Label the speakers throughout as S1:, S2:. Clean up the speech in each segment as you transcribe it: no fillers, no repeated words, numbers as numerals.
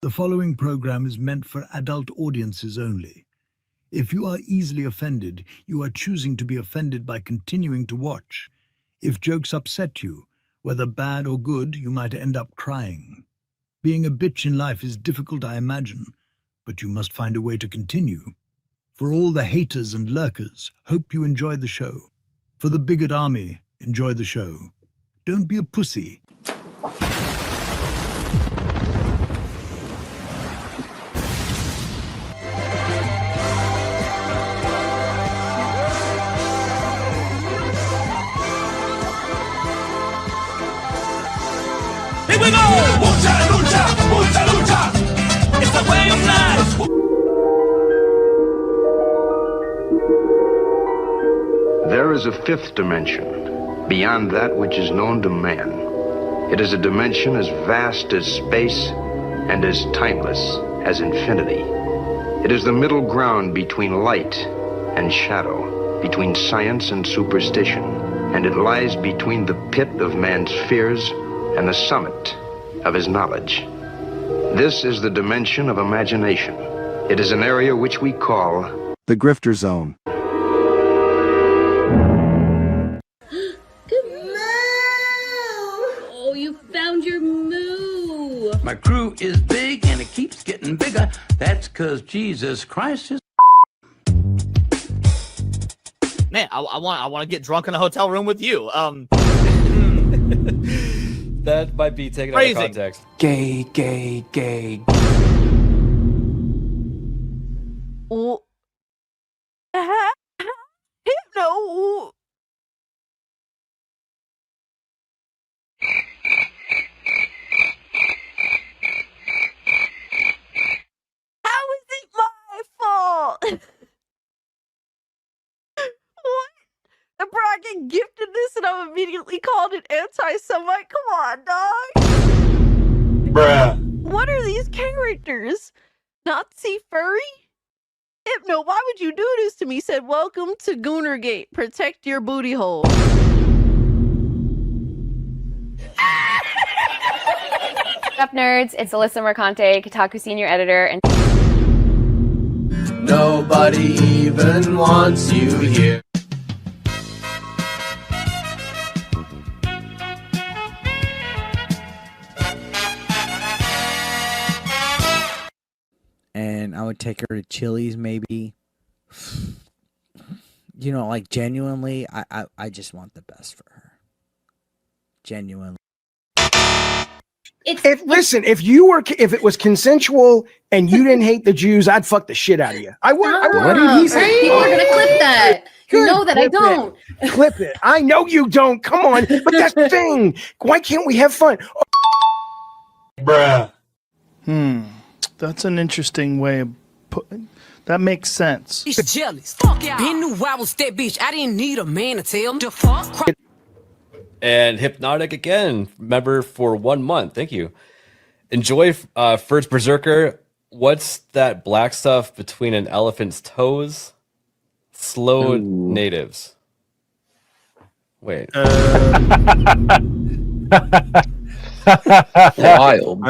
S1: The following program is meant for adult audiences only. If you are easily offended, you are choosing to be offended by continuing to watch. If jokes upset you, whether bad or good, you might end up crying. Being a bitch in life is difficult, I imagine, but you must find a way to continue. For all the haters and lurkers, hope you enjoy the show. For the bigot army, enjoy the show. Don't be a pussy.
S2: Here we go! Mucha lucha, mucha lucha. It's the way of life.
S3: There is a fifth dimension, beyond that which is known to man. It is a dimension as vast as space and as timeless as infinity. It is the middle ground between light and shadow, between science and superstition, and it lies between the pit of man's fears and the summit of his knowledge. This is the dimension of imagination. It is an area which we call
S4: the grifter zone.
S5: Oh, you found your moo.
S6: My crew is big and it keeps getting bigger. That's because Jesus Christ is.
S7: Man, I want to get drunk in a hotel room with you.
S8: That might be taken out of context.
S6: Gay, gay, gay.
S9: Oh. No. How is it my fault? What? The bracket gifted this and I'm immediately called an anti-Semite? Come on, dog.
S2: Bruh.
S9: What are these characters? Nazi furry? Hypno, why would you do this to me? Said, welcome to Goonergate. Protect your booty hole.
S10: What's up, nerds? It's Alyssa Mercante, Kotaku senior editor, and
S11: nobody even wants you here.
S12: And I would take her to Chili's, maybe. You know, like, genuinely, I just want the best for her. Genuinely.
S13: Listen, if it was consensual and you didn't hate the Jews, I'd fuck the shit out of you. I would.
S5: What did he say? People are gonna clip that. You know that I don't.
S13: Clip it. I know you don't. Come on. But that's the thing. Why can't we have fun?
S2: Bruh.
S14: That's an interesting way of putting. That makes sense.
S15: Jealous. Fuck yeah. Been knew I was that bitch. I didn't need a man to tell me the fuck.
S8: And Hypnotic again, member for 1 month. Thank you. Enjoy First Berserker. What's that black stuff between an elephant's toes? Slow natives. Wait.
S11: Wild.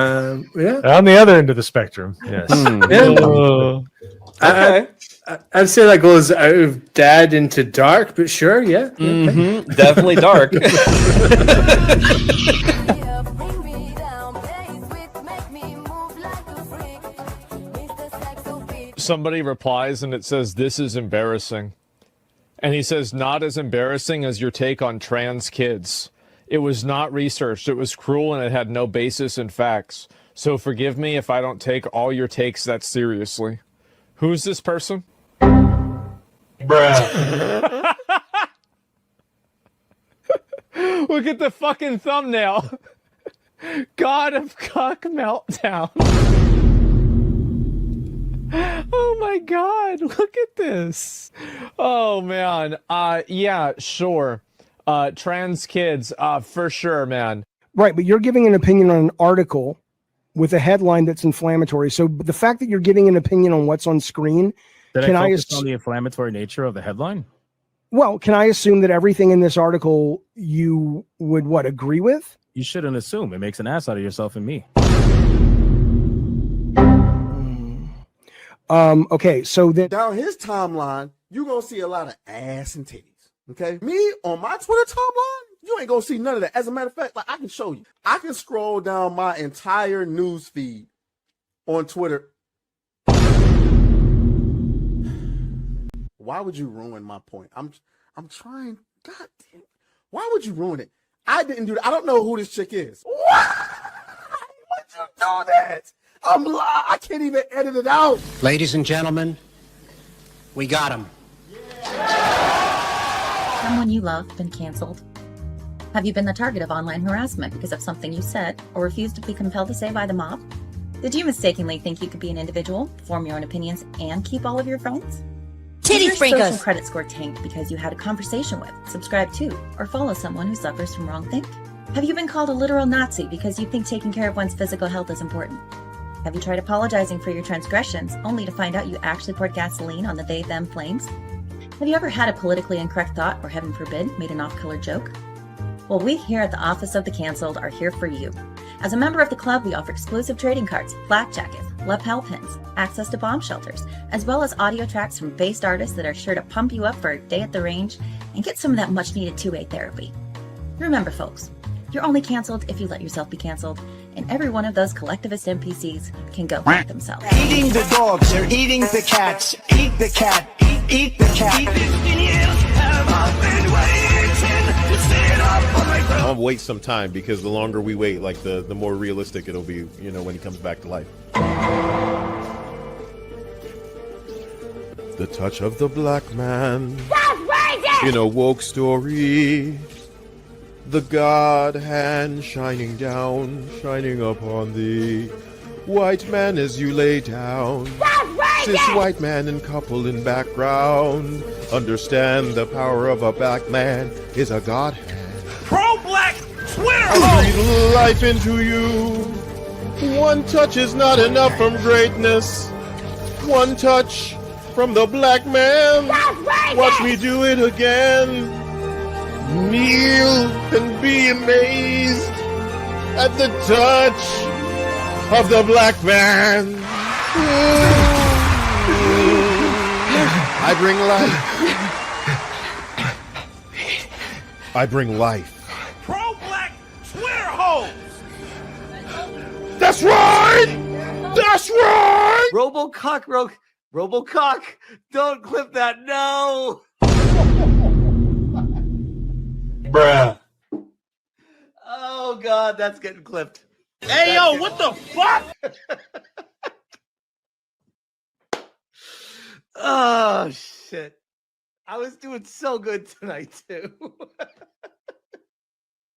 S16: Yeah. On the other end of the spectrum. Yes.
S8: Okay.
S11: I'd say that goes out of dad into dark, but sure, yeah.
S8: Mm-hmm. Definitely dark.
S16: Somebody replies and it says, "This is embarrassing." And he says, "Not as embarrassing as your take on trans kids. It was not researched. It was cruel and it had no basis in facts. So forgive me if I don't take all your takes that seriously." Who's this person?
S2: Bruh.
S16: Look at the fucking thumbnail. God of Cuck Meltdown. Oh my God, look at this. Oh man. Yeah, sure. Trans kids, for sure, man.
S13: Right, but you're giving an opinion on an article with a headline that's inflammatory. So the fact that you're giving an opinion on what's on screen,
S17: Can I focus on the inflammatory nature of the headline?
S13: Well, can I assume that everything in this article you would agree with?
S17: You shouldn't assume. It makes an ass out of yourself and me.
S13: Okay, so then
S4: down his timeline, you're gonna see a lot of ass and titties. Okay, me on my Twitter timeline, you ain't gonna see none of that. As a matter of fact, like I can show you, I can scroll down my entire news feed on Twitter. Why would you ruin my point? I'm trying. God damn. Why would you ruin it? I didn't do that. I don't know who this chick is. Why would you do that? I can't even edit it out.
S18: Ladies and gentlemen, we got him.
S19: Someone you love been canceled? Have you been the target of online harassment because of something you said or refused to be compelled to say by the mob? Did you mistakenly think you could be an individual, form your own opinions, and keep all of your friends? Did your social credit score tanked because you had a conversation with, subscribe to, or follow someone who suffers from wrongthink? Have you been called a literal Nazi because you think taking care of one's physical health is important? Have you tried apologizing for your transgressions only to find out you actually poured gasoline on the they-them flames? Have you ever had a politically incorrect thought, or heaven forbid, made an off-color joke? Well, we here at the Office of the Cancelled are here for you. As a member of the club, we offer exclusive trading cards, flak jackets, lapel pins, access to bomb shelters, as well as audio tracks from based artists that are sure to pump you up for a day at the range and get some of that much-needed two-way therapy. Remember, folks, you're only canceled if you let yourself be canceled, and every one of those collectivist NPCs can go fuck themselves.
S20: Eating the dogs, they're eating the cats. Eat the cat, eat the cat.
S21: I'll wait some time because the longer we wait, like the more realistic it'll be, you know, when he comes back to life. The touch of the black man in a woke story. The God hand shining down, shining upon thee. White man as you lay down. Cis white man and couple in background. Understand the power of a black man is a God hand.
S2: Pro-black Twitter!
S21: I breathe life into you. One touch is not enough from greatness. One touch from the black man. Watch me do it again. Kneel and be amazed at the touch of the black man. I bring life. I bring life.
S2: Pro-black Twitter hoes!
S21: That's right! That's right!
S7: Robocock, don't clip that, no!
S21: Bruh.
S7: Oh God, that's getting clipped.
S2: Hey yo, what the fuck?
S7: Oh shit. I was doing so good tonight too.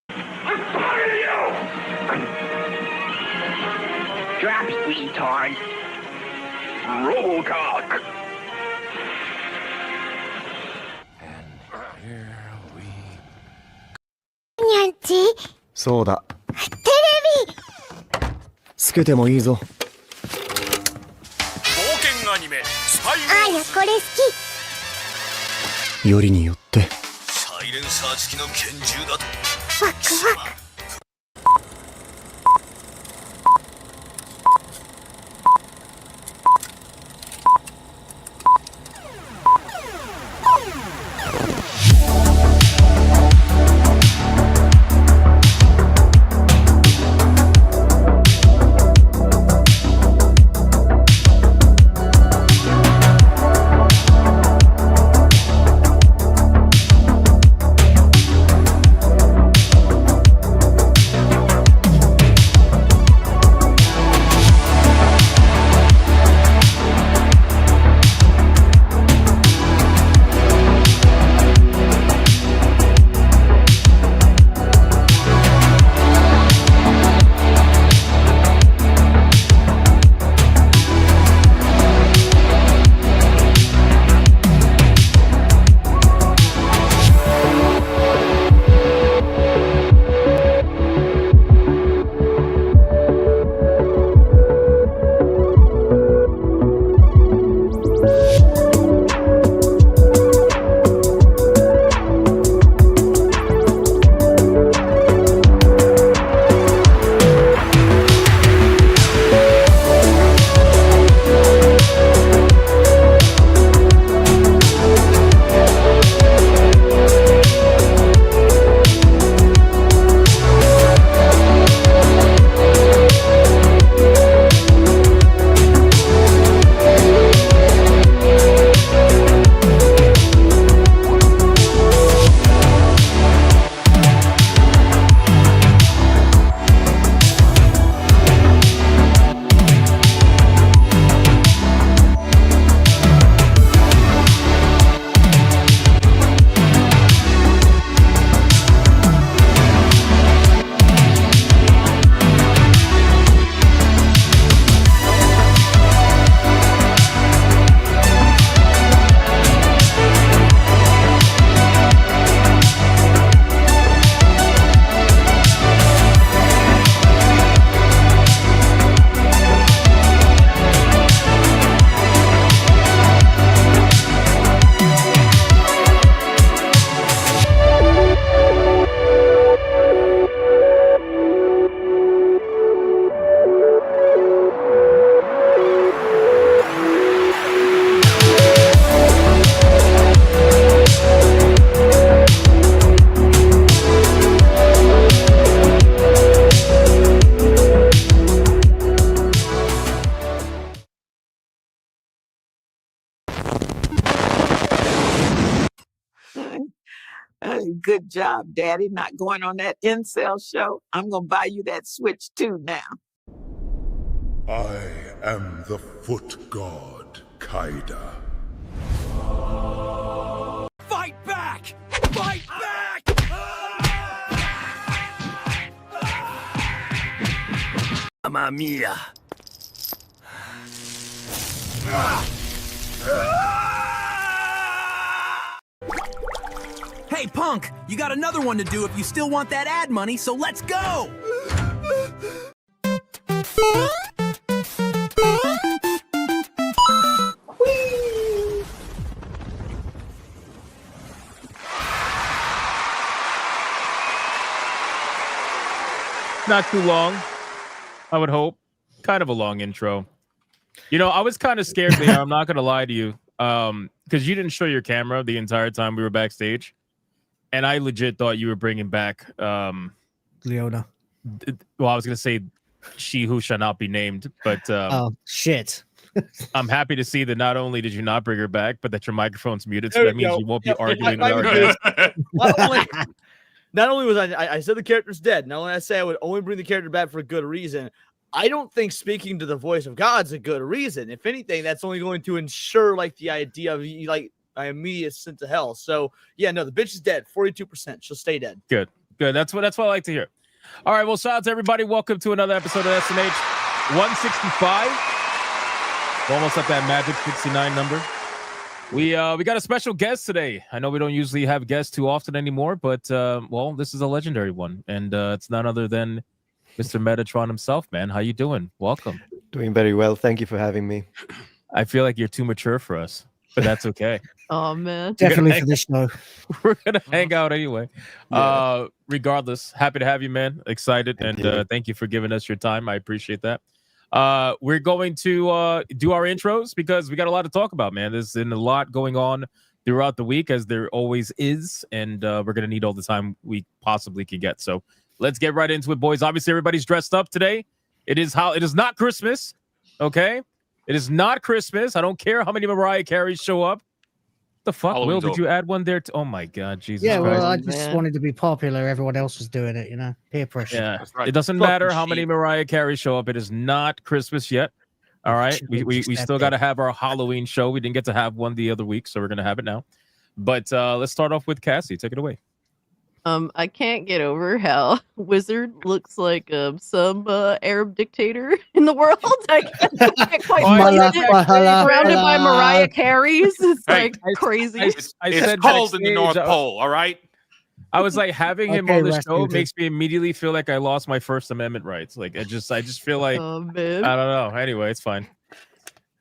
S2: I'm talking to you! Drop, retard. Robocock.
S22: にゃんち
S23: そうだ。
S22: テレビ
S23: つけてもいいぞ。
S2: 冒険アニメスパイ
S22: あやこれ好き
S23: よりによって
S2: サイレンサー付きの拳銃だと
S22: ワクワク
S1: Good job, Daddy, not going on that incel show. I'm going to buy you that Switch too now.
S2: I am the foot god, Kaida.
S15: Fight back! Fight back!
S20: Mamma mia.
S15: Hey, punk, you got another one to do if you still want that ad money, so let's go!
S17: Not too long, I would hope. Kind of a long intro. You know, I was kind of scared there. I'm not going to lie to you. Because you didn't show your camera the entire time we were backstage. And I legit thought you were bringing back
S12: Leona.
S17: Well, I was going to say she who shall not be named. But
S12: oh, shit.
S17: I'm happy to see that not only did you not bring her back, but that your microphone's muted. So
S3: There
S17: that
S3: we
S17: means
S3: go.
S17: you won't be
S3: Yep,
S17: arguing
S3: my
S17: with our
S3: microphone
S17: guest.
S3: Not only was I said the character's dead. Not only I say I would only bring the character back for a good reason. I don't think speaking to the voice of God's a good reason. If anything, that's only going to ensure like the idea of like my immediate sent to hell. So yeah, no, the bitch is dead. 42%. She'll stay dead.
S17: Good. That's what I like to hear. All right. Well, shout out to everybody. Welcome to another episode of SNH 165. We're almost at that magic 69 number. We got a special guest today. I know we don't usually have guests too often anymore, but well, this is a legendary one, and it's none other than Mr. Metatron himself, man. How you doing? Welcome.
S23: Doing very well. Thank you for having me.
S17: I feel like you're too mature for us, but that's okay.
S9: Oh man,
S12: Definitely for this show.
S17: We're gonna hang out anyway. Yeah. Regardless, happy to have you, man. Excited, and thank you for giving us your time. I appreciate that. We're going to do our intros because we got a lot to talk about, man. There's been a lot going on throughout the week, as there always is, and we're gonna need all the time we possibly can get. So let's get right into it, boys. Obviously, everybody's dressed up today. It is not Christmas, okay? It is not Christmas. I don't care how many Mariah Careys show up. The fuck,
S6: Halloween's
S17: Will? Did you add one there? Oh my God, Jesus
S12: Yeah,
S17: Christ.
S12: well, I just wanted to be popular. Everyone else was doing it, you know, peer pressure.
S17: Yeah,
S6: That's right.
S17: it doesn't
S6: Fucking
S17: matter how
S6: sheep.
S17: many Mariah Carey show up. It is not Christmas yet. All right, we still got to have our Halloween show. We didn't get to have one the other week, so we're gonna have it now. But let's start off with Cassie. Take it away.
S9: I can't get over how Wizard looks like some Arab dictator in the world. I can't quite believe it. Surrounded by Mariah Careys. It's like crazy.
S6: It's cold in the North Pole, all right?
S17: I was like, having him
S12: Okay,
S17: on the show
S12: Rasputin.
S17: makes me immediately feel like I lost my First Amendment rights. Like I just feel like
S9: Oh man.
S17: I don't know. Anyway, it's fine.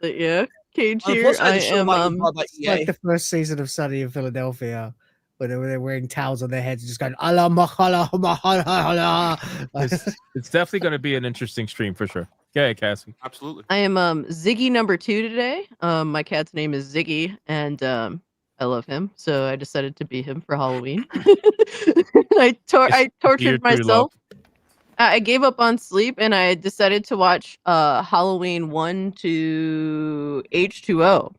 S9: But yeah, Cage
S3: On the
S9: here.
S3: plus side,
S9: I
S3: the show
S9: am
S3: might be called, like,
S12: It's like the first season of Sunny in Philadelphia, where they're wearing towels on their heads and just going Allah mahala mahala.
S17: It's definitely going to be an interesting stream for sure. Okay, Cassie.
S6: Absolutely.
S9: I am Ziggy number 2 today. My cat's name is Ziggy, and I love him, so I decided to be him for Halloween. I tortured
S17: You're true
S9: myself.
S17: love.
S9: I gave up on sleep, and I decided to watch Halloween 1 to H2O.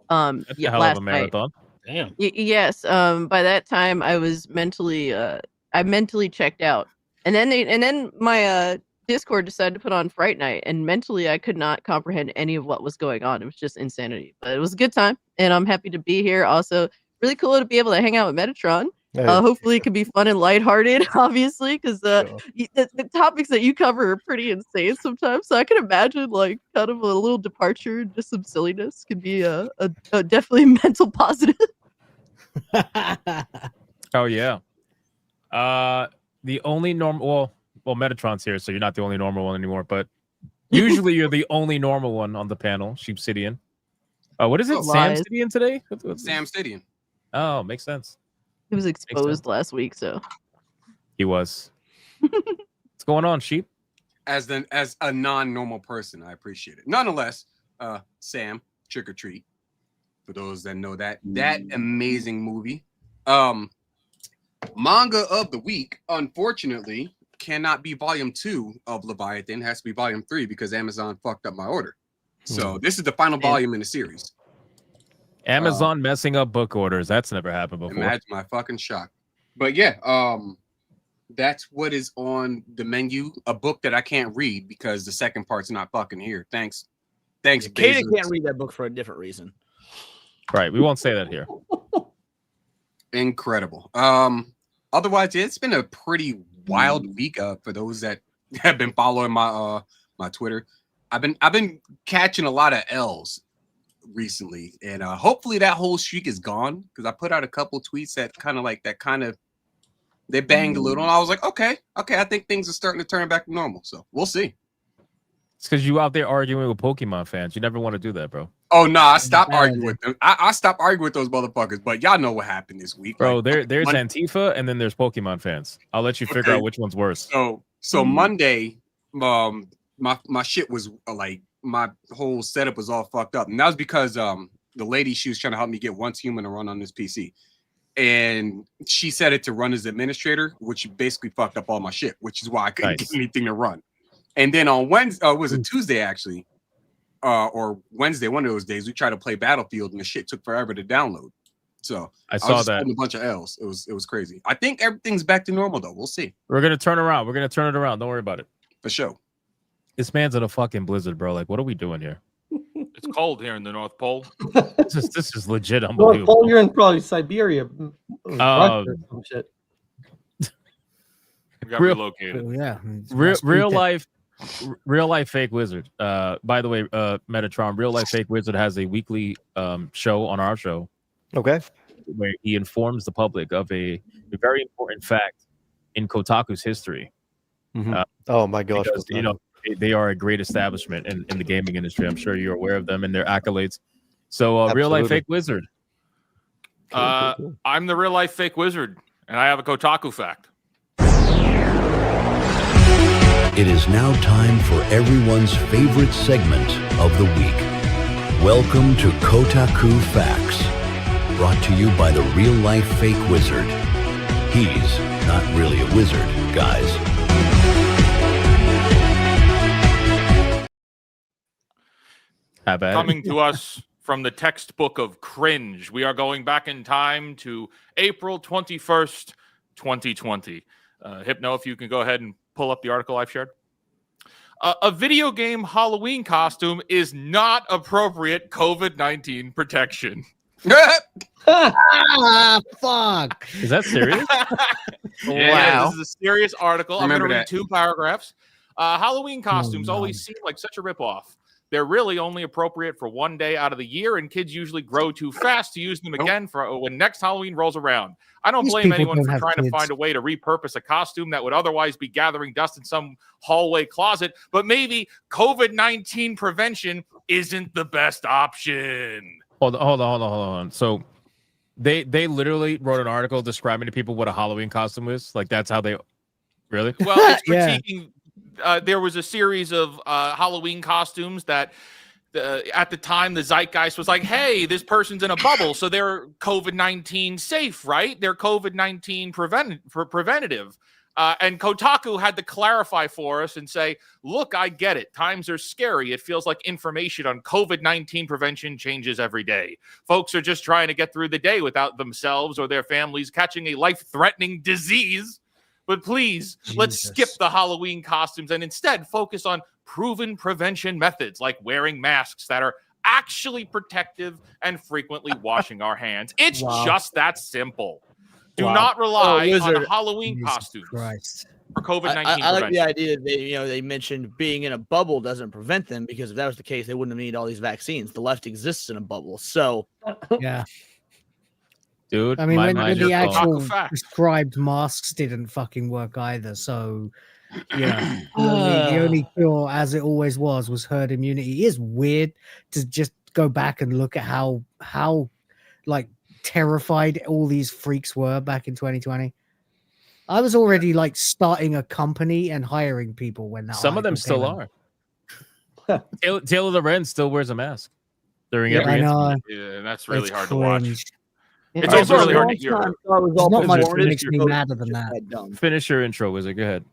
S17: That's a hell
S9: last
S17: of a
S9: night.
S17: marathon.
S6: Damn.
S9: Yes. By that time, I was mentally checked out, and then my Discord decided to put on Fright Night, and mentally I could not comprehend any of what was going on. It was just insanity, but it was a good time, and I'm happy to be here. Also, really cool to be able to hang out with Metatron. Hopefully, it can be fun and lighthearted, obviously, because the topics that you cover are pretty insane sometimes. So I can imagine like kind of a little departure, just some silliness, could be a definitely mental positive.
S17: Oh yeah. The only normal well, Metatron's here, so you're not the only normal one anymore. But usually you're the only normal one on the panel, Sheepsidian. What is it? Sam Sidian today?
S6: Sam Sidian.
S17: Oh, makes sense.
S9: He was exposed last week, so
S17: He was. What's going on, Sheep?
S6: As a non-normal person, I appreciate it. Nonetheless, Sam, Trick or Treat. For those that know that amazing movie. Manga of the week, unfortunately, cannot be volume 2 of Leviathan. It has to be volume 3 because Amazon fucked up my order. So this is the final volume in the series.
S17: Amazon messing up book orders. That's never happened before.
S6: Imagine my fucking shock. But yeah, that's what is on the menu. A book that I can't read because the second part's not fucking here. Thanks,
S3: Kata
S6: Bezos.
S3: can't read that book for a different reason.
S17: Right. We won't say that here.
S6: Incredible. Otherwise, it's been a pretty wild week. For those that have been following my my Twitter, I've been catching a lot of L's recently, and hopefully that whole streak is gone because I put out a couple tweets that they banged a little, and I was like, okay, I think things are starting to turn back to normal. So we'll see.
S17: It's because you out there arguing with Pokemon fans. You never want to do that, bro.
S6: Oh no, I stopped arguing with them. I stopped arguing with those motherfuckers. But y'all know what happened this week,
S17: bro.
S6: Like,
S17: There's Antifa, and then there's Pokemon fans. I'll let you figure out which one's worse.
S6: So Monday, my shit was like my whole setup was all fucked up, and that was because the lady, she was trying to help me get Once Human to run on this PC, and she set it to run as administrator, which basically fucked up all my shit, which is why I couldn't get anything to run. And then on Wednesday, was it Tuesday actually, or Wednesday, one of those days, we tried to play Battlefield, and the shit took forever to download. So
S17: I saw
S6: was
S17: that.
S6: a bunch of L's. It was crazy. I think everything's back to normal though. We'll see.
S17: We're gonna turn around. We're gonna turn it around. Don't worry about it.
S6: For sure.
S17: This man's in a fucking blizzard, bro. Like, what are we doing here?
S5: It's cold here in the North Pole.
S17: This is legit
S10: North
S17: unbelievable.
S10: Pole, you're in probably Siberia. Russia or some shit.
S5: We got
S17: Real-
S5: relocated.
S12: Yeah.
S17: Real life fake wizard. By the way, Metatron, real life fake wizard has a weekly show on our show.
S23: Okay.
S17: Where he informs the public of a very important fact in Kotaku's history.
S23: Oh my gosh!
S17: Because, you know, they are a great establishment in the gaming industry. I'm sure you're aware of them and their accolades. So, real life fake wizard.
S5: I'm the real life fake wizard, and I have a Kotaku fact.
S14: It is now time for everyone's favorite segment of the week. Welcome to Kotaku Facts, brought to you by the real life fake wizard. He's not really a wizard, guys.
S5: Coming to us from the textbook of cringe, we are going back in time to April 21st, 2020. Hypno, if you can go ahead and pull up the article I've shared. A video game Halloween costume is not appropriate COVID-19 protection.
S12: Fuck.
S17: Is that serious?
S5: Yeah, this is a serious article. I'm going to
S6: Remember
S5: read
S6: that.
S5: 2 paragraphs. Halloween costumes always seem like such a ripoff. They're really only appropriate for one day out of the year, and kids usually grow too fast to use them again for when next Halloween rolls around. I don't
S12: These
S5: blame
S12: people
S5: anyone
S12: don't
S5: for
S12: have
S5: trying to
S12: kids.
S5: find a way to repurpose a costume that would otherwise be gathering dust in some hallway closet, but maybe COVID-19 prevention isn't the best option.
S17: Hold on. So they literally wrote an article describing to people what a Halloween costume is. Like, that's how they really.
S5: Well, it's critiquing. There was a series of Halloween costumes that at the time the zeitgeist was like, hey, this person's in a bubble, so they're COVID-19 safe, right? They're COVID-19 preventative. And Kotaku had to clarify for us and say, look, I get it. Times are scary. It feels like information on COVID-19 prevention changes every day. Folks are just trying to get through the day without themselves or their families catching a life-threatening disease. But please, let's skip the Halloween costumes and instead focus on proven prevention methods like wearing masks that are actually protective and frequently washing our hands. It's just that simple. Do not rely on Halloween costumes for COVID-19
S3: I like the
S5: prevention.
S3: idea that they mentioned being in a bubble doesn't prevent them, because if that was the case, they wouldn't have needed all these vaccines. The left exists in a bubble. So
S12: yeah.
S17: Dude,
S12: I mean, when the actual
S5: fact.
S12: prescribed masks didn't fucking work either. So, yeah, the only cure, as it always was herd immunity. It is weird to just go back and look at how like terrified all these freaks were back in 2020. I was already like starting a company and hiring people when that.
S17: Some of them still are. Taylor Lorenz still wears a mask during every
S12: I know.
S17: incident.
S5: Yeah, that's really
S12: It's
S5: hard to watch.
S12: cringe.
S5: It's also really hard to hear.
S12: There's not much that makes me madder than that.
S17: Finish your intro, Wizard. Go ahead.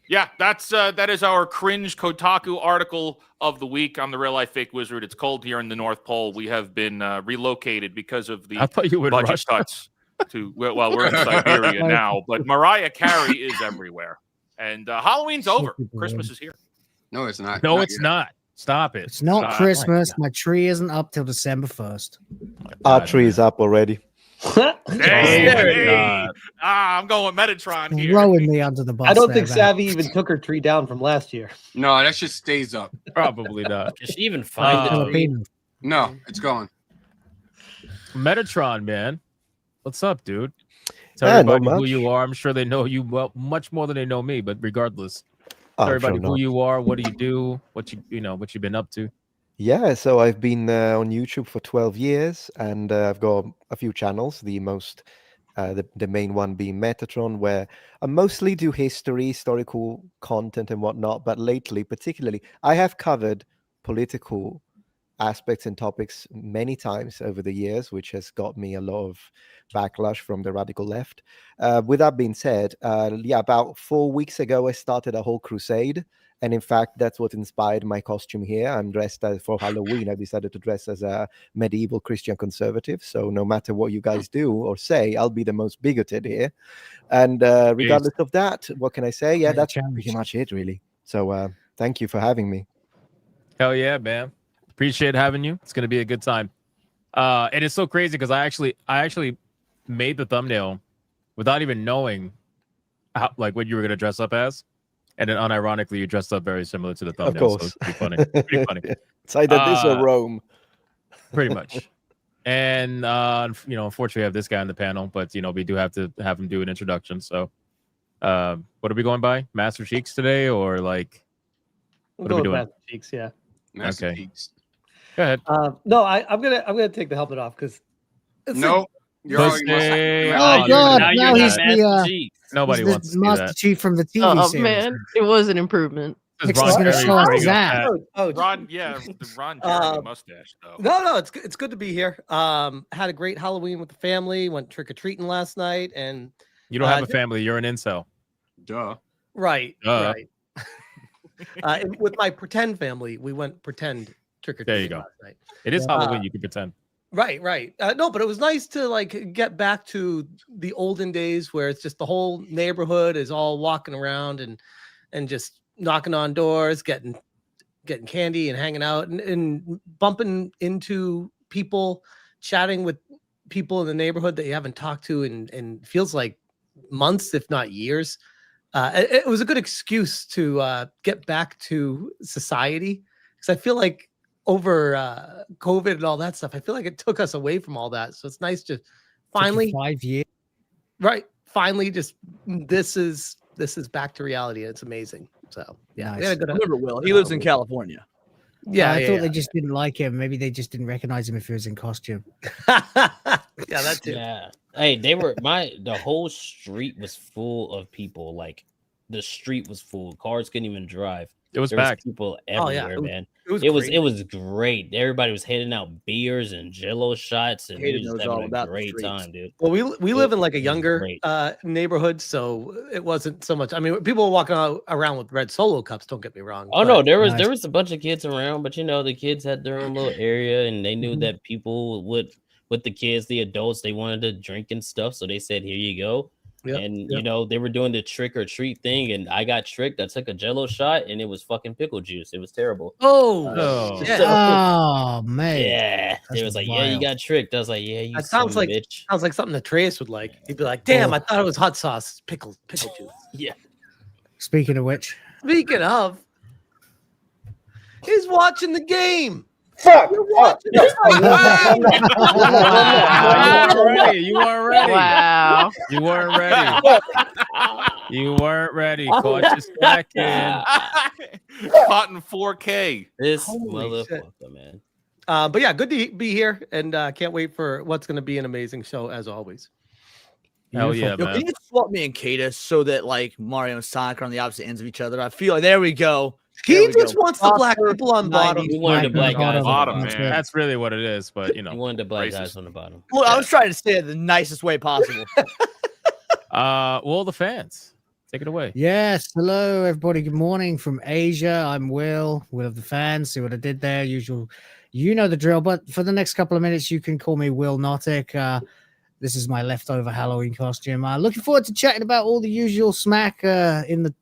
S5: Yeah, that is our cringe Kotaku article of the week on the Real Life Fake Wizard. It's cold here in the North Pole. We have been relocated because of the
S17: I thought you would
S5: budget
S17: rush.
S5: cuts. Well, we're in Siberia now, but Mariah Carey is everywhere. And Halloween's over. Christmas is here.
S6: No, it's not.
S17: No,
S6: Not
S17: it's
S6: yet.
S17: not. Stop it.
S12: It's not Christmas. My tree isn't up till December 1st.
S23: Our tree is up already.
S5: Hey, I'm going Metatron here.
S12: Throwing me under the bus.
S10: I don't
S12: there,
S10: think
S12: man.
S10: Savvy even took her tree down from last year.
S6: No, that shit stays up.
S17: Probably not.
S8: Can she even find the tree?
S6: No, it's gone.
S17: Metatron, man. What's up, dude? Tell
S23: Yeah, not
S17: everybody who
S23: much.
S17: you are. I'm sure they know you well, much more than they know me, but regardless.
S23: Oh,
S17: Tell everybody
S23: sure
S17: who
S23: not.
S17: you are, what do you do, what you've been up to.
S23: Yeah, so I've been on YouTube for 12 years, and I've got a few channels. The main one being Metatron, where I mostly do historical content and whatnot. But lately, particularly, I have covered political aspects and topics many times over the years, which has got me a lot of backlash from the radical left. With that being said, about 4 weeks ago, I started a whole crusade. And in fact, that's what inspired my costume here. I'm dressed for Halloween. I decided to dress as a medieval Christian conservative. So no matter what you guys do or say, I'll be the most bigoted here. And regardless of that, what can I say? Yeah, that's pretty much it, really. So thank you for having me.
S17: Hell yeah, man. Appreciate having you. It's gonna be a good time. And it's so crazy because I actually made the thumbnail without even knowing how, like, what you were gonna dress up as. And then unironically, you dressed up very similar to the thumbnail.
S23: Of course.
S17: So it's pretty funny. Pretty funny.
S23: It's either this or Rome.
S17: Pretty much. And unfortunately, I have this guy on the panel, but we do have to have him do an introduction. So, what are we going by? Master Cheeks today, or like?
S10: We'll
S17: What
S10: go
S17: are we
S10: with
S17: doing?
S10: Master Cheeks, yeah.
S6: Master
S17: Okay.
S6: Cheeks.
S17: Go ahead.
S10: No, I'm gonna take the helmet off because
S6: No, you're already
S12: Oh God! Now he's the
S17: Nobody
S12: he's
S17: wants to
S12: the
S17: see
S12: Master
S17: that.
S12: Chief from the TV
S9: Oh
S12: series.
S9: man, it was an improvement.
S12: Next he's gonna show us that.
S5: Ron, yeah, the Ron Jeremy mustache though.
S10: No, it's good to be here. Had a great Halloween with the family. Went trick or treating last night, and
S17: You don't have a family. You're an incel.
S6: Duh.
S10: right,
S17: Duh.
S10: right. And with my pretend family, we went pretend trick or
S17: There you
S10: treating
S17: go.
S10: last night.
S17: It is Halloween. You can pretend.
S10: Right. No, but it was nice to like get back to the olden days where it's just the whole neighborhood is all walking around and just knocking on doors, getting candy and hanging out and bumping into people, chatting with people in the neighborhood that you haven't talked to in feels like months, if not years. It was a good excuse to get back to society because I feel like over COVID and all that stuff, I feel like it took us away from all that. So it's nice to finally
S12: 5 years.
S10: Right. Finally, just this is back to reality, and it's amazing. So yeah, we had a good.
S3: Remember Will. He lives in California.
S10: Yeah,
S12: I
S10: yeah,
S12: thought
S10: yeah.
S12: they just didn't like him. Maybe they just didn't recognize him if he was in costume.
S10: Yeah, that too.
S8: Yeah. Hey, the whole street was full of people. Like the street was full. Cars couldn't even drive.
S17: It was
S8: There
S17: packed.
S8: people
S10: Oh, yeah,
S8: everywhere, man.
S10: it was
S8: It was great. Everybody was handing out beers and Jello shots, and
S3: Hayden
S8: we was
S3: knows
S8: just
S3: all
S8: having a
S3: about the
S8: great
S3: streets.
S8: time, dude.
S10: Well, we live in like a
S8: It was
S10: younger
S8: great.
S10: neighborhood, so it wasn't so much. I mean, people were walking around with red Solo cups. Don't get me wrong.
S8: Oh no,
S10: but-
S8: there was a bunch of kids around, but the kids had their own little area, and they knew that people would with the kids, the adults, they wanted to drink and stuff, so they said, "Here you go."
S10: Yep,
S8: And
S10: yep.
S8: they were doing the trick or treat thing, and I got tricked. I took a Jello shot, and it was fucking pickle juice. It was terrible.
S10: Oh,
S8: shit.
S12: Oh man.
S8: Yeah,
S12: That's
S8: it was like, yeah, you
S12: wild.
S8: got tricked. I was like, yeah, you
S10: That
S8: son
S10: sounds
S8: of a
S10: like
S8: bitch.
S10: something that Trace would like. He'd be like, "Damn, I thought it was hot sauce, pickle juice."
S8: Yeah.
S12: Speaking of which,
S10: Speaking of, he's watching the game.
S20: Fuck.
S10: You're watching
S17: You weren't ready.
S9: Wow.
S17: You weren't ready. You weren't ready. Caught you slacking.
S5: Caught in 4K.
S8: This
S10: Holy shit.
S8: motherfucker, man.
S10: But yeah, good to be here, and can't wait for what's going to be an amazing show as always.
S17: Hell yeah,
S3: Yo,
S17: man.
S3: can you swap me and Cadus so that like Mario and Sonic are on the opposite ends of each other? I feel like there we go.
S10: He
S3: There we
S10: just
S3: go.
S10: wants the black people on bottom.
S8: We wanted the black guys on the
S5: Bottom,
S8: bottom.
S5: man.
S17: That's really what it is, but
S8: We wanted the black guys on the bottom.
S3: Well, I was trying to say it the nicest way possible.
S17: well, the fans. Take it away.
S12: Yes, hello everybody. Good morning from Asia. I'm Will of the fans. See what I did there? Usual, you know the drill. But for the next couple of minutes, you can call me Will Notic. This is my leftover Halloween costume. Looking forward to chatting about all the usual smack in the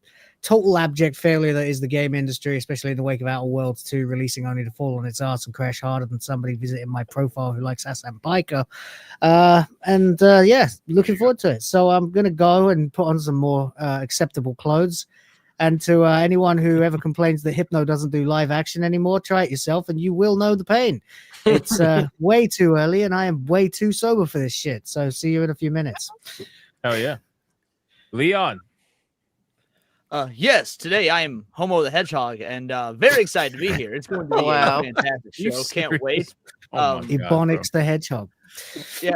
S12: total abject failure that is the game industry, especially in the wake of Outer Worlds 2 releasing only to fall on its arse and crash harder than somebody visiting my profile who likes Assam Biker. Yeah, looking forward to it. So I'm going to go and put on some more acceptable clothes. And to anyone who ever complains that Hypno doesn't do live action anymore, try it yourself and you will know the pain. It's way too early and I am way too sober for this shit. So see you in a few minutes.
S17: Oh, yeah. Leon.
S3: Yes, today I am Homo the Hedgehog and very excited to be here. It's going to be a fantastic show. Can't wait.
S12: Ebonics the Hedgehog.
S3: Yeah,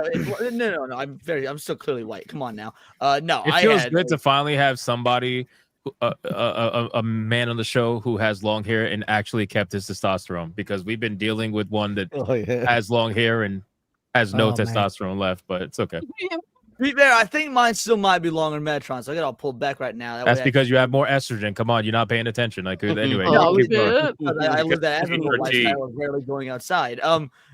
S3: no. I'm still clearly white. Come on now. No,
S17: It feels good to finally have somebody, a man on the show who has long hair and actually kept his testosterone, because we've been dealing with one that has long hair and has no testosterone left, but it's okay.
S3: To be fair, I think mine still might be longer than Metatron, so I got all pulled back right now.
S17: That's because you have more estrogen. Come on, you're not paying attention. Like anyway, keep going.
S3: I live that admirable lifestyle of rarely going outside.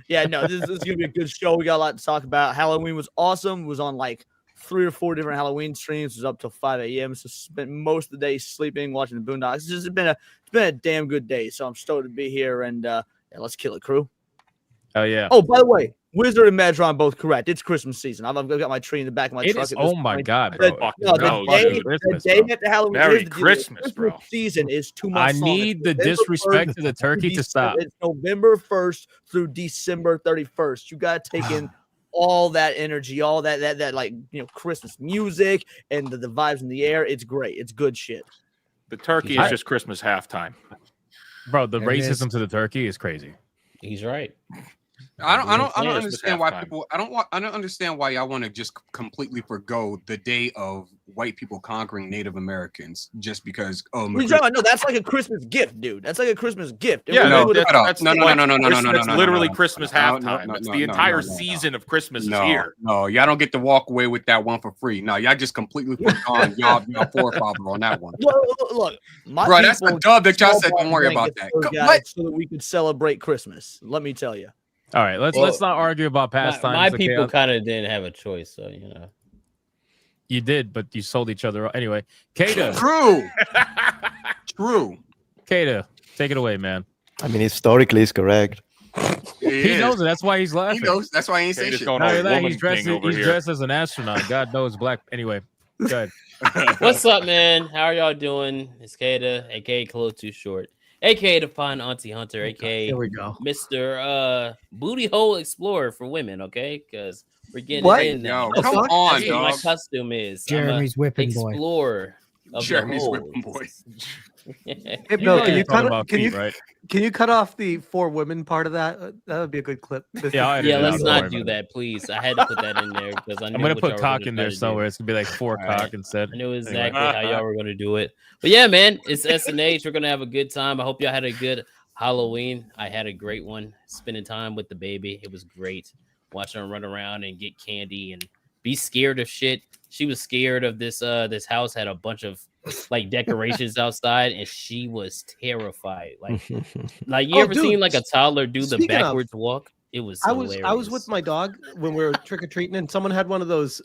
S3: Yeah, no, this is gonna be a good show. We got a lot to talk about. Halloween was awesome. It was on like 3 or 4 different Halloween streams. It was up till 5 a.m. So spent most of the day sleeping, watching the Boondocks. It's been a damn good day. So I'm stoked to be here and yeah, let's kill it, crew.
S17: Oh yeah.
S3: Oh, by the way, Wizard and Metatron both correct. It's Christmas season. I've got my tree in the back of my truck.
S17: Is, oh my god, bro!
S3: The day after Halloween.
S5: Merry Christmas, bro.
S3: Season is 2 months.
S17: I need the disrespect to the turkey to stop.
S3: It's November 1st through December 31st. You gotta take in all that energy, all that like Christmas music and the vibes in the air. It's great. It's good shit.
S5: The turkey is just Christmas halftime,
S17: bro. The racism to the turkey is crazy.
S8: He's right.
S6: I don't understand why people. I don't understand why y'all want to just completely forgo the day of white people conquering Native Americans just because.
S3: What are you talking about? No, that's like a Christmas gift, dude. That's like a Christmas gift.
S5: Yeah, no,
S6: that's
S5: no. It's literally Christmas halftime. It's the entire season of Christmas is here.
S6: No, y'all don't get to walk away with that one for free. No, y'all just completely forgone y'all forefather on that one.
S3: Look,
S6: bro, that's a dub that y'all said. Don't worry about that.
S3: So that we could celebrate Christmas. Let me tell you.
S17: All right, let's not argue about pastimes.
S8: My people kind of didn't have a choice, so
S17: you did, but you sold each other anyway. Kata,
S6: true.
S17: Kata, take it away, man.
S23: I mean, historically, it's correct.
S17: He knows it. That's why he's laughing.
S6: He knows. That's why he ain't saying shit.
S17: He's dressed as an astronaut. God knows black. Anyway, go ahead.
S8: What's up, man? How are y'all doing? It's Kata, aka Close Too Short. AKA the fine Auntie Hunter, AKA
S12: here we go.
S8: Mr. Booty Hole Explorer for women, okay? Because we're getting
S6: what?
S8: it in now.
S6: Yo, come on,
S8: that's what my costume is.
S12: Jeremy's whipping boy.
S8: Explorer of
S6: Jeremy's
S8: the
S6: whipping boy.
S10: Hypno, can you cut off the for women part of that? That would be a good clip.
S8: Let's not do that, please. I had to put that in there because I knew
S17: I'm gonna put cock in there somewhere. It's gonna be like 4 cock instead.
S8: I knew exactly how y'all were gonna do it. But yeah, man, it's SNH. We're gonna have a good time. I hope y'all had a good Halloween. I had a great one. Spending time with the baby. It was great. Watching her run around and get candy and be scared of shit. She was scared of this. This house had a bunch of like decorations outside, and she was terrified. Like you ever seen like a toddler do the backwards walk? It was hilarious.
S10: I was with my dog when we were trick or treating, and someone had one of those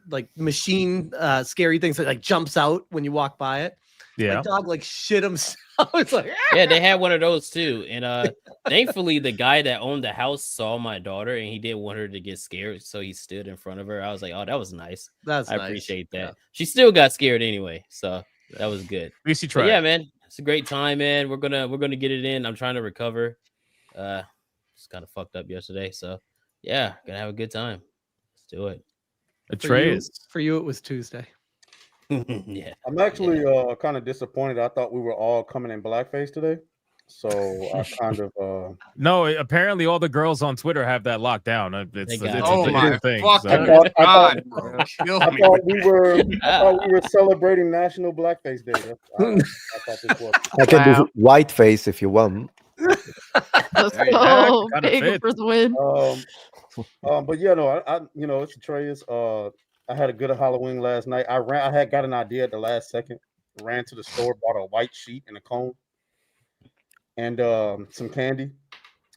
S10: like machine scary things that like jumps out when you walk by it.
S17: Yeah,
S10: my dog like shit himself. It's like
S8: yeah, they had one of those too. And thankfully, the guy that owned the house saw my daughter, and he didn't want her to get scared, so he stood in front of her. I was like, "Oh, that was nice. I appreciate that." Yeah. She still got scared anyway, so that was good.
S17: At least you tried.
S8: But yeah, man, it's a great time, man. We're gonna get it in. I'm trying to recover. It's kind of fucked up yesterday, so yeah, gonna have a good time. Let's do it.
S10: For you, it was Tuesday.
S8: Yeah,
S4: I'm actually kind of disappointed. I thought we were all coming in blackface today, so I kind of
S17: no. Apparently, all the girls on Twitter have that locked down. It's a
S6: my
S17: thing.
S6: God, bro.
S4: I thought we were celebrating National Blackface Day. I thought this was.
S23: I can do white face if you want.
S9: Let's go, big for the win.
S4: But yeah, no, I it's Atreus. I had a good Halloween last night. I had got an idea at the last second. Ran to the store, bought a white sheet and a cone, and some candy.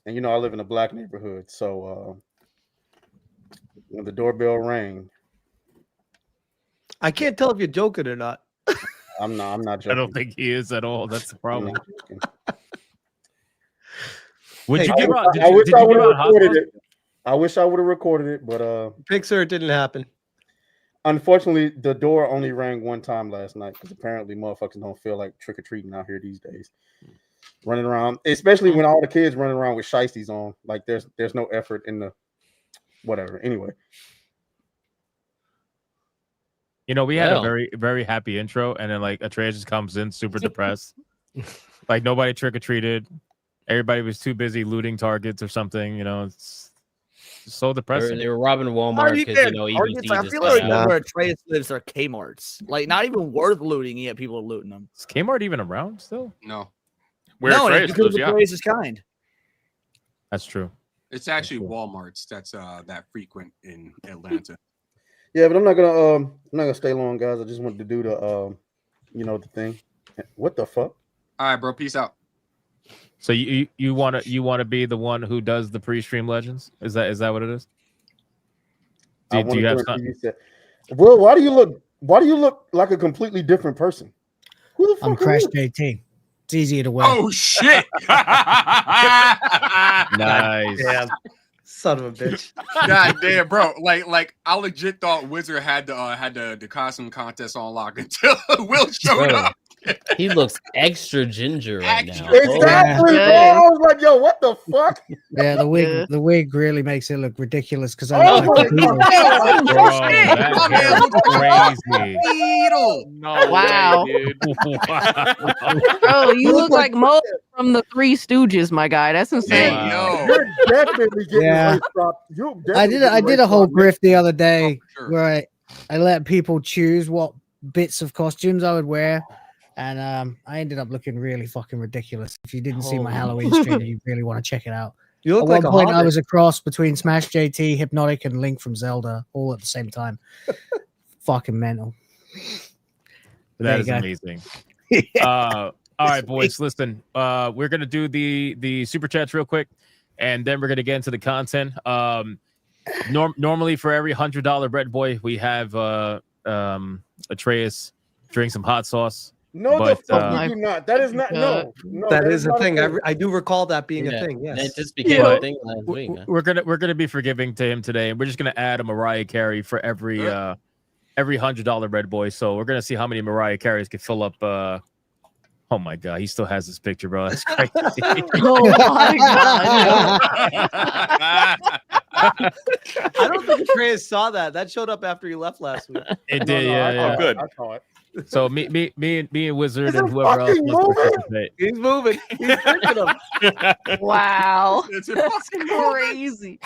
S4: And I live in a black neighborhood, so when the doorbell rang,
S10: I can't tell if you're joking or not.
S4: I'm not joking.
S17: I don't think he is at all. That's the problem.
S10: Would you
S17: give out?
S4: I wish I would have recorded it. I wish I would have recorded it, but
S10: Pixar, it didn't happen.
S4: Unfortunately, the door only rang one time last night because apparently motherfuckers don't feel like trick or treating out here these days. Running around, especially when all the kids running around with shiesties on, like there's no effort in the whatever. Anyway,
S17: We had a very, very happy intro, and then like Atreus just comes in super depressed. Like nobody trick or treated. Everybody was too busy looting Targets or something. It's so depressing.
S8: They were robbing Walmart because EBT
S3: I
S8: just
S3: feel
S8: got
S3: like
S8: out.
S3: where Atreus lives are Kmart's. Like not even worth looting, yet people are looting them.
S17: Is Kmart even around still?
S6: No.
S3: Where Atreus lives, yeah. Atreus is kind.
S17: That's true.
S6: It's actually Walmart's that's that frequent in Atlanta.
S4: yeah, but I'm not gonna stay long, guys. I just wanted to do the the thing. What the fuck?
S6: All right, bro. Peace out.
S17: So you want to be the one who does the pre-stream legends? Is that what it is? Do you have something?
S4: Well, why do you look like a completely different person? Who the fuck?
S12: I'm Crash JT. It's easier to wear.
S6: Oh shit!
S17: Nice.
S10: Damn. Son of a bitch.
S6: God damn, bro. Like I legit thought Wizard had the costume contest on lock until Will showed up.
S8: He looks extra ginger right now.
S4: Exactly, bro. I was like, yo, what the fuck?
S12: Yeah, the wig really makes it look ridiculous because I
S4: Oh
S12: look like
S4: my
S12: a
S4: God.
S17: That hair looks crazy.
S5: No
S9: Wow.
S5: way, dude.
S9: Bro, you look like Mo from the Three Stooges, my guy. That's insane.
S6: Wow.
S4: You're definitely getting
S12: Yeah.
S4: race dropped.
S12: I did a whole grift the other day where I let people choose what bits of costumes I would wear. And I ended up looking really fucking ridiculous. If you didn't see my Halloween stream, you really want to check it out.
S10: You look
S12: At
S10: like
S12: one
S10: a
S12: point, I
S10: hobbit.
S12: was a cross between Smash JT, Hypnotic, and Link from Zelda, all at the same time. Fucking mental.
S17: That is amazing. All right, boys. Listen, we're gonna do the super chats real quick, and then we're gonna get into the content. Normally, for every $100 bread boy, we have Atreus drink some hot sauce.
S4: No,
S17: But,
S4: the fuck you do not. That is not. No,
S10: that is a
S4: not
S10: thing. I do recall that being a
S8: Yeah,
S10: thing. Yes.
S8: It just became a thing last week. Man.
S17: We're gonna be forgiving to him today, and we're just gonna add a Mariah Carey for every $100 bread boy. So we're gonna see how many Mariah Careys can fill up. Oh my god, he still has this picture, bro. That's crazy.
S9: Oh my god.
S10: I don't think Atreus saw that. That showed up after you left last week.
S17: It did, yeah.
S5: good.
S4: I saw it.
S17: So me and Wizard
S4: Is
S17: and
S4: it
S17: whoever else
S4: fucking
S17: wants to
S4: moving?
S17: participate.
S10: He's moving. He's drinking them.
S9: Wow.
S6: It's
S9: That's crazy.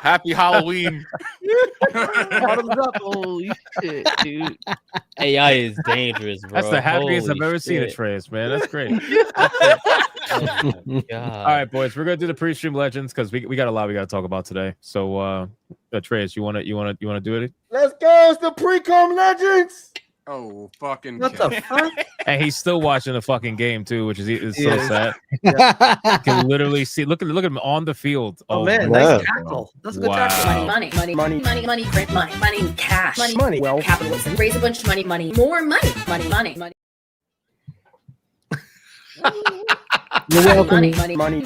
S5: Happy Halloween.
S10: Bottoms up.
S9: Holy shit, dude.
S8: AI is dangerous, bro.
S17: That's the happiest
S8: Holy
S17: I've ever seen
S8: shit.
S17: Atreus, man. That's great.
S8: Oh my God.
S17: All right, boys, we're gonna do the pre-stream legends because we got a lot we gotta talk about today. So Atreus, you wanna do it?
S4: Let's go. It's the pre-com legends.
S6: Oh fucking.
S10: What the fuck?
S17: And he's still watching the fucking game too, which is so
S10: Yes.
S17: sad. You can literally see. Look at him on the field.
S10: Oh man,
S23: wow.
S10: nice tackle. That's a good
S17: Wow.
S10: tackle.
S11: Money, print money, cash,
S10: Money.
S11: wealth, capitalism, raise a bunch of money, more money.
S12: You're welcome.
S11: Money, print money,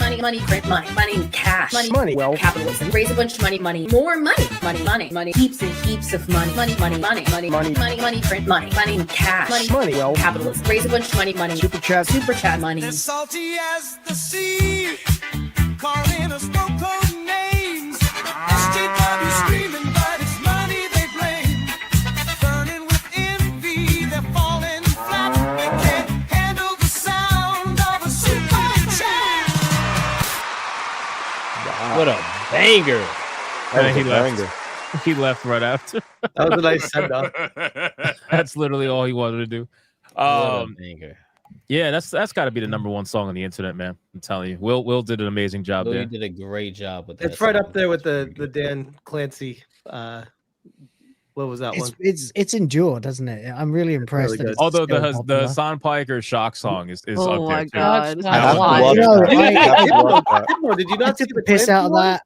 S11: cash,
S10: Money, wealth,
S11: capitalism, raise a bunch of money, more money, heaps and heaps of money, print money, cash,
S10: money, wealth,
S11: capitalism, raise a bunch of money, super chat money.
S2: As salty as the sea, calling us no code names. SJW screaming, but it's money they blame. Burning with envy, they're falling flat. They can't handle the sound of a super chat.
S8: What a banger.
S17: And he left right after.
S10: That was a nice send off.
S17: That's literally all he wanted to do.
S8: What a banger.
S17: Yeah, that's got to be the number one song on the internet, man. I'm telling you, Will did an amazing job
S8: Louis
S17: there.
S8: did a great job with that.
S10: It's right
S8: song.
S10: up there with the Dan Clancy What was that one?
S12: It's endured, doesn't it? I'm really impressed.
S10: really
S12: that
S10: good.
S12: it's
S17: Although
S12: still
S17: the
S12: popular.
S17: Hassan Piker shock song is
S9: Oh
S17: up
S9: my
S17: there too.
S9: god.
S23: I have to watch
S12: You know,
S23: that. I have to watch that.
S10: Hypno, did you
S12: I
S10: not see
S12: took
S10: the
S12: the piss
S10: Clancy
S12: out of
S10: one?
S12: that.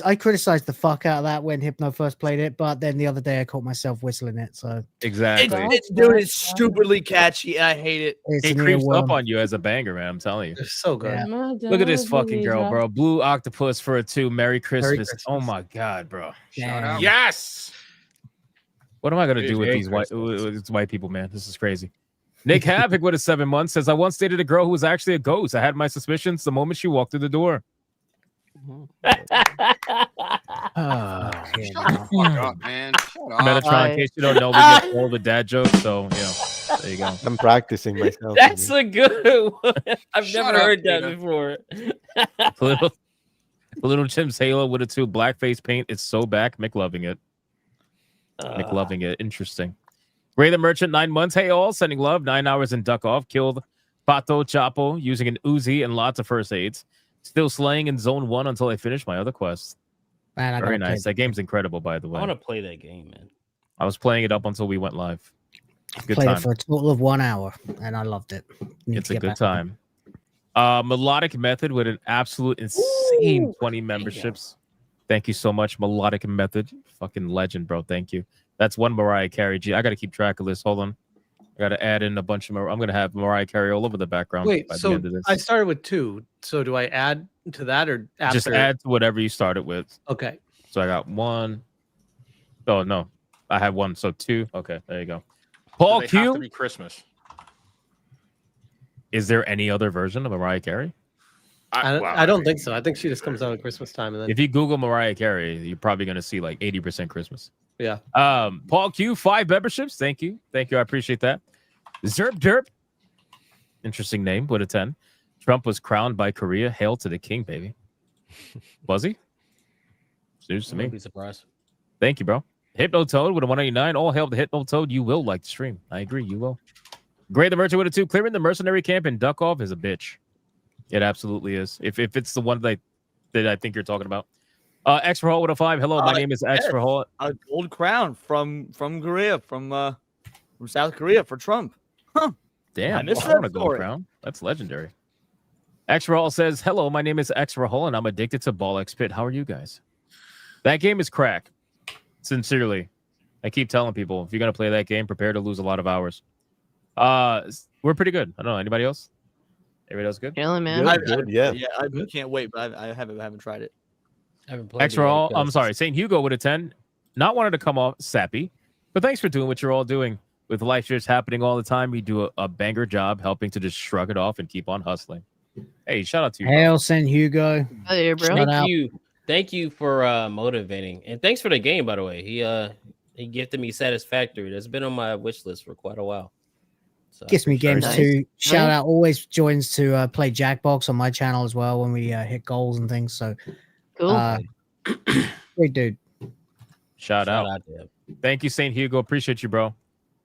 S12: I criticized the fuck out of that when Hypno first played it, but then the other day I caught myself whistling it. So
S17: Exactly.
S3: Dude, it's stupidly catchy. And I hate it.
S12: it's
S17: It
S12: an
S17: creeps up
S12: earworm.
S17: on you as a banger, man. I'm telling you.
S10: They're so good.
S12: Yeah.
S17: Look at this fucking girl, bro. Blue octopus for a 2. Merry Christmas. Oh my god, bro.
S12: Damn.
S5: Yes.
S17: What am I gonna
S8: Dude,
S17: do with
S8: Merry
S17: these white
S8: Christmas.
S17: with these white people, man? This is crazy. Nick Havoc with a 7 months says, I once dated a girl who was actually a ghost. I had my suspicions the moment she walked through the door.
S6: Shut the fuck up, man. Shut up.
S17: Metatron, in case you don't know, we get all the dad jokes. So, there you go.
S23: I'm practicing myself.
S8: That's a good one. I've
S6: Shut
S8: never
S6: up,
S8: heard that
S6: Peter.
S8: before.
S17: little Jim's Halo with a 2. Blackface paint. It's so back. Mick loving it. Mick loving it. Interesting. Ray the Merchant, 9 months. Hey, all. Sending love. 9 hours in duck off. Killed Pato Chapo using an Uzi and lots of first aids. Still slaying in zone 1 until I finish my other quests.
S12: Man, I
S17: Very
S12: gotta
S17: nice.
S12: play
S17: That game's incredible, by the
S8: I
S17: way.
S8: want to play that game, man.
S17: I was playing it up until we went live. Good
S12: played
S17: time.
S12: it for a total of 1 hour, and I loved it. Need
S17: It's
S12: to
S17: a
S12: get
S17: good
S12: back.
S17: time. Melodic Method with an absolute insane 20 memberships. Thank you so much, Melodic Method. Fucking legend, bro. Thank you. That's one Mariah Carey. Gee, I got to keep track of this. Hold on. I got to add in a bunch of. I'm going to have Mariah Carey all over the background.
S10: Wait,
S17: by the
S10: so
S17: end of this.
S10: I started with 2. So do I add to that or after?
S17: Just add to whatever you started with.
S10: Okay.
S17: So I got 1. Oh no, I had 1. So 2. Okay, there you go. Paul
S5: They have to
S17: Q.
S5: be Christmas.
S17: Is there any other version of Mariah Carey?
S10: I don't think so. I think she just comes out at Christmas time and then
S17: If you Google Mariah Carey, you're probably going to see like 80% Christmas.
S10: yeah.
S17: Paul Q, 5 memberships. Thank you. Thank you. I appreciate that. Zerp Derp. Interesting name. With a 10. Trump was crowned by Korea. Hail to the king, baby. Was he? News to
S8: I
S17: me.
S8: wouldn't be surprised.
S17: Thank you, bro. Hypno Toad with a 189. All hail to Hypno Toad. You will like the stream. I agree. You will. Gray the Merchant with a 2. Clearing the mercenary camp in Duck Off is a bitch. It absolutely is. If it's the one that I think you're talking about. Extra Hall with a 5. Hello, my name is Extra Hall.
S3: A gold crown from Korea, from South Korea for Trump. Huh.
S17: Damn,
S3: I missed
S17: I
S3: that
S17: want a gold
S3: story.
S17: crown. That's legendary. Extra Hall says, hello, my name is Extra Hall, and I'm addicted to Ball X Pit. How are you guys? That game is crack. Sincerely. I keep telling people, if you're going to play that game, prepare to lose a lot of hours. We're pretty good. I don't know. Anybody else? Everybody else good?
S9: Chilling, man.
S3: Yeah, I can't wait, but I haven't tried it.
S8: I haven't played
S17: Extra
S8: it yet
S17: Hall, I'm
S8: because-
S17: sorry, St. Hugo with a 10. Not wanted to come off sappy, but thanks for doing what you're all doing. With life just happening all the time, you do a banger job helping to just shrug it off and keep on hustling. Hey, shout out to you. bro.
S12: Hail, San Hugo.
S9: Hey, bro.
S12: Shout out.
S8: Thank you for motivating, and thanks for the game, by the way. He gifted me Satisfactory. That's been on my wish list for quite a while. So I
S12: Gives me
S8: appreciate
S12: games
S8: it.
S12: too. Shout out. Always joins to play Jackbox on my channel as well when we hit goals and things. So
S9: Cool.
S12: great dude.
S17: Shout out.
S8: out to him.
S17: Thank you, St. Hugo. Appreciate you, bro.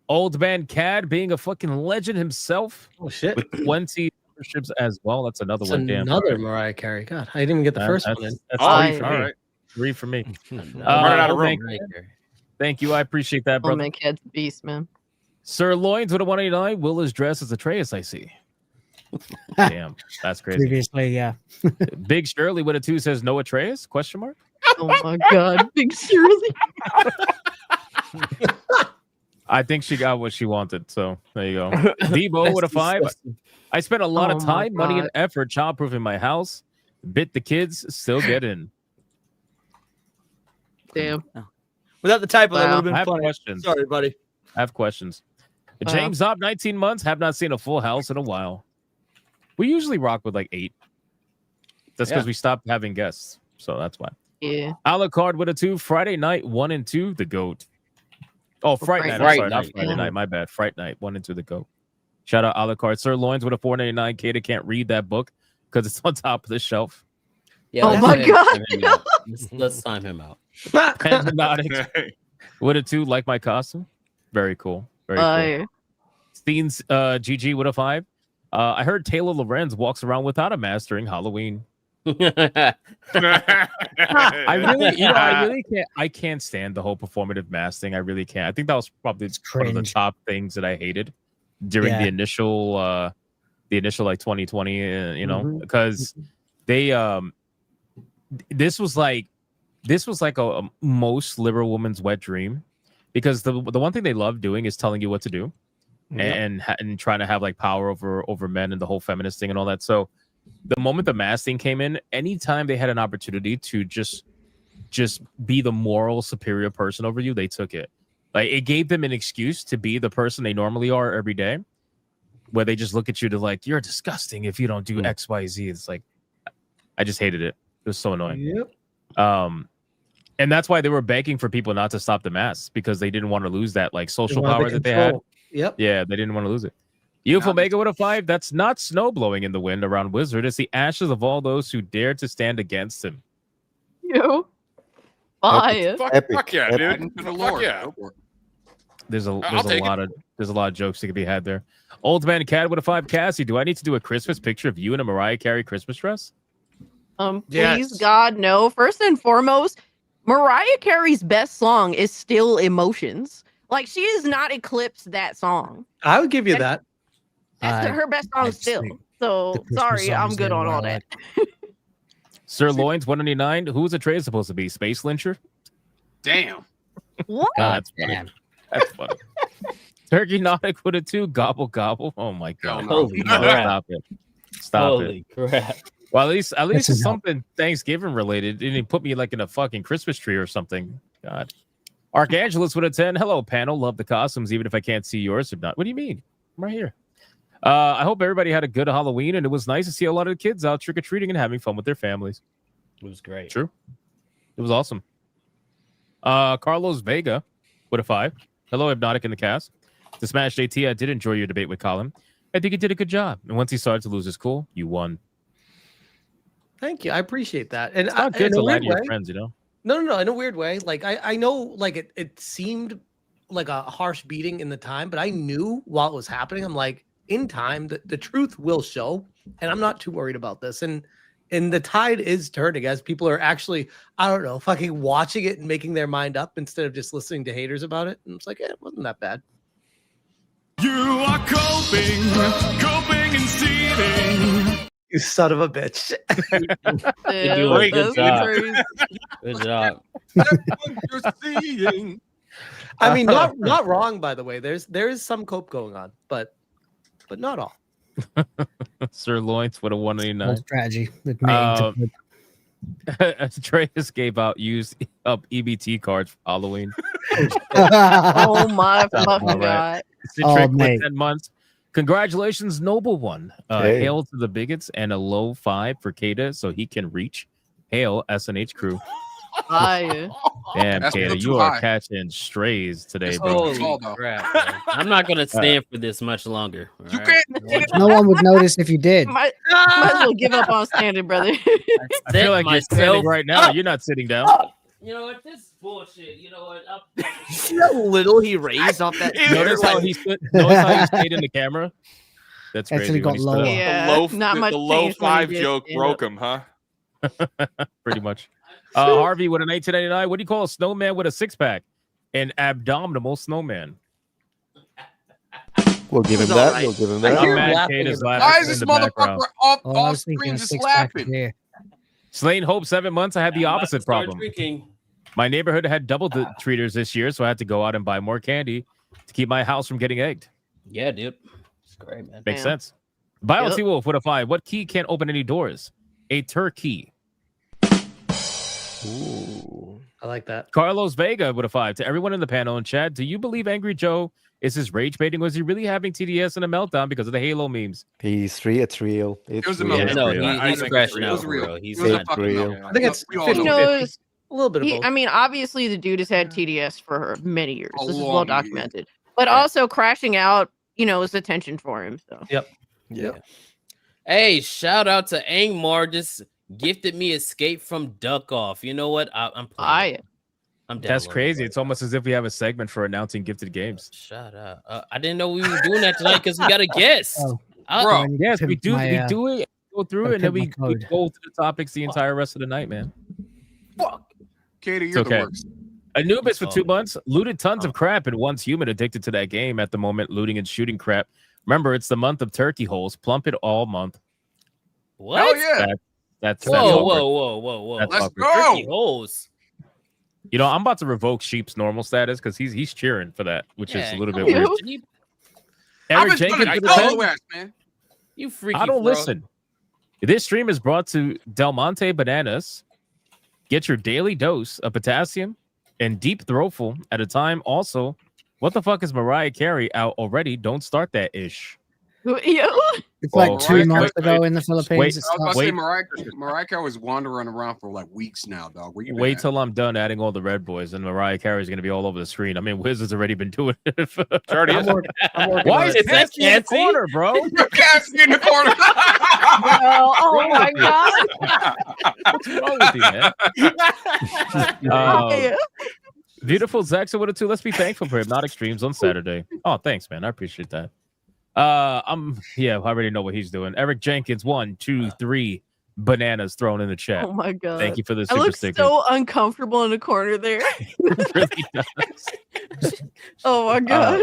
S17: Old Man Cad being a fucking legend himself.
S10: Oh shit.
S17: With 20 memberships as well. That's another
S10: It's
S17: one. Damn.
S10: another Mariah Carey. God, I didn't even get the first one in.
S17: That's
S10: Oh,
S17: 3 for me.
S10: all right.
S17: 3 for me.
S10: Running out of
S17: Old Man
S10: room.
S17: Cad, thank you. I appreciate that,
S9: Oh,
S17: brother.
S9: man, Cad's a beast, man.
S17: Sir Loins with a 189. Will is dressed as Atreus, I see. Damn, that's crazy.
S12: Previously, yeah.
S17: Big Shirley with a 2 says no Atreus? Question mark.
S9: Oh my god, Big Shirley.
S17: I think she got what she wanted. So there you go. Debo with a 5. I spent a lot of
S9: Oh my
S17: time, money, and
S9: God.
S17: effort childproofing my house. Bit the kids, still get in.
S9: Damn.
S3: Without the typo, that would
S9: Wow.
S3: have been
S17: I have
S3: funny.
S17: questions.
S3: Sorry, buddy.
S17: I have questions.
S9: Wow.
S17: James up 19 months. Have not seen a full house in a while. We usually rock with like 8. That's because
S3: Yeah.
S17: we stopped having guests. So that's why.
S9: Yeah.
S17: Alucard with a 2. Friday night 1 and 2. The goat. Oh, Fright Night. I'm
S8: Fright
S17: sorry, not
S8: Night,
S17: Friday
S8: yeah.
S17: night. My bad. Fright Night 1 and 2. The goat. Shout out Alucard. Sir Loins with a 499. Kata can't read that book because it's on top of the shelf.
S8: Yeah,
S9: Oh
S8: let's
S9: my
S8: let him
S9: God.
S8: time him out. Let's time him out.
S17: Pentanonics with a 2. Like my costume. Very cool. Very cool.
S9: Yeah.
S17: Steen's GG with a 5. I heard Taylor Lorenz walks around without a mastering Halloween. I really stand the whole performative mask thing. I really can't. I think that was probably one of the top things that I hated during the initial like 2020, you know, because they this was like a most liberal woman's wet dream, because the one thing they love doing is telling you what to do, and trying to have like power over men and the whole feminist thing and all that. So the moment the mask thing came in, anytime they had an opportunity to just be the moral superior person over you, they took it. Like, it gave them an excuse to be the person they normally are every day, where they just look at you to like, you're disgusting if you don't do X, Y, Z. It's like, I just hated it. It was so annoying.
S10: Yep.
S17: And that's why they were begging for people not to stop the masks, because they didn't want to lose that like social power that they had.
S10: Yep.
S17: Yeah, they didn't want to lose it. Youthful Mega with a 5. That's not snow blowing in the wind around Wizard. It's the ashes of all those who dared to stand against him.
S9: Yo. Fire.
S5: Fuck yeah,
S6: Epic.
S5: dude.
S6: For the
S5: Fuck
S6: Lord.
S5: yeah.
S17: There's a
S5: take
S17: lot of jokes that can be had there. Old Man Cat with a 5. Cassie, do I need to do a Christmas picture of you in a Mariah Carey Christmas dress?
S9: Please, God, no. First and foremost, Mariah Carey's best song is still Emotions. Like, she has not eclipsed that song.
S10: I would give you that.
S9: That's her best song still. So, sorry, I'm good on all that.
S17: Sir Loins 199. Who's a trade supposed to be? Space Lyncher?
S6: Damn.
S9: What?
S17: That's funny. That's funny. Turkey Nautic with a 2. Gobble gobble. Oh my god.
S8: Holy crap.
S17: Stop it. Stop
S8: Holy
S17: it.
S8: crap.
S17: Well, at least
S12: This
S17: it's
S12: is
S17: something Thanksgiving related. Didn't he put me like in a fucking Christmas tree or something? God. Archangelus with a 10. Hello, panel. Love the costumes, even if I can't see yours or not. What do you mean? I'm right here. I hope everybody had a good Halloween, and it was nice to see a lot of the kids out trick-or-treating and having fun with their families.
S8: It was great.
S17: True. It was awesome. Carlos Vega with a 5. Hello, Hypnotic in the cast. To Smash JT, I did enjoy your debate with Colin. I think he did a good job. And once he started to lose his cool, you won.
S10: Thank you. I appreciate that. And
S17: It's not good
S10: in
S17: to
S10: a
S17: lie
S10: weird
S17: to your
S10: way-
S17: friends, you know?
S10: No. In a weird way. Like, I know, like, it seemed like a harsh beating in the time, but I knew while it was happening, I'm like, in time, the truth will show. And I'm not too worried about this. And the tide is turning as people are actually, I don't know, fucking watching it and making their mind up instead of just listening to haters about it. And it's like, it wasn't that bad.
S2: You are coping and seething.
S10: You son of a bitch.
S8: You're doing a good job. Good job.
S6: You're seeing.
S10: I mean, not wrong, by the way. There is some cope going on, but not all.
S17: Sir Loins with a 189.
S12: Strategy. Admitting
S17: Atreus gave out used up EBT cards for Halloween.
S9: Oh my
S17: All
S9: fucking
S17: right.
S9: god.
S17: Citric with
S12: mate.
S17: 10 months. Congratulations, noble one.
S23: Hey.
S17: Hail to the bigots and a low 5 for Kada so he can reach. Hail, SNH crew.
S9: Fire.
S17: Damn,
S6: That's a
S17: Kada,
S6: little
S17: you
S6: too
S17: are
S6: high.
S17: catching strays today, bro.
S6: Holy
S8: Holy crap. Man. I'm not going to stand for this much longer.
S6: You
S8: all
S6: can't.
S12: No one would notice if you did.
S9: Might as well give up on standing, brother.
S17: I feel like you're standing right now. You're not sitting down.
S8: You know what? This is bullshit. You know what?
S3: See how little he raised off that?
S17: Notice how he stayed in the camera? That's crazy.
S12: Actually got
S17: when he stood
S12: lower.
S17: up.
S9: Yeah,
S5: the low,
S9: not much
S5: the low
S9: changed when he
S5: 5
S9: did
S5: joke
S9: stand
S5: broke
S9: up.
S5: him, huh?
S17: Pretty much. Harvey with an 1899. What do you call a snowman with a 6-pack? An abdominal snowman.
S23: We'll give him
S10: was
S23: that.
S10: alright.
S23: We'll give him
S10: I
S23: that.
S10: hear
S17: Mad
S10: laughing
S17: Kate
S10: in
S17: is
S10: the
S17: laughing
S6: Why
S17: in
S6: is this
S17: the
S6: motherfucker
S17: background.
S6: off
S12: Oh, I
S6: off
S12: was thinking
S6: screen
S12: a
S6: just
S12: 6-pack
S6: laughing?
S12: here.
S17: Slain Hope 7 months. I had the opposite
S8: Start
S17: problem.
S8: drinking.
S17: My neighborhood had double the treaters this year, so I had to go out and buy more candy to keep my house from getting egged.
S8: Yeah, dude. It's great, man.
S17: Makes
S9: Damn.
S17: sense. Bio
S9: Yep.
S17: T Wolf with a 5. What key can't open any doors? A turkey.
S23: Ooh.
S10: I like that.
S17: Carlos Vega with a 5. To everyone in the panel and chat, do you believe Angry Joe is his rage baiting? Was he really having TDS and a meltdown because of the Halo memes?
S23: It's real. It's
S6: was a
S23: real.
S6: Yeah,
S8: Yeah, no,
S17: real.
S8: he's
S6: I think
S8: crashing
S6: it
S8: out
S6: was
S8: for
S6: real.
S8: real. He's
S6: It was a
S8: not
S6: fucking
S23: real.
S6: meltdown.
S10: I think it's
S6: We all know.
S10: 50-50. A little bit of both.
S9: I mean, obviously the dude has had TDS for many years.
S6: A
S9: This is
S6: long
S9: well
S6: years.
S9: documented. But also crashing out, is attention for him. So
S23: Yeah.
S8: Hey, shout out to Angmar. Just gifted me Escape from Duck Off. You know what? I'm playing. I'm
S17: That's
S8: downloading
S17: crazy.
S8: it.
S17: It's almost as if we have a segment for announcing gifted games.
S8: Shut up. I didn't know we were doing that tonight because we got a guest.
S12: Oh,
S17: Bro, yes, we do. We do it go through
S12: Gotta
S17: and then
S12: pick my
S17: we
S12: code.
S17: go to the topics the entire rest of the night, man.
S6: Katie,
S17: It's
S6: you're
S17: okay.
S6: the worst.
S17: Anubis for 2 months looted tons of crap and once human addicted to that game at the moment, looting and shooting crap. Remember, it's the month of turkey holes. Plump it all month.
S8: What?
S6: Hell yeah.
S17: That's
S8: Whoa,
S17: awkward.
S8: whoa.
S17: That's
S6: Let's
S17: awkward.
S6: go.
S8: Turkey holes.
S17: You know, I'm about to revoke Sheep's normal status because he's cheering for that, which is a little bit
S8: come
S17: weird.
S8: on, Sheep.
S17: Eric
S6: I've been
S17: Jenkins
S6: telling
S17: with
S6: you,
S17: a
S6: I
S17: 10.
S6: know ass, man.
S8: You freaky
S17: I don't
S8: frog.
S17: listen. This stream is brought to Del Monte Bananas. Get your daily dose of potassium and deep throatful at a time. Also, what the fuck is Mariah Carey out already? Don't start that ish.
S9: Yo.
S12: It's like
S17: Well,
S12: 2 months ago in the Philippines.
S17: wait,
S12: it
S6: I was about to
S12: started-
S6: say Mariah Carey was wandering around for like weeks now, dog. Where you been
S17: Wait
S6: at?
S17: till I'm done adding all the Red Boys, and Mariah Carey is going to be all over the screen. I mean, Wiz has already been doing it.
S5: Already is.
S17: Why is
S8: Is that
S17: Cassie in the
S8: Cassie?
S17: corner, bro?
S6: Cassie in the corner.
S9: Oh my god.
S17: What's wrong with you, man?
S9: Hey.
S17: Beautiful Zexa with a 2. Let's be thankful for Hypnotic Streams on Saturday. Oh, thanks, man. I appreciate that. I already know what he's doing. Eric Jenkins, 1, 2, 3 bananas thrown in the chat.
S9: Oh my god.
S17: Thank you for the
S9: I
S17: super
S9: look
S17: sticker.
S9: so uncomfortable in the corner there.
S17: It really does.
S9: Oh my god.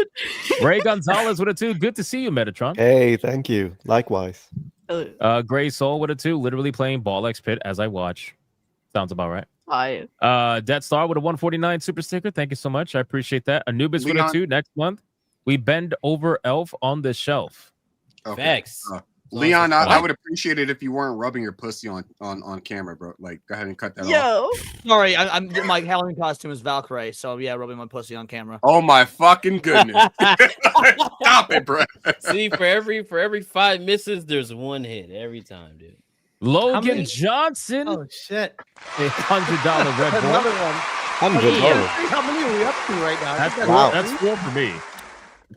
S17: Ray Gonzalez with a 2. Good to see you, Metatron.
S23: Hey, thank you. Likewise.
S17: Gray Soul with a 2. Literally playing Ball X Pit as I watch. Sounds about right.
S9: Hi.
S17: Death Star with a 149 super sticker. Thank you so much. I appreciate that. Anubis with a
S6: Leon.
S17: 2. Next month, we bend over Elf on the shelf.
S6: Okay.
S8: Facts.
S6: Leon, I would appreciate it if you weren't rubbing your pussy on camera, bro. Like, go ahead and cut that off.
S9: Yo.
S3: Sorry, I'm my Halloween costume is Valkyrie, so yeah, rubbing my pussy on camera.
S6: Oh my fucking goodness! Stop it, bro.
S8: See, for every 5 misses, there's 1 hit every time, dude.
S17: Logan
S10: many-
S17: Johnson,
S10: Oh shit.
S17: a $100 Red
S10: Another
S17: Bull.
S10: one.
S23: $100.
S10: How many are we up to right now? I think
S23: Wow.
S17: That's 4 for me.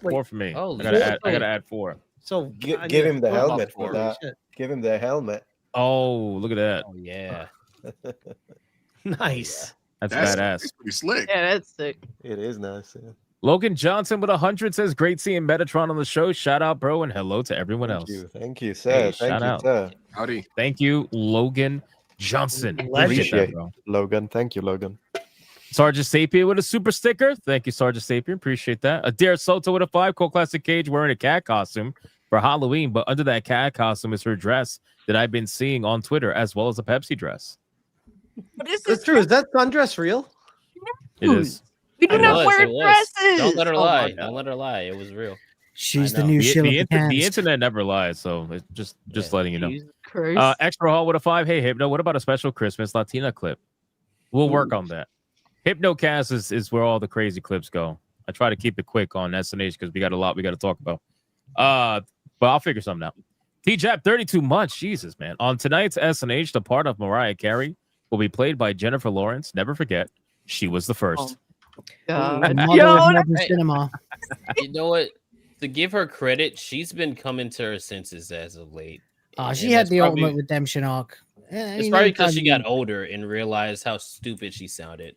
S10: Wait.
S17: 4 for me.
S8: Oh,
S17: I gotta add 4.
S10: So I
S23: Give
S10: need
S23: him the
S10: to-
S23: helmet for
S10: Holy
S23: that.
S10: shit.
S23: Give him the helmet.
S17: Oh, look at that.
S8: Oh yeah.
S10: Nice.
S17: That's
S6: That's
S17: badass.
S6: pretty slick.
S9: Yeah, that's sick.
S23: It is nice. Yeah.
S17: Logan Johnson with 100 says, great seeing Metatron on the show. Shout out, bro, and hello to everyone
S23: Thank
S17: else.
S23: you. Thank you, sir.
S17: Hey,
S23: Thank
S17: shout
S23: you,
S17: out.
S23: sir.
S6: Howdy.
S17: Thank you, Logan Johnson.
S23: Appreciate
S17: that,
S23: it,
S17: bro.
S23: Logan. Thank you, Logan.
S17: Sergeant Sapien with a super sticker. Thank you, Sergeant Sapien. Appreciate that. Adair Soto with a 5. Cold Classic Cage wearing a cat costume for Halloween, but under that cat costume is her dress that I've been seeing on Twitter, as well as a Pepsi dress.
S9: What is
S10: That's
S9: this?
S10: true. Is that sundress real?
S17: It is.
S9: We do
S8: It
S9: not
S8: was,
S9: wear
S8: it was.
S9: dresses.
S8: Don't let her
S9: Oh my
S8: lie.
S9: God.
S8: Don't let her lie. It was real.
S12: She's
S8: I
S12: the
S8: know.
S12: new
S17: The,
S12: Sheila
S17: the, inter- the
S12: McCann.
S17: internet never lies, so it's just letting you know.
S9: Jesus Christ.
S17: Extra Hall with a 5. Hey, Hypno, what about a special Christmas Latina clip? We'll work on that. HypnoCast is where all the crazy clips go. I try to keep it quick on SNH because we got a lot we got to talk about. But I'll figure something out. T-Jap, 32 months. Jesus, man. On tonight's SNH, the part of Mariah Carey will be played by Jennifer Lawrence. Never forget, she was the first.
S9: God.
S12: The mother
S9: Yo,
S12: of modern
S8: Hey.
S12: cinema.
S8: You know what? To give her credit, she's been coming to her senses as of late.
S12: Ah, she
S8: And
S12: had
S8: that's
S12: the
S8: probably-
S12: ultimate redemption arc.
S8: It's probably because she got older and realized how stupid she sounded.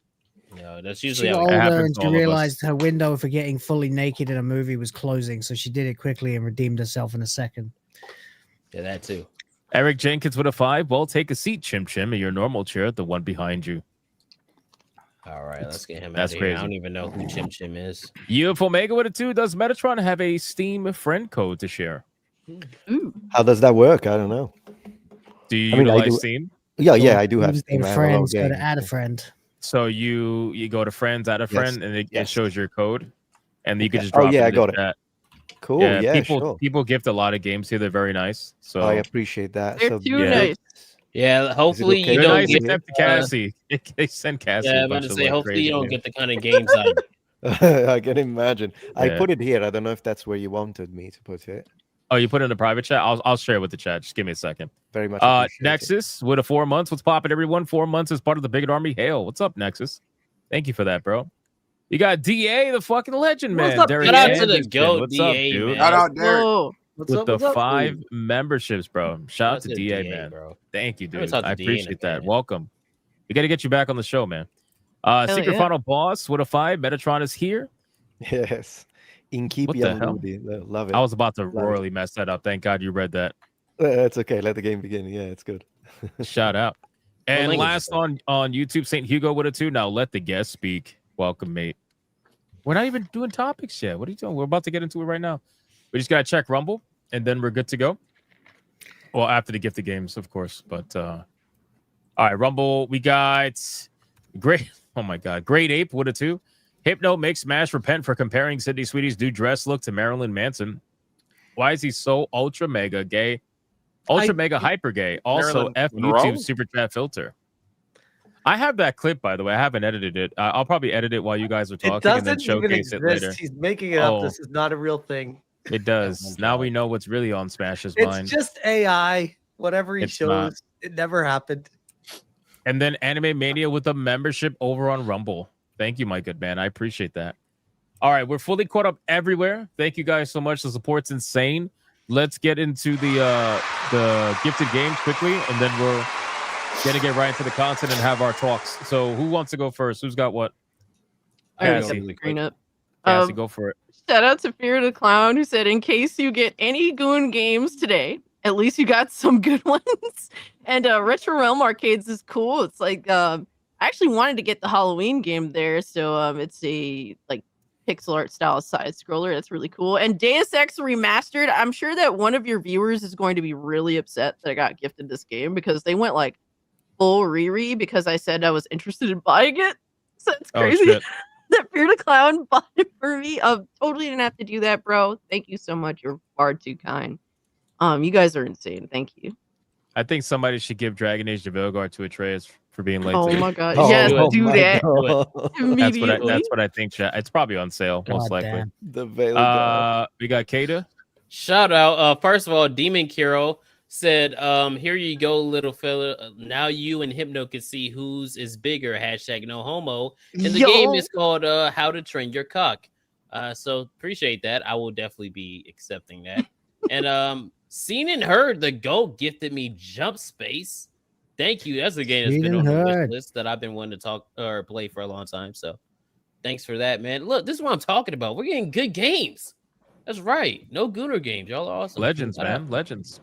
S8: You know, that's
S12: She
S8: usually
S12: got
S8: how it
S12: older
S8: happens
S12: and
S8: to
S12: she
S8: all of us.
S12: realized her window for getting fully naked in a movie was closing, so she did it quickly and redeemed herself in a second.
S8: Yeah, that too.
S17: Eric Jenkins with a 5. Well, take a seat, Chim Chim, in your normal chair, the one behind you.
S8: All right, let's get him out
S17: That's
S8: of here.
S17: crazy.
S8: I don't even know who Chim Chim is.
S17: UFO Omega with a 2. Does Metatron have a Steam friend code to share?
S23: How does that work? I don't know.
S17: Do you
S23: I mean, I
S17: utilize
S23: do-
S17: Steam?
S23: Yeah, I do have
S12: Use
S23: Steam.
S12: their
S23: I have a lot of
S12: friends, go to
S23: games.
S12: add a friend.
S17: So you go to friends, add a friend, and it shows your code, and you can just
S23: Oh,
S17: drop
S23: yeah,
S17: it
S23: I
S17: in
S23: got
S17: the
S23: it.
S17: chat.
S23: Cool.
S17: Yeah,
S23: Yeah,
S17: people
S23: sure.
S17: people gift a lot of games here. They're very nice. So
S23: I appreciate that.
S9: They're
S23: So,
S9: too
S17: yeah.
S9: nice.
S8: Yeah, hopefully
S23: okay
S8: you
S23: to
S8: don't
S17: nice
S23: hear?
S8: get.
S17: except to Cassie. They send Cassie.
S8: Yeah,
S17: a
S8: I'm about
S17: bunch
S8: to
S17: of,
S8: say,
S17: like,
S8: hopefully
S17: crazy
S8: you don't
S17: games.
S8: get the kind of games
S23: I can imagine. I
S17: Yeah.
S23: put it here. I don't know if that's where you wanted me to put it.
S17: Oh, you put it in the private chat. I'll share it with the chat. Just give me a second.
S23: Very much. appreciate it.
S17: Nexus with a 4 months. What's popping, everyone? 4 months as part of the Bigot Army. Hail. What's up, Nexus? Thank you for that, bro. You got DA, the fucking legend,
S10: What's
S17: man.
S10: up,
S17: Derek
S8: Shout out to the
S17: Anderson.
S8: GOAT
S17: What's
S8: DA,
S17: up, dude?
S8: man.
S6: Shout out, Derek.
S9: Whoa.
S10: What's
S17: With
S10: up?
S17: the
S10: What's up?
S17: 5 memberships, bro. Shout out to
S8: the
S17: DA, man.
S8: bro.
S17: Thank you,
S8: Haven't
S17: dude.
S8: talked to
S17: I
S8: DA in a
S17: appreciate that.
S8: minute.
S17: Welcome. We got to get you back on the show, man. Secret
S9: yeah.
S17: Final Boss with a 5. Metatron is here.
S23: Yes.
S17: What the
S23: Inkeepian
S17: hell?
S23: Ludi. Love it.
S17: I was about to
S23: Love it.
S17: royally mess that up. Thank God you read that.
S23: It's okay. Let the game begin. Yeah, it's good.
S17: Shout out.
S8: What
S17: And
S8: language is
S17: last
S8: that?
S17: on YouTube, St. Hugo with a 2. Now let the guest speak. Welcome, mate. We're not even doing topics yet. What are you doing? We're about to get into it right now. We just gotta check Rumble, and then we're good to go. Well, after the gifted games, of course. But all right, Rumble. We got great. Oh my God, Great Ape with a 2. Hypno makes Smash repent for comparing Sydney Sweetie's new dress look to Marilyn Manson. Why is he so ultra mega gay? Ultra mega hyper gay. Also,
S5: Marilyn
S17: F
S5: Monroe?
S17: YouTube super chat filter. I have that clip, by the way. I haven't edited it. I'll probably edit it while you guys are
S10: It
S17: talking and then
S10: doesn't even
S17: showcase it
S10: exist.
S17: later.
S10: He's making it up.
S17: Oh.
S10: This is not a real thing.
S17: It does. Now we know what's really on Smash's
S10: It's
S17: mind.
S10: just AI. Whatever he
S17: It's
S10: shows,
S17: not.
S10: it never happened.
S17: And then Anime Mania with a membership over on Rumble. Thank you, my good man. I appreciate that. All right, we're fully caught up everywhere. Thank you guys so much. The support's insane. Let's get into the gifted games quickly, and then we're gonna get right into the content and have our talks. So, who wants to go first? Who's got what?
S9: I already
S17: Cassie.
S9: got the screen up.
S17: Cassie, go for it.
S9: Shout out to Fear the Clown, who said, in case you get any Goon games today, at least you got some good ones. And Retro Realm Arcades is cool. It's like I actually wanted to get the Halloween game there, so it's a like pixel art style side scroller. That's really cool. And Deus Ex Remastered, I'm sure that one of your viewers is going to be really upset that I got gifted this game because they went like full Riri because I said I was interested in buying it. So it's crazy that Fear the Clown bought it for me. Totally didn't have to do that, bro. Thank you so much. You're far too kind. You guys are insane. Thank you.
S17: I think somebody should give Dragon Age the Veilguard to Atreus for being late.
S9: Oh
S17: today.
S9: my God. Yes, do that. Immediately.
S17: That's what I think. Chat. It's probably on sale, most likely.
S23: damn. The Veilguard.
S17: We got Kada.
S8: Shout out. First of all, Demon Kiro said, here you go, little fella. Now you and Hypno can see whose is bigger. Hashtag no homo. And the game is called How to Train Your Cock. So appreciate that. I will definitely be accepting that. And Seen and Heard, the GOAT, gifted me Jump Space. Thank you. That's a game that's been on the wish list that I've been wanting to talk or play for a long time. So thanks for that, man. Look, this is what I'm talking about. We're getting good games. That's right. No Gooner games. Y'all are awesome.
S17: Legends, man. Legends.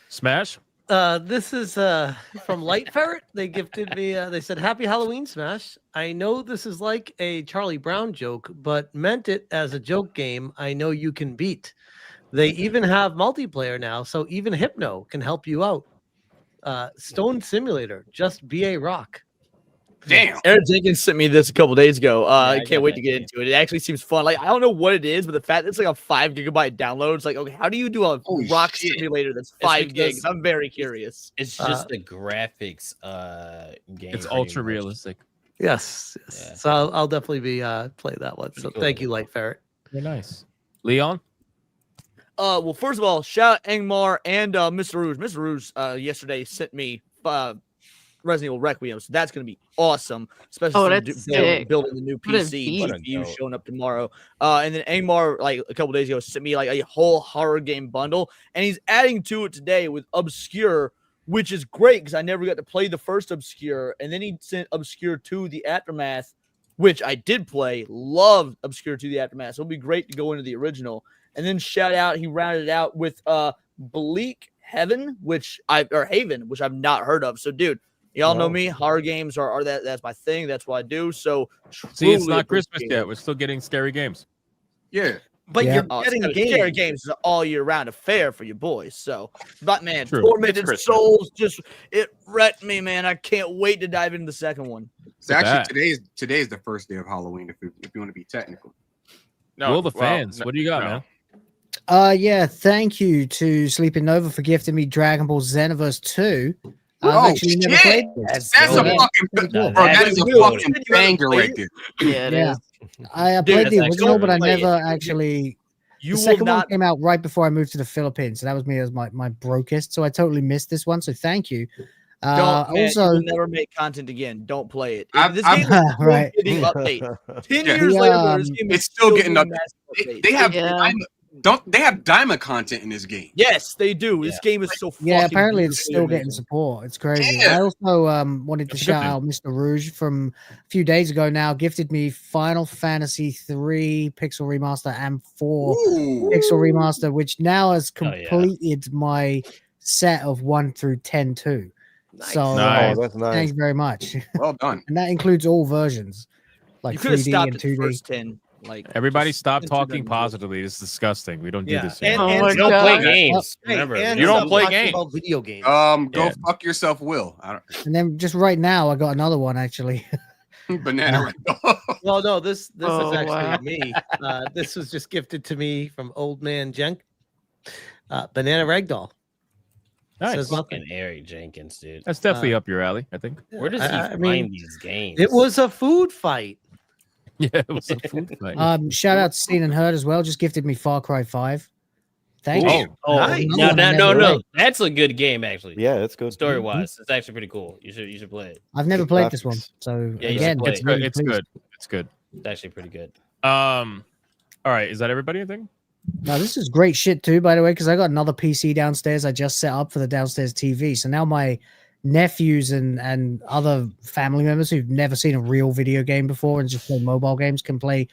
S17: Smash.
S10: This is from Light Ferret. They gifted me. They said, "Happy Halloween, Smash. I know this is like a Charlie Brown joke, but meant it as a joke game. I know you can beat. They even have multiplayer now, so even Hypno can help you out. Stone Simulator, just BA Rock.
S5: Damn.
S3: Eric Jenkins sent me this a couple days ago. I
S8: got
S3: can't wait
S8: that
S3: to get into it. It actually seems fun. Like I don't know what it is, but the fact that it's like a 5 gigabyte download, it's like, okay, how do you do a rock simulator that's 5 gigs? I'm very curious.
S8: It's just the graphics game.
S17: It's ultra realistic.
S10: Yes.
S8: Yeah.
S10: So I'll definitely be play that one. So
S8: Pretty
S10: thank
S8: cool.
S10: you, Light Ferret.
S17: Very nice. Leon.
S3: Well, first of all, shout out Angmar and Mr. Rouge. Mr. Rouge yesterday sent me Resident Evil Requiem, so that's gonna be awesome. Especially building the new PC, GPU showing up tomorrow. And then Angmar, like a couple days ago, sent me like a whole horror game bundle, and he's adding to it today with Obscure, which is great because I never got to play the first Obscure, and then he sent Obscure 2: The Aftermath, which I did play. Loved Obscure 2: The Aftermath. So it'll be great to go into the original. And then shout out, he rounded it out with Bleak Haven, which I've not heard of. So, dude, y'all know me. Horror games are that's my thing. That's what I do. So,
S17: See, it's not Christmas yet. We're still getting scary games.
S6: Yeah.
S3: But
S12: Yeah.
S3: you're
S12: Getting
S3: getting scary games is an all year round affair for you boys. So, but man,
S17: True.
S3: Tormented
S17: It's
S3: Souls it wrecked me, man. I can't wait to dive into the second one.
S6: So actually, today's the first day of Halloween. If you want to be technical.
S17: Will the fans? What do you got, man?
S12: Yeah, thank you to Sleeping Nova for gifting me Dragon Ball Xenoverse 2.
S6: Oh,
S12: actually never
S6: shit.
S12: played this.
S6: That's a fucking that is a fucking banger right there.
S12: Yeah, I played the original, but I never actually.
S3: You
S12: The
S3: will
S12: second one
S3: not.
S12: came out right before I moved to the Philippines, so that was me as my brokest. So I totally missed this one. So thank you.
S3: Don't, man,
S12: Also,
S3: you will never make content again. Don't play it. This
S6: I've-
S3: game is still
S12: Right.
S3: getting update. 10
S6: Yeah.
S3: years later, bro, this game is
S6: It's still getting up.
S3: massive
S6: They have
S9: Yeah.
S6: they have diamond content in this game.
S3: Yes, they do. This game is so fucking
S12: yeah, apparently it's
S3: beautifully
S12: still getting
S3: amazing.
S12: support. It's crazy.
S6: Yeah.
S12: I also wanted to
S17: That's a good
S12: shout
S17: thing.
S12: out Mr. Rouge from a few days ago now, gifted me Final Fantasy 3 Pixel Remaster and 4
S6: Ooh.
S12: Pixel Remaster, which now has
S8: Oh, yeah.
S12: completed my set of 1 through 10 too. So
S6: Nice.
S23: Oh, that's nice.
S12: thanks very much.
S6: Well done.
S12: And that includes all versions, like
S3: You could have
S12: 3D
S3: stopped
S12: and
S3: at the
S12: 2D.
S3: first 10. Like
S17: Everybody
S3: just
S17: stop
S3: consider
S17: talking
S3: them.
S17: positively. It's disgusting. We don't do
S10: Yeah,
S17: this
S10: and-
S17: anymore.
S10: and
S8: You don't play
S10: stop-
S8: games.
S10: Hey,
S8: Remember,
S10: and
S5: You don't
S10: stop
S5: play
S10: talking
S5: games.
S10: about video games.
S6: Go
S17: Yeah.
S6: fuck yourself, Will. I
S12: And then just right now, I got another one actually.
S6: don't, banana.
S10: Well, no, this
S9: Oh,
S10: is actually
S9: wow.
S10: me. This was just gifted to me from Old Man Jenk. Banana Ragdoll.
S17: Nice.
S10: Says nothing.
S8: Fucking Eric Jenkins, dude.
S17: That's definitely up your alley, I think.
S8: Where does he
S10: I
S8: find
S10: mean,
S8: these games?
S10: It was a food fight.
S17: Yeah, it was a food fight.
S12: Shout out to Steen and Herd as well. Just gifted me Far Cry 5. Thank you.
S8: Oh,
S10: Nice.
S8: no,
S12: Another one I
S8: no,
S12: never
S8: no.
S12: played.
S8: That's a good game, actually.
S23: Yeah, that's good.
S8: Story wise, it's actually pretty cool. You should play it.
S12: I've never
S23: Good
S12: played this one,
S23: graphics.
S12: so
S8: Yeah, you should
S12: again,
S8: play
S17: It's
S8: it.
S17: good.
S12: really
S17: It's
S12: pleased.
S17: good. It's good.
S8: It's actually pretty good.
S17: All right. Is that everybody? I think.
S12: No, this is great shit too, by the way, because I got another PC downstairs I just set up for the downstairs TV. So now my nephews and other family members who've never seen a real video game before and just play mobile games can play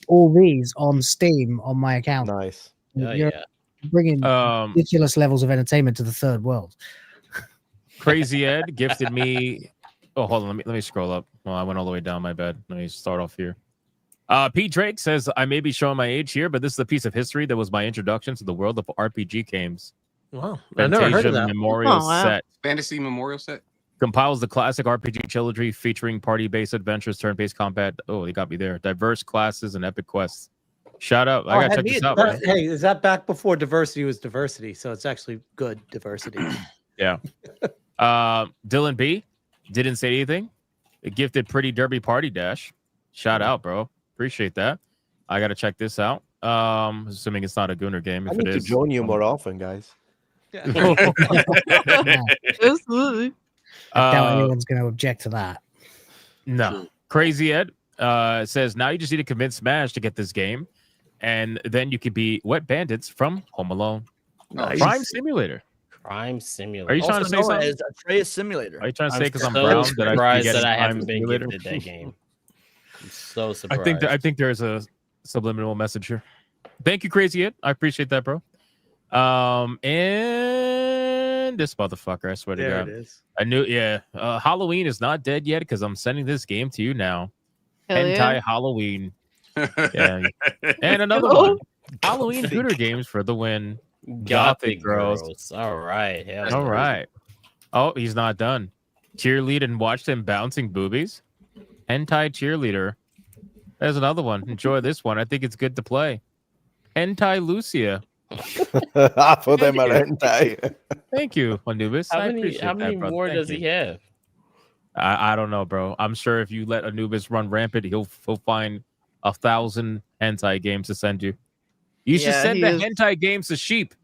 S12: all these on Steam on my account.
S23: Nice.
S8: Oh,
S12: You're
S8: yeah.
S12: bringing ridiculous levels of entertainment to the third world.
S17: Crazy Ed gifted me. Oh, hold on. Let me scroll up. Well, I went all the way down. My bad. Let me start off here. Pete Drake says, I may be showing my age here, but this is a piece of history that was my introduction to the world of RPG games.
S10: Wow. I never heard of that.
S17: Memorial
S9: Oh, wow.
S17: Set
S6: Fantasy Memorial Set.
S17: compiles the classic RPG trilogy featuring party-based adventures, turn-based combat. Oh, they got me there. Diverse classes and epic quests. Shout out. I gotta check this out. Man.
S10: Hey, is that back before diversity was diversity? So it's actually good diversity.
S17: Yeah. Dylan B didn't say anything. It gifted Pretty Derby Party Dash. Shout out, bro. Appreciate that. I gotta check this out. Assuming it's not a Gunner game.
S23: I
S17: If
S23: need
S17: it
S23: to
S17: is,
S23: join you more often, guys.
S9: Absolutely.
S12: I doubt anyone's going to object to that.
S17: No. Crazy Ed says now you just need to convince Smash to get this game, and then you could be Wet Bandits from Home Alone.
S6: Nice.
S17: Crime Simulator.
S8: Crime Simulator.
S17: Are you trying to
S3: Also
S17: say
S3: known
S17: something?
S3: as Atreus Simulator.
S17: Are you trying to say because I'm
S8: so
S17: brown that I
S8: surprised
S17: should be
S8: that I
S17: getting
S8: haven't
S17: Crime
S8: been
S17: Simulator?
S8: gifted that game. I'm so surprised.
S17: I think there is a subliminal message here. Thank you, Crazy Ed. I appreciate that, bro. And this motherfucker, I swear to
S10: There
S17: God.
S10: it is.
S17: I knew, yeah. Halloween is not dead yet because I'm sending this game to you now.
S9: Hell
S17: Hentai
S9: yeah.
S17: Halloween. Yeah. And another
S9: Oh.
S17: one. Halloween Hooter games for the win.
S8: Gothic girls. All right. Hell
S17: All
S8: yeah.
S17: right. Oh, he's not done. Cheerlead and watch them bouncing boobies. Hentai cheerleader. There's another one. Enjoy this one. I think it's good to play. Hentai Lucia.
S23: I thought they meant hentai.
S17: Thank you, Anubis.
S8: How
S17: I
S8: many
S17: appreciate that, brother.
S8: more
S17: Thank
S8: does
S17: you.
S8: he have?
S17: I don't know, bro. I'm sure if you let Anubis run rampant, he'll find 1,000 hentai games to send you. You should
S9: Yeah,
S17: send
S9: he
S17: the
S9: is
S17: hentai games to Sheep.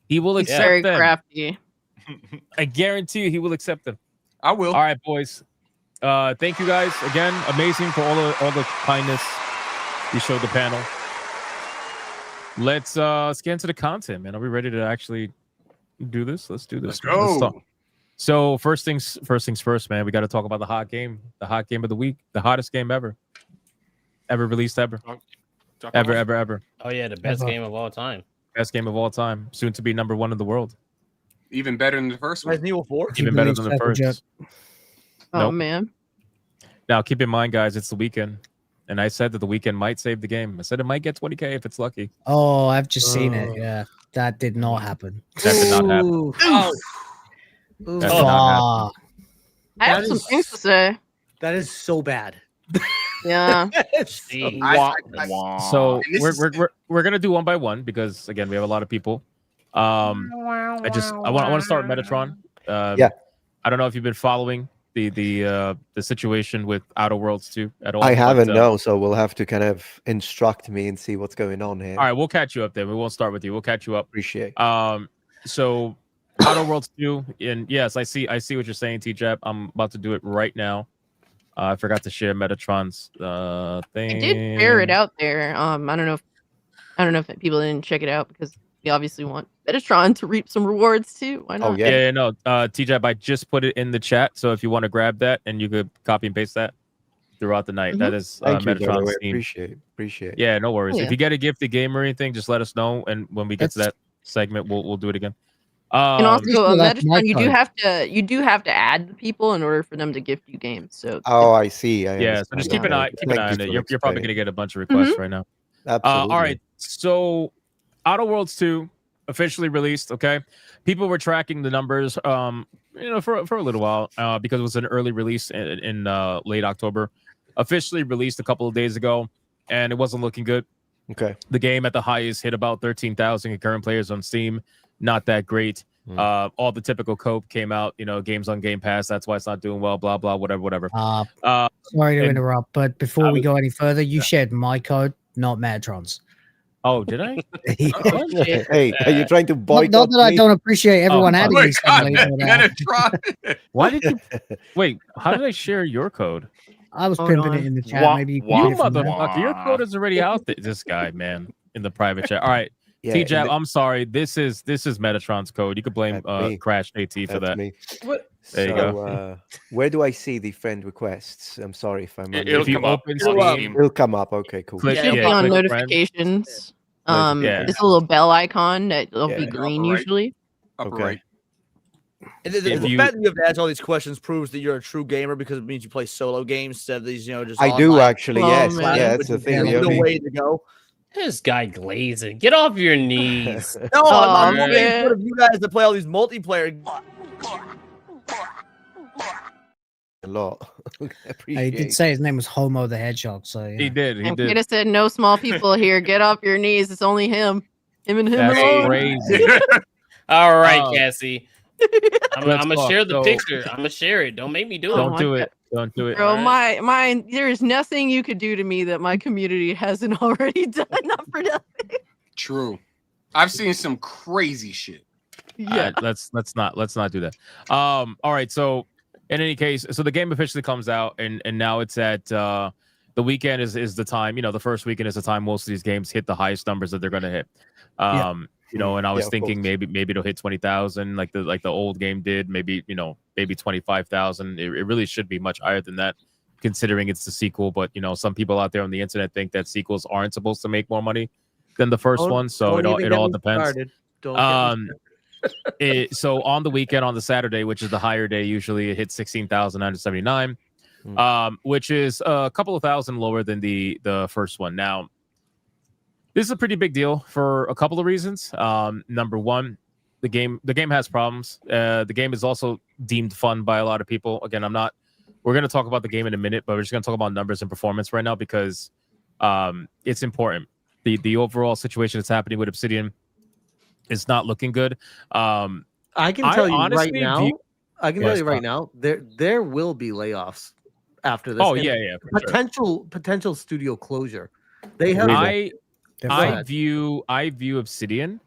S17: He will accept
S9: very
S17: them.
S9: crafty.
S17: I guarantee you he will accept them.
S6: I will.
S17: All right, boys. Thank you guys again. Amazing for all the kindness you showed the panel. Let's get into the content, man. Are we ready to actually do this? Let's do this.
S6: Let's
S17: man. Let's
S6: go.
S17: talk. So first things first, man. We got to talk about the hot game of the week, the hottest game ever released ever. Ever.
S8: Oh yeah, the best game of all time.
S17: Best game of all time. Soon to be number 1 in the world.
S6: Even better than the first one.
S3: Resident Evil 4.
S17: Even better than the first.
S9: Oh
S17: Nope.
S9: man.
S17: Now keep in mind, guys, it's the weekend. And I said that the weekend might save the game. I said it might get 20K if it's lucky.
S12: Oh, I've just seen it. Yeah, that did not happen.
S17: That did not happen.
S10: Ooh.
S17: That did not
S12: Ah,
S9: I have
S10: That
S9: some
S10: is-
S9: things to say.
S10: That is so bad.
S9: Yeah.
S8: See,
S17: So
S6: And this
S17: we're gonna do one by one because again we have a lot of people. I want to start with Metatron.
S23: Yeah.
S17: I don't know if you've been following the situation with Outer Worlds 2 at all.
S23: I
S17: but,
S23: haven't, no, so we'll have to kind of instruct me and see what's going on here.
S17: All right, we'll catch you up then. We won't start with you. We'll catch you up.
S23: Appreciate.
S17: So Outer Worlds 2, and yes, I see what you're saying, T-Jap. I'm about to do it right now. I forgot to share Metatron's thing.
S9: I did share it out there. I don't know if people didn't check it out because we obviously want Metatron to reap some rewards too. Why not?
S17: Yeah, no. TJ, I just put it in the chat. So if you want to grab that and you could copy and paste that throughout the night. That is
S23: Thank you, by the
S17: Metatron's
S23: way.
S17: theme.
S23: Appreciate it.
S17: Yeah, no worries.
S9: Yeah.
S17: If you get a gifted game or anything, just let us know. And when we get to that segment, we'll do it again.
S9: And
S12: Pretty
S9: also,
S12: sure that's my
S9: Metatron,
S12: code.
S9: you do have to add the people in order for them to gift you games. So
S23: Oh, I see. I
S17: Yeah, so
S23: understand.
S17: just keep an
S23: Okay.
S17: eye
S23: Thank
S17: on
S23: you
S17: it.
S23: for
S17: You're probably
S23: explaining.
S17: gonna get a bunch of requests right now.
S23: Absolutely.
S17: All right, so Outer Worlds 2 officially released. Okay, people were tracking the numbers, for a little while, because it was an early release in late October. Officially released a couple of days ago, and it wasn't looking good.
S23: Okay.
S17: The game at the highest hit about 13,000 concurrent players on Steam. Not that great. All the typical cope came out. Games on Game Pass. That's why it's not doing well. Blah blah. Whatever.
S12: Sorry to
S17: and
S12: interrupt, but before we
S17: was-
S12: go any further, you shared my code, not Metatron's.
S17: Oh, did I?
S23: Oh, hey, are you trying to
S12: Not,
S23: boycott
S12: not that I
S23: me?
S12: don't appreciate everyone adding me
S6: Boycott
S12: suddenly. But,
S17: Why did you? Wait, how did I share your code?
S12: I was
S10: Hold
S12: pimping
S10: on.
S12: it in the chat. Maybe you can
S17: You
S12: get it from there.
S17: motherfucker! Your code is already out there. This guy, man, in the private chat. All right,
S23: Yeah,
S17: T-Jab, I'm sorry. This is Metatron's code. You could blame
S23: me.
S17: Crash AT for
S23: That's
S17: that.
S23: me.
S17: There you go.
S23: Where do I see the friend requests? I'm sorry if I'm.
S5: It'll
S23: if you
S5: come up
S23: open
S5: on
S23: Steam,
S5: Steam.
S23: it'll come up. Okay, cool.
S17: Click-
S9: Should be
S17: yeah,
S9: on
S17: click friend.
S9: notifications.
S23: Yeah.
S9: It's a little bell icon that'll be
S23: Yeah.
S9: green
S5: Upper right.
S9: usually.
S5: Upper
S23: Okay.
S5: right.
S3: And the
S17: If
S3: fact
S17: you-
S3: that you have to answer all these questions proves that you're a true gamer because it means you play solo games instead of these, just
S23: I do
S3: online
S23: actually.
S9: Oh,
S23: Yes.
S9: man.
S23: Yeah,
S3: which
S23: that's the
S3: is
S23: thing.
S3: the
S23: The only-
S3: way to go.
S8: This guy glazing. Get off your knees.
S3: No, I'm
S9: Oh,
S3: making
S9: man.
S3: fun of you guys that play all these multiplayer.
S23: a lot.
S12: He
S23: Appreciate.
S12: did say his name was Homo the Hedgehog, so yeah.
S17: He did. He
S9: And
S17: did.
S9: Kata said, "No small people here. Get off your knees. It's only him. Him and him
S17: That's
S9: alone."
S17: crazy.
S8: All right,
S17: Oh.
S8: Cassie. I'm
S17: Let's
S8: gonna
S17: talk.
S8: share the
S17: So-
S8: picture. I'm gonna share it. Don't make me do
S9: Oh
S8: it.
S17: Don't
S9: my
S17: do
S9: God.
S17: it. Don't do it.
S9: Bro,
S8: Alright.
S9: my there is nothing you could do to me that my community hasn't already done. Not for nothing.
S6: True. I've seen some crazy shit.
S9: Yeah.
S17: Let's not do that. All right. So in any case, so the game officially comes out, and now it's at the weekend is the time. The first weekend is the time most of these games hit the highest numbers that they're going to hit. And I was
S23: Yeah, of
S17: thinking
S23: course.
S17: maybe it'll hit 20,000 like the old game did. Maybe 25,000. It really should be much higher than that, considering it's the sequel. But some people out there on the internet think that sequels aren't supposed to make more money than the first one. So
S10: Don't even
S17: it
S10: get
S17: all
S10: me
S17: depends.
S10: started. Don't get me
S17: So on the weekend, on the Saturday, which is the higher day, usually it hits 16,979, which is a couple of thousand lower than the first one. Now, this is a pretty big deal for a couple of reasons. Number one, the game has problems. The game is also deemed fun by a lot of people. Again, we're going to talk about the game in a minute, but we're just going to talk about numbers and performance right now because it's important. The overall situation that's happening with Obsidian is not looking good.
S10: I can tell you right
S17: honestly
S10: now.
S17: view-
S10: I can
S17: Yes,
S10: tell you right
S17: Bob.
S10: now. There will be layoffs after this.
S17: Oh,
S10: and
S17: yeah, for sure.
S10: potential studio closure. They have.
S17: I view Obsidian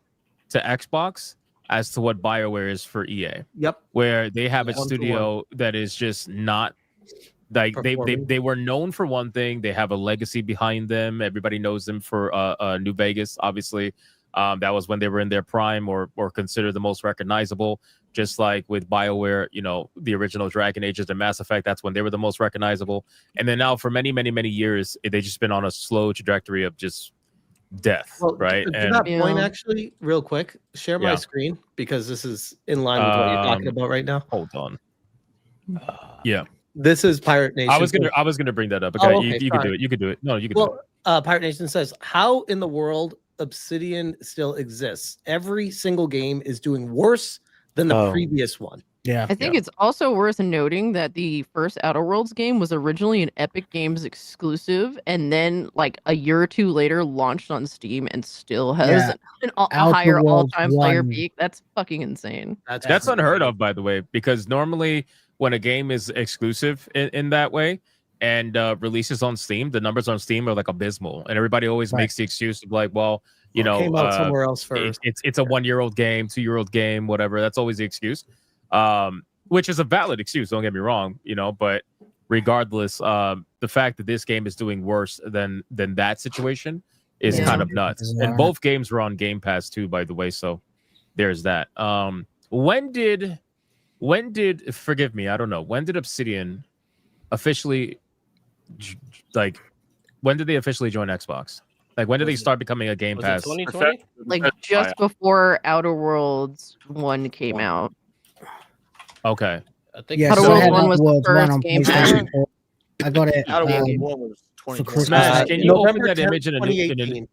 S17: to Xbox as to what BioWare is for EA.
S10: Yep.
S17: Where they have a
S10: 1-to-1.
S17: studio that is just not like
S10: Performing.
S17: they were known for one thing. They have a legacy behind them. Everybody knows them for New Vegas, obviously. That was when they were in their prime or considered the most recognizable. Just like with BioWare, the original Dragon Ages and Mass Effect, that's when they were the most recognizable. And then now for many, many, many years, they've just been on a slow trajectory of just death,
S10: Well,
S17: right?
S10: To
S17: And
S10: that point, actually, real quick, share my
S17: Yeah.
S10: screen because this is in line with what you're talking about right now.
S17: Hold on. Yeah.
S10: This is Pirate Nation.
S17: I was gonna bring that up.
S10: Oh,
S17: Okay,
S10: okay,
S17: you can do
S10: sorry.
S17: it. You can do it. No, you can do it.
S10: Well, Pirate Nation says, how in the world Obsidian still exists? Every single game is doing worse than the previous one.
S12: Yeah.
S9: I think it's also worth noting that the first Outer Worlds game was originally an Epic Games exclusive, and then like a year or two later launched on Steam and still has a
S12: Outer
S9: higher
S12: Worlds
S9: all-time player
S12: 1.
S9: peak. That's fucking insane.
S17: That's unheard of, by the way, because normally when a game is exclusive in that way and releases on Steam, the numbers on Steam are like abysmal, and everybody always makes the excuse of like, well,
S10: It came out somewhere else first.
S17: It's a 1-year-old game, 2-year-old game, whatever. That's always the excuse, which is a valid excuse. Don't get me wrong, but regardless, the fact that this game is doing worse than that situation is kind of nuts. And both games were on Game Pass too, by the way. So there's that. When did forgive me? I don't know. When did Obsidian officially when did they officially join Xbox? Like when did they start becoming a Game
S8: Was it
S17: Pass?
S8: 2020?
S9: Like just before Outer Worlds 1 came out.
S17: Okay.
S8: I think
S12: Yeah,
S9: Outer
S12: so I
S9: Worlds
S12: had
S9: 1 was the
S12: Outer Worlds 1
S9: first
S12: on
S9: game
S12: PlayStation 4. I got it
S3: Outer Worlds
S12: um,
S3: 1 was
S12: for
S3: 2020.
S12: Christmas.
S17: Smash, can you open
S10: November
S17: that
S10: 10th,
S17: image in a new?
S10: 2018.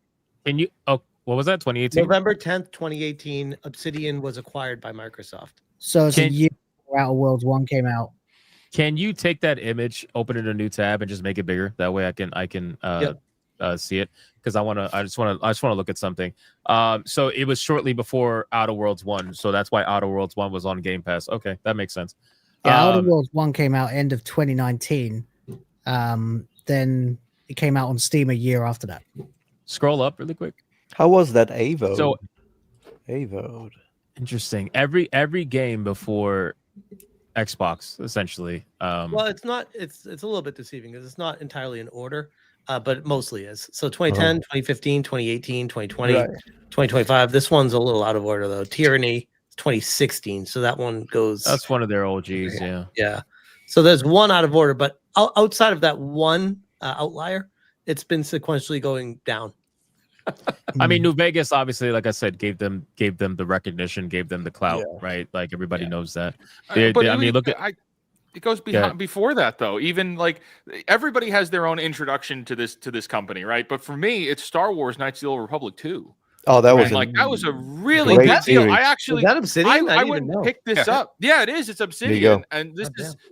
S17: Can you? Oh, what was that? 2018.
S10: November 10th, 2018, Obsidian was acquired by Microsoft.
S12: So it's a
S17: Can-
S12: year before Outer Worlds 1 came out.
S17: Can you take that image, open it in a new tab, and just make it bigger? That way, I can see it because I just want to look at something. So it was shortly before Outer Worlds 1, so that's why Outer Worlds 1 was on Game Pass. Okay, that makes sense.
S12: Yeah, Outer Worlds 1 came out end of 2019. Then it came out on Steam a year after that.
S17: Scroll up really quick.
S23: How was that Avo?
S17: So
S23: Avo.
S17: interesting. Every game before Xbox, essentially.
S10: Well, it's not. It's a little bit deceiving because it's not entirely in order, but it mostly is. So 2010, 2015, 2018, 2020,
S23: Right.
S10: 2025. This one's a little out of order though. Tyranny 2016. So that one goes.
S17: That's one of their OGs. Yeah.
S10: Yeah. So there's one out of order, but outside of that one outlier, it's been sequentially going down.
S17: I mean, New Vegas, obviously, like I said, gave them the recognition, gave them the clout, right? Like everybody knows that.
S5: But
S17: I mean, look at.
S5: It goes behind before that though. Even like everybody has their own introduction to this company, right? But for me, it's Star Wars: Knights of the Old Republic 2.
S23: Oh, that was
S5: that was a really
S23: great
S5: big deal.
S23: series.
S5: I actually
S10: Was that Obsidian? I
S5: I
S10: didn't
S5: went
S10: even
S5: and
S10: know.
S5: picked this up. Yeah, it is. It's
S23: you
S5: Obsidian,
S23: go.
S5: and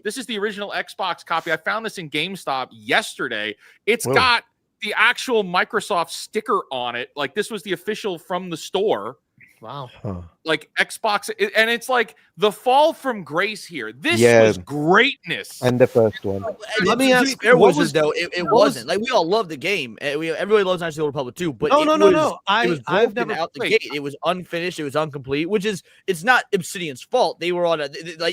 S5: this is the original Xbox copy. I found this in GameStop yesterday. It's
S23: Whoa.
S5: got the actual Microsoft sticker on it. Like this was the official from the store.
S10: Wow.
S23: Huh.
S5: Like Xbox, and it's like the fall from grace here. This
S23: Yeah.
S5: was greatness.
S23: And the first one.
S10: Let me ask,
S3: Fair
S10: what
S3: was though it
S10: what
S3: wasn't like we all love the game. Everybody loves Knights of the Old Republic too. But
S10: No,
S3: it
S10: no.
S3: it was
S10: I've
S3: broken
S10: never
S3: out the
S5: played.
S3: gate. It was unfinished. It was incomplete. Which is it's not Obsidian's fault. They were on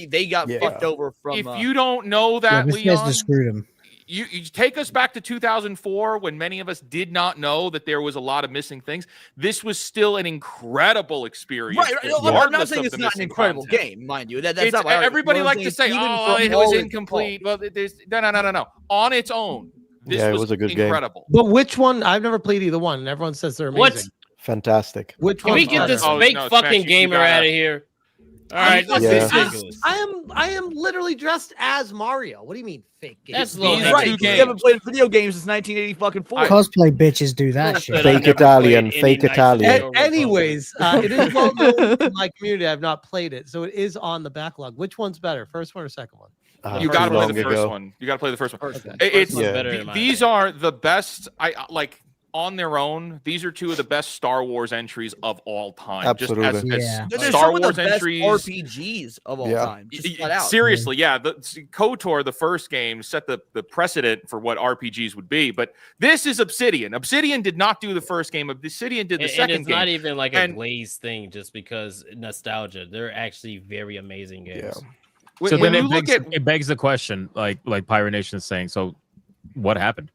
S3: they got
S23: Yeah.
S3: fucked over from.
S5: If you don't know that,
S12: Yeah,
S5: Leon,
S12: Bethesda screwed him.
S5: you take us back to 2004 when many of us did not know that there was a lot of missing things. This was still an incredible experience.
S3: right. I'm not
S5: regardless
S3: saying
S5: of
S3: it's
S5: the
S3: not an
S5: missing
S3: incredible
S5: content.
S3: game, mind you. That's
S5: It's,
S3: not what I-
S5: everybody
S3: what I'm
S5: like to
S3: saying
S5: say,
S3: is even
S5: oh,
S3: for
S5: it
S3: all
S5: was
S3: its
S5: incomplete. Well, there's no. On its own, this
S23: Yeah, it
S5: was,
S23: was a good game.
S5: incredible.
S10: But which one? I've never played either one, and everyone says they're
S8: What?
S10: amazing.
S23: Fantastic.
S10: Which
S8: Can
S10: one?
S8: we get this
S5: Oh,
S8: fake
S5: no,
S8: fucking
S5: Smash, you
S8: gamer
S5: gotta-
S8: out of here? All right,
S10: I'm
S8: this
S23: Yeah.
S8: is ridiculous.
S10: I am literally dressed as Mario. What do you mean fake game?
S8: That's low
S5: These
S8: hanging
S5: are
S3: Right.
S5: two
S3: You
S5: games.
S3: haven't played video games since 1984.
S12: Cosplay bitches do that
S8: Bullshit,
S12: shit.
S8: I've
S23: Fake
S8: never
S23: Italian,
S8: played any
S23: fake
S8: Knights of the
S23: Italian.
S8: Old Republic.
S10: Anyways, it is well known in my community. I've not played it, so it is on the backlog. Which one's better, first one or second one?
S5: You
S23: Too
S5: got to play
S23: long
S5: the first
S23: ago.
S5: one. You got to play the first one.
S3: First one.
S5: It's
S8: one's better in my
S5: these are the best. I like on their own. These are two of the best Star Wars entries of all time.
S23: Absolutely.
S5: Just as
S12: Yeah.
S3: They're
S5: Star
S3: some of
S5: Wars
S3: the best
S5: entries.
S3: RPGs of all
S23: Yeah.
S3: time. Just flat out.
S5: Seriously, yeah. The KOTOR, the first game, set the precedent for what RPGs would be. But this is Obsidian. Obsidian did not do the first game. Obsidian did the
S8: And
S5: second
S8: it's
S5: game.
S8: not even like a
S5: And-
S8: Blaze thing just because nostalgia. They're actually very amazing games.
S23: Yeah.
S5: When,
S17: So
S5: when
S17: then
S5: you look at
S17: it begs the question, like Pirate Nation is saying. So, what happened?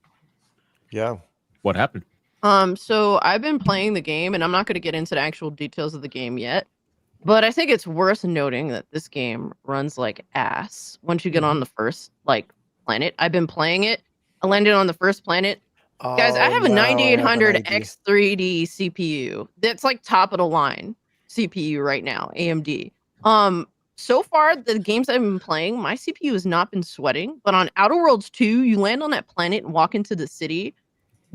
S23: Yeah.
S17: What happened?
S9: So I've been playing the game, and I'm not going to get into the actual details of the game yet, but I think it's worth noting that this game runs like ass once you get on the first planet. I've been playing it. I landed on the first planet. Guys, I
S23: Oh,
S9: have a
S23: now I have an
S9: 9800
S23: idea.
S9: X3D CPU. That's like top of the line CPU right now, AMD. So far the games I've been playing, my CPU has not been sweating, but on Outer Worlds 2, you land on that planet and walk into the city,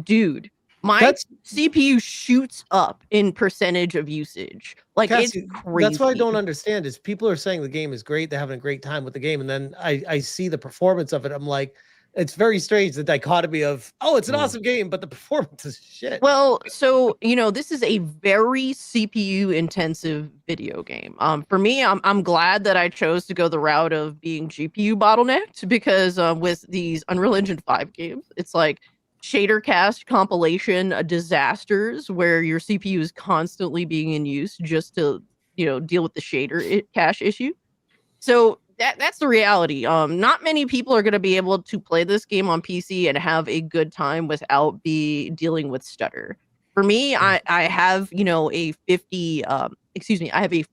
S9: dude. My CPU shoots up in percentage of usage. Like
S10: Cassie,
S9: it's crazy.
S10: that's what I don't understand is people are saying the game is great, they're having a great time with the game, and then I see the performance of it. I'm like, it's very strange, the dichotomy of, oh, it's an awesome game, but the performance is shit.
S9: Well, so this is a very CPU intensive video game. For me, I'm glad that I chose to go the route of being GPU bottlenecked because with these Unreal Engine 5 games, it's like shader cast compilation disasters where your CPU is constantly being in use just to deal with the shader cache issue. So that's the reality. Not many people are going to be able to play this game on PC and have a good time without dealing with stutter. For me, I have a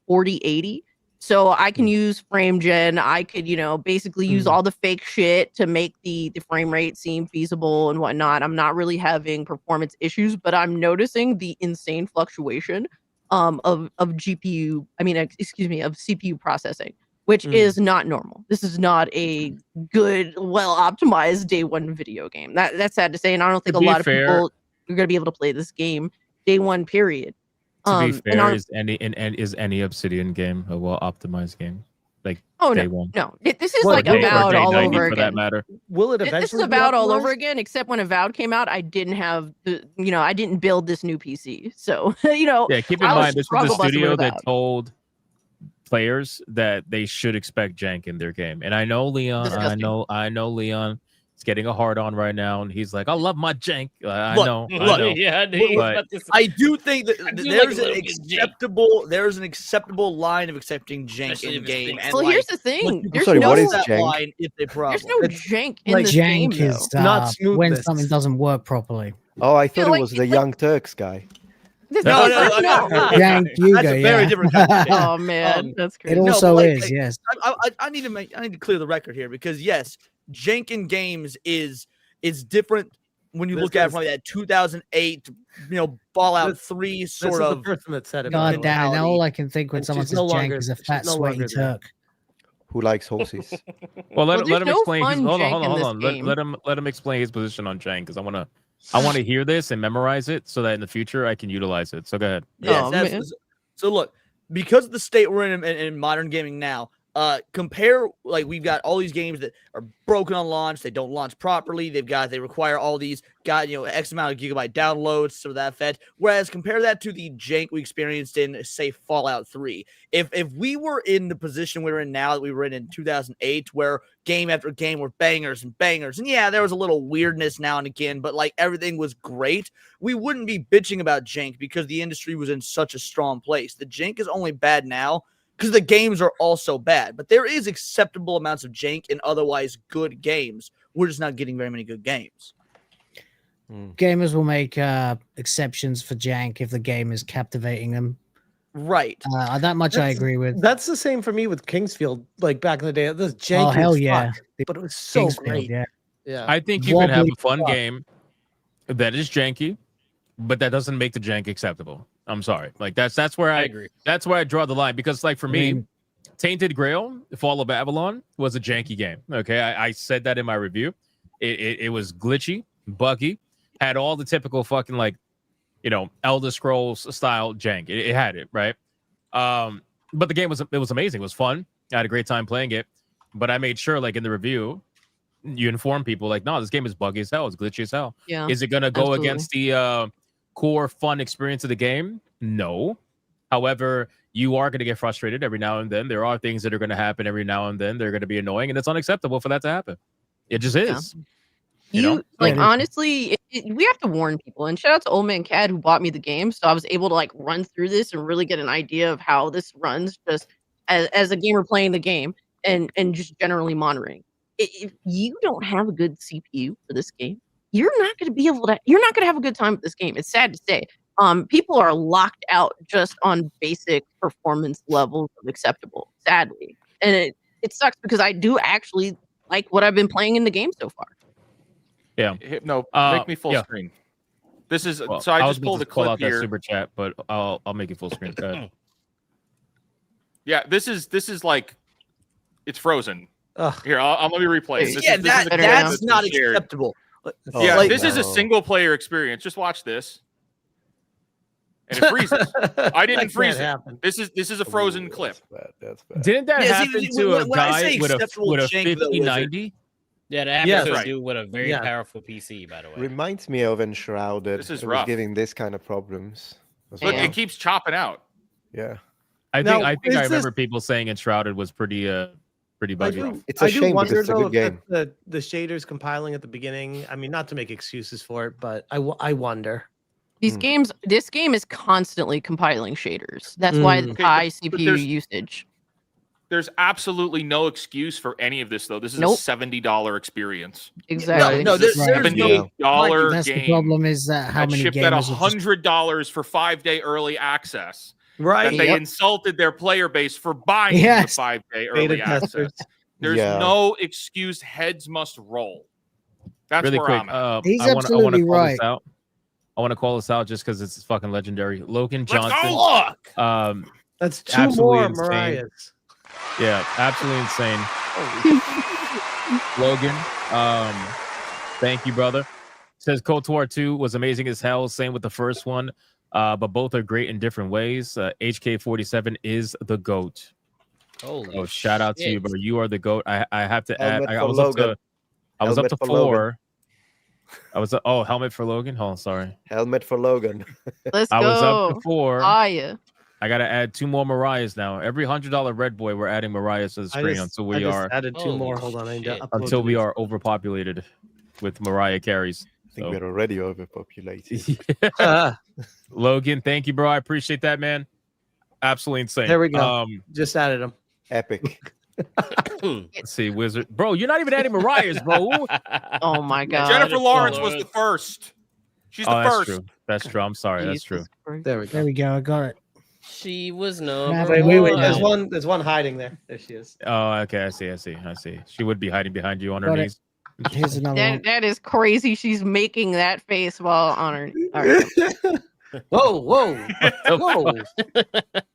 S9: 4080 So I can use frame gen. I could, basically use all the fake shit to make the frame rate seem feasible and whatnot. I'm not really having performance issues, but I'm noticing the insane fluctuation of GPU. I mean, excuse me, of CPU processing, which is not normal. This is not a good, well optimized day one video game. That's sad to say, and I don't think a lot of people are going to be able to play this game day one. Period.
S17: To be fair, is any Obsidian game a well optimized game? Like day one?
S9: No. This is like Avowed all over
S17: for that
S9: again.
S17: matter.
S10: Will it eventually?
S9: This is Avowed all over again, except when Avowed came out, I didn't have I didn't build this new PC. So,
S17: Yeah, keep in mind this was the studio that told players that they should expect jank in their game. And I know Leon, I know Leon is getting a hard on right now, and he's like, I love my jank. I know.
S8: Yeah,
S17: But
S3: I do think that there's an acceptable line of accepting jank in game. And
S9: well, here's the thing. There's
S23: Sorry,
S9: no
S23: what is
S3: that
S23: jank?
S3: line if they problem.
S9: There's no jank in
S12: Like
S9: this game,
S12: jank
S9: though.
S12: is
S10: Not smoothness.
S12: when something doesn't work properly.
S23: Oh, I thought
S9: like-
S23: it was the Young Turks guy.
S3: No.
S12: Jank Yuga,
S3: That's a very
S12: yeah.
S3: different kind of shit.
S9: Oh man, that's crazy.
S12: It also
S3: but,
S12: is, yes.
S3: I need to clear the record here because yes, jank in games is different when you look at it from like that 2008, Fallout 3 sort of.
S10: The person that said it.
S12: God damn! Now all I can think when
S10: And
S12: someone
S10: she's
S12: says
S10: no
S12: jank
S10: longer-
S12: is a
S10: she's
S12: fat,
S10: no
S12: sweaty
S10: longer there.
S12: Turk.
S23: Who likes horses?
S17: Well, let
S9: there's
S17: him
S9: no
S17: explain.
S9: fun
S17: Hold
S9: jank in
S17: on.
S9: this game.
S17: Let him explain his position on jank because I want to hear this and memorize it so that in the future I can utilize it. So go ahead.
S3: Yes,
S9: Oh, man.
S3: absolutely. So look, because of the state we're in modern gaming now, compare like we've got all these games that are broken on launch, they don't launch properly, they require all these X amount of gigabyte downloads, so that effect. Whereas compare that to the jank we experienced in say Fallout 3. If we were in the position we're in now that we were in 2008, where game after game were bangers and bangers, and yeah, there was a little weirdness now and again, but like everything was great, we wouldn't be bitching about jank because the industry was in such a strong place. The jank is only bad now because the games are also bad, but there is acceptable amounts of jank in otherwise good games. We're just not getting very many good games.
S12: Gamers will make exceptions for jank if the game is captivating them.
S3: Right.
S12: That much I agree with.
S10: That's the same for me with Kingsfield. Like back in the day, this jank.
S12: Oh hell
S10: as
S12: yeah!
S10: fuck, but it was so
S12: Kingsfield,
S10: great.
S12: Yeah.
S10: Yeah.
S17: I think you can have a
S12: Wobbly
S17: fun
S12: fuck.
S17: game that is janky, but that doesn't make the jank acceptable. I'm sorry. Like that's where I
S8: agree.
S17: That's where I draw the line because like for me, Tainted Grail, Fall of Babylon was a janky game. Okay, I said that in my review. It was glitchy, buggy, had all the typical fucking like, Elder Scrolls style jank. It had it right. But the game was amazing. It was fun. I had a great time playing it. But I made sure like in the review, you inform people like, no, this game is buggy as hell. It's glitchy as hell.
S9: Yeah.
S17: Is it gonna go
S9: absolutely.
S17: against the core fun experience of the game? No. However, you are going to get frustrated every now and then. There are things that are going to happen every now and then. They're going to be annoying, and it's unacceptable for that to happen. It just is.
S9: You like
S12: Yeah.
S9: honestly, we have to warn people. And shout out to Old Man Cad who bought me the game, so I was able to like run through this and really get an idea of how this runs, just as a gamer playing the game and just generally monitoring. If you don't have a good CPU for this game, you're not going to have a good time with this game. It's sad to say. People are locked out just on basic performance levels of acceptable, sadly. And it sucks because I do actually like what I've been playing in the game so far.
S17: Yeah.
S5: No, make me full
S17: yeah.
S5: screen. This is
S17: Well,
S5: so I
S17: was
S5: just
S17: about
S5: pulled
S17: to
S5: a
S17: pull
S5: clip
S17: out that
S5: here.
S17: super chat, but I'll make it full screen. Go ahead.
S5: Yeah, this is like it's frozen.
S10: Ugh.
S5: Here, I'll let me replay it. This
S3: Yeah,
S5: is a clip
S3: that's not
S5: been shared.
S3: acceptable.
S5: Yeah,
S3: Like-
S5: this is a single player experience. Just watch this. And it freezes. I didn't
S10: That
S5: freeze
S10: can't
S5: it.
S10: happen.
S5: This is a frozen clip.
S23: That's bad.
S17: Didn't that
S3: Yeah, see,
S17: happen
S3: see,
S17: to a
S3: when I
S17: guy
S3: say
S17: with a
S3: acceptable jank, though,
S17: 5090?
S8: Yeah, that happens
S10: Yes,
S8: to a
S5: right.
S8: dude with a very
S10: Yeah.
S8: powerful PC, by the way.
S23: Reminds me of Enshrouded.
S5: This is
S23: it
S5: rough.
S23: was giving this kind of problems. as
S5: Look,
S23: well.
S5: it keeps chopping out.
S23: Yeah.
S17: I
S10: Now,
S17: think
S10: is
S17: I
S10: this-
S17: remember people saying Enshrouded was pretty
S10: I
S17: buggy.
S10: do,
S23: It's a
S10: I do
S23: shame
S10: wonder,
S23: because it's a
S10: though,
S23: good
S10: if
S23: game.
S10: that's the shaders compiling at the beginning. I mean, not to make excuses for it, but I wonder.
S9: This game is constantly compiling shaders. That's why it's
S5: Okay,
S9: high
S5: but
S9: CPU
S5: there's-
S9: usage.
S5: There's absolutely no excuse for any of this, though. This is
S9: Nope.
S5: a $70 experience.
S9: Exactly.
S3: No,
S5: This is
S3: there's
S5: a
S3: no-
S5: $78
S12: That's
S5: game.
S12: the problem is that how
S5: that
S12: many
S5: shipped at
S12: gamers are just
S5: $100 for 5-day early access.
S10: Right.
S5: That they
S10: Yep.
S5: insulted their player base for buying
S12: Yes.
S5: the 5-day early
S10: Beta testers.
S5: access. There's
S23: Yeah.
S5: no excuse. Heads must roll. That's
S17: Really
S5: where
S17: quick,
S5: I'm at.
S12: He's
S17: I want to
S12: absolutely
S17: call
S12: right.
S17: this out. I want to call this out just because it's fucking legendary. Logan
S5: Let's
S17: Johnson.
S5: go!
S10: That's 2
S17: absolutely
S10: more
S17: insane.
S10: Mariahs.
S17: Yeah, absolutely insane. Logan, thank you, brother. Says KOTOR 2 was amazing as hell. Same with the first one, but both are great in different ways. HK47 is the GOAT.
S8: Holy
S17: Oh, shout out to you,
S8: shit.
S17: bro. You are the GOAT. I have to add.
S23: Helmet
S17: I
S23: for
S17: was up to.
S23: Logan.
S17: I was up
S23: Helmet
S17: to
S23: for
S17: 4.
S23: Logan.
S17: I was helmet for Logan. Oh, sorry.
S23: Helmet for Logan.
S9: Let's
S17: I
S9: go.
S17: was up to 4.
S9: Aya.
S17: I gotta add 2 more Mariahs now. Every $100 Red Boy, we're adding Mariahs to the screen until we are
S10: added 2 more. Hold on, I need to upload
S17: until we
S10: these.
S17: are overpopulated with Mariah carries.
S23: I think we're already overpopulated.
S17: Logan, thank you, bro. I appreciate that, man. Absolutely insane.
S10: There we go. Just added them.
S23: Epic.
S17: Let's see, Wizard. Bro, you're not even adding Mariah's, bro.
S9: Oh my god.
S5: Jennifer Lawrence was the first. She's the
S17: that's
S5: first.
S17: true. That's true. I'm sorry. That's true.
S10: There we go.
S12: There we go. I got it.
S8: She was number
S10: Wait.
S8: one.
S10: There's one hiding there. There she is.
S17: Oh, okay. I see. She would be hiding behind you on her
S12: Got it.
S17: knees.
S12: Here's another one.
S9: That is crazy. She's making that face while on her. All right.
S10: Whoa.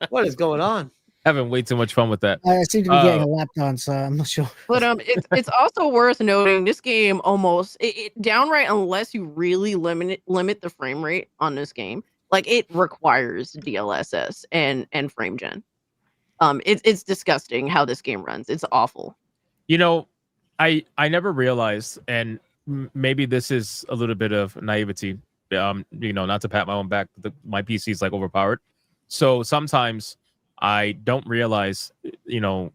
S10: What is going on?
S17: Having way too much fun with that.
S12: I seem to be getting a lap dance, so I'm not sure.
S9: But it's also worth noting this game almost it downright, unless you really limit the frame rate on this game, like it requires DLSS and frame gen. It's disgusting how this game runs. It's awful.
S17: You know, I never realized, and maybe this is a little bit of naivety. You know, not to pat my own back, my PC is like overpowered. So sometimes I don't realize, you know,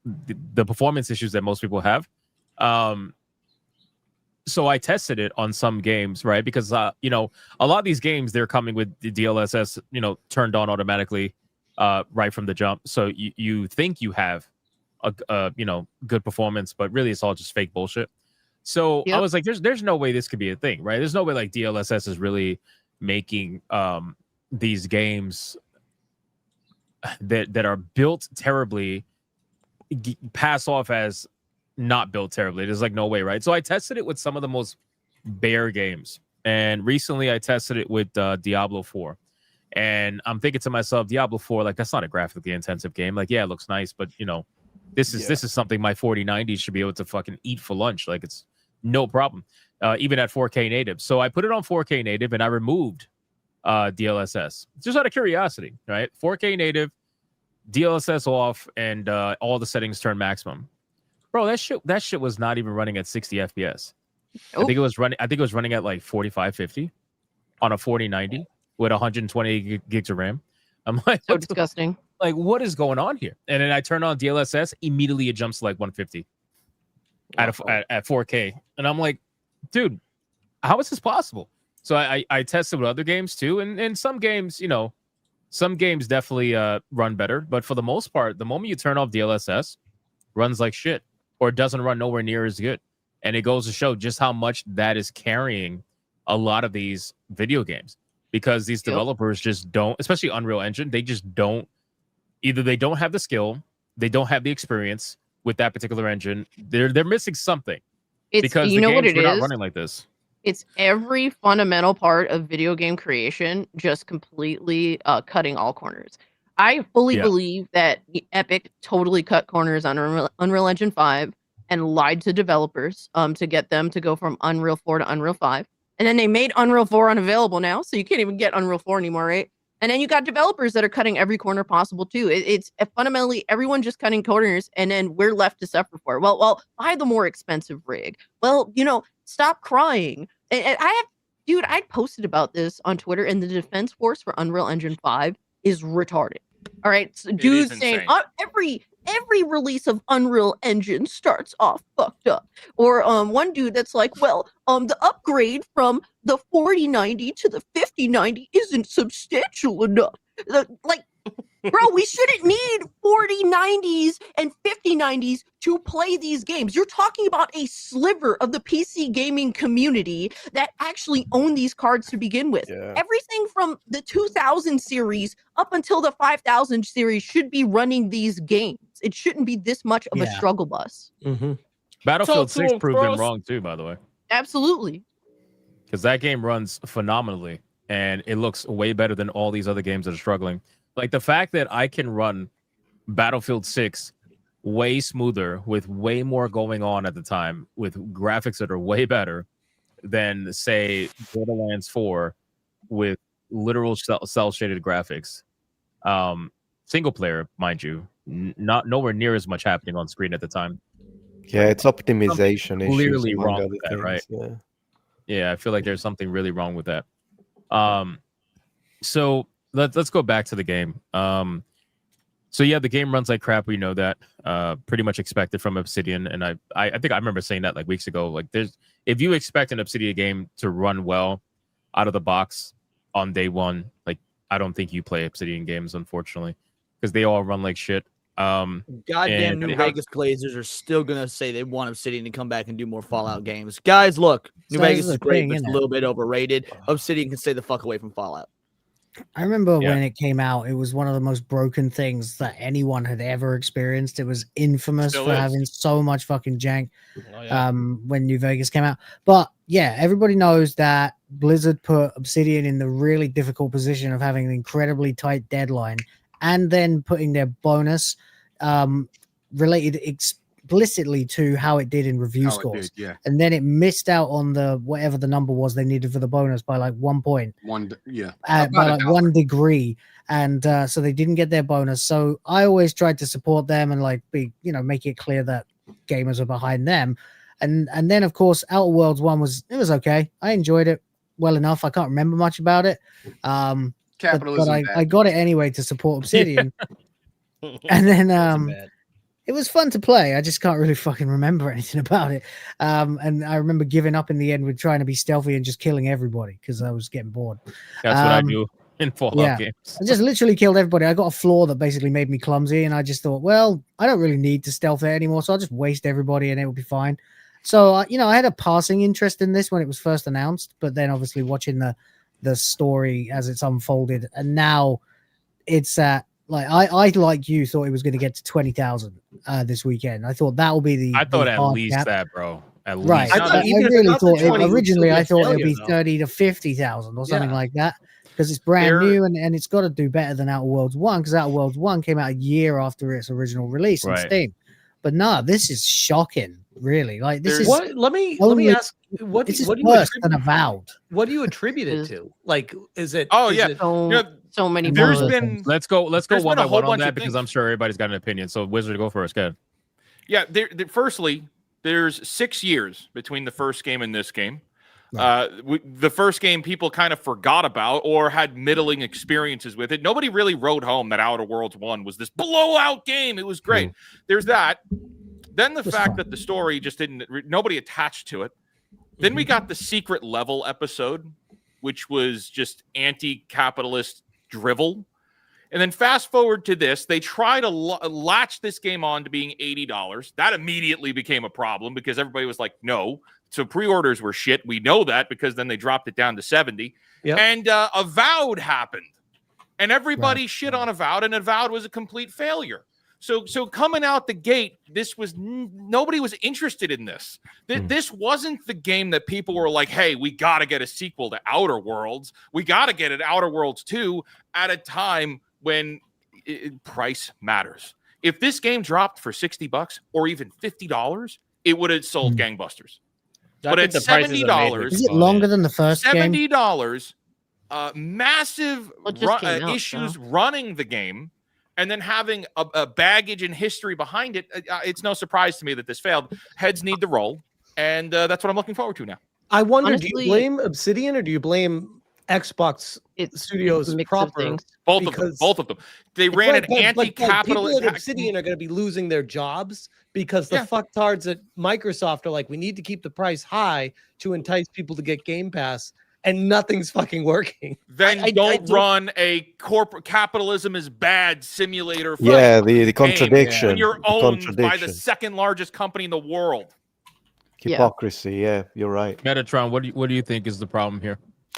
S17: the performance issues that most people have. So I tested it on some games, right? Because, you know, a lot of these games, they're coming with the DLSS, you know, turned on automatically right from the jump. So you think you have a you know, good performance, but really it's all just fake bullshit. So I was like, there's no way this could be a thing, right? There's no way like DLSS is really making these games that are built terribly pass off as not built terribly. There's like no way, right? So I tested it with some of the most bare games, and recently I tested it with Diablo 4, and I'm thinking to myself, Diablo 4, like that's not a graphically intensive game. Like, yeah, it looks nice, but you know, this is something my 4090 should be able to fucking eat for lunch. Like it's no problem, even at 4K native. So I put it on 4K native, and I removed DLSS just out of curiosity, right? 4K native, DLSS off, and all the settings turned maximum. Bro, that shit was not even running at 60 FPS. I think it was running at like 45, 50 on a 4090 with 120 gigs of RAM. I'm like,
S9: so disgusting.
S17: Like, what is going on here? And then I turn on DLSS, immediately it jumps to like 150 at 4K. And I'm like, dude, how is this possible? So I tested with other games too. And some games, you know, some games definitely run better. But for the most part, the moment you turn off DLSS, runs like shit or doesn't run nowhere near as good. And it goes to show just how much that is carrying a lot of these video games, because these developers just don't, especially Unreal Engine, they just don't, either they don't have the skill, they don't have the experience with that particular engine. They're missing something. Because
S9: you
S17: the
S9: know what
S17: games
S9: it
S17: were not
S9: is?
S17: running like this.
S9: It's every fundamental part of video game creation just completely cutting all corners. I fully believe that Epic totally cut corners on Unreal Engine 5 and lied to developers to get them to go from Unreal 4 to Unreal 5. And then they made Unreal 4 unavailable now, so you can't even get Unreal 4 anymore, right? And then you got developers that are cutting every corner possible too. It's fundamentally everyone just cutting corners, and then we're left to suffer for it. Well, buy the more expensive rig. Well, you know, stop crying. And I posted about this on Twitter, and the defense force for Unreal Engine 5 is retarded. All right, so dudes saying every release of Unreal Engine starts off fucked up. Or one dude that's like, well, the upgrade from the 4090 to the 5090 isn't substantial enough. Like, Bro, we shouldn't need 4090s and 5090s to play these games. You're talking about a sliver of the PC gaming community that actually own these cards to begin with. Everything from the 2000 series up until the 5000 series should be running these games. It shouldn't be this much of a struggle bus.
S17: Battlefield
S5: Talk to
S17: 6
S5: him,
S17: proved them
S5: Cross.
S17: wrong too, by the way.
S9: Absolutely.
S17: Because that game runs phenomenally and it looks way better than all these other games that are struggling. Like the fact that I can run Battlefield 6 way smoother with way more going on at the time with graphics that are way better than, say, Borderlands 4 with literal cell shaded graphics. Single player, mind you, not nowhere near as much happening on screen at the time.
S23: Yeah, it's optimization issues
S17: Clearly
S23: among
S17: wrong
S23: other
S17: with that,
S23: things.
S17: right?
S23: Yeah.
S17: Yeah, I feel like there's something really wrong with that. So let's go back to the game. So yeah, the game runs like crap. We know that. Pretty much expected from Obsidian, and I think I remember saying that like weeks ago. Like, if you expect an Obsidian game to run well out of the box on day one, like I don't think you play Obsidian games, unfortunately, because they all run like shit.
S3: Goddamn New Vegas Blazers are still gonna say they want Obsidian to come back and do more Fallout games. Guys, look, New
S12: So
S3: Vegas
S12: this is
S3: is
S12: the
S3: great,
S12: thing,
S3: but it's a
S12: innit?
S3: little bit overrated. Obsidian can stay the fuck away from Fallout.
S12: I remember
S3: Yeah.
S12: when it came out, it was one of the most broken things that anyone had ever experienced. It was infamous
S5: Still
S12: for
S5: is.
S12: having so much fucking jank when New Vegas came out. But yeah, everybody knows that Blizzard put Obsidian in the really difficult position of having an incredibly tight deadline and then putting their bonus related explicitly to how it did in review
S6: How it
S12: scores.
S6: did, yeah.
S12: And then it missed out on the whatever the number was they needed for the bonus by like 1 point.
S6: Yeah.
S12: By
S6: About a
S12: like
S6: dollar.
S12: 1 degree, and so they didn't get their bonus. So I always tried to support them and like make it clear that gamers are behind them. And then of course Outer Worlds 1 was okay. I enjoyed it well enough. I can't remember much about it. But
S6: Capitalism
S12: I
S6: bad.
S12: got it anyway to support Obsidian. And then it was fun to play. I just can't really fucking remember anything about it. And I remember giving up in the end with trying to be stealthy and just killing everybody because I was getting bored.
S17: That's what I do in Fallout games.
S12: I just literally killed everybody. I got a flaw that basically made me clumsy, and I just thought, well, I don't really need to stealth it anymore, so I'll just waste everybody and it will be fine. So, I had a passing interest in this when it was first announced, but then obviously watching the story as it's unfolded, and now it's at like I like you thought it was going to get to 20,000 this weekend. I thought that will be the.
S17: I thought
S12: the
S17: at
S12: hard
S17: least
S12: cap.
S17: that, bro. At
S12: Right.
S17: least.
S12: I
S10: even if it
S12: really
S10: got to
S12: thought
S10: 20, it would
S12: originally
S10: still be
S12: I
S10: a
S12: thought it'd be
S10: failure, though.
S12: 30 to 50,000 or something
S10: Yeah.
S12: like that because it's brand
S5: There-
S12: new and it's got to do better than Outer Worlds 1 because Outer Worlds 1 came out a year after its original release on
S17: Right.
S12: Steam. But no, this is shocking, really. Like this is
S10: What? Let me
S12: only-
S10: ask. What
S12: this is
S10: what do you
S12: worse than
S10: attribute?
S12: Avowed.
S10: What do you attribute it to? Like, is it?
S5: Oh,
S10: is
S5: yeah.
S10: it-
S9: So many.
S5: There's
S9: more.
S5: been
S17: Let's go
S5: There's
S17: one
S5: been a
S17: by
S5: whole
S17: one on
S5: bunch
S17: that
S5: of
S17: because
S5: things.
S17: I'm sure everybody's got an opinion. So Wizard, go first. Go ahead.
S5: Yeah, firstly, there's 6 years between the first game and this game. The first game people kind of forgot about or had middling experiences with it. Nobody really wrote home that Outer Worlds 1 was this blowout game. It was great. There's that. Then the fact that the story just nobody attached to it. Then we got the secret level episode, which was just anti-capitalist drivel. And then fast forward to this, they try to latch this game on to being $80. That immediately became a problem because everybody was like, no. So pre-orders were shit. We know that because then they dropped it down to 70.
S10: Yep.
S5: And Avowed happened. And everybody shit on Avowed, and Avowed was a complete failure. So coming out the gate, this was nobody was interested in this. This wasn't the game that people were like, hey, we got to get a sequel to Outer Worlds. We got to get an Outer Worlds 2 at a time when price matters. If this game dropped for $60 or even $50, it would have sold gangbusters. But at $70,
S12: is it longer than the first game?
S5: $70, massive
S9: Well, it just came out,
S5: issues
S9: so.
S5: running the game, and then having a baggage and history behind it. It's no surprise to me that this failed. Heads need to roll, and that's what I'm looking forward to now.
S10: I wonder, do
S9: Honestly-
S10: you blame Obsidian or do you blame Xbox Studios
S9: mix of
S10: proper?
S9: things.
S5: Both of them. Both of them. They ran
S10: Right,
S5: an
S10: but
S5: anti-capitalist.
S10: people at Obsidian are going to be losing their jobs because the fucktards at Microsoft are like, we need to keep the price high to entice people to get Game Pass. and nothing's fucking working.
S5: Then
S3: I
S5: don't
S3: do-
S5: run a corporate capitalism is bad simulator.
S23: Yeah,
S5: fucking
S23: the
S5: game
S23: contradiction.
S5: when you're
S23: the
S5: owned by the
S23: contradiction.
S5: second largest company in the world.
S23: Hypocrisy. Yeah, you're right.
S17: Metatron, what do you think is the problem here?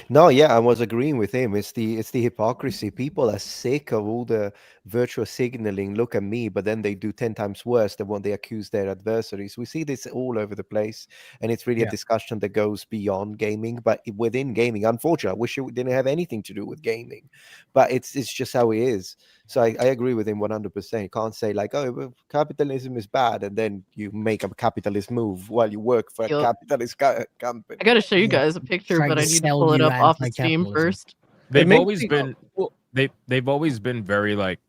S23: No, yeah, I was agreeing with him. It's the hypocrisy. People are sick of all the virtual signaling. Look at me, but then they do 10 times worse than what they accuse their adversaries. We see this all over the place, and it's really a discussion that goes beyond gaming, but within gaming. Unfortunately, I wish it didn't have anything to do with gaming, but it's just how it is. So I agree with him 100%. You can't say like, oh, well, capitalism is bad, and then you make a capitalist move while you work for a capitalist company.
S9: I gotta show you guys a picture,
S12: Trying
S9: but
S12: to
S9: I need to
S12: sell
S9: pull it
S12: you
S9: up off of Steam
S12: anti-capitalism.
S9: first.
S17: They've always been they've always been very like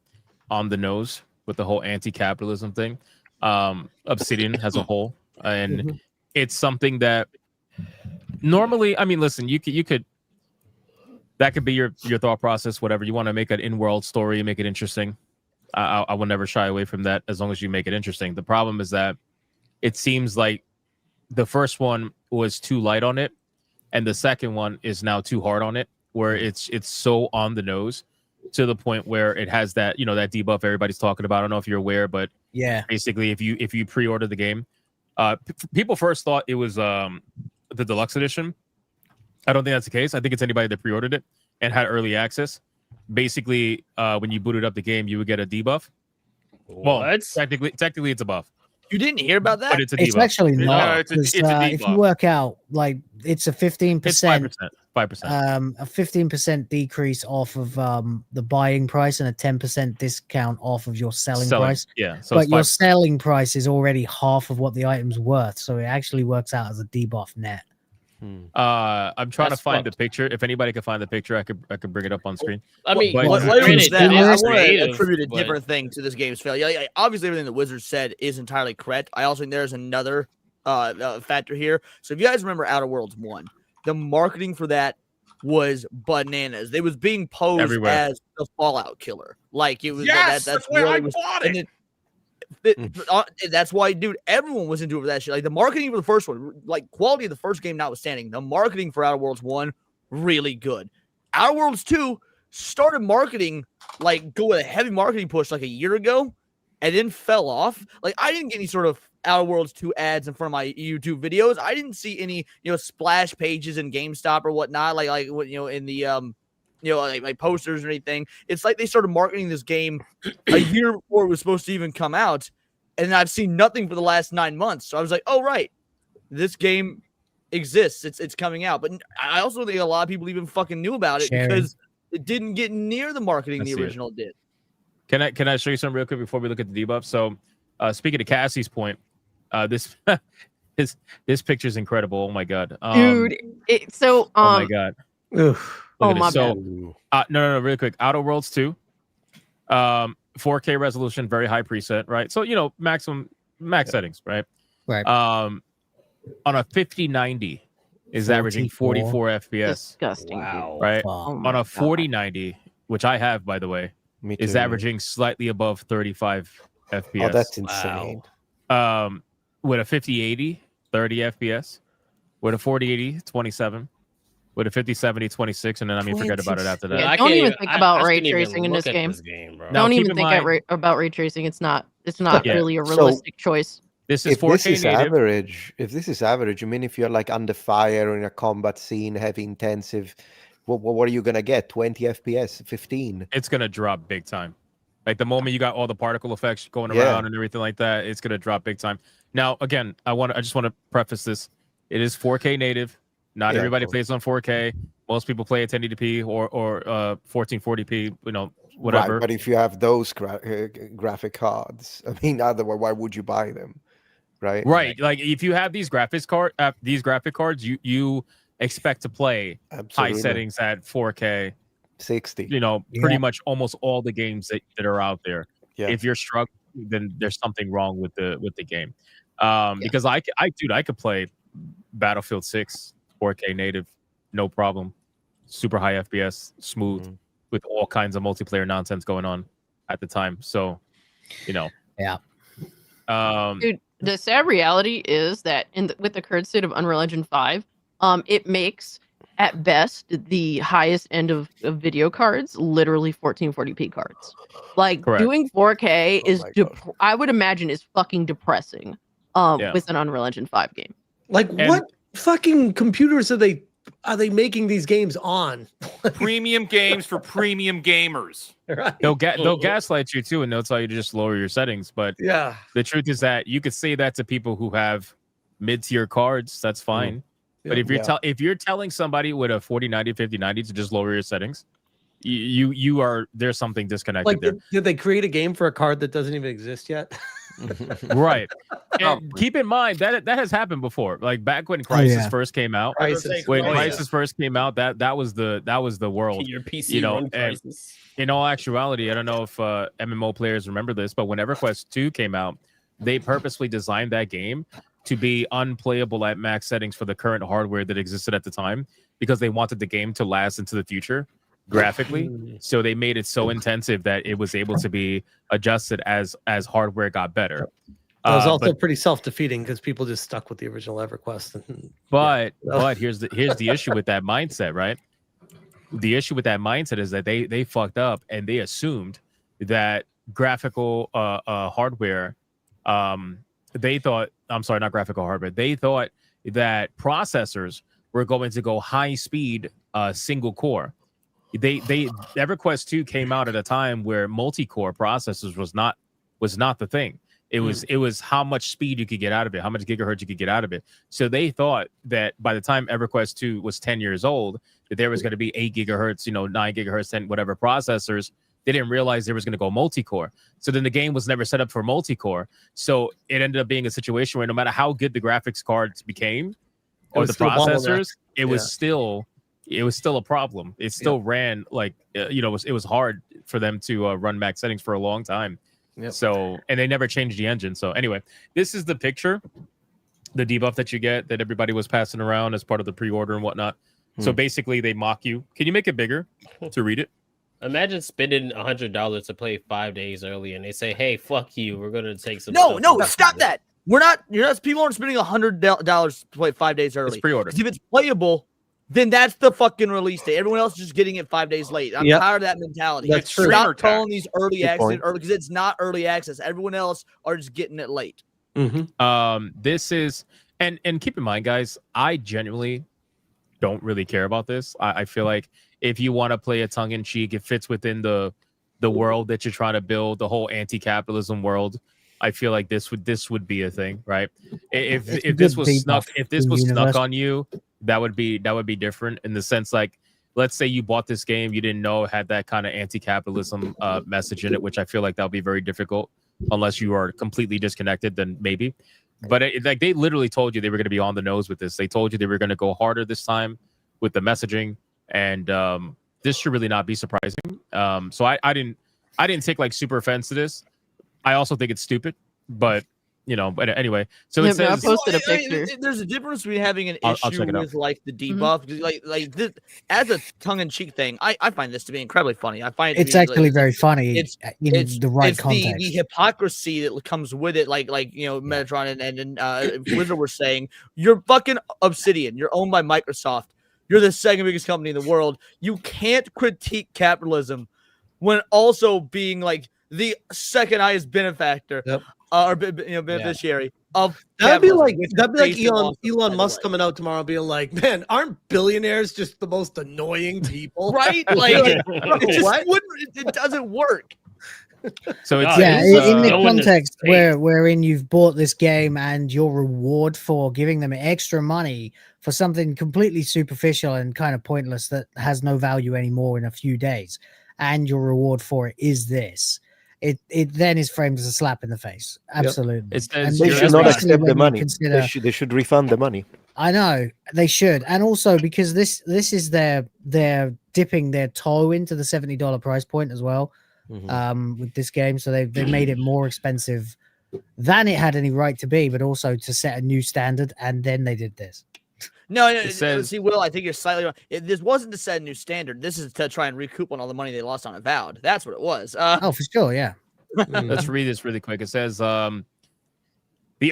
S17: on the nose with the whole anti-capitalism thing. Obsidian as a whole, and it's something that normally, I mean, listen, you could that could be your thought process, whatever you want to make an in-world story, make it interesting. I will never shy away from that as long as you make it interesting. The problem is that it seems like the first one was too light on it, and the second one is now too hard on it, where it's so on the nose to the point where it has that, you know, that debuff everybody's talking about. I don't know if you're aware, but
S12: yeah,
S17: basically if you pre-order the game, people first thought it was the deluxe edition. I don't think that's the case. I think it's anybody that pre-ordered it and had early access. Basically, when you booted up the game, you would get a debuff. Well, technically it's a buff.
S3: You didn't hear about that?
S17: But it's a
S12: It's
S17: debuff.
S12: actually not.
S17: It's a
S12: 'cause,
S17: debuff.
S12: if you work out, like, it's a 15%.
S17: It's 5%.
S12: A 15% decrease off of the buying price and a 10% discount off of your selling price.
S17: Yeah. So
S12: but
S17: it's
S12: your
S17: 5%.
S12: selling price is already half of what the item's worth, so it actually works out as a debuff net.
S17: I'm trying
S3: That's
S17: to find
S3: fucked.
S17: the picture. If anybody can find the picture, I could bring it up on screen.
S8: I mean,
S17: But-
S3: What
S8: granted,
S3: is that?
S8: it
S3: I
S8: is
S3: want to
S8: creative,
S3: attribute a
S8: but-
S3: different thing to this game's failure. Yeah, obviously, everything the Wizards said is entirely correct. I also think there's another factor here. So if you guys remember Outer Worlds 1, the marketing for that was bananas. It was being posed
S17: Everywhere.
S3: as the Fallout killer. Like it was
S5: Yes,
S3: that's
S5: why
S3: what
S5: I
S3: it was.
S5: bought
S3: And
S5: it.
S3: that's why, dude, everyone was into it for that shit. Like the marketing for the first one, like quality of the first game notwithstanding, the marketing for Outer Worlds 1, really good. Outer Worlds 2 started marketing, like go with a heavy marketing push like a year ago, and then fell off. Like I didn't get any sort of Outer Worlds 2 ads in front of my YouTube videos. I didn't see any, splash pages in GameStop or whatnot, like in the like posters or anything. It's like they started marketing this game a year before it was supposed to even come out, and I've seen nothing for the last 9 months. So I was like, oh right, this game exists. It's coming out. But I also think a lot of people even fucking knew about it because it didn't get near the marketing the original did.
S17: Can I show you something real quick before we look at the debuff? So, speaking to Cassie's point, this this picture is incredible. Oh my god,
S9: Dude,
S17: oh my god.
S10: Oof.
S17: Look
S9: Oh,
S17: at
S9: my
S17: this. So, no, really quick. Outer Worlds 2, 4K resolution, very high preset, right? So max settings, right?
S12: Right.
S17: On a 5090 is averaging 44 FPS.
S9: Disgusting.
S8: Wow.
S17: Right.
S9: Oh my
S17: On a
S9: God.
S17: 4090, which I have, by the way,
S23: Me
S17: is
S23: too.
S17: averaging slightly above 35 FPS.
S23: Oh, that's insane.
S17: With a 5080, 30 FPS. With a 4080, 27. With a 5070, 26, and then forget about it after that.
S9: Yeah,
S8: I
S9: don't
S8: can't
S9: even think about
S8: I
S9: ray
S8: couldn't even
S9: tracing in
S8: look
S9: this
S8: at
S9: game.
S8: bro.
S17: Now,
S9: Don't
S17: keep
S9: even
S17: in
S9: think
S17: mind-
S9: about ray tracing. It's not
S17: Yeah.
S9: really a
S23: So-
S9: realistic choice.
S17: This is
S23: If
S17: 4K
S23: this is
S17: native.
S23: average, you mean if you're like under fire or in a combat scene, heavy intensive, what are you gonna get? 20 FPS, 15?
S17: It's gonna drop big time. Like the moment you got all the particle effects going
S23: Yeah.
S17: around and everything like that, it's gonna drop big time. Now, again, I just want to preface this. It is 4K native. Not
S23: Yeah,
S17: everybody
S23: of course.
S17: plays on 4K. Most people play at 1080p or 1440p. Whatever.
S23: Right, but if you have those graphic cards, I mean, otherwise, why would you buy them? Right.
S17: Right. Like if you have these graphic cards, you expect to play high
S23: Absolutely.
S17: settings at 4K.
S23: 60.
S17: Pretty
S12: Yeah.
S17: much almost all the games that are out there.
S23: Yeah.
S17: If you're struggling, then there's something wrong with the game. Because I could play Battlefield 6 4K native, no problem, super high FPS, smooth, with all kinds of multiplayer nonsense going on at the time. So,
S12: Yeah.
S9: Dude, the sad reality is that with the current state of Unreal Engine 5, it makes at best the highest end of video cards, literally 1440p cards. Like
S17: Correct.
S9: doing 4K is
S17: my God.
S9: I would imagine is fucking depressing
S17: Yeah.
S9: with an Unreal Engine 5 game.
S10: Like what fucking computers are they making these games on?
S5: Premium games for premium gamers.
S10: Right.
S17: They'll gaslight you too, and they'll tell you to just lower your settings. But
S10: Yeah.
S17: the truth is that you could say that to people who have mid-tier cards. That's fine. But if you're telling somebody with a 4090, 5090 to just lower your settings, you are there's something disconnected
S10: Like
S17: there.
S10: did they create a game for a card that doesn't even exist yet?
S17: Right. And keep in mind that has happened before. Like back when Crysis first came out. When Crysis first came out, that was the world.
S8: Your PC
S17: you know,
S8: run
S17: and
S8: Crysis.
S17: in all actuality, I don't know if MMO players remember this, but when EverQuest 2 came out, they purposely designed that game to be unplayable at max settings for the current hardware that existed at the time because they wanted the game to last into the future graphically. So they made it so intensive that it was able to be adjusted as hardware got better.
S10: That was also
S17: but
S10: pretty self-defeating because people just stuck with the original EverQuest.
S17: but here's the issue with that mindset, right? The issue with that mindset is that they fucked up and they assumed that graphical hardware they thought not graphical hardware. They thought that processors were going to go high speed single core. EverQuest 2 came out at a time where multi-core processors was not the thing. It was how much speed you could get out of it, how much gigahertz you could get out of it. So they thought that by the time EverQuest 2 was 10 years old, that there was going to be 8 gigahertz, 9 gigahertz, 10 whatever processors. They didn't realize there was going to go multi-core. So then the game was never set up for multi-core. So it ended up being a situation where no matter how good the graphics cards became or the processors, it was still a problem. It still ran like it was hard for them to run max settings for a long time.
S10: Yep.
S17: So, and they never changed the engine. So anyway, this is the picture, the debuff that you get that everybody was passing around as part of the pre-order and whatnot. So basically they mock you. Can you make it bigger to read it?
S8: Imagine spending $100 to play 5 days early, and they say, "Hey, fuck you. We're gonna take some."
S3: No,
S8: stuff
S3: stop that. You're not. People aren't spending $100 to play 5 days early.
S17: It's pre-order.
S3: If it's playable, then that's the fucking release date. Everyone else is just getting it 5 days late. I'm tired of that mentality.
S10: That's true.
S3: Stop calling these early
S23: Good
S3: access
S23: point.
S3: early because it's not early access. Everyone else are just getting it late.
S17: This is and keep in mind, guys, I genuinely don't really care about this. I feel like if you want to play a tongue-in-cheek, it fits within the world that you're trying to build, the whole anti-capitalism world. I feel like this would be a thing, right? If this was snuck on you, that would be different in the sense, like, let's say you bought this game, you didn't know it had that kind of anti-capitalism message in it, which I feel like that would be very difficult unless you are completely disconnected, then maybe. But like they literally told you they were going to be on the nose with this. They told you they were going to go harder this time with the messaging, and this should really not be surprising. So I didn't take like super offense to this. I also think it's stupid, but but anyway. So it says
S9: I posted a picture.
S3: There's a difference between having an
S17: I'll
S3: issue
S17: check it out.
S3: with like the debuff, like this, as a tongue-in-cheek thing. I find this to be incredibly funny. I find it to
S12: It's
S3: be,
S12: actually very funny
S3: It's
S12: in the right
S3: it's
S12: context.
S3: the hypocrisy that comes with it, like Metatron and Wizard were saying. You're fucking Obsidian. You're owned by Microsoft. You're the second biggest company in the world. You can't critique capitalism when also being like the second highest benefactor or beneficiary of
S10: That'd be
S3: capitalism,
S10: like
S3: which is based on
S10: Elon Musk coming out tomorrow being like, "Man, aren't billionaires just the most annoying people?"
S3: right? Like, it just
S10: What?
S3: wouldn't. It doesn't work.
S17: So it's
S12: in the
S8: no one is
S12: context
S8: safe.
S12: wherein you've bought this game and your reward for giving them extra money for something completely superficial and kind of pointless that has no value anymore in a few days, and your reward for it is this. It then is framed as a slap in the face. Absolutely.
S17: It
S12: And
S17: says
S23: They should not
S12: especially
S23: accept the
S12: when you
S23: money.
S12: consider-
S23: They should refund the money.
S12: I know they should, and also because this is they're dipping their toe into the $70 price point as well, with this game. So they made it more expensive than it had any right to be, but also to set a new standard. And then they did this.
S3: No,
S17: says-
S3: see, Will, I think you're slightly wrong. This wasn't to set a new standard. This is to try and recoup on all the money they lost on Avowed. That's what it was.
S12: Oh, for sure, yeah.
S17: Let's read this really quick. It says, the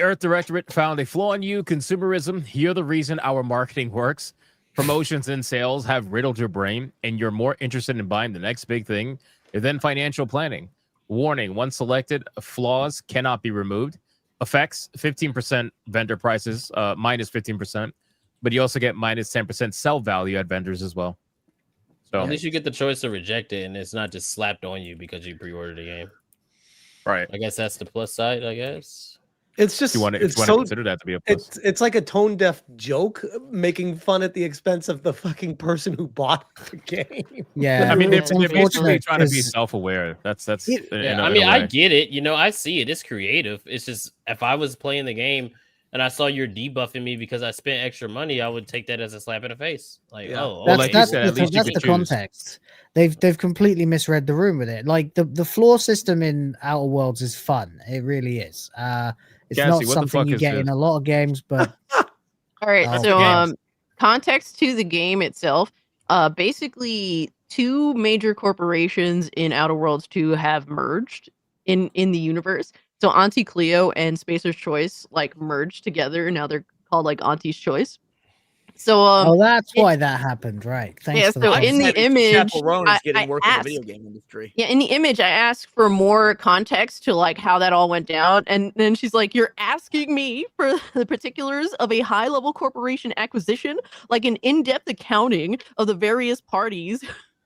S17: Earth Directorate found a flaw in you, consumerism. You're the reason our marketing works. promotions and sales have riddled your brain, and you're more interested in buying the next big thing than financial planning. Warning: once selected, flaws cannot be removed. Effects: 15% vendor prices, minus 15%, but you also get minus 10% sell value at vendors as well. So
S8: At least you get the choice to reject it, and it's not just slapped on you because you pre-ordered the game.
S17: Right.
S8: I guess that's the plus side. I guess
S10: It's just
S17: if you want to consider that to be a plus.
S10: it's like a tone deaf joke making fun at the expense of the fucking person who bought the game.
S12: Yeah,
S17: I mean, they're
S12: it's
S17: basically
S12: unfortunate
S17: trying to be
S12: 'cause-
S17: self-aware. That's
S8: Yeah, I mean, I get it. You know, I see it. It's creative. It's just if I was playing the game and I saw you're debuffing me because I spent extra money, I would take that as a slap in the face. Like, oh,
S12: That's,
S8: okay,
S12: that's,
S8: cool.
S12: that's the context. They've completely misread the room with it. Like the floor system in Outer Worlds is fun. It really is. It's
S17: Cassie,
S12: not
S17: what the
S12: something
S17: fuck
S12: you
S17: is
S12: get
S17: this?
S12: in a lot of games, but
S9: All right,
S12: Oh,
S9: so
S12: games.
S9: context to the game itself. Basically, two major corporations in Outer Worlds 2 have merged in the universe. So Auntie Cleo and Spacer's Choice like merged together, and now they're called like Auntie's Choice. So
S12: oh, that's why that happened, right? Thanks
S9: yeah,
S12: for the
S9: so in
S12: context.
S9: the
S3: Had these
S9: image,
S3: chaperones getting
S9: I
S3: work in the
S9: asked,
S3: video game industry.
S9: yeah, in the image, I asked for more context to like how that all went down, and then she's like, "You're asking me for the particulars of a high-level corporation acquisition, like an in-depth accounting of the various parties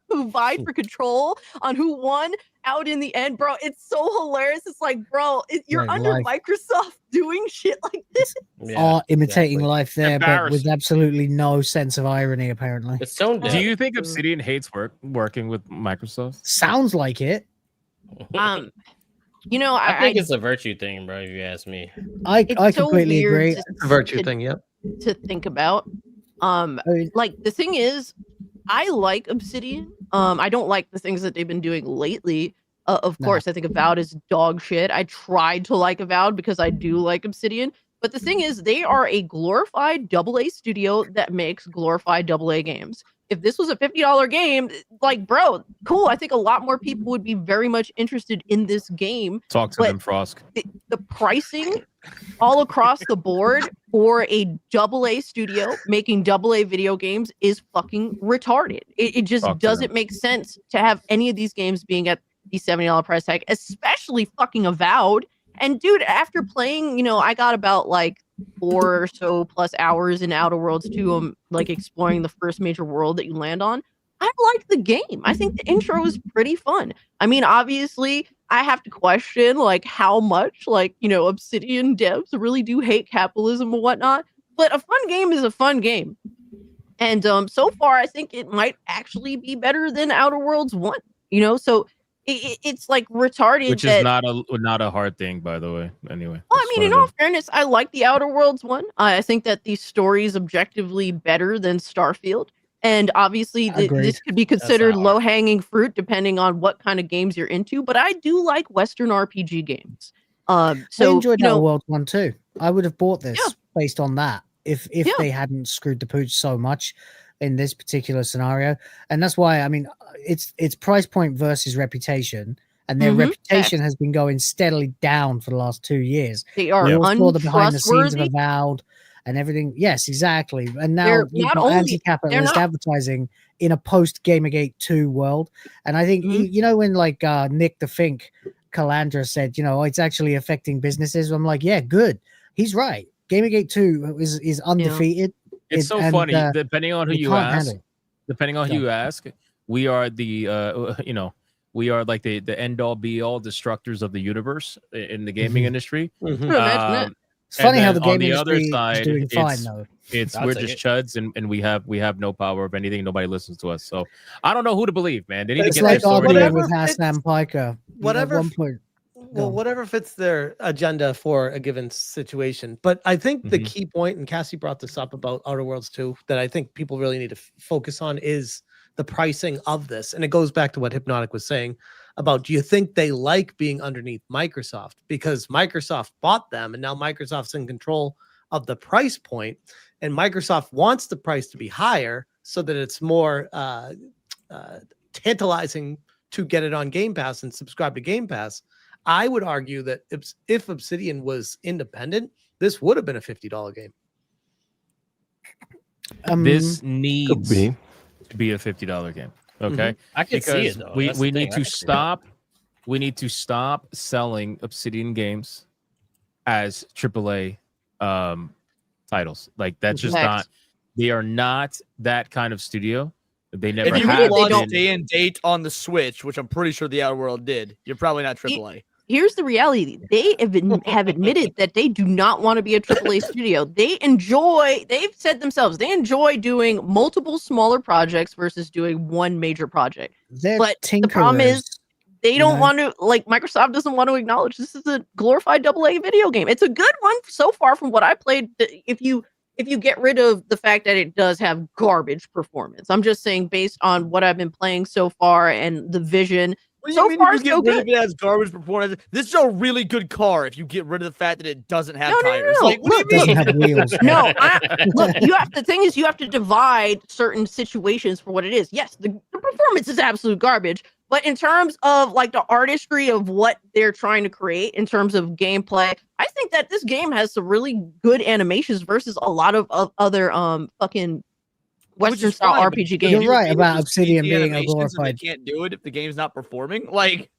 S9: who vied for control on who won out in the end, bro." It's so hilarious. It's like, bro, you're
S12: Yeah,
S9: under
S12: like-
S9: Microsoft doing shit like this.
S12: Are imitating
S17: exactly.
S12: life there, but with
S17: Embarrassing.
S12: absolutely no sense of irony, apparently.
S8: It's tone
S17: Do
S8: deaf.
S17: you think Obsidian hates working with Microsoft?
S12: Sounds like it.
S9: You know,
S8: I think it's a virtue thing, bro. If you ask me,
S12: I
S9: so
S12: completely
S9: weird
S12: agree.
S9: to-
S10: It's a virtue
S9: to-
S10: thing, yep.
S9: to think about. Like the thing is, I like Obsidian. I don't like the things that they've been doing lately. Of course, I think Avowed is dog shit. I tried to like Avowed because I do like Obsidian. But the thing is, they are a glorified AA studio that makes glorified AA games. If this was a $50 game, like, bro, cool. I think a lot more people would be very much interested in this game.
S17: Talk to
S9: but
S17: them, Frosk.
S9: the pricing all across the board for a AA studio making AA video games is fucking retarded. It just
S17: Talk to
S9: doesn't
S17: them.
S9: make sense to have any of these games being at the $70 price tag, especially fucking Avowed. And dude, after playing, you know, I got about like 4 or so plus hours in Outer Worlds 2, like exploring the first major world that you land on. I like the game. I think the intro is pretty fun. I mean, obviously, I have to question like how much like, you know, Obsidian devs really do hate capitalism and whatnot. But a fun game is a fun game. And so far, I think it might actually be better than Outer Worlds 1. You know, so it's like retarded.
S17: Which is not a hard thing, by the way. Anyway,
S9: Well, I mean, in all fairness, I like the Outer Worlds one. I think that the story is objectively better than Starfield. And obviously, this could be considered low-hanging fruit depending on what kind of games you're into. But I do like Western RPG games.
S12: I
S9: So
S12: enjoyed
S9: you know,
S12: Outer Worlds 1 too. I would have bought this based on that if they hadn't screwed the pooch so much in this particular scenario. And that's why, I mean, it's price point versus reputation, and their reputation has been going steadily down for the last 2 years.
S9: They are
S12: We all saw the behind the scenes of
S9: untrustworthy.
S12: Avowed and everything. Yes, exactly. And now
S9: They're
S12: you've
S9: not
S12: got
S9: only-
S12: anti-capitalist
S9: they're not-
S12: advertising in a post Gamergate 2 world. And I think you know when like Nick the Fink Calandra said, you know, it's actually affecting businesses. I'm like, yeah, good. He's right. Gamergate 2 is undefeated.
S17: It's so funny. Depending on who you
S12: can't
S17: ask,
S12: handle
S17: who you ask, we are the you know, we are like the end all be all destructors of the universe in the gaming industry.
S12: Imagine that. It's funny how the
S17: on
S12: game
S17: the other
S12: industry is
S17: side,
S12: doing fine, though.
S17: It's
S12: I'll
S17: we're
S12: take
S17: just
S12: it.
S17: chuds and we have no power of anything. Nobody listens to us. So I don't know who to believe, man. They need
S12: It's
S17: to get
S12: like
S17: their story
S12: arguing
S17: together.
S12: with Hassan Piker.
S10: Whatever
S12: At one point,
S10: Well, whatever fits their agenda for a given situation. But I think the key point, and Cassie brought this up about Outer Worlds 2, that I think people really need to focus on is the pricing of this. And it goes back to what Hypnotic was saying about, do you think they like being underneath Microsoft? Because Microsoft bought them, and now Microsoft's in control of the price point, and Microsoft wants the price to be higher so that it's more tantalizing to get it on Game Pass and subscribe to Game Pass. I would argue that if Obsidian was independent, this would have been a $50 game.
S17: This
S23: Could
S17: needs
S23: be.
S17: to be a $50 game. Okay,
S8: I can see it,
S17: because
S8: though.
S17: we
S8: That's the
S17: we
S8: thing.
S17: need
S8: I
S17: to
S8: can see that.
S17: stop. We need to stop selling Obsidian games as AAA titles. Like that's just
S9: Facts.
S17: not. They are not that kind of studio. They never
S3: If you
S17: have
S3: can launch
S17: been.
S3: day and date on the Switch, which I'm pretty sure the Outer World did, you're probably not AAA.
S9: Here's the reality. They have admitted that they do not want to be a AAA studio. They've said themselves, they enjoy doing multiple smaller projects versus doing one major project.
S12: They're
S9: But the problem is
S12: tinkerers,
S9: they
S12: you
S9: don't
S12: know?
S9: want to, like, Microsoft doesn't want to acknowledge this is a glorified AA video game. It's a good one so far from what I played. If you get rid of the fact that it does have garbage performance, I'm just saying based on what I've been playing so far and the vision.
S3: What do
S9: So
S3: you mean
S9: far,
S3: if you get
S9: so
S3: rid
S9: good.
S3: of it as garbage performance? This is a really good car if you get rid of the fact that it doesn't have
S9: No.
S3: tires. Like, what
S9: Look,
S3: do you mean?
S12: Doesn't have wheels.
S9: No, look, the thing is you have to divide certain situations for what it is. Yes, the performance is absolute garbage, but in terms of like the artistry of what they're trying to create in terms of gameplay, I think that this game has some really good animations versus a lot of other fucking Western style RPG games.
S12: You're right about Obsidian
S3: The
S12: being a
S3: animations and
S12: glorified.
S3: They can't do it if the game's not performing. Like,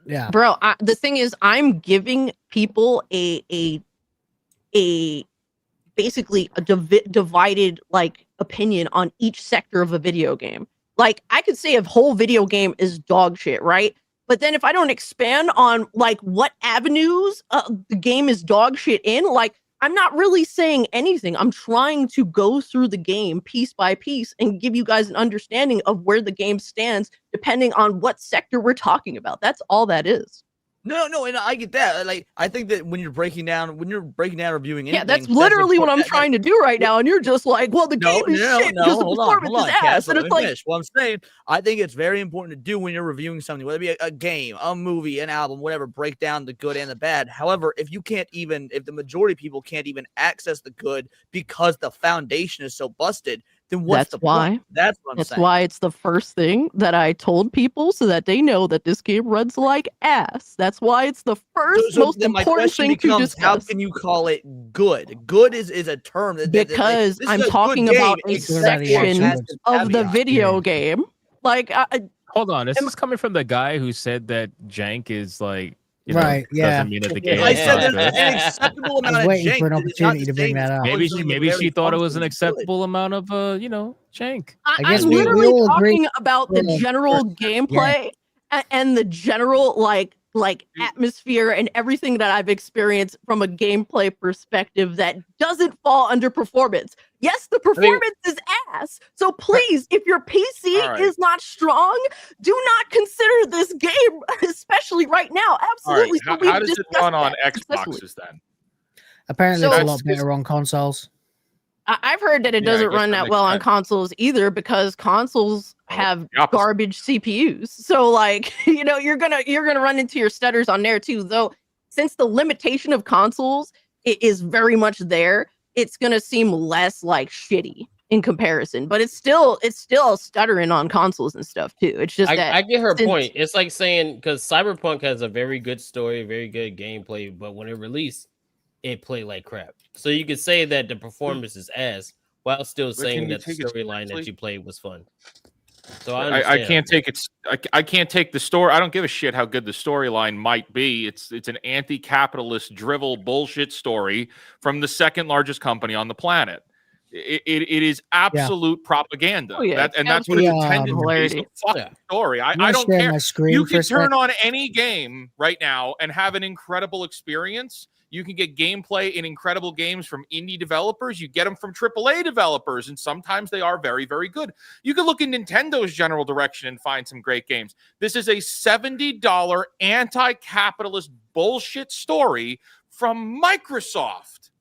S12: Yeah.
S9: Bro, the thing is, I'm giving people a basically a divided like opinion on each sector of a video game. Like, I could say a whole video game is dog shit, right? But then if I don't expand on like what avenues the game is dog shit in, like I'm not really saying anything. I'm trying to go through the game piece by piece and give you guys an understanding of where the game stands, depending on what sector we're talking about. That's all that is.
S3: no, and I get that. Like, I think that when you're breaking down reviewing anything,
S9: Yeah, that's literally what I'm trying to do right now. And you're just like, well, the game is shit because the performance is ass. And it's like,
S3: well, I'm saying, I think it's very important to do when you're reviewing something, whether it be a game, a movie, an album, whatever, break down the good and the bad. However, if the majority of people can't even access the good because the foundation is so busted, then what's the point? That's what I'm saying.
S9: That's why it's the first thing that I told people so that they know that this game runs like ass. That's why it's the first most
S3: then my
S9: important
S3: question
S9: thing to
S3: becomes,
S9: discuss.
S3: how can you call it good? Good is a term
S9: Because
S3: this
S9: I'm
S3: is a
S9: talking
S3: good
S9: about
S3: game,
S9: a
S3: except for
S9: section
S3: has to
S9: of the
S3: caveat.
S9: video game. Like,
S17: Hold on, is this coming from the guy who said that jank is like, you know,
S12: Right, yeah.
S17: doesn't mean that the game
S3: I
S17: is
S3: said
S17: not
S3: there's
S17: good?
S3: an acceptable amount
S12: I was
S3: of
S12: waiting
S3: jank.
S12: for an
S3: that is not
S12: opportunity
S3: the
S12: to bring
S3: same
S12: that
S3: as
S12: up.
S17: Maybe
S3: calling
S17: maybe
S3: something
S17: she thought it was an
S3: very functionally good.
S17: acceptable amount of jank.
S12: I guess
S9: I'm
S12: we
S9: literally
S12: all agree.
S9: talking about the general gameplay and the general like atmosphere and everything that I've experienced from a gameplay perspective that doesn't fall under performance. Yes, the performance is ass. So please, if your PC
S5: All right.
S9: is not strong, do not consider this game, especially right now.
S5: All right.
S9: Absolutely. So we've
S5: How does it
S9: discussed
S5: run on
S9: that successfully.
S5: Xboxes then?
S12: Apparently,
S9: So-
S12: it's a lot better on consoles.
S9: I've heard that it
S5: Yeah, I
S9: doesn't
S5: guess
S9: run
S5: that
S9: that
S5: makes
S9: well on
S5: sense.
S9: consoles either because consoles have
S5: the opposite.
S9: garbage CPUs. So like, you know, you're gonna run into your stutters on there too. Though since the limitation of consoles is very much there, it's gonna seem less like shitty in comparison. But it's still stuttering on consoles and stuff too. It's just that
S8: I get her
S9: since-
S8: point. It's like saying because Cyberpunk has a very good story, very good gameplay, but when it released, it played like crap. So you could say that the performance is ass while still saying
S5: can you
S8: that the
S5: take it
S8: storyline that
S5: seriously?
S8: you played was fun. So I
S5: I
S8: understand.
S5: can't take it. I can't take the story. I don't give a shit how good the storyline might be. It's an anti-capitalist drivel bullshit story from the second largest company on the planet. It is absolute propaganda.
S9: Oh, yeah,
S5: And that's what it's intended to be. It's a
S9: hilarity.
S5: fucking story. I
S12: wanna
S5: don't
S12: share
S5: care.
S12: my screen
S5: You
S12: for
S5: can
S12: a
S5: turn
S12: sec?
S5: on any game right now and have an incredible experience. You can get gameplay in incredible games from indie developers. You get them from AAA developers, and sometimes they are very, very good. You can look in Nintendo's general direction and find some great games. This is a $70 anti-capitalist bullshit story from Microsoft.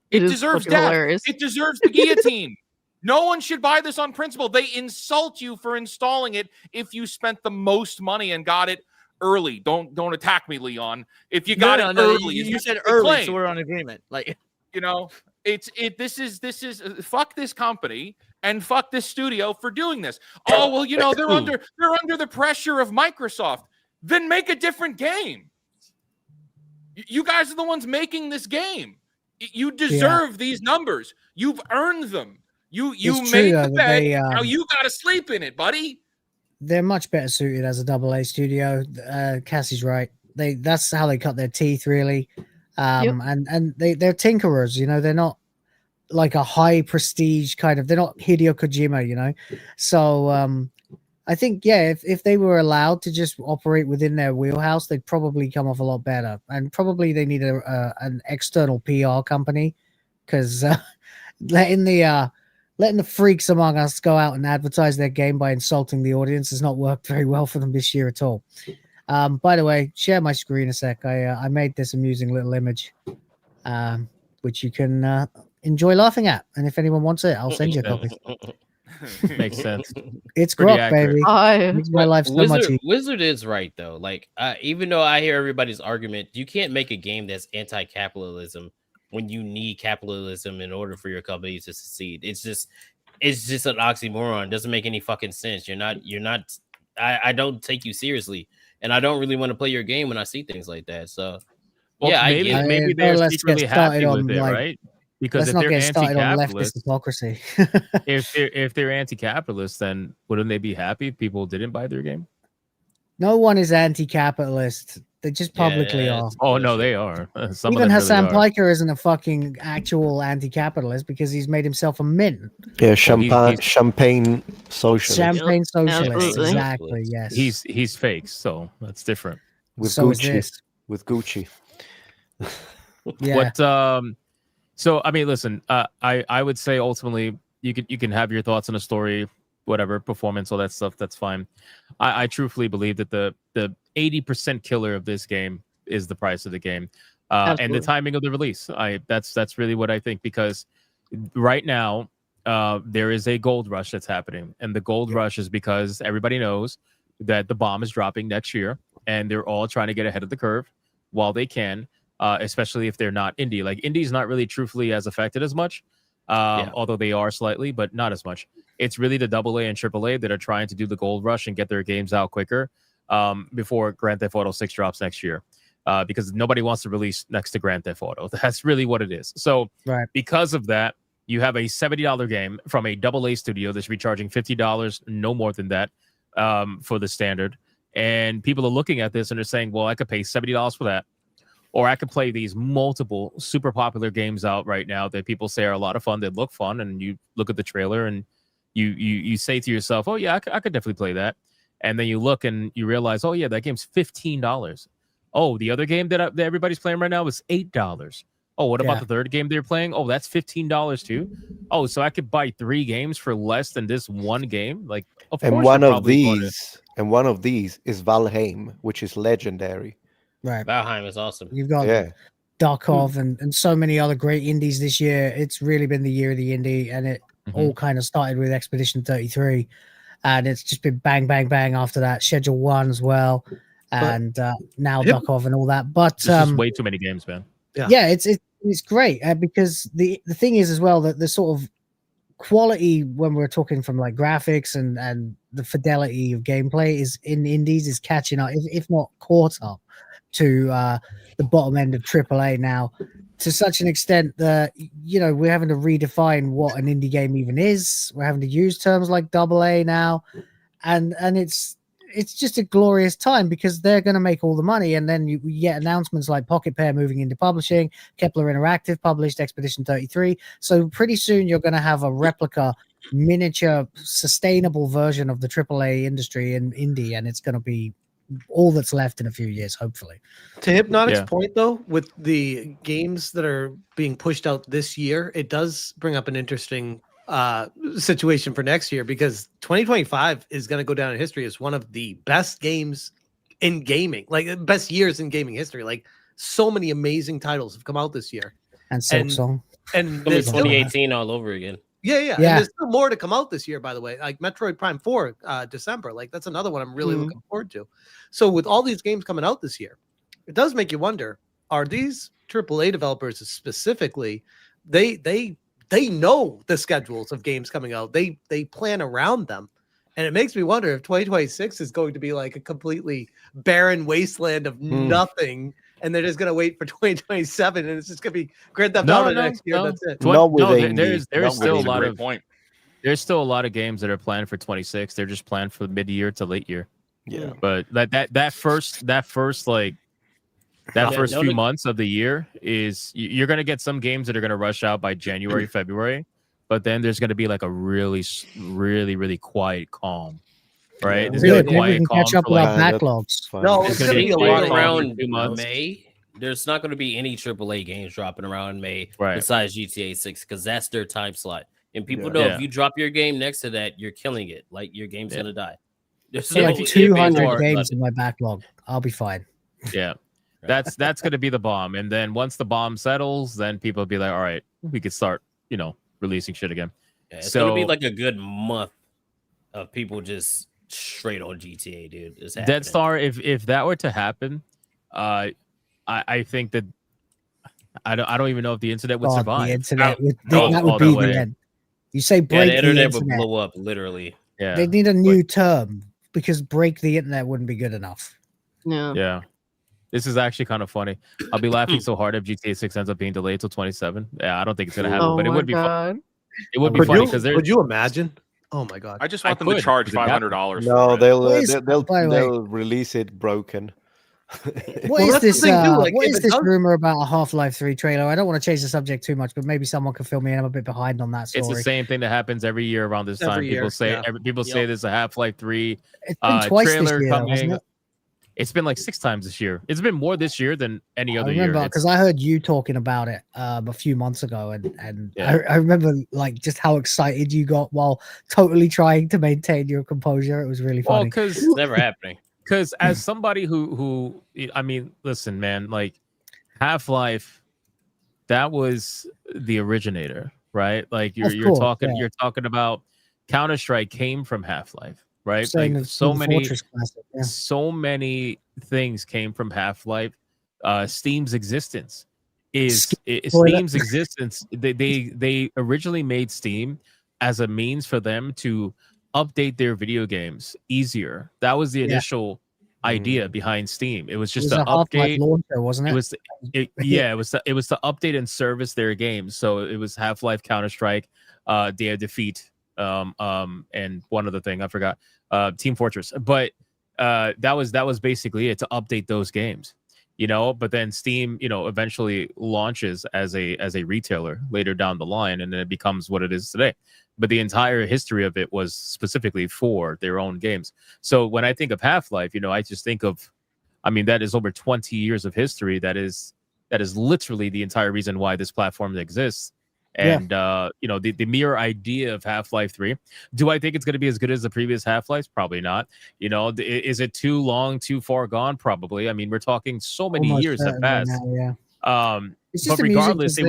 S5: It
S9: is
S5: deserves
S9: fucking
S5: death.
S9: hilarious.
S5: It deserves the guillotine. No one should buy this on principle. They insult you for installing it if you spent the most money and got it early. Don't attack me, Leon. If you got it early,
S3: You
S5: is
S3: said
S5: what they
S3: early,
S5: claim.
S3: so we're on agreement. Like,
S5: You know, this is fuck this company and fuck this studio for doing this. Oh well, you know they're under the pressure of Microsoft. Then make a different game. You guys are the ones making this game. You deserve these numbers. You've earned them. You
S12: It's true,
S5: made
S12: though,
S5: the
S12: that
S5: bed.
S12: they,
S5: Now you got to sleep in it, buddy.
S12: they're much better suited as a AA studio. Cassie's right. That's how they cut their teeth, really. And they're tinkerers. You know, they're not like a high prestige kind of. They're not Hideo Kojima. You know, so I think if they were allowed to just operate within their wheelhouse, they'd probably come off a lot better. And probably they need an external PR company because letting the freaks among us go out and advertise their game by insulting the audience has not worked very well for them this year at all. By the way, share my screen a sec. I made this amusing little image, which you can enjoy laughing at. And if anyone wants it, I'll send you a copy.
S17: Makes sense.
S12: It's
S17: Pretty
S12: grok, baby. Makes my life so much easier.
S8: Wizard is right though. Like, even though I hear everybody's argument, you can't make a game that's anti-capitalism when you need capitalism in order for your company to succeed. It's just an oxymoron. It doesn't make any fucking sense. You're not. I don't take you seriously, and I don't really want to play your game when I see things like that. So,
S17: Well,
S8: yeah,
S17: maybe they're secretly happy with it, right? Because if they're anti-capitalist,
S12: hypocrisy.
S17: if they're anti-capitalist, then wouldn't they be happy if people didn't buy their game?
S12: No one is anti-capitalist. They just publicly are.
S17: Oh no, they are. Some
S12: Even
S17: of them
S12: Hassan
S17: really are.
S12: Piker isn't a fucking actual anti-capitalist because he's made himself a mint.
S23: Yeah, champagne socialist.
S12: Champagne socialist,
S9: Absolutely.
S12: exactly. Yes.
S17: He's fake, so that's different.
S23: With
S12: So is
S23: Gucci.
S12: this.
S23: With Gucci.
S12: Yeah.
S17: What so I mean, listen, I would say ultimately you can have your thoughts on a story, whatever, performance, all that stuff, that's fine. I truthfully believe that the 80% killer of this game is the price of the game. And the
S9: Absolutely.
S17: timing of the release. That's really what I think, because right now there is a gold rush that's happening, and the gold rush is because everybody knows that the bomb is dropping next year, and they're all trying to get ahead of the curve while they can, especially if they're not indie. Like, indie's not really truthfully as affected as much, although they are slightly, but not as much. It's really the AA and AAA that are trying to do the gold rush and get their games out quicker before Grand Theft Auto 6 drops next year. Because nobody wants to release next to Grand Theft Auto. That's really what it is. So because of that, you have a $70 game from a AA studio that should be charging $50, no more than that, for the standard. And people are looking at this and they're saying, well, I could pay $70 for that. Or I could play these multiple super popular games out right now that people say are a lot of fun, that look fun, and you look at the trailer and you say to yourself, oh yeah, I could definitely play that. And then you look and you realize, oh yeah, that game's $15. Oh, the other game that everybody's playing right now is $8. Oh, what about the third game they're playing? Oh, that's $15 too. Oh, so I could buy 3 games for less than this one game? Like, of course.
S23: And one of these is Valheim, which is legendary.
S12: Right.
S8: Valheim is awesome.
S12: You've got Darkov and so many other great indies this year. It's really been the year of the indie, and it all kind of started with Expedition 33, and it's just been bang, bang, bang after that. Schedule 1 as well, and now Darkov and all that. But
S17: There's just way too many games, man.
S12: yeah, it's great because the thing is as well that the sort of quality when we're talking from like graphics and the fidelity of gameplay is in indies is catching up, if not caught up to the bottom end of AAA now, to such an extent that, you know, we're having to redefine what an indie game even is. We're having to use terms like AA now, and it's just a glorious time because they're going to make all the money, and then you get announcements like Pocket Pair moving into publishing, Kepler Interactive published Expedition 33. So pretty soon you're going to have a replica, miniature, sustainable version of the AAA industry in indie, and it's going to be all that's left in a few years, hopefully.
S10: To Hypnotic's point, though, with the games that are being pushed out this year, it does bring up an interesting situation for next year, because 2025 is going to go down in history as one of the best games in gaming, like best years in gaming history. Like, so many amazing titles have come out this year.
S12: And Silksong.
S8: It's
S10: And
S8: gonna be 2018 all over again.
S10: Yeah. And there's still more to come out this year, by the way. Like Metroid Prime 4, December. Like, that's another one I'm really looking forward to. So with all these games coming out this year, it does make you wonder, are these AAA developers specifically, they know the schedules of games coming out. They plan around them. And it makes me wonder if 2026 is going to be like a completely barren wasteland of nothing, and they're just going to wait for 2027, and it's just going to be Grand Theft Auto next year. That's it.
S17: There is still a lot of point. there's still a lot of games that are planned for 26. They're just planned for mid-year to late year.
S23: Yeah.
S17: But that first few months of the year is you're going to get some games that are going to rush out by January, February, but then there's going to be like a really, really, really quiet calm, right? There's
S12: Good,
S17: gonna be
S12: then we
S17: quiet
S12: can
S17: calm
S12: catch up
S17: for
S12: with
S17: like
S12: our backlogs.
S10: No,
S17: it's
S10: it's
S17: gonna
S10: gonna
S17: be
S10: be a
S17: quiet
S10: lot
S17: calm for
S8: around
S17: 2 months.
S8: May. There's not going to be any AAA games dropping around May
S17: Right.
S8: besides GTA 6 because that's their time slot. And people
S23: Yeah.
S8: know
S17: Yeah.
S8: if you drop your game next to that, you're killing it. Like your game's
S17: Yeah.
S8: gonna die. There's
S12: So like
S8: no ifs,
S12: 200
S8: ands, or
S12: games
S8: buts.
S12: in my backlog. I'll be fine.
S17: Yeah. That's going to be the bomb. And then once the bomb settles, then people will be like, all right, we could start, releasing shit again.
S8: Yeah, it's gonna be like a good month of people just straight on GTA, dude. It's happening.
S17: Dead Star, if that were to happen, I think that I don't even know if the internet would
S12: God,
S17: survive.
S12: the internet would,
S17: all-
S12: that
S17: all
S12: would be
S17: way.
S12: the end. You say
S8: Yeah,
S12: break
S8: the internet
S12: the
S8: would
S12: internet.
S8: blow up literally.
S17: Yeah.
S12: They need a new term because break the internet wouldn't be good enough.
S9: No.
S17: Yeah. This is actually kind of funny. I'll be laughing so hard if GTA 6 ends up being delayed till 27. Yeah, I don't think it's gonna happen,
S9: Oh
S17: but it
S9: my
S17: would be fun.
S9: God.
S17: It would be funny because
S10: Could you imagine? Oh my god!
S5: I just want them to charge $500.
S23: No,
S5: for it.
S23: they'll
S12: What is-
S23: they'll
S12: by the way-
S23: they'll release it broken.
S12: What is
S10: that's the
S12: this?
S10: thing, too, like,
S12: What
S10: if
S12: is
S10: it
S12: this
S10: does-
S12: rumor about a Half-Life 3 trailer? I don't want to change the subject too much, but maybe someone can fill me in. I'm a bit behind on that story.
S17: It's the same thing that happens every year around this time.
S10: Every year,
S17: People say
S10: yeah.
S17: people say there's a Half-Life 3
S12: It's been twice this
S17: trailer
S12: year, though, hasn't
S17: coming.
S12: it?
S17: It's been like 6 times this year. It's been more this year than any
S12: I
S17: other year.
S12: remember
S17: It's-
S12: because I heard you talking about it a few months ago, and
S17: Yeah.
S12: I remember like just how excited you got while totally trying to maintain your composure. It was really
S17: Well,
S12: funny.
S17: because
S8: It's never happening.
S17: Because as somebody who I mean, listen, man, like Half-Life, that was the originator, right? Like
S12: Of
S17: you're
S12: course,
S17: talking
S12: yeah.
S17: you're talking about Counter-Strike came from Half-Life, right?
S12: Saying
S17: Like
S12: it's
S17: so
S12: the
S17: many
S12: Fortress classic, yeah.
S17: so many things came from Half-Life. Steam's existence is Steam's existence. They originally made Steam as a means for them to update their video games easier. That was the
S12: Yeah.
S17: initial idea behind Steam. It was
S12: It
S17: just
S12: was
S17: to
S12: a Half-Life
S17: update.
S12: launcher, wasn't it?
S17: It was yeah, it was to update and service their games. So it was Half-Life, Counter-Strike, Day of Defeat, and one other thing I forgot, Team Fortress. But that was basically it, to update those games. But then Steam, eventually launches as a retailer later down the line, and then it becomes what it is today. But the entire history of it was specifically for their own games. So when I think of Half-Life, I just think of, that is over 20 years of history. That is literally the entire reason why this platform exists. And the mere idea of Half-Life 3, do I think it's going to be as good as the previous Half-Lives? Probably not. Is it too long, too far gone? Probably. We're talking so many
S12: Almost
S17: years have
S12: certainly
S17: passed.
S12: now, yeah. It's just
S17: But
S12: amusing
S17: regardless,
S12: 'cause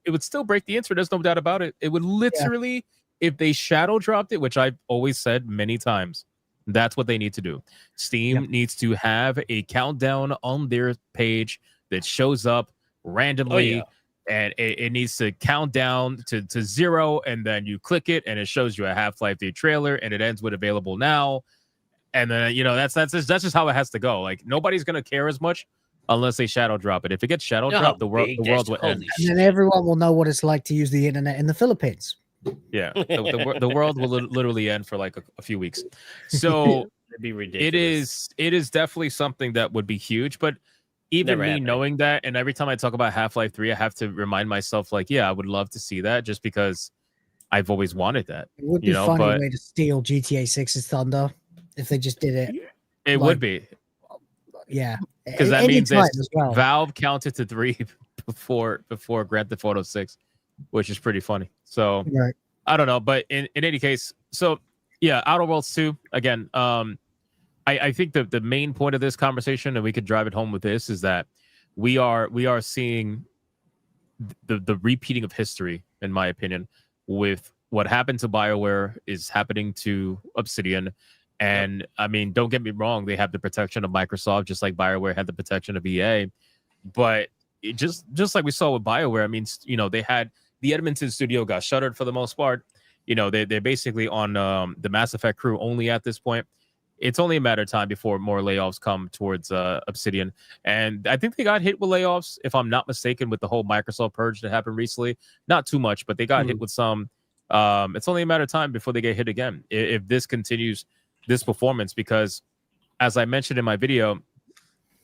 S17: it would still break the internet. There's no doubt about it. It would literally, if they shadow dropped it, which I've always said many times, that's what they need to do. Steam needs to have a countdown on their page that shows up randomly. And it needs to count down to 0, and then you click it, and it shows you a Half-Life 3 trailer, and it ends with available now. And then that's just how it has to go. Like nobody's gonna care as much unless they shadow drop it. If it gets shadow dropped, the world will end.
S12: And then everyone will know what it's like to use the internet in the Philippines.
S17: Yeah, the world will literally end for like a few weeks. So
S8: It'd be ridiculous.
S17: it is definitely something that would be huge, but. Even
S8: Never
S17: me
S8: happening.
S17: knowing that, and every time I talk about Half-Life 3, I have to remind myself, like, yeah, I would love to see that, just because I've always wanted that.
S12: It would be a funny way to steal GTA 6's thunder if they just did it.
S17: It would be.
S12: Yeah.
S17: Because that
S12: Any
S17: means
S12: time
S17: this
S12: as well.
S17: Valve counted to 3 before Grand Theft Auto 6, which is pretty funny. So
S12: Right.
S17: I don't know, but in any case, so yeah, Outer Worlds 2 again. I think the main point of this conversation, and we could drive it home with this, is that we are seeing the repeating of history, in my opinion, with what happened to BioWare is happening to Obsidian. And don't get me wrong, they have the protection of Microsoft, just like BioWare had the protection of EA. But it just like we saw with BioWare, they had the Edmonton studio got shuttered for the most part. They're basically on the Mass Effect crew only at this point. It's only a matter of time before more layoffs come towards Obsidian. And I think they got hit with layoffs, if I'm not mistaken, with the whole Microsoft purge that happened recently. Not too much, but they got hit with some. It's only a matter of time before they get hit again if this continues this performance. Because, as I mentioned in my video,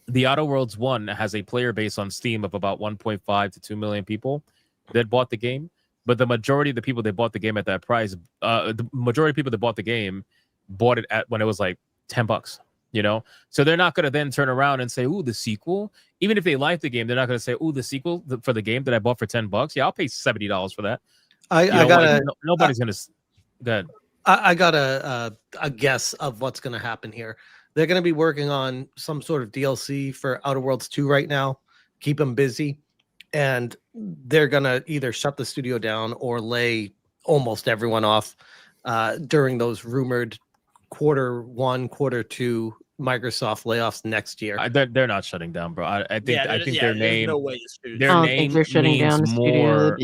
S17: the Outer Worlds 1 has a player base on Steam of about 1.5 to 2 million people that bought the game. But the majority of the people that bought the game at that price, the majority of people that bought the game bought it at when it was like $10, you know? So they're not going to then turn around and say, ooh, the sequel. Even if they like the game, they're not going to say, ooh, the sequel for the game that I bought for $10. Yeah, I'll pay $70 for that.
S10: I got
S17: nobody's going to. Go ahead.
S10: I got a guess of what's going to happen here. They're going to be working on some sort of DLC for Outer Worlds 2 right now. Keep them busy. And they're going to either shut the studio down or lay almost everyone off during those rumored Q1, Q2 Microsoft layoffs next year.
S17: They're not shutting down, bro. I think their name,
S3: No way
S17: their name means more.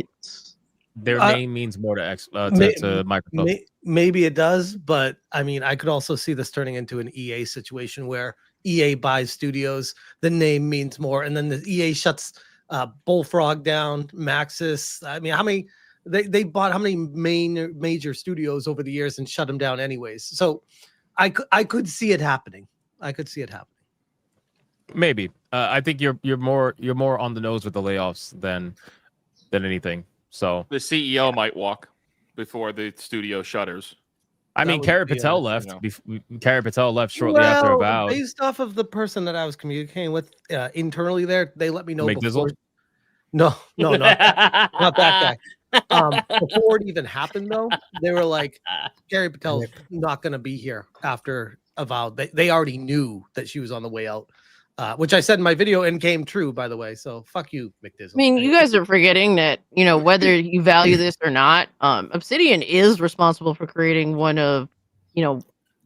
S17: Their name means more to Microsoft.
S10: Maybe it does, but I mean, I could also see this turning into an EA situation where EA buys studios, the name means more, and then the EA shuts Bullfrog down, Maxis. I mean, how many they bought how many major studios over the years and shut them down anyways. So I could see it happening.
S17: Maybe. I think you're more on the nose with the layoffs than anything. So
S5: the CEO might walk before the studio shutters.
S17: I mean, Kara Patel left. Kara Patel left shortly after Avowed.
S10: Based off of the person that I was communicating with internally there, they let me know before.
S17: McDizzle?
S10: No, not that guy. Before it even happened, though, they were like, Kara Patel's not going to be here after Avowed. They already knew that she was on the way out. Which I said in my video and came true, by the way. So fuck you, McDizzle.
S9: I mean, you guys are forgetting that, whether you value this or not, Obsidian is responsible for creating one of,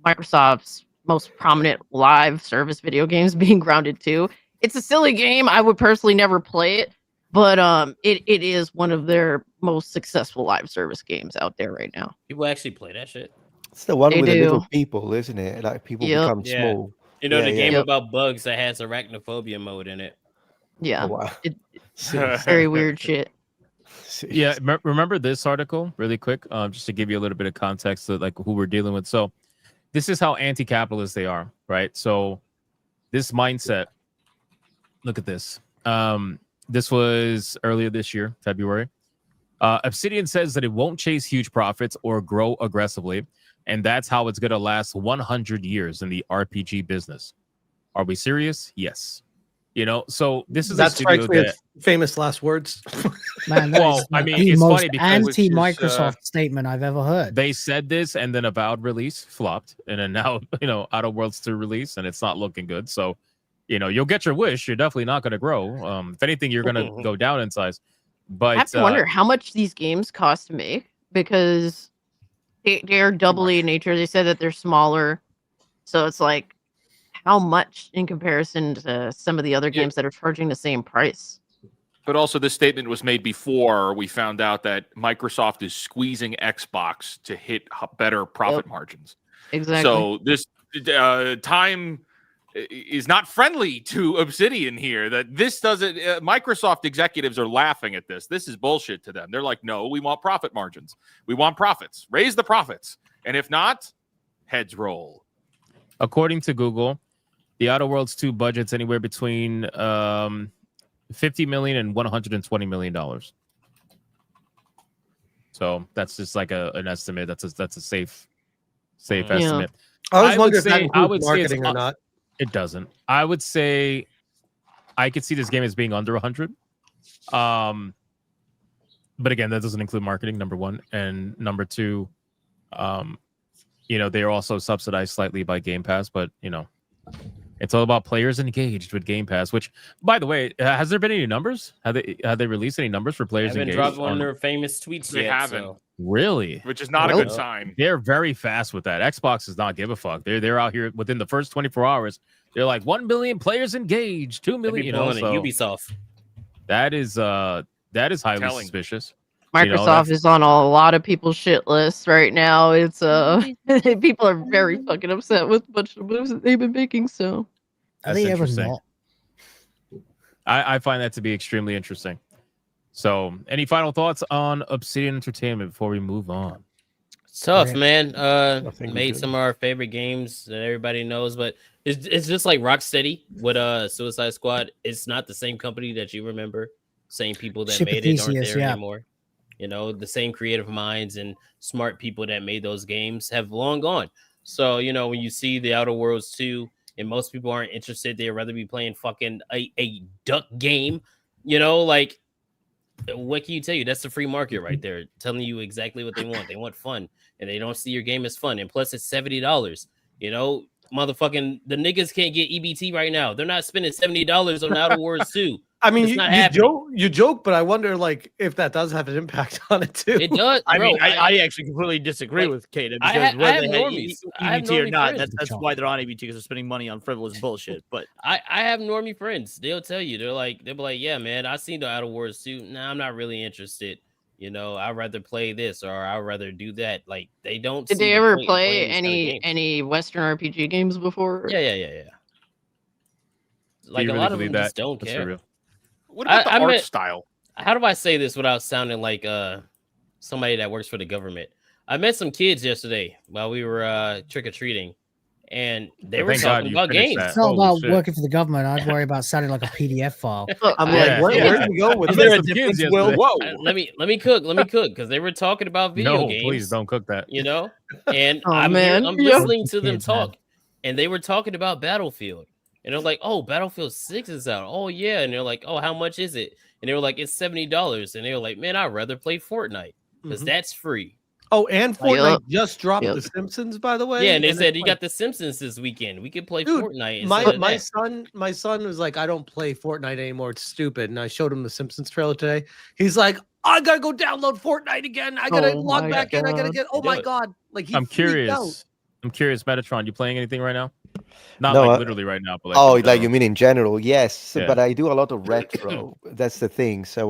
S9: Microsoft's most prominent live service video games, being Grounded 2. It's a silly game. I would personally never play it, but it is one of their most successful live service games out there right now.
S8: People actually play that shit.
S23: It's the one
S9: They
S23: with the
S9: do.
S23: little people, isn't it? Like people become
S8: Yeah.
S23: small.
S8: You know, the game
S23: yeah.
S8: about bugs that has arachnophobia mode in it.
S9: Yeah.
S23: Oh, wow.
S9: It's very weird shit.
S17: Yeah, remember this article really quick, just to give you a little bit of context to like who we're dealing with. So this is how anti-capitalist they are, right? So this mindset, look at this. This was earlier this year, February. Obsidian says that it won't chase huge profits or grow aggressively, and that's how it's going to last 100 years in the RPG business. Are we serious? Yes. So this is
S10: that
S17: a studio
S10: strikes me as famous last words.
S12: Man, that
S17: Well,
S12: is
S17: I mean,
S12: the
S17: it's
S12: most
S17: funny because
S12: anti-Microsoft statement I've ever heard.
S17: they said this, and then Avowed release flopped, and then now Outer Worlds 2 release, and it's not looking good. So you'll get your wish. You're definitely not going to grow. If anything, you're going to go down in size. But
S9: I have to wonder how much these games cost to make, because they're doubly in nature. They said that they're smaller, so it's like, how much in comparison to some of the other games that are charging the same price?
S5: But also, this statement was made before we found out that Microsoft is squeezing Xbox to hit better profit margins.
S9: Exactly.
S5: So this time is not friendly to Obsidian here. That this doesn't. Microsoft executives are laughing at this. This is bullshit to them. They're like, no, we want profit margins. We want profits. Raise the profits. And if not, heads roll.
S17: According to Google, the Outer Worlds 2 budget's anywhere between $50 million and $120 million. So that's just like an estimate. That's a safe estimate.
S10: I was wondering if that
S17: I
S10: includes
S17: would say
S10: marketing or not.
S17: It doesn't. I would say I could see this game as being under 100. But again, that doesn't include marketing, number one. And number two, they are also subsidized slightly by Game Pass, but it's all about players engaged with Game Pass. Which, by the way, has there been any numbers? Have they released any numbers for players
S8: Haven't
S17: engaged?
S8: dropped one of their famous tweets
S5: They
S8: yet.
S5: haven't.
S8: So.
S17: Really?
S5: Which is not a good sign.
S17: They're very fast with that. Xbox does not give a fuck. They're out here within the first 24 hours. They're like 1 billion players engaged, 2 million. So
S8: Ubisoft.
S17: That is highly
S5: Telling.
S17: suspicious.
S9: Microsoft is on a lot of people's shit lists right now. It's people are very fucking upset with a bunch of moves that they've been making. So
S12: Are
S17: That's
S12: they ever
S17: interesting.
S12: not?
S17: I find that to be extremely interesting. So, any final thoughts on Obsidian Entertainment before we move on?
S8: It's tough,
S17: Right.
S8: man.
S17: think we
S8: Made
S17: good.
S8: some of our favorite games that everybody knows, but it's just like Rocksteady with Suicide Squad. It's not the same company that you remember. Same people that
S12: Chip
S8: made it aren't
S12: Theseus,
S8: there
S12: yeah.
S8: anymore. You know, the same creative minds and smart people that made those games have long gone. So, you know, when you see the Outer Worlds 2 and most people aren't interested, they'd rather be playing fucking a duck game, you know, like what can you tell you? That's the free market right there, telling you exactly what they want. They want fun, and they don't see your game as fun. And plus, it's $70. You know, motherfucking the niggas can't get EBT right now. They're not spending $70 on Outer Worlds 2.
S10: I mean,
S8: It's
S10: you,
S8: not
S10: you
S8: happening.
S10: joke, but I wonder like if that does have an impact on it too.
S8: It does.
S3: I mean,
S8: bro,
S3: I actually completely disagree with Kata
S8: I
S3: because
S8: ha- I
S3: whether
S8: have
S3: they had
S8: normies. I have
S3: EBT or
S8: normie
S3: not,
S8: friends.
S3: that's why they're on EBT because they're spending money on frivolous bullshit. But
S8: I have normie friends. They'll tell you they'll be like, yeah, man, I seen the Outer Worlds 2. Nah, I'm not really interested. You know, I'd rather play this or I'd rather do that. Like they don't.
S9: Did
S8: see
S9: they
S8: the
S9: ever
S8: point in
S9: play
S8: playing these kind of games.
S9: any Western RPG games before?
S8: Yeah. Like a
S17: really
S8: lot of
S17: believe
S8: them just
S17: that?
S8: don't
S17: That's
S8: care.
S17: real.
S5: What about the
S8: I
S5: art
S8: met-
S5: style?
S8: How do I say this without sounding like somebody that works for the government? I met some kids yesterday while we were trick or treating, and they were
S17: Thank God
S8: talking
S17: you
S8: about
S17: finished
S8: games.
S17: that.
S12: It's not
S17: Holy
S12: about
S17: shit.
S12: working for the government. I'd worry about sounding like a PDF file.
S10: I'm
S8: Yeah.
S10: like, where did you go with
S3: Is there a
S10: this?
S3: difference,
S17: kids
S3: Will?
S17: yesterday.
S3: Whoa.
S8: Let me cook because they were talking about video
S17: No,
S8: games.
S17: please don't cook that.
S8: You know, and
S9: Oh,
S8: I'm
S9: man.
S8: I'm
S9: Yeah.
S8: listening to them
S12: Kids, man.
S8: talk, and they were talking about Battlefield, and they're like, "Oh, Battlefield 6 is out. Oh yeah," and they're like, "Oh, how much is it?" And they were like, "It's $70," and they were like, "Man, I'd rather play Fortnite because
S10: Mhm.
S8: that's free."
S10: Oh, and Fortnite
S9: Yep.
S10: just dropped
S9: Yep.
S10: The Simpsons, by the way.
S8: Yeah, and they
S10: it's
S8: said you
S10: like-
S8: got The Simpsons this weekend. We could play
S10: Dude,
S8: Fortnite.
S10: my
S8: instead of
S10: my
S8: that.
S10: son was like, I don't play Fortnite anymore. It's stupid. And I showed him the Simpsons trailer today. He's like, I gotta go download Fortnite again. I gotta
S9: Oh
S10: log
S9: my
S10: back in. I gotta
S9: God.
S10: get. Oh
S8: Do
S10: my
S8: it.
S10: god! Like he
S17: I'm
S10: freaked out.
S17: curious. I'm curious, Metatron. You playing anything right now? Not
S23: No,
S17: like literally right now, but like
S23: Oh,
S17: in
S23: like you
S17: general.
S23: mean in general? Yes,
S17: Yeah.
S23: but I do a lot of retro. That's the thing. So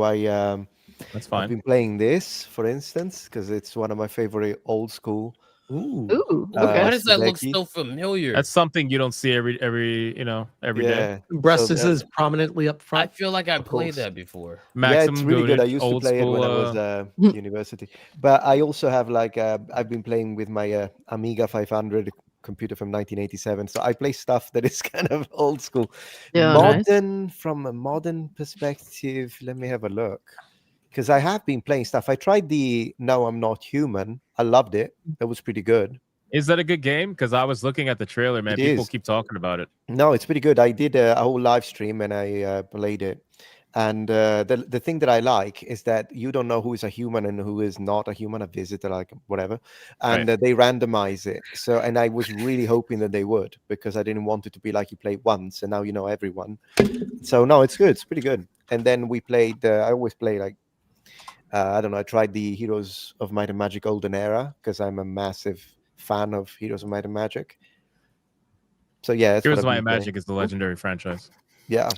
S17: That's
S23: I've
S17: fine.
S23: been playing this, for instance, because it's one of my favorite old school.
S10: Ooh.
S9: Ooh,
S23: Uh,
S9: okay.
S8: Why does that look
S23: Hideki.
S8: so familiar?
S17: That's something you don't see every day.
S23: Yeah,
S10: Breast
S23: so
S10: is prominently up
S8: I
S10: front.
S8: feel like I
S23: Of
S8: played
S23: course.
S8: that before.
S23: yeah, it's
S17: Maximum
S23: really good. I
S17: Goated,
S23: used to
S17: old
S23: play it
S17: school.
S23: when I was university. But I also have like I've been playing with my Amiga 500 computer from 1987. So I play stuff that is kind of old school.
S9: Yeah, nice.
S23: Modern, from a modern perspective, let me have a look. Because I have been playing stuff. I tried the No, I'm Not Human. I loved it. That was pretty good.
S17: Is that a good game? Because I was looking at the trailer, man.
S23: It
S17: People
S23: is.
S17: keep talking about it.
S23: No, it's pretty good. I did a whole live stream and I played it. And the thing that I like is that you don't know who is a human and who is not a human, a visitor, like whatever. And
S17: Right.
S23: they randomize it. So, and I was really hoping that they would, because I didn't want it to be like you play once and now you know everyone. So no, it's good. It's pretty good. And then we played. I always play like. I don't know. I tried the Heroes of Might and Magic Golden Era because I'm a massive fan of Heroes of Might and Magic. So yeah, that's
S17: Heroes
S23: what
S17: of
S23: I've
S17: Might
S23: been
S17: and Magic
S23: playing.
S17: is the legendary franchise.
S23: Yeah.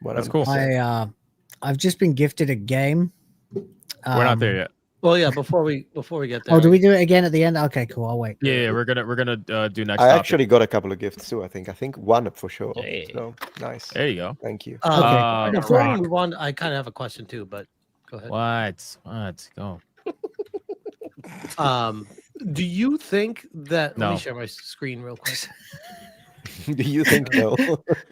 S17: That's cool.
S23: 100%.
S12: I've just been gifted a game.
S17: We're not there yet.
S10: Well, yeah. Before we get there.
S12: Oh, do we do it again at the end? Okay, cool. I'll wait.
S17: Yeah, we're gonna do next.
S23: I
S17: topic.
S23: actually got a couple of gifts too. I think one for sure.
S8: Hey.
S23: So nice.
S17: There you go.
S23: Thank you.
S10: Before
S17: Rock.
S10: we move on, I kind of have a question too, but go ahead.
S17: What? Go.
S10: Do you think that? Let
S17: No.
S10: me share my screen real quick.
S23: Do you think so?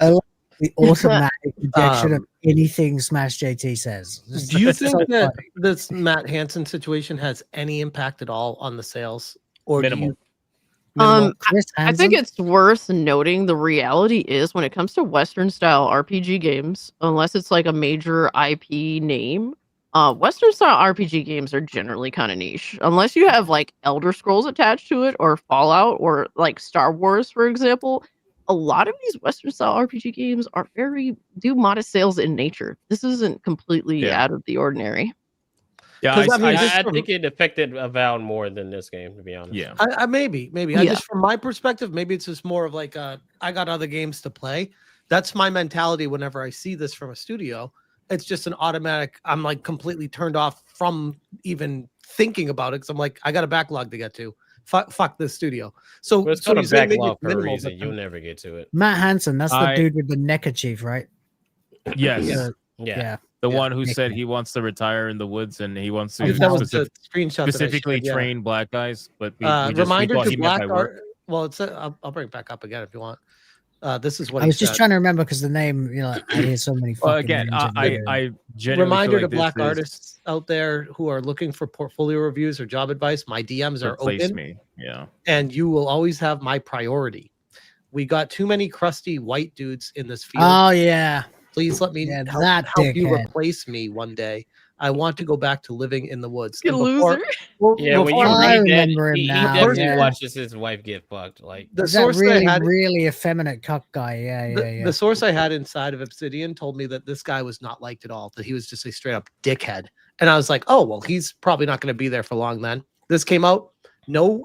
S12: I like the automatic rejection of
S10: Um,
S12: anything Smash JT says.
S10: Do you
S12: It's
S10: think
S12: so
S10: that
S12: funny.
S10: this Matt Hansen situation has any impact at all on the sales, or
S17: Minimal.
S10: do you?
S12: Chris
S9: I think
S12: Hansen?
S9: it's worth noting the reality is when it comes to Western style RPG games, unless it's like a major IP name, Western style RPG games are generally kind of niche. Unless you have like Elder Scrolls attached to it or Fallout or like Star Wars, for example, a lot of these Western style RPG games are do modest sales in nature. This isn't completely
S17: Yeah.
S9: out of the ordinary.
S17: Yeah,
S10: 'Cause, I mean, just
S8: I
S10: from-
S8: think it affected Avowed more than this game, to be honest.
S17: yeah.
S10: I maybe. I
S9: Yeah.
S10: just from my perspective, maybe it's just more of like I got other games to play. That's my mentality whenever I see this from a studio. It's just an automatic. I'm like completely turned off from even thinking about it because I'm like I got a backlog to get to. Fuck this studio. So
S8: But it's
S10: so
S8: called a
S10: you're saying maybe
S8: backlog
S10: it's
S8: for a
S10: minimal,
S8: reason.
S10: but
S8: You'll
S10: then-
S8: never get to it.
S12: Matt Hansen, that's the
S17: I-
S12: dude with the neckerchief, right?
S17: Yes.
S12: Yeah.
S8: Yeah.
S17: The
S10: Yeah.
S17: one who said
S12: Dickhead.
S17: he wants to retire in the woods and he wants to
S10: That was the screenshot that I
S17: specifically
S10: shared, yeah.
S17: train black guys. But we just we
S10: Reminder
S17: thought
S10: to
S17: he meant by
S10: black
S17: work.
S10: art. Well, it's I'll bring it back up again if you want. This is what
S12: I
S10: he
S12: was just
S10: said.
S12: trying to remember because the name, I hear so many.
S17: Well,
S12: fucking
S17: again,
S12: names in
S17: I
S12: there.
S17: genuinely
S10: Reminder
S17: feel
S10: to
S17: like
S10: black
S17: this is
S10: artists out there who are looking for portfolio reviews or job advice. My DMs are
S17: replace
S10: open,
S17: me. Yeah.
S10: and you will always have my priority. We got too many crusty white dudes in this field.
S12: Oh yeah.
S10: Please let me
S12: Yeah,
S10: help
S12: that
S10: you
S12: dickhead.
S10: replace me one day. I want to go back to living in the woods.
S9: You
S10: And before-
S9: loser.
S8: Yeah, when you
S12: I
S8: read that,
S12: remember him
S8: he
S12: now,
S8: definitely
S12: yeah.
S8: watches his wife get fucked. Like
S10: the
S12: He's that
S10: source
S12: really,
S10: I had,
S12: really effeminate cuck guy. Yeah, yeah.
S10: the source I had inside of Obsidian told me that this guy was not liked at all. That he was just a straight up dickhead. And I was like, oh well, he's probably not going to be there for long. Then this came out. No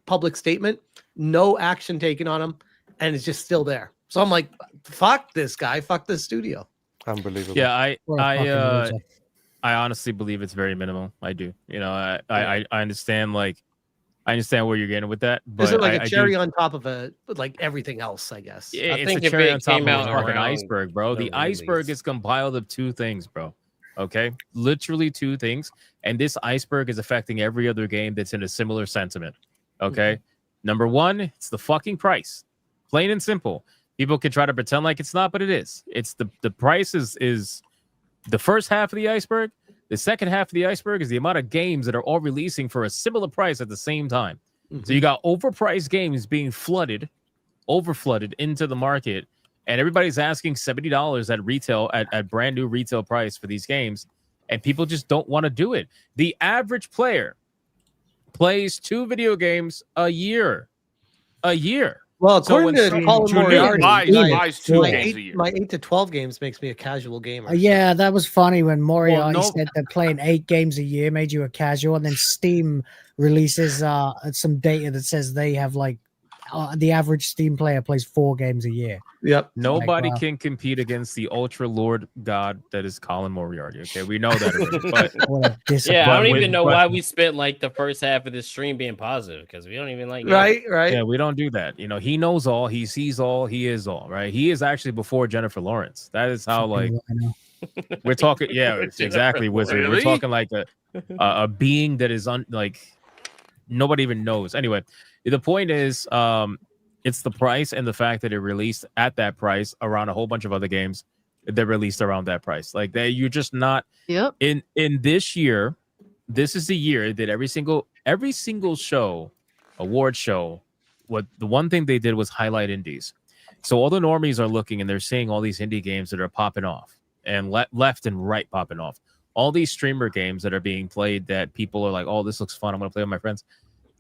S10: public statement. No action taken on him, and it's just still there. So I'm like, fuck this guy. Fuck this studio.
S23: Unbelievable.
S17: Yeah,
S12: What a fucking loser.
S17: I honestly believe it's very minimal. I do. You know, I understand like I understand where you're getting with that, but
S10: Is it like
S17: I
S10: a cherry
S17: do,
S10: on top of like everything else? I guess.
S17: it's
S8: think
S17: a
S8: if
S17: cherry
S8: it
S17: on top of
S8: came
S17: a
S8: out
S17: fucking
S8: around
S17: iceberg, bro.
S8: the
S17: The iceberg
S8: release.
S17: is compiled of two things, bro. Okay, literally two things, and this iceberg is affecting every other game that's in a similar sentiment. Okay, number one, it's the fucking price, plain and simple. People can try to pretend like it's not, but it is. It's the price is the first half of the iceberg. The second half of the iceberg is the amount of games that are all releasing for a similar price at the same time. So you got overpriced games being overflooded into the market, and everybody's asking $70 at retail at brand new retail price for these games, and people just don't want to do it. The average player plays 2 video games a year.
S10: Well,
S17: So
S10: according
S17: when
S10: to Colin
S5: Junior
S10: Moriarty,
S5: buys 2
S10: my
S5: games a year.
S10: my 8 to 12 games makes me a casual gamer.
S12: Yeah, that was funny when Moriarty
S17: no-
S12: said that playing 8 games a year made you a casual, and then Steam releases some data that says they have like the average Steam player plays 4 games a year.
S10: Yep.
S17: Nobody
S12: wow.
S17: can compete against the ultra lord god that is Colin Moriarty. Okay, we know that already. But
S12: What a
S8: yeah, I
S17: But
S8: don't
S17: with-
S8: even know
S17: but-
S8: why we spent like the first half of this stream being positive because we don't even like
S10: Right.
S17: yeah, we don't do that. You know, he knows all, he sees all, he is all. Right? He is actually before Jennifer Lawrence. That is how like we're talking. Yeah, it's exactly, Wizard. We're
S5: Really?
S17: talking like a being that is like nobody even knows. Anyway, the point is, it's the price and the fact that it released at that price around a whole bunch of other games that released around that price. Like that, you're just not.
S9: Yep.
S17: In this year, this is the year that every single show, award show, what the one thing they did was highlight indies. So all the normies are looking and they're seeing all these indie games that are popping off and left and right popping off. All these streamer games that are being played that people are like, oh, this looks fun. I'm gonna play with my friends.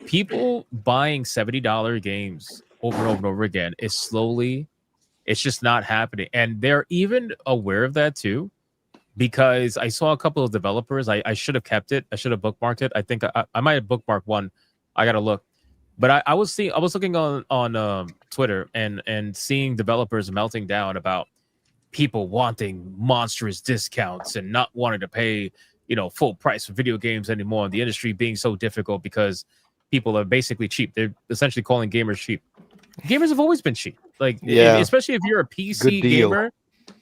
S17: People buying $70 games over and over and over again is slowly, it's just not happening. And they're even aware of that too, because I saw a couple of developers. I should have kept it. I should have bookmarked it. I think I might have bookmarked one. I gotta look. But I was looking on Twitter and seeing developers melting down about people wanting monstrous discounts and not wanting to pay, full price for video games anymore, and the industry being so difficult because people are basically cheap. They're essentially calling gamers cheap. Gamers have always been cheap. Like,
S23: Yeah.
S17: especially if you're a PC
S23: Good deal.
S17: gamer,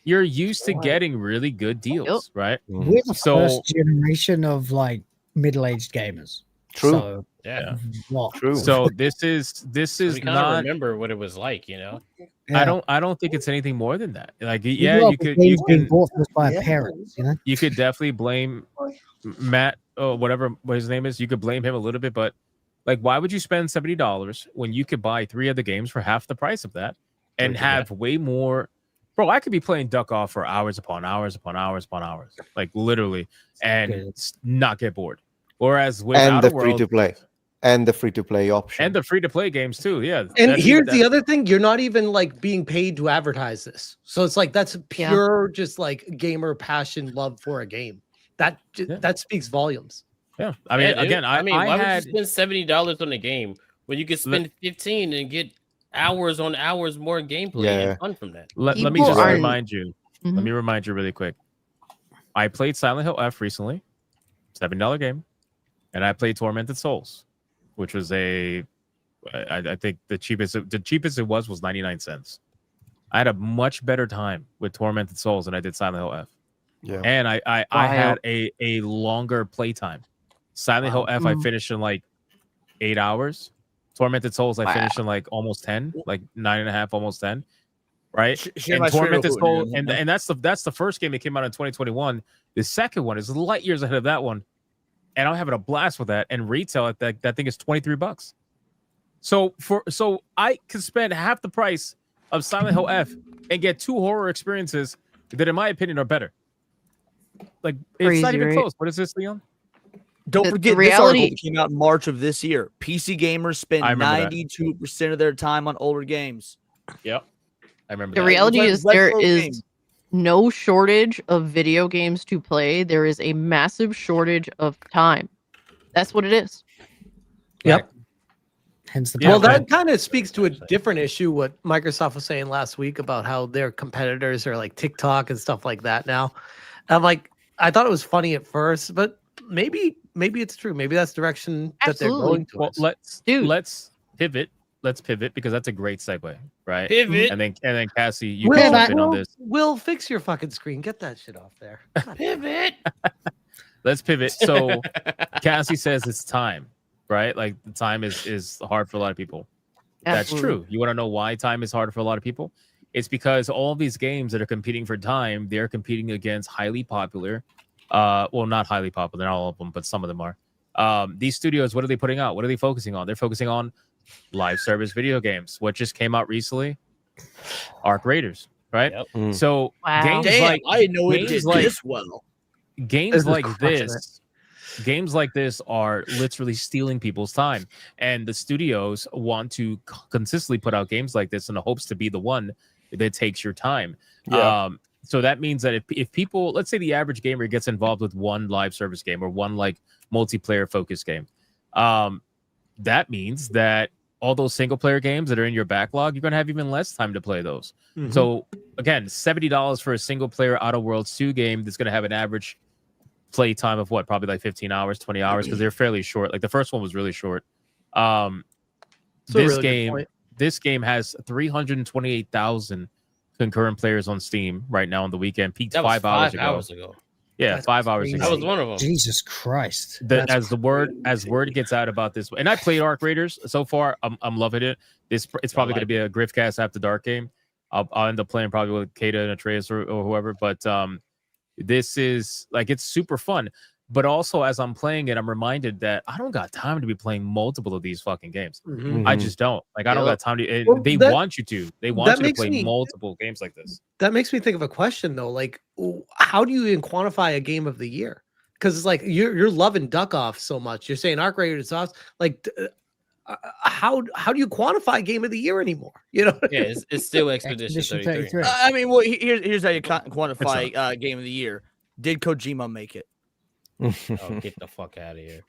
S17: you're used to getting really good deals, right?
S12: We're the
S17: So
S12: first generation of like middle-aged gamers.
S23: True.
S12: So,
S8: Yeah.
S12: what?
S23: True.
S17: so this is
S8: So we kind of
S17: not.
S8: remember what it was like,
S12: Yeah.
S17: I don't think it's anything more than that. Like,
S12: We
S17: yeah,
S12: grew up
S17: you
S12: with
S17: could
S12: games being bought for us by our parents,
S17: you could definitely blame Matt or whatever what his name is. You could blame him a little bit, but like, why would you spend $70 when you could buy 3 other games for half the price of that and have way more? Bro, I could be playing Duck Off for hours upon hours upon hours upon hours, like literally, and not get bored. Whereas with
S23: And the
S17: Outer
S23: free
S17: Worlds
S23: to play. And the free to play option.
S17: and the free to play games too, yeah.
S10: And
S17: that's-
S10: here's
S17: that-
S10: the other thing: you're not even like being paid to advertise this. So it's like that's pure, just like gamer passion, love for a game. That that speaks volumes.
S17: Yeah, I mean,
S8: Yeah, dude.
S17: again,
S8: why
S17: I had.
S8: would you spend $70 on a game when you could spend 15 and get hours on hours more gameplay and fun from that?
S17: Let me
S9: People
S17: just
S9: aren't-
S17: remind you. Let me remind you really quick. I played Silent Hill F recently, $7 game, and I played Tormented Souls, which was I think the cheapest it was 99 cents. I had a much better time with Tormented Souls than I did Silent Hill F.
S23: Yeah.
S17: And I had a longer playtime. Silent Hill F I finished in like 8 hours. Tormented Souls I finished in like almost 10, like 9.5, almost 10. Right?
S3: Share
S17: And
S3: my screen real
S17: Tormented
S3: quick,
S17: Soul,
S3: man.
S17: and that's the first game that came out in 2021. The second one is light years ahead of that one. And I'm having a blast with that. And retail at that thing is $23. So I could spend half the price of Silent Hill F and get 2 horror experiences that, in my opinion, are better. Like it's not
S9: Crazy,
S17: even
S9: right?
S17: close. What is this, Leon?
S3: Don't
S9: The
S3: forget this article that came out in March of this year. PC gamers spend
S17: I remember that.
S3: 92% of their time on older games.
S17: Yep. I remember
S9: The
S17: that.
S9: reality is there
S3: retro
S9: is
S3: games.
S9: no shortage of video games to play. There is a massive shortage of time. That's what it is.
S10: Yep.
S12: Hence the
S10: Well,
S12: problem.
S10: that kind of speaks to a different issue. What Microsoft was saying last week about how their competitors are like TikTok and stuff like that now. I'm like, I thought it was funny at first, but maybe it's true. Maybe that's the direction that they're going to.
S17: Well, let's pivot. Let's pivot because that's a great segue, right?
S8: Pivot.
S17: And then Cassie, you
S10: Will,
S17: can jump in on this.
S10: Will, fix your fucking screen. Get that shit off there.
S8: Pivot.
S17: Let's pivot. So Cassie says it's time, right? Like the time is hard for a lot of people. That's
S9: Absolutely.
S17: true. You want to know why time is hard for a lot of people? It's because all of these games that are competing for time, they're competing against highly popular, well, not highly popular, not all of them, but some of them are. These studios, what are they putting out? What are they focusing on? They're focusing on live service video games. What just came out recently? Arc Raiders, right?
S8: Yep.
S17: So
S9: Wow.
S17: games
S3: Damn,
S17: like
S3: I didn't know it
S17: games
S3: did
S17: like
S3: this well.
S17: games
S10: This is
S17: like
S10: crushing
S17: this games like this are literally stealing people's time, and the studios want to consistently put out games like this in the hopes to be the one that takes your time. So that means that if people, let's say the average gamer gets involved with one live service game or one like multiplayer focused game, that means that all those single player games that are in your backlog, you're going to have even less time to play those. So again, $70 for a single player Outer Worlds 2 game that's going to have an average play time of what, probably like 15 hours, 20 hours, because they're fairly short. Like the first one was really short. This game has 328,000 concurrent players on Steam right now on the weekend. Peaked
S8: That was
S17: 5 hours
S8: 5
S17: ago.
S8: hours ago.
S17: Yeah,
S12: That's
S17: 5 hours
S12: crazy.
S17: ago.
S8: That was one of them.
S12: Jesus Christ.
S17: As word gets out about this, and I played Arc Raiders so far. I'm loving it. It's probably going to be a Griffcast After Dark game. I'll end up playing probably with Kata and Atreus or whoever. But this is like, it's super fun. But also, as I'm playing it, I'm reminded that I don't got time to be playing multiple of these fucking games. I just don't. Like, I don't got time to. They want you to. They want you to play multiple games like this.
S10: That makes me think of a question though. Like, how do you even quantify a game of the year? Because it's like you're loving Duck Off so much. You're saying Arc Raiders off. Like, how do you quantify game of the year anymore? You know?
S8: Yeah, it's still Expedition 33.
S3: I mean, well, here's how you quantify game of the year. Did Kojima make it?
S8: Oh, get the fuck out of here.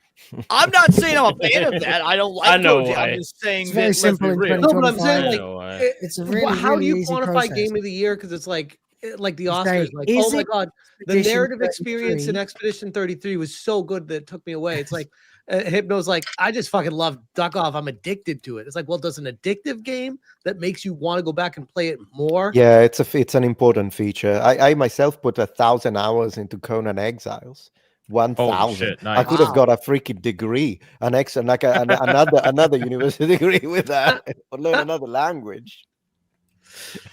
S3: I'm not saying I'm a fan of that. I don't like
S8: I know
S3: Kojima.
S8: why.
S3: I'm just saying
S12: It's very
S3: that, let's be
S12: simple in
S3: real.
S10: No, but I'm saying
S8: I
S10: like,
S8: know why.
S12: It's a really,
S10: how do
S12: really
S10: you
S12: easy
S10: quantify
S12: process.
S10: game of the year? Because it's like the
S12: You
S10: Oscars,
S12: say,
S10: like,
S12: is
S10: oh my
S12: it
S10: god, the
S12: Expedition
S10: narrative experience in
S12: 33?
S10: Expedition 33 was so good that it took me away. It's like Hypno's like, I just fucking love Duck Off. I'm addicted to it. It's like, well, does an addictive game that makes you want to go back and play it more?
S23: Yeah, it's an important feature. I myself put 1,000 hours into Conan Exiles. 1,000.
S17: shit,
S23: I
S17: nice.
S23: could have got a freaking degree, another university degree with that, or learn another language.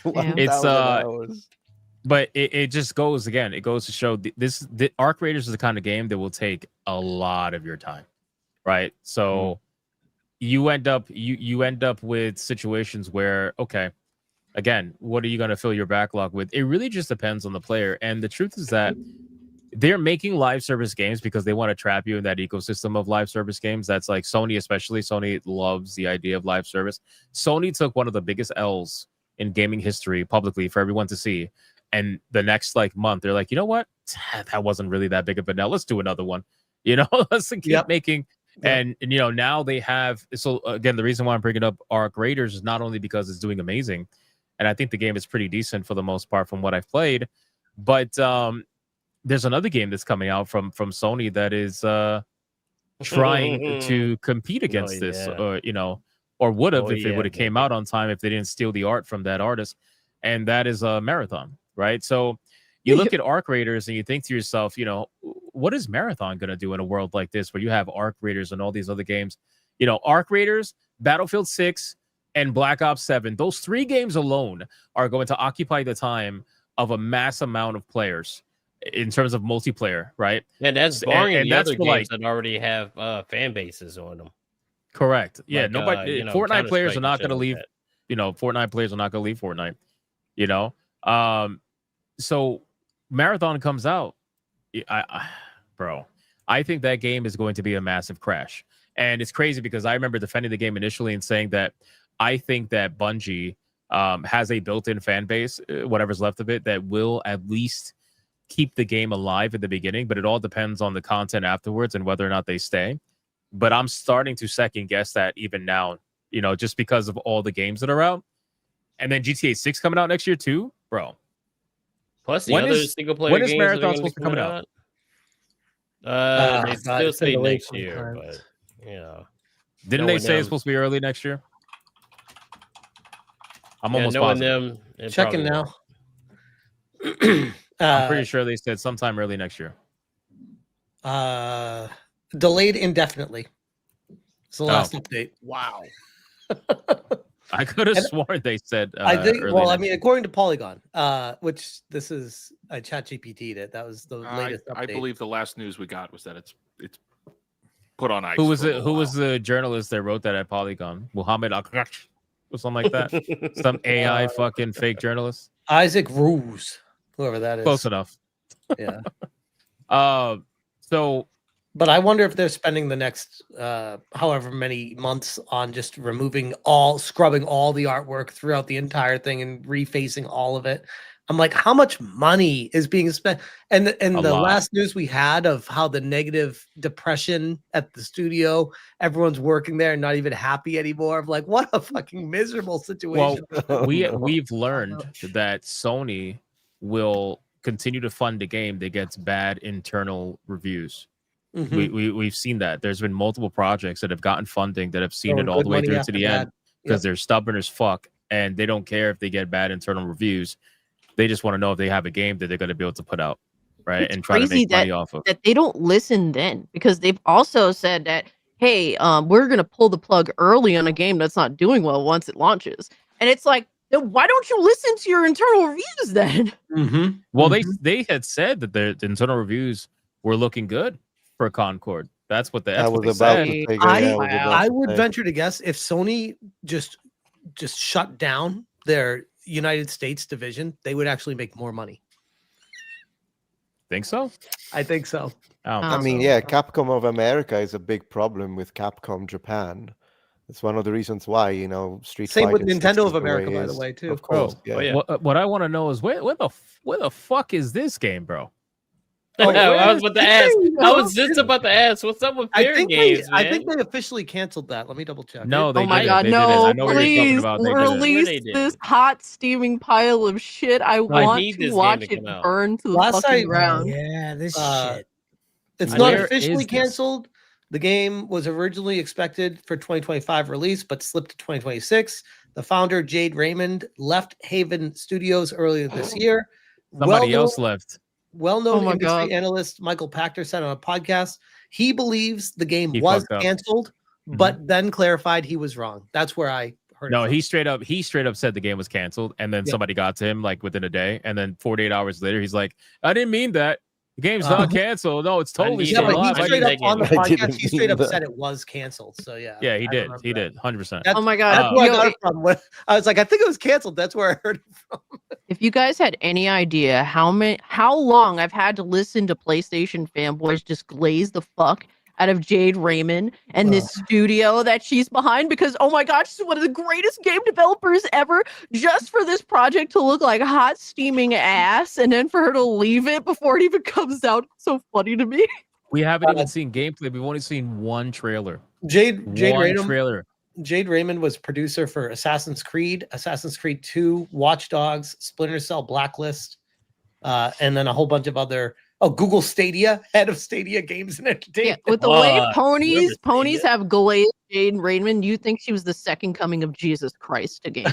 S23: 1,000 hours.
S17: But it just goes again. It goes to show the Arc Raiders is the kind of game that will take a lot of your time, right? So you end up with situations where, okay, again, what are you going to fill your backlog with? It really just depends on the player. And the truth is that they're making live service games because they want to trap you in that ecosystem of live service games. That's like Sony, especially. Sony loves the idea of live service. Sony took one of the biggest L's in gaming history publicly for everyone to see. And the next like month, they're like, you know what? That wasn't really that big of a now. Let's do another one. You know, let's keep making. And you know, now they have. So again, the reason why I'm bringing up Arc Raiders is not only because it's doing amazing, and I think the game is pretty decent for the most part from what I've played, but there's another game that's coming out from Sony that is trying to compete against this, you know, or would have if it would have came out on time if they didn't steal the art from that artist, and that is a Marathon, right? So You look at Arc Raiders and you think to yourself, you know, what is Marathon going to do in a world like this where you have Arc Raiders and all these other games? You know, Arc Raiders, Battlefield 6, and Black Ops 7. Those 3 games alone are going to occupy the time of a mass amount of players in terms of multiplayer, right?
S8: And that's barring
S17: and
S8: the
S17: that's
S8: other
S17: for,
S8: games
S17: like,
S8: that already have fan bases on them.
S17: correct. Yeah,
S8: Like,
S17: nobody.
S8: you know,
S17: Fortnite players
S8: Counter-Strike
S17: are not
S8: and
S17: going to
S8: shit like
S17: leave.
S8: that.
S17: You know, Fortnite players are not going to leave Fortnite. You know, so Marathon comes out, bro. I think that game is going to be a massive crash, and it's crazy because I remember defending the game initially and saying that I think that Bungie has a built-in fan base, whatever's left of it, that will at least keep the game alive at the beginning, but it all depends on the content afterwards and whether or not they stay. But I'm starting to second guess that even now, you know, just because of all the games that are out. And then GTA 6 coming out next year too, bro.
S8: Plus the
S17: When
S8: other
S17: is-
S8: single player
S17: when is
S8: games
S17: Marathon
S8: that are gonna
S17: supposed
S8: be
S17: to come
S8: coming
S17: out?
S8: They
S10: God,
S8: still
S10: it's been
S8: say
S10: delayed
S8: next year,
S10: sometimes.
S8: but you know,
S17: Didn't they
S8: knowing
S17: say
S8: them-
S17: it's supposed to be early next year? I'm
S8: Yeah,
S17: almost
S8: knowing
S17: positive.
S8: them, it
S10: Checking
S8: probably
S10: now.
S8: won't.
S17: I'm pretty sure they said sometime early next year.
S10: Delayed indefinitely. It's the last
S17: Oh.
S10: update.
S12: Wow.
S17: I could have
S10: And
S17: sworn they said
S10: I think.
S17: early
S10: Well, I
S17: next
S10: mean,
S17: year.
S10: according to Polygon, which this is I ChatGPT'd it. That was the latest update.
S5: I believe the last news we got was that it's put on ice.
S17: Who was
S5: for a
S17: it?
S5: little
S17: Who
S5: while.
S17: was the journalist that wrote that at Polygon? Muhammad Akrash or something like that. Some AI fucking fake journalist.
S10: Isaac Ruse, whoever that is.
S17: Close enough.
S10: Yeah.
S17: So,
S10: but I wonder if they're spending the next however many months on just scrubbing all the artwork throughout the entire thing and refacing all of it. I'm like, how much money is being spent? And the
S17: lot.
S10: last news we had of how the negative depression at the studio, everyone's working there and not even happy anymore. I'm like, what a fucking miserable situation.
S17: well, we've learned that Sony will continue to fund a game that gets bad internal reviews.
S10: Mhm.
S17: We've seen that. There's been multiple projects that have gotten funding that have seen
S10: Throwing
S17: it all
S10: good
S17: the way
S10: money
S17: through to
S10: after
S17: the
S10: bad.
S17: end because
S10: Yep.
S17: they're stubborn as fuck and they don't care if they get bad internal reviews. They just want to know if they have a game that they're going to be able to put out, right?
S9: It's
S17: and try to
S9: crazy
S17: make money off of.
S9: that they don't listen then, because they've also said that, hey, we're gonna pull the plug early on a game that's not doing well once it launches. And it's like, then why don't you listen to your internal reviews then?
S10: Mm-hmm.
S17: Well, they had said that the internal reviews were looking good for Concord. That's what they said.
S10: I would venture to guess if Sony just shut down their United States division, they would actually make more money.
S17: Think so?
S10: I think so.
S23: I mean, yeah, Capcom of America is a big problem with Capcom Japan. It's one of the reasons why, you know, Street
S10: Same
S23: Fighter
S10: with
S23: 6
S10: Nintendo
S23: is
S10: of America, by the
S23: it
S10: way,
S23: is.
S10: too.
S23: Of course,
S17: Bro,
S23: yeah.
S17: what I want to know is where the fuck is this game, bro?
S8: I was about to ask. I was just about to ask. What's up with fair games,
S10: I
S8: man?
S10: think they officially canceled that. Let me double check.
S17: No, they
S9: Oh my
S17: didn't.
S9: god,
S17: They didn't.
S9: no,
S17: I know what you're talking
S9: please
S17: about. They didn't.
S9: release this hot steaming pile of shit. I want
S8: need this
S9: to
S8: game
S9: watch
S8: to
S9: it
S8: come out.
S9: burn to the
S10: Last
S9: fucking
S10: I-
S9: ground.
S12: Yeah, this shit.
S10: It's
S17: Where
S10: not
S17: is
S10: officially
S17: this?
S10: canceled. The game was originally expected for 2025 release, but slipped to 2026. The founder, Jade Raymond, left Haven Studios earlier this year.
S17: Somebody else left.
S10: Well-known
S9: Oh my
S10: industry
S9: God.
S10: analyst Michael Pachter said on a podcast he believes the game
S17: He
S10: was
S17: fucked up.
S10: canceled, but then clarified he was wrong. That's where I heard it
S17: No,
S10: from.
S17: he straight up said the game was canceled, and then
S10: Yeah.
S17: somebody got to him like within a day, and then 48 hours later, he's like, "I didn't mean that. The game's not canceled. No, it's totally
S10: Yeah,
S17: still
S10: but
S17: alive."
S10: he
S17: I
S10: straight
S17: didn't
S10: up on the
S17: make it."
S10: podcast, he straight up said it was canceled. So yeah.
S17: Yeah, he
S10: I
S17: did.
S10: remember
S17: He
S10: that.
S17: did. 100%.
S10: That's,
S9: Oh my God.
S10: That's where I
S9: Yo,
S10: got it from. I was like, I think it was canceled. That's where I heard it from.
S9: If you guys had any idea how long I've had to listen to PlayStation fanboys just glaze the fuck out of Jade Raymond and this studio that she's behind, because oh my gosh, she's one of the greatest game developers ever, just for this project to look like hot steaming ass and then for her to leave it before it even comes out. It's so funny to me.
S17: We haven't even seen gameplay. We've only seen one trailer.
S10: Jade
S17: One
S10: Raymond,
S17: trailer.
S10: Jade Raymond was producer for Assassin's Creed 2, Watch Dogs, Splinter Cell, Blacklist, and then a whole bunch of other. Oh, Google Stadia, head of Stadia Games and
S9: Yeah,
S10: Entertainment.
S9: with the way ponies have glazed Jade Raymond, you think she was the second coming of Jesus Christ to gaming.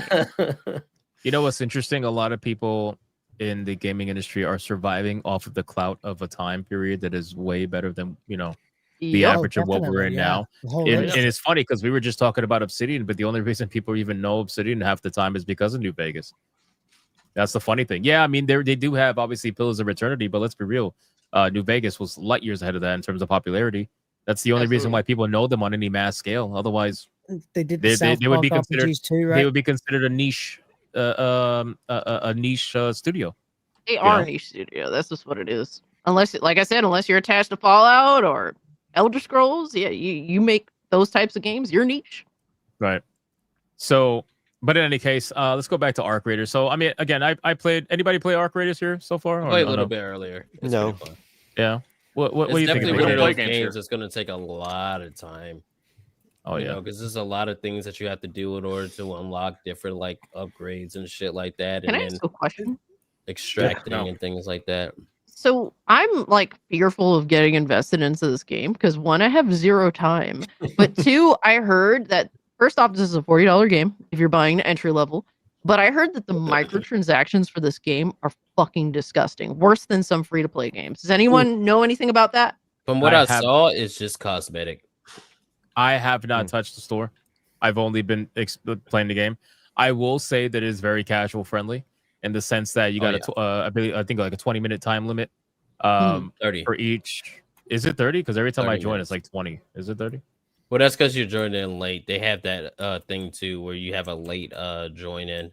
S17: You know what's interesting? A lot of people in the gaming industry are surviving off of the clout of a time period that is way better than the
S9: Yep.
S17: average of what we're in now. And it's funny because we were just talking about Obsidian, but the only reason people even know Obsidian half the time is because of New Vegas. That's the funny thing. Yeah, I mean they do have obviously Pillars of Eternity, but let's be real. New Vegas was light years ahead of that in terms of popularty. That's the only reason why people know them on any mass scale. Otherwise,
S12: they did
S17: they would be considered
S12: RPGs too, right?
S17: They would be considered a niche studio.
S9: They are a niche studio. That's just what it is. Unless, like I said, unless you're attached to Fallout or Elder Scrolls, yeah, you make those types of games. You're niche.
S17: Right. So, but in any case, let's go back to Arc Raiders. So, I mean, again, I played. Anybody play Arc Raiders here so far?
S8: I played a little bit earlier. It's
S23: No.
S8: pretty fun.
S17: Yeah. What do you think?
S8: Definitely one of those games that's going to take a lot of time.
S17: Oh yeah,
S8: because there's a lot of things that you have to do in order to unlock different like upgrades and shit like that.
S9: Can
S8: and
S9: I ask a question?
S8: Extracting and things like that.
S9: So I'm like fearful of getting invested into this game because one, I have zero time, but two, I heard that first off, this is a $40 game if you're buying the entry level. But I heard that the microtransactions for this game are fucking disgusting, worse than some free to play games. Does anyone know anything about that?
S8: From what I saw, it's just cosmetic.
S17: I have not touched the store. I've only been playing the game. I will say that it is very casual friendly in the sense that you got I think like a 20-minute time limit
S8: 30
S17: for each. Is it 30? Because every time I join,
S8: minutes.
S17: it's like 20. Is it 30?
S8: Well, that's because you joined in late. They have that thing too where you have a late join in.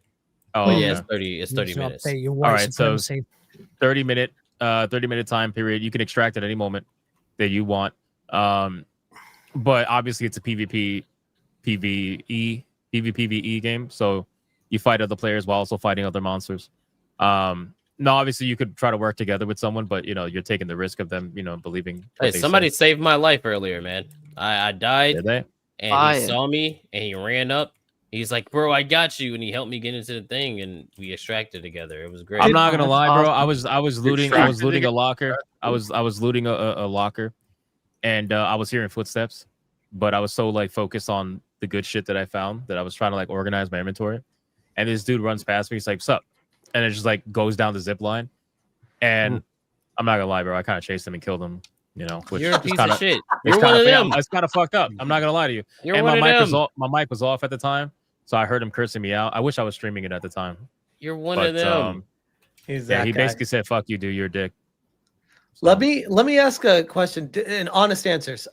S17: Oh,
S8: But
S17: okay.
S8: yeah, it's 30. It's 30 minutes.
S17: All right, so 30-minute time period. You can extract at any moment that you want. But obviously it's a PvPvE game, so you fight other players while also fighting other monsters. No, obviously you could try to work together with someone, but you're taking the risk of them, believing.
S8: Hey, somebody saved my life earlier, man. I died,
S17: Did they?
S8: and he saw me, and he ran up. He's like, "Bro, I got you," and he helped me get into the thing, and we extracted together. It was great.
S17: I'm not gonna lie, bro. I was looting
S8: Extracted
S17: a locker. I was looting a locker, and I was hearing footsteps, but I was so like focused on the good shit that I found that I was trying to like organize my inventory. And this dude runs past me. He's like, "What's up?" And it just like goes down the zip line. And I'm not gonna lie, bro. I kind of chased him and killed him. Which
S8: You're a piece
S17: kinda,
S8: of shit.
S17: It's
S8: You're one of them.
S17: It's kind of fucked up. I'm not gonna lie to you.
S8: You're
S17: and
S8: one
S17: my
S8: of
S17: mic
S8: them.
S17: my mic was off at the time, so I heard him cursing me out. I wish I was streaming it at the time.
S8: You're one of them.
S10: He's
S17: Yeah,
S10: that
S17: he
S10: guy.
S17: basically said, "Fuck you, dude. You're a dick."
S10: Let me ask a question and honest answers.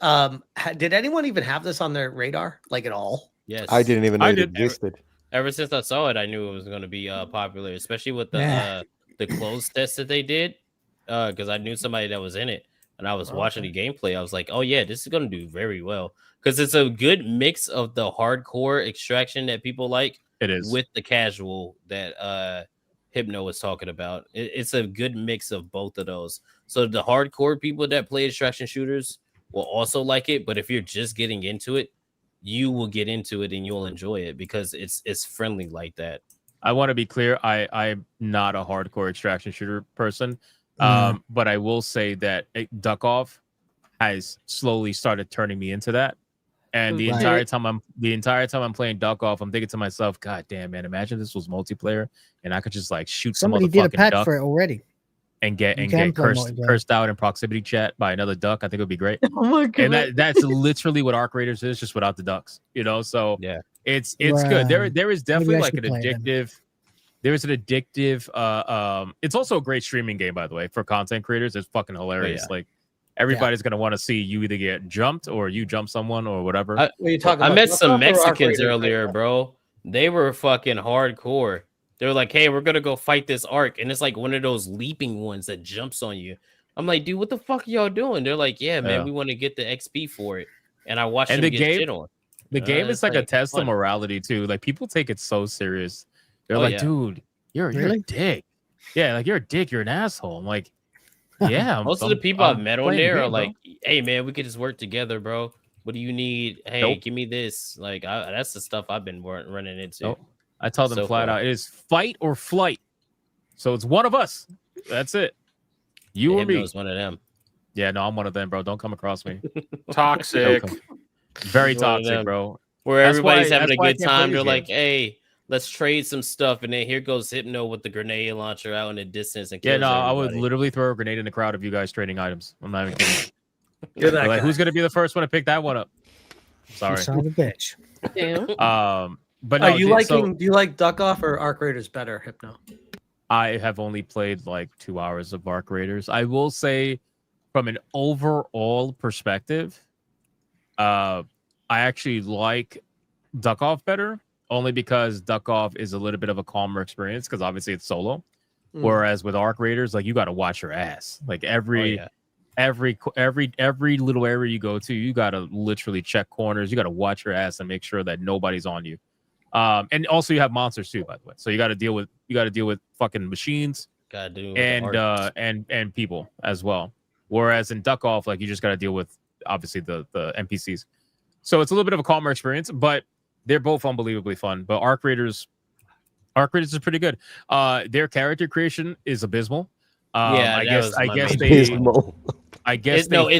S10: Did anyone even have this on their radar, like at all?
S8: Yes,
S23: I didn't even know it existed.
S8: Ever since I saw it, I knew it was going to be popular, especially with the closed test that they did. Because I knew somebody that was in it, and I was watching the gameplay. I was like, "Oh yeah, this is going to do very well." Because it's a good mix of the hardcore extraction that people like.
S17: It is
S8: with the casual that Hypno was talking about. It's a good mix of both of those. So the hardcore people that play extraction shooters will also like it, but if you're just getting into it, you will get into it and you'll enjoy it because it's friendly like that.
S17: I want to be clear. I'm not a hardcore extraction shooter person, but I will say that Duck Off has slowly started turning me into that. And the entire time I'm playing Duck Off, I'm thinking to myself, "God damn, man! Imagine this was multiplayer, and I could just like shoot
S12: Somebody
S17: some
S12: did a
S17: motherfucking
S12: patch
S17: duck
S12: for it already.
S17: and get
S12: You can play multiplayer.
S17: cursed out in proximity chat by another duck. I think it would be great."
S9: Oh my god!
S17: And that's literally what Arc Raiders is, just without the ducks. So
S8: yeah,
S17: it's good. There is definitely
S12: I
S17: like
S12: should
S17: an
S12: play it then.
S17: addictive. There's an addictive. It's also a great streaming game, by the way, for content creators. It's fucking hilarious.
S8: yeah.
S17: Like everybody's gonna want to see you either get jumped or you jump someone or whatever.
S8: I
S10: about?
S8: met
S10: Duck
S8: some
S10: Off or Arc
S8: Mexicans
S10: Raiders?
S8: earlier, bro. They were fucking hardcore. They were like, "Hey, we're gonna go fight this arc," and it's like one of those leaping ones that jumps on you. I'm like, "Dude, what the fuck are y'all doing?" They're like, "Yeah, man, we want to get the XP for it," and I watched them
S17: the
S8: get
S17: game,
S8: shit on.
S17: the game is
S8: it's
S17: like a test
S8: fun.
S17: of morality too. Like people take it so serious. They're
S8: Oh,
S17: like,
S8: yeah.
S17: "Dude, you're a
S12: Really?
S17: dick." Yeah, like you're a dick. You're an asshole. I'm like, yeah.
S8: Most of the people I've met on
S17: playing the
S8: there are
S17: game, bro.
S8: like, "Hey, man, we could just work together, bro. What do you need? Hey,
S17: Nope.
S8: give me this." Like, that's the stuff I've been running into.
S17: Nope. I tell them
S8: So
S17: flat
S8: far.
S17: out, it is fight or flight. So it's one of us. That's it. You or
S8: Hypno
S17: me.
S8: is one of them.
S17: Yeah, no, I'm one of them, bro. Don't come across me.
S5: Toxic.
S17: Very
S8: He's one of
S17: toxic,
S8: them.
S17: bro.
S8: Where
S17: That's why-
S8: everybody's having
S17: that's
S8: a
S17: why I
S8: good
S17: can't play
S8: time.
S17: these
S8: They're like,
S17: games.
S8: "Hey, let's trade some stuff, and then here goes Hypno with the grenade launcher out in the distance and kills
S17: Yeah, no, I would
S8: everybody.
S17: literally throw a grenade in the crowd of you guys trading items. I'm not even kidding.
S10: You're that
S17: Like,
S10: guy.
S17: who's gonna be the first one to pick that one up? Sorry.
S12: You son of a bitch.
S17: But no,
S10: Are you
S17: so
S10: liking? Do you like Duck Off or Arc Raiders better, Hypno?
S17: I have only played like 2 hours of Arc Raiders. I will say, from an overall perspective, I actually like Duck Off better, only because Duck Off is a little bit of a calmer experience because obviously it's solo. Whereas with Arc Raiders, like you got to watch your ass. Like every little area you go to, you got to literally check corners. You got to watch your ass and make sure that nobody's on you. And also you have monsters too, by the way. So you got to deal with fucking machines.
S8: Gotta do
S17: and people as well. Whereas in Duck Off, like you just got to deal with obviously the NPCs. So it's a little bit of a calmer experience, but they're both unbelievably fun. But Arc Raiders is pretty good. Their character creation is abysmal. I guess
S8: it's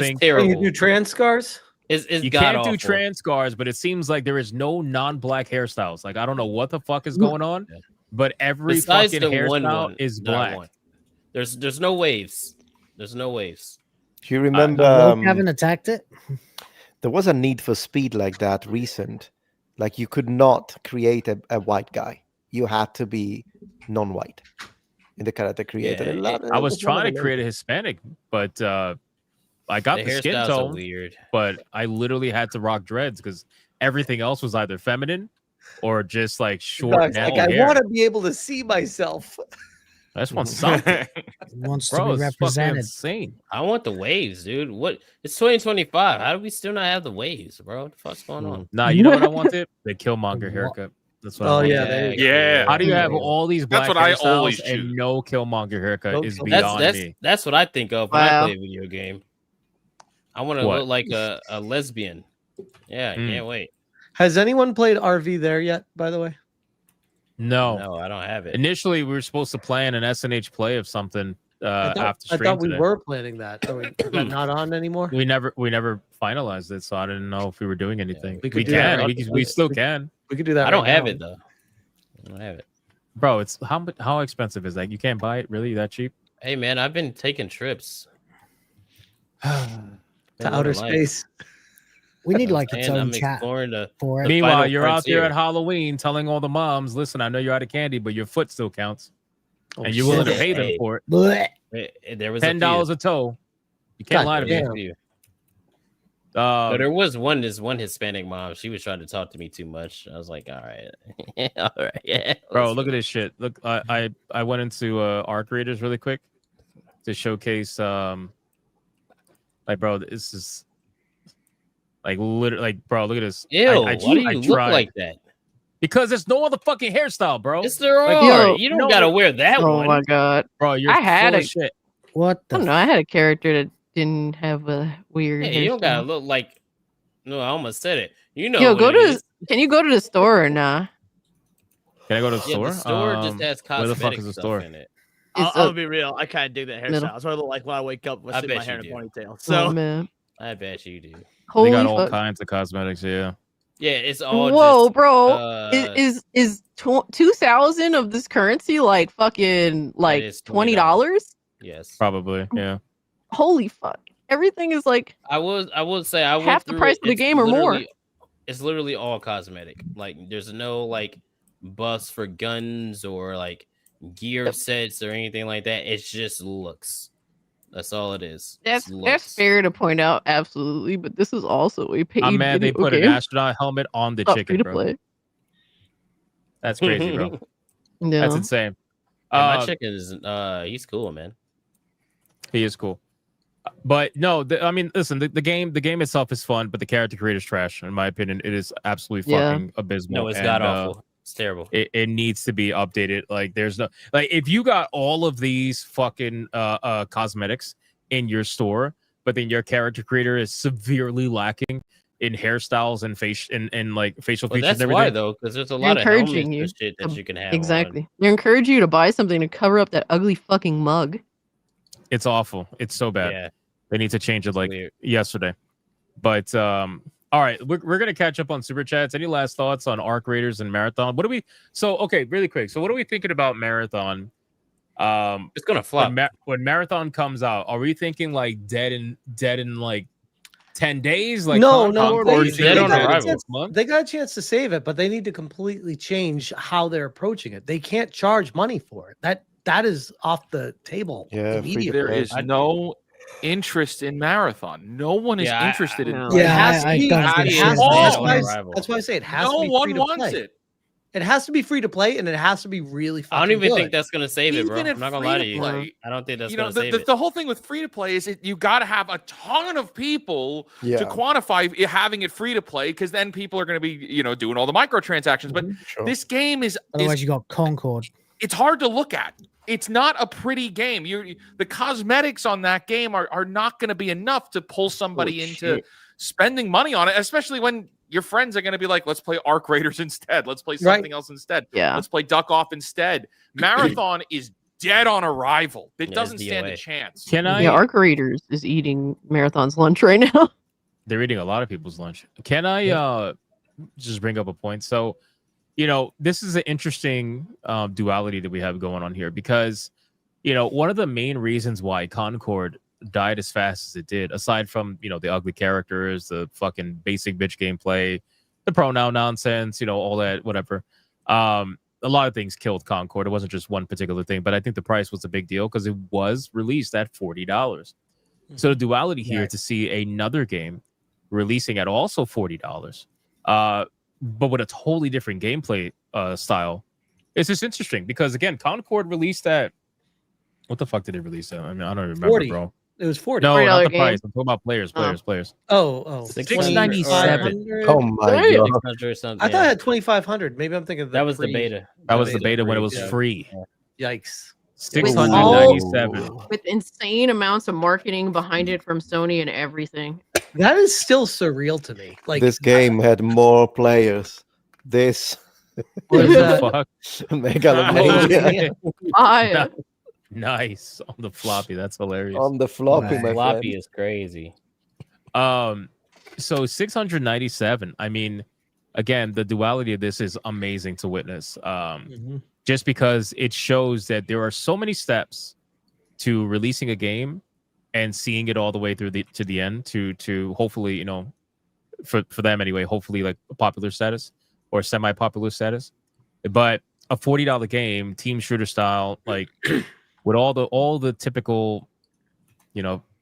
S17: think
S8: terrible.
S10: You do trans scars?
S8: It's
S17: you can't do trans scars, but it seems like there is no non-black hairstyles. Like I don't know what the fuck is going on, but every
S8: Besides
S17: fucking
S8: the
S17: hairstyle is
S8: not
S17: black.
S8: one. There's no waves. There's no waves.
S23: Do you remember
S12: haven't attacked it?
S23: there was a Need for Speed like that recent? Like you could not create a white guy. You had to be non-white in the character creator.
S17: I was trying to create a Hispanic, but I got the skin
S8: hairstyles are
S17: tone,
S8: weird.
S17: but I literally had to rock dreads because everything else was either feminine or just like short.
S10: Doug's like, I want to be able to see myself.
S17: I just want something.
S12: Wants
S17: Bro,
S12: to
S17: it's
S12: be
S17: fucking
S12: represented.
S17: insane.
S8: I want the waves, dude. What? It's 2025. How do we still not have the waves, bro? What the fuck's going on?
S17: Nah, you know what I wanted? The Killmonger haircut. That's what I wanted.
S10: there you go.
S5: Yeah.
S17: How do you have all these black
S5: That's what I
S17: hairstyles
S5: always
S17: and
S5: choose.
S17: no Killmonger haircut
S10: No
S17: is
S10: Killmonger.
S17: beyond me.
S8: That's what I think of when I
S9: Wow.
S8: play a video game. I want to
S17: What?
S8: look like a lesbian. Yeah, I can't wait.
S10: Has anyone played RV there yet? By the way,
S17: No,
S8: I don't have it.
S17: Initially, we were supposed to plan an SNH play of something after
S10: I
S17: stream
S10: thought we
S17: today.
S10: were planning that. Is that not on anymore?
S17: We never finalized it, so I didn't know if we were doing anything.
S10: we
S17: We,
S10: could do that,
S17: can.
S10: right?
S17: We still can.
S10: We could do that.
S8: I don't
S10: right
S8: have
S10: now.
S8: it though. I don't have it.
S17: Bro, it's how expensive is that? You can't buy it really that cheap?
S8: Hey man, I've been taking trips
S10: To outer space.
S12: We need like its
S8: And
S12: own
S8: I'm
S12: chat
S8: exploring the
S12: for it.
S17: Meanwhile,
S8: final
S17: you're out there
S8: frontier.
S17: at Halloween telling all the moms, "Listen, I know you're out of candy, but your foot still counts,
S10: Oh,
S17: and you're willing to
S8: shit.
S17: pay them
S8: Hey.
S17: for it.
S12: Blech.
S8: There was
S17: $10
S8: a
S17: a toe. You can't
S10: God
S17: lie to
S10: damn.
S17: me."
S8: few. So there was one Hispanic mom. She was trying to talk to me too much. I was like, all right, all right, yeah.
S17: Bro, look at this shit. Look, I went into Arc Raiders really quick to showcase like, bro, this is like literally like, bro, look at this.
S8: Ew,
S17: I
S8: why do you look
S17: tried.
S8: like that?
S17: Because there's no other fucking hairstyle, bro.
S8: Yes, there are.
S9: Yo,
S8: you don't gotta wear that
S9: Oh
S8: one.
S9: my god.
S17: Bro, you're
S9: I had
S17: full
S9: a
S17: of shit.
S12: What
S9: I
S12: the?
S9: don't know. I had a character that didn't have a weird.
S8: Hey, you don't gotta
S9: hairstyle.
S8: look like. No, I almost said it. You know.
S9: Yo,
S8: what
S9: go
S8: it
S9: to.
S8: is.
S9: Can you go to the store or nah?
S17: Can I go to the
S8: Yeah,
S17: store?
S8: the store just has
S17: where the fuck
S8: cosmetic
S17: is the
S8: stuff
S17: store?
S8: in it.
S3: I'm
S9: It's
S3: gonna
S9: a
S3: be real. I kind of dig that
S9: little-
S3: hairstyle. That's what I look like when I wake up with
S8: I
S3: sitting my
S8: bet
S3: hair in
S8: you
S3: a
S8: do.
S3: ponytail.
S9: oh
S3: So
S9: man,
S8: I bet you do.
S17: They
S9: holy
S17: got all
S9: fuck!
S17: kinds of cosmetics, yeah.
S8: Yeah, it's all.
S9: Whoa,
S8: just,
S9: bro, is 2,000 of this currency like fucking like
S8: is
S9: $20?
S8: Yes.
S17: Probably, yeah.
S9: Holy fuck! Everything is like
S8: I will say I went
S9: half the
S8: through
S9: price
S8: it.
S9: of the
S8: It's
S9: game or more.
S8: literally- It's literally all cosmetic. Like there's no like buffs for guns or like gear sets or anything like that. It's just looks. That's all it is. It's
S9: that's
S8: looks.
S9: fair to point out, absolutely. But this is also a paid
S17: I'm mad they
S9: video
S17: put an
S9: game.
S17: astronaut helmet on the
S9: Not free
S17: chicken,
S9: to
S17: bro.
S9: play.
S17: That's crazy, bro.
S9: No.
S17: That's insane.
S8: Yeah, my chicken is he's cool, man.
S17: He is cool. But no, I mean, listen, the game itself is fun, but the character creator's trash, in my opinion. It is absolutely
S9: Yeah.
S17: fucking abysmal.
S8: No, it's
S17: and,
S8: god awful. It's terrible.
S17: It needs to be updated. Like, there's no like if you got all of these fucking cosmetics in your store, but then your character creator is severely lacking in hairstyles and face and like facial
S8: Well,
S17: features
S8: that's
S17: and
S8: why
S17: everything.
S8: though, because there's a
S9: They're
S8: lot of
S9: encouraging
S8: helmets
S9: you
S8: and shit that
S9: to-
S8: you can have. on.
S9: Exactly. They're encouraging you to buy something to cover up that ugly fucking mug.
S17: It's awful. It's so bad.
S8: Yeah.
S17: They need to change it like
S8: weird.
S17: yesterday. But All right, we're gonna catch up on super chats. Any last thoughts on Arc Raiders and Marathon? What do we? So okay, really quick. So what are we thinking about Marathon?
S8: It's gonna flop
S17: when Marathon comes out. Are we thinking like dead in like 10 days? Like
S10: No,
S17: Concord,
S10: they,
S17: or is it
S10: they
S17: on
S10: got a
S17: arrival?
S10: chance, they got a chance to save it, but they need to completely change how they're approaching it. They can't charge money for it. That is off the table.
S23: Yeah,
S10: immediately.
S5: There is no interest in Marathon. No one is interested in.
S10: It has to be.
S12: don't think so.
S10: That's why I say it has
S5: No
S10: to be
S5: one
S10: free to
S5: wants
S10: play.
S5: it.
S10: It has to be free to play, and it has to be really fucking
S8: I don't even
S10: good.
S8: think that's gonna save it, bro.
S5: Even
S8: I'm not gonna lie to you.
S5: free-to-play,
S8: I don't think that's
S5: You know,
S8: gonna save it.
S5: the whole thing with free to play is you got to have a ton of people
S23: Yeah.
S5: to quantify having it free to play, because then people are going to be doing all the microtransactions. But this game is
S12: Otherwise, you got Concord.
S5: it's hard to look at. It's not a pretty game. The cosmetics on that game are not going to be enough to pull somebody into spending money on it, especially when your friends are going to be like, let's play Arc Raiders instead. Let's play something else instead.
S9: Yeah.
S5: Let's play Duck Off instead. Marathon is dead on arrival. It
S8: Yeah,
S5: doesn't
S8: it's
S5: stand a
S8: DOA.
S5: chance.
S17: Can I?
S9: Yeah, Arc Raiders is eating Marathon's lunch right now.
S17: They're eating a lot of people's lunch. Can I just bring up a point? So, this is an interesting duality that we have going on here, because, one of the main reasons why Concord died as fast as it did, aside from, the ugly characters, the fucking basic bitch gameplay, the pronoun nonsense, all that, whatever. A lot of things killed Concord. It wasn't just one particular thing, but I think the price was a big deal because it was released at $40. So the duality here to see another game releasing at also $40, but with a totally different gameplay style, it's just interesting because, again, Concord released at, what the fuck did it release at? I mean, I don't remember,
S10: 40.
S17: bro.
S10: It was 40.
S17: No, not the
S9: game.
S17: price. I'm talking about players.
S10: Oh,
S17: $697.
S23: Oh my god.
S8: 600 or something.
S10: I thought it had 2,500. Maybe I'm thinking of
S8: that was the beta.
S17: That was the beta when it was free.
S10: Yikes.
S17: 697.
S9: With insane amounts of marketing behind it from Sony and everything.
S10: That is still surreal to me. Like
S23: This game had more players. This
S10: What is that?
S17: Fuck?
S23: Megalomania
S9: Why?
S17: Nice on the floppy. That's hilarious.
S23: on the floppy, my
S8: Floppy
S23: friend.
S8: is crazy.
S17: So 697. I mean, again, the duality of this is amazing to witness. Just because it shows that there are so many steps to releasing a game and seeing it all the way through to the end to hopefully, for them anyway, hopefully like a popular status or semi-popular status. But a $40 game, team shooter style, like with all the typical,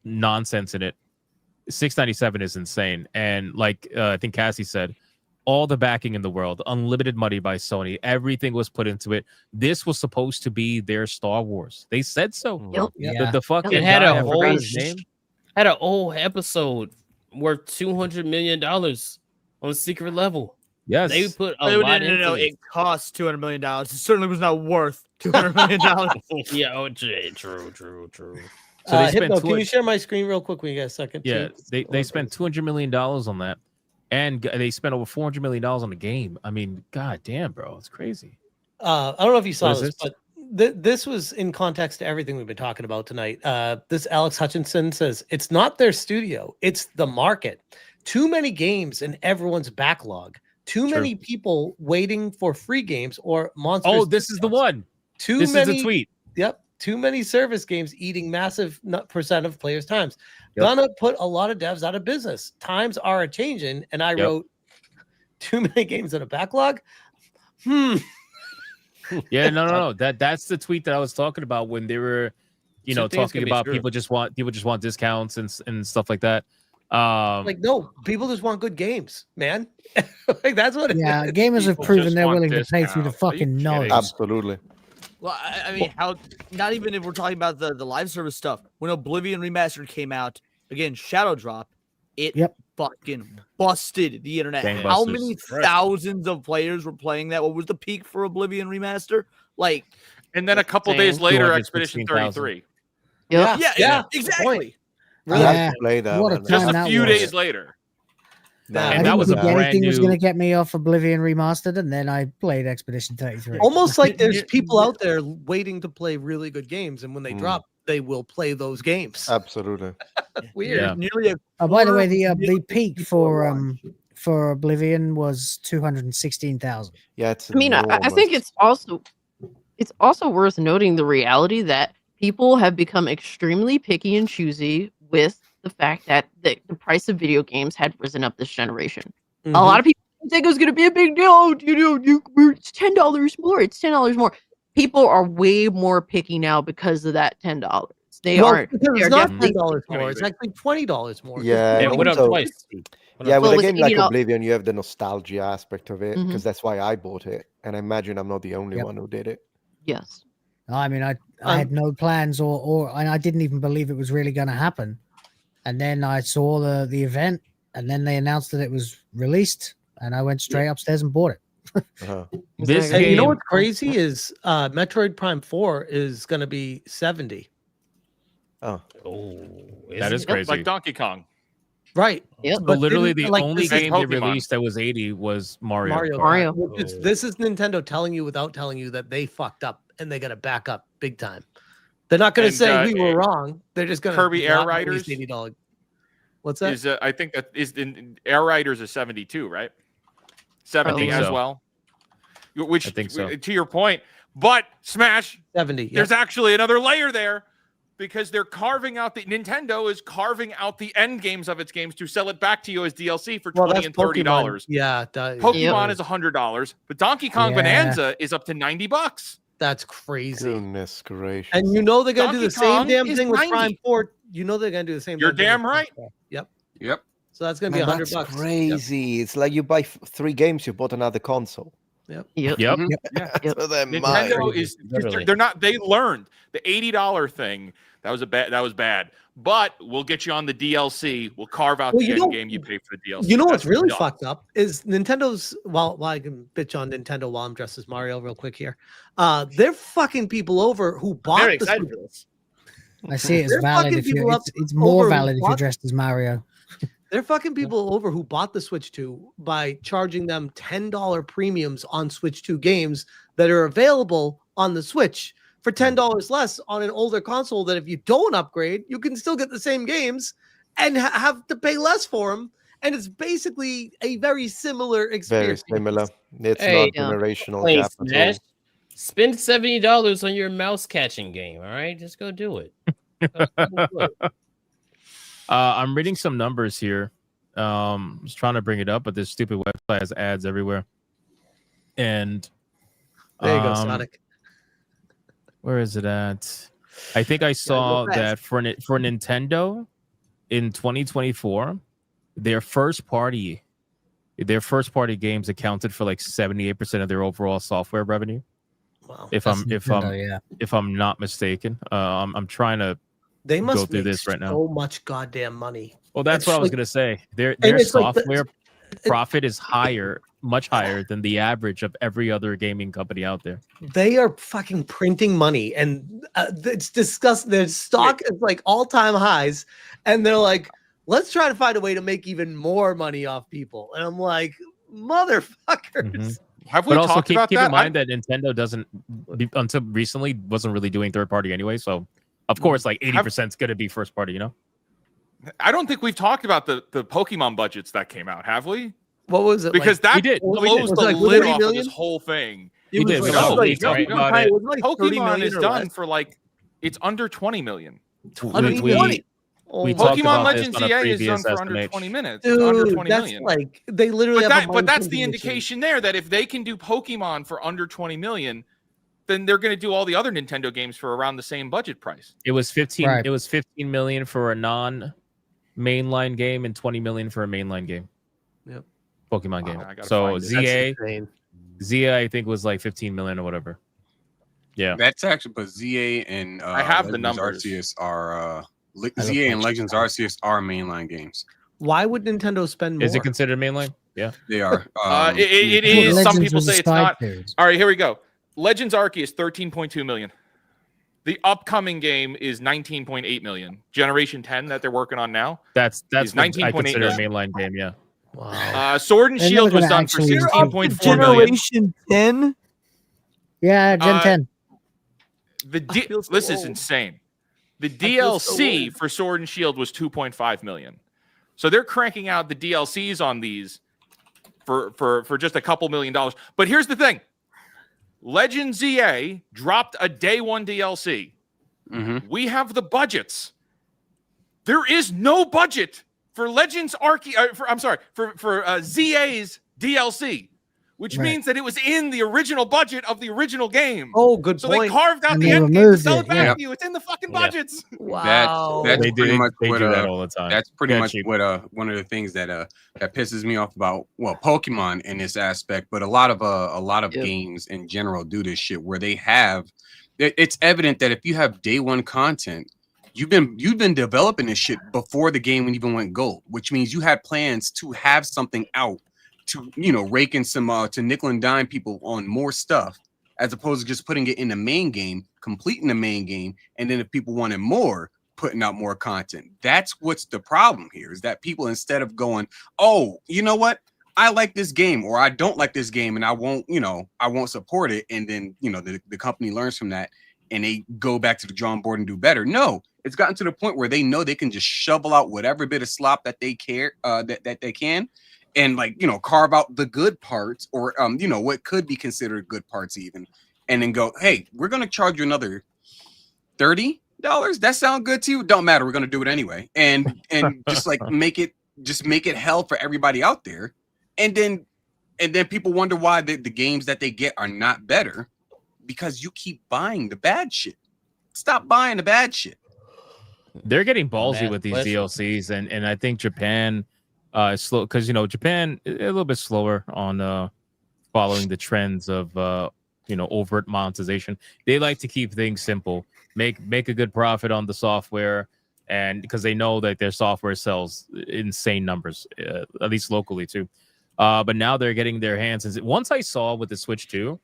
S17: nonsense in it, $697 is insane. And like I think Cassie said, all the backing in the world, unlimited money by Sony, everything was put into it. This was supposed to be their Star Wars. They said so.
S8: Yep.
S17: The fucking
S8: It had
S17: guy,
S8: a
S17: I forgot
S8: whole
S17: his name.
S8: episode worth $200 million on secret level.
S17: Yes,
S8: they put a
S3: No,
S8: lot
S3: no,
S8: into
S3: no,
S8: it.
S3: it cost $200 million. It certainly was not worth $200 million.
S8: Yeah, true.
S17: So they spent
S10: Hypno, can you
S17: 200
S10: share my screen real quick when you get a second?
S17: Yeah,
S10: too?
S17: they spent $200 million on that, and they spent over $400 million on the game. I mean, god damn, bro, it's crazy.
S10: I don't know if you saw
S17: What is
S10: this,
S17: this?
S10: but this was in context to everything we've been talking about tonight. This Alex Hutchinson says it's not their studio, it's the market. Too many games in everyone's backlog. Too many people waiting for free games or monsters.
S17: Oh, this is the one. This is the tweet.
S10: Yep. Too many service games eating massive percent of players' times.
S17: Yep.
S10: Gonna put a lot of devs out of business. Times are a changing. And I wrote too many games in a backlog.
S17: Yeah, no. That's the tweet that I was talking about when they were,
S8: Some things
S17: talking
S8: can be
S17: about
S8: true.
S17: people just want discounts and stuff like that.
S10: Like, no, people just want good games, man. Like, that's what it
S12: Yeah,
S10: is.
S12: gamers have
S17: People
S12: proven
S17: just
S12: they're
S17: want
S12: willing to pay through the
S17: discounts. Are you
S12: fucking nose.
S17: kidding?
S23: Absolutely.
S3: Well, I mean, how? Not even if we're talking about the live service stuff. When Oblivion Remastered came out, again, Shadow Drop, it fucking busted the internet. How
S17: Gangbusters.
S3: many
S17: Right.
S3: thousands of players were playing that? What was the peak for Oblivion Remaster? Like,
S5: And then a couple days later, Expedition 33.
S3: yeah,
S10: Yeah,
S3: exactly.
S23: I had to play that
S12: What a
S23: one.
S12: time
S5: Just a
S12: that
S5: few
S12: was.
S5: days later.
S23: No,
S12: I
S17: And
S12: didn't
S17: that was a
S12: think
S17: brand
S12: anything was
S17: new.
S12: going to get me off Oblivion Remastered, and then I played Expedition 33.
S10: Almost like there's people out there waiting to play really good games, and when they drop, they will play those games.
S23: Absolutely.
S10: Weird.
S17: Yeah.
S3: Nearly a
S12: Oh, by the way,
S3: quarter
S12: the peak for Oblivion was 216,000.
S23: Yeah, it's
S9: I mean, I think it's also worth noting the reality that people have become extremely picky and choosy with the fact that the price of video games had risen up this generation. A lot of people think it was going to be a big deal. It's $10 more. It's $10 more. People are way more picky now because of that $10. They aren't.
S10: Because
S9: They
S10: it's
S9: are
S10: not
S9: definitely
S10: $10 more. It's actually $20 more.
S23: Yeah,
S8: It
S23: and
S8: went up
S23: also-
S8: twice.
S23: Yeah,
S9: Well,
S23: with a
S9: with
S23: game like
S9: $80
S23: Oblivion, you have the nostalgia aspect of it,
S9: Mhm.
S23: because that's why I bought it. And I imagine I'm not the only
S12: Yep.
S23: one who did it.
S9: Yes.
S12: I mean, I had no plans, and I didn't even believe it was really going to happen. And then I saw the event, and then they announced that it was released, and I went straight upstairs and bought it.
S23: Uh-huh.
S17: This
S10: And you know
S17: game,
S10: what's crazy is Metroid Prime 4 is going to be 70.
S23: Oh,
S17: that is crazy.
S5: Like Donkey Kong.
S10: Right.
S9: Yep.
S17: But literally,
S10: didn't-
S17: the
S10: like,
S17: only
S10: this is
S17: game they
S5: Pokemon.
S17: released that was 80 was Mario.
S10: Mario.
S9: Mario.
S10: Kart, which is- this is Nintendo telling you without telling you that they fucked up and they got to back up big time. They're not going to
S5: And,
S10: say we were wrong. They're just going to
S5: Kirby Air Riders
S10: $80. What's that?
S5: is I think that is in Air Riders is 72, right? 70
S17: think
S5: as
S17: so.
S5: well. Which
S17: I think so.
S5: to your point, but Smash
S10: 70.
S5: there's actually another layer there because they're carving out Nintendo is carving out the end games of its games to sell it back to you as DLC for $20 and $30.
S10: Yeah.
S5: Pokemon is $100, but Donkey Kong
S12: Yeah.
S5: Bonanza is up to $90.
S10: That's crazy.
S23: Goodness gracious.
S10: And you know they're going to do
S5: Donkey
S10: the same
S5: Kong
S10: damn
S5: is
S10: thing with
S5: 90.
S10: Prime 4. You know they're going to do the same
S5: You're
S10: thing with
S5: damn
S10: Prime
S5: right.
S10: 4. Yep.
S6: Yep.
S10: So that's going to be
S23: Man,
S10: $100.
S23: that's crazy. It's like you buy 3 games, you bought another console.
S10: Yep.
S9: Yep.
S17: Yep.
S5: Yeah.
S23: So they're
S5: Nintendo
S23: mine.
S5: is
S17: Literally.
S5: they're not they learned the $80 thing that was bad, but we'll get you on the DLC. We'll carve out
S10: Well,
S5: the
S10: you
S5: end
S10: know-
S5: game you pay for the DLC.
S10: You know what's
S5: That's
S10: really
S5: dumb.
S10: fucked up is Nintendo's. Well, I can bitch on Nintendo while I'm dressed as Mario real quick here. They're fucking people over who bought
S3: Very
S10: the
S3: excited
S10: Switch.
S3: for this.
S12: I see it as
S10: They're
S12: valid
S10: fucking
S12: if you.
S10: people up
S12: It's more
S10: over
S12: valid if you're
S10: what?
S12: dressed as Mario.
S10: They're fucking people over who bought the Switch 2 by charging them $10 premiums on Switch 2 games that are available on the Switch for $10 less on an older console. That if you don't upgrade, you can still get the same games and have to pay less for them. And it's basically a very similar
S23: Very
S10: experience.
S23: similar. It's
S8: Hey,
S23: not generational
S8: Play
S23: gap at
S8: Smash.
S23: all.
S8: Spend $70 on your mouse catching game. All right, just go do it.
S17: I'm reading some numbers here. I was trying to bring it up, but this stupid website has ads everywhere. And
S10: There you go, Sonic.
S17: Where is it at? I think I saw that for Nintendo in 2024, their first party games accounted for like 78% of their overall software revenue.
S10: Wow.
S17: If I'm not mistaken, I'm trying to
S10: They must
S17: go through
S10: make
S17: this right now.
S10: so much goddamn money.
S17: Well, that's
S10: It's
S17: what I was
S10: like-
S17: gonna say. Their
S10: and it's like the-
S17: software profit is much higher than the average of every other gaming company out there.
S10: They are fucking printing money, and it's disgusting. Their stock is like all-time highs, and they're like, "Let's try to find a way to make even more money off people." And I'm like, "Motherfuckers!"
S5: Have we
S17: But also
S5: talked
S17: keep
S5: about
S17: in
S5: that?
S17: mind that Nintendo doesn't until recently wasn't really doing third party anyway. So of course, like 80% is going to be first party. You know.
S5: I don't think we've talked about the Pokemon budgets that came out, have we?
S10: What was it?
S5: Because
S10: like,
S5: that
S17: We did.
S5: blows the
S10: like
S5: lid
S10: 30
S5: off of
S10: million?
S5: this whole thing.
S17: We did.
S10: was
S17: We
S10: like-
S17: got
S10: like-
S17: leaks
S10: no,
S17: right
S10: no,
S17: about
S10: it
S17: it.
S10: was like 30
S5: Pokemon
S10: million
S5: is
S10: or
S5: done
S10: less.
S5: for like it's under 20 million.
S10: Under
S17: We
S10: 20. Oh
S17: we
S10: my
S17: talked
S5: Pokemon
S17: about this
S5: Legends
S17: on a
S5: EA is done
S17: previous
S5: for under
S17: SNH.
S5: 20 minutes. It's under
S10: Dude,
S5: 20
S10: that's
S5: million.
S10: like they literally have a
S5: But that's the
S10: money
S5: indication there that if they can do Pokemon for under 20 million, then they're going to do all the other Nintendo games for around the same budget price.
S17: It was 15.
S12: Right.
S17: It was 15 million for a non-mainline game and 20 million for a mainline game.
S10: Yep.
S17: Pokemon
S5: Wow,
S17: game.
S5: I gotta
S17: So
S5: find it.
S17: ZA I think was like 15 million or whatever. Yeah.
S6: That's actually, but ZA and
S5: I have the
S6: Legends
S5: numbers.
S6: Arceus are ZA and Legends Arceus are mainline games.
S10: Why would Nintendo spend more?
S17: Is it considered mainline? Yeah.
S6: They are.
S5: It
S12: Well,
S5: is. Some
S12: Legends
S5: people
S12: was a
S5: say it's
S12: side
S5: not.
S12: series.
S5: All right, here we go. Legends Arceus 13.2 million. The upcoming game is 19.8 million. Generation 10 that they're working on now.
S17: That's
S5: Is
S17: what I
S5: 19.8
S17: consider a
S5: million.
S17: mainline game. Yeah.
S10: Wow.
S5: Sword and
S12: They're
S5: Shield
S12: never
S5: was
S12: gonna
S5: done for
S12: actually-
S5: 16.4 million.
S3: Generation 10.
S12: Yeah, Gen 10.
S5: This is insane. The
S3: feel so
S5: DLC
S3: weird.
S5: for Sword and Shield was 2.5 million. So they're cranking out the DLCs on these for just a couple $1 million. But here's the thing. Legend ZA dropped a day one DLC. We have the budgets. There is no budget for Legends for ZA's DLC, which means that it was in the original budget of the original game.
S10: Oh, good
S5: so
S10: point.
S5: they carved out
S12: And
S5: the
S12: they
S5: end game to
S12: removed
S5: sell
S12: it,
S5: it back
S12: yeah.
S5: to you. It's in the fucking budgets.
S6: That's
S17: They
S6: pretty
S17: do-
S6: much
S17: they
S6: what
S17: do that all the time.
S6: That's pretty
S17: Yeah,
S6: much
S17: cheap.
S6: what one of the things that that pisses me off about Pokemon in this aspect, but a lot of games in general do this shit where they have. It's evident that if you have day one content, you've been developing this shit before the game even went gold, which means you had plans to have something out to rake in some to nickel and dime people on more stuff, as opposed to just putting it in the main game, completing the main game, and then if people wanted more, putting out more content. That's what's the problem here, is that people, instead of going, oh, you know what, I like this game or I don't like this game and I won't support it, and then the company learns from that and they go back to the drawing board and do better. No, it's gotten to the point where they know they can just shovel out whatever bit of slop that they that they can, and carve out the good parts, or what could be considered good parts even, and then go, hey, we're gonna charge you another $30. That sound good to you? Don't matter, we're gonna do it anyway, and just make it hell for everybody out there, and then people wonder why the games that they get are not better, because you keep buying the bad shit. Stop buying the bad shit.
S17: They're getting ballsy
S8: Matt,
S17: with these
S8: question.
S17: DLCs, and I think Japan is slow, because Japan is a little bit slower on following the trends of overt monetization. They like to keep things simple, make a good profit on the software, and because they know that their software sells insane numbers, at least locally too. But now they're getting their hands. Once I saw with the Switch 2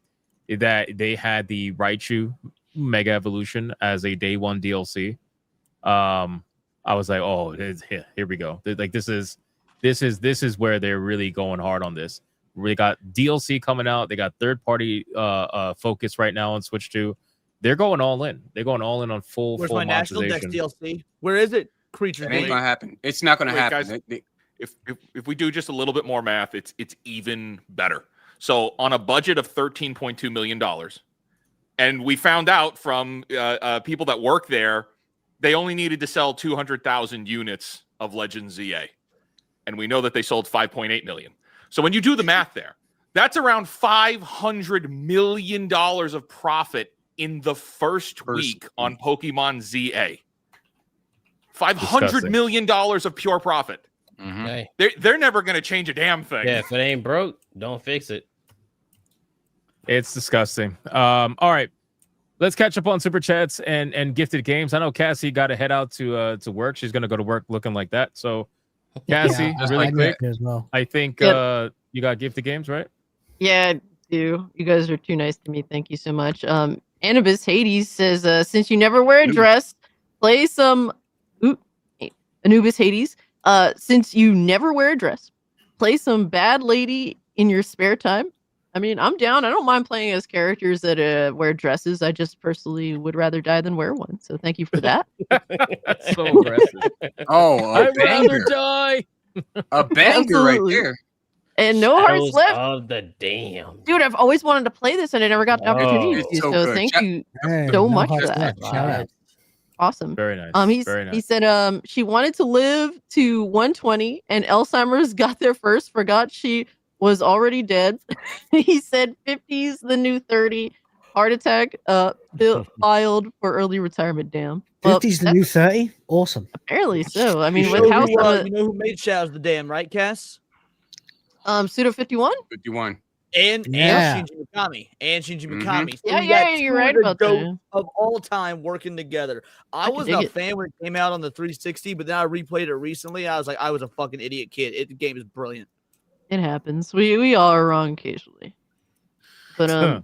S17: that they had the Raichu Mega Evolution as a day one DLC, I was like, oh, here we go. Like this is where they're really going hard on this. We got DLC coming out. They got third party focus right now on Switch 2. They're going all in. They're going all in on full
S3: Where's my National Dex
S17: monetization.
S3: DLC? Where is it? Creature.
S6: It ain't gonna happen. It's not gonna happen.
S5: Guys, if we do just a little bit more math, it's even better. So on a budget of $13.2 million, and we found out from people that work there, they only needed to sell 200,000 units of Legends ZA. And we know that they sold 5.8 million. So when you do the math there, that's around $500 million of profit in the first week on Pokemon ZA. $500 million of pure profit.
S8: Hey.
S5: They're never going to change a damn thing.
S8: Yeah, if it ain't broke, don't fix it.
S17: It's disgusting. All right, let's catch up on super chats and gifted games. I know Cassie got to head out to work. She's gonna go to work looking like that. So, Cassie,
S12: Yeah,
S17: really
S12: I
S17: quick,
S12: need to as well.
S17: I think
S9: Yep.
S17: you got gifted games, right?
S9: Yeah, I do. You guys are too nice to me. Thank you so much. Anubis Hades says, since you never wear a dress, play some. Anubis Hades. Since you never wear a dress, play some bad lady in your spare time. I mean, I'm down. I don't mind playing as characters that wear dresses. I just personally would rather die than wear one. So thank you for that.
S17: That's so aggressive.
S6: Oh,
S17: I'd rather die.
S6: A banger right there.
S9: And no hearts
S8: Arrows
S9: left.
S8: of the damn.
S9: Dude, I've always wanted to play this and I never got the opportunity
S6: It's
S9: to.
S6: so
S9: So
S6: good.
S9: thank you
S12: Hey,
S9: so
S12: no
S9: much for
S12: hearts
S9: that.
S12: left. Shout out.
S9: Awesome.
S17: Very nice. Very nice.
S9: He said she wanted to live to 120 and Alzheimer's got there first, forgot she was already dead. He said 50's the new 30. Heart attack filed for early returnement. Damn. Well,
S12: 50's the new 30? Awesome.
S9: apparently so. I mean,
S3: You
S9: with
S3: know
S9: how
S3: who, you know who made Shadows the Dam, right, Cass?
S9: Pseudo 51?
S6: 51.
S3: And
S12: Yeah.
S3: Shinji Mikami. And Shinji
S6: Mhm.
S3: Mikami. So
S9: Yeah,
S3: we
S9: yeah,
S3: got
S9: you're
S3: two
S9: right
S3: of the
S9: about that,
S3: goats
S9: yeah.
S3: of all time working together. I
S9: can
S3: was
S9: dig
S3: a
S9: it.
S3: fan when it came out on the 360, but then I replayed it recently. I was like, I was a fucking idiot kid. The game is brilliant.
S9: It happens. We all are wrong occasionally. But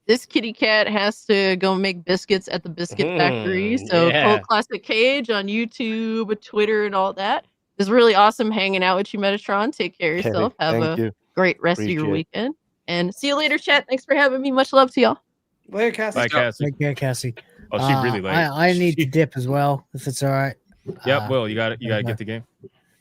S9: this kitty cat has to go make biscuits at the biscuit factory. So
S8: yeah.
S9: Cult Classic Cage on YouTube, Twitter, and all that. It's really awesome hanging out with you, Metatron. Take care of yourself. Have
S23: thank
S9: a
S23: you.
S9: great rest of your
S23: Appreciate it.
S9: weekend. And see you later, chat. Thanks for having me. Much love to y'all.
S10: Later, Cassie.
S17: Bye, Cassie.
S12: Take care, Cassie.
S17: Oh, she really late.
S12: I need to dip as well, if it's all right.
S17: Yep, Will, you got it. You got to get the game.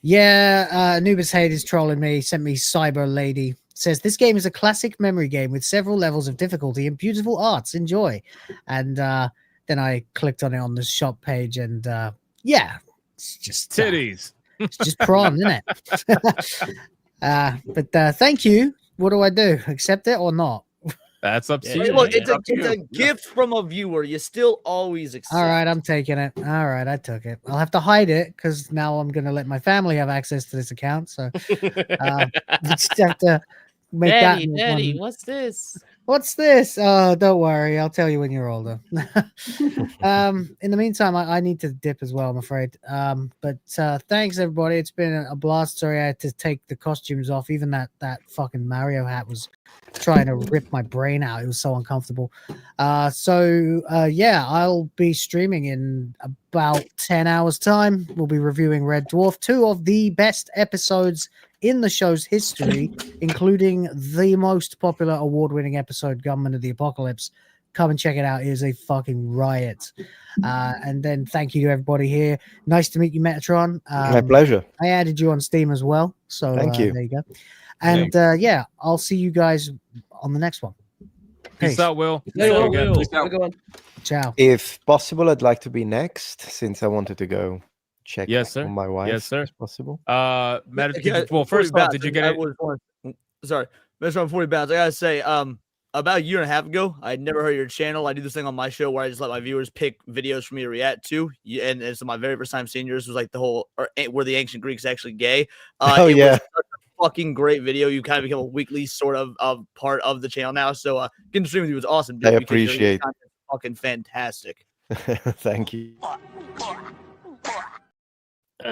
S12: Yeah, Anubis Hade is trolling me. Sent me Cyber Lady. Says this game is a classic memory game with several levels of difficulty and beautiful arts. Enjoy. And then I clicked on it on the shop page, and yeah, it's just
S17: titties.
S12: It's just prawn, isn't it? But thank you. What do I do? Accept it or not?
S17: That's up to
S3: Hey,
S17: you.
S3: look,
S17: man.
S3: it's a gift from a viewer. You still always accept.
S12: All right, I'm taking it. All right, I took it. I'll have to hide it because now I'm going to let my family have access to this account. So just have to make
S8: Daddy,
S12: that.
S8: Daddy,
S12: one.
S8: what's this?
S12: What's this? Oh, don't worry. I'll tell you when you're older. In the meantime, I need to dip as well, I'm afraid. But thanks, everybody. It's been a blast. Sorry I had to take the costumes off. Even that fucking Mario hat was trying to rip my brain out. It was so uncomfortable. Yeah, I'll be streaming in about 10 hours' time. We'll be reviewing Red Dwarf, 2 of the best episodes in the show's history, including the most popular award-winning episode, Gunman of the Apocalypse. Come and check it out. It is a fucking riot. And then thank you to everybody here. Nice to meet you, Metatron.
S23: My pleasure.
S12: I added you on Steam as well. So
S23: Thank you.
S12: there you go. And yeah, I'll see you guys on the next one.
S17: Peace out, Will.
S23: Hey, Will.
S17: Peace out.
S12: Ciao.
S23: If possible, I'd like to be next since I wanted to go check on my wife.
S17: Yes, sir.
S23: If possible.
S17: Well, first off, did you get it?
S3: Sorry, Mr. 40 Bounds. I gotta say, about a year and a half ago, I'd never heard your channel. I do this thing on my show where I just let my viewers pick videos for me to react to. And it's my very first time seeing yours was like the whole, were the ancient Greeks actually gay? It was such a fucking great video. You kind of become a weekly sort of part of the channel now. So getting to stream with you was awesome, dude.
S23: I
S3: because your
S23: appreciate.
S3: content's fucking fantastic.
S23: Thank you.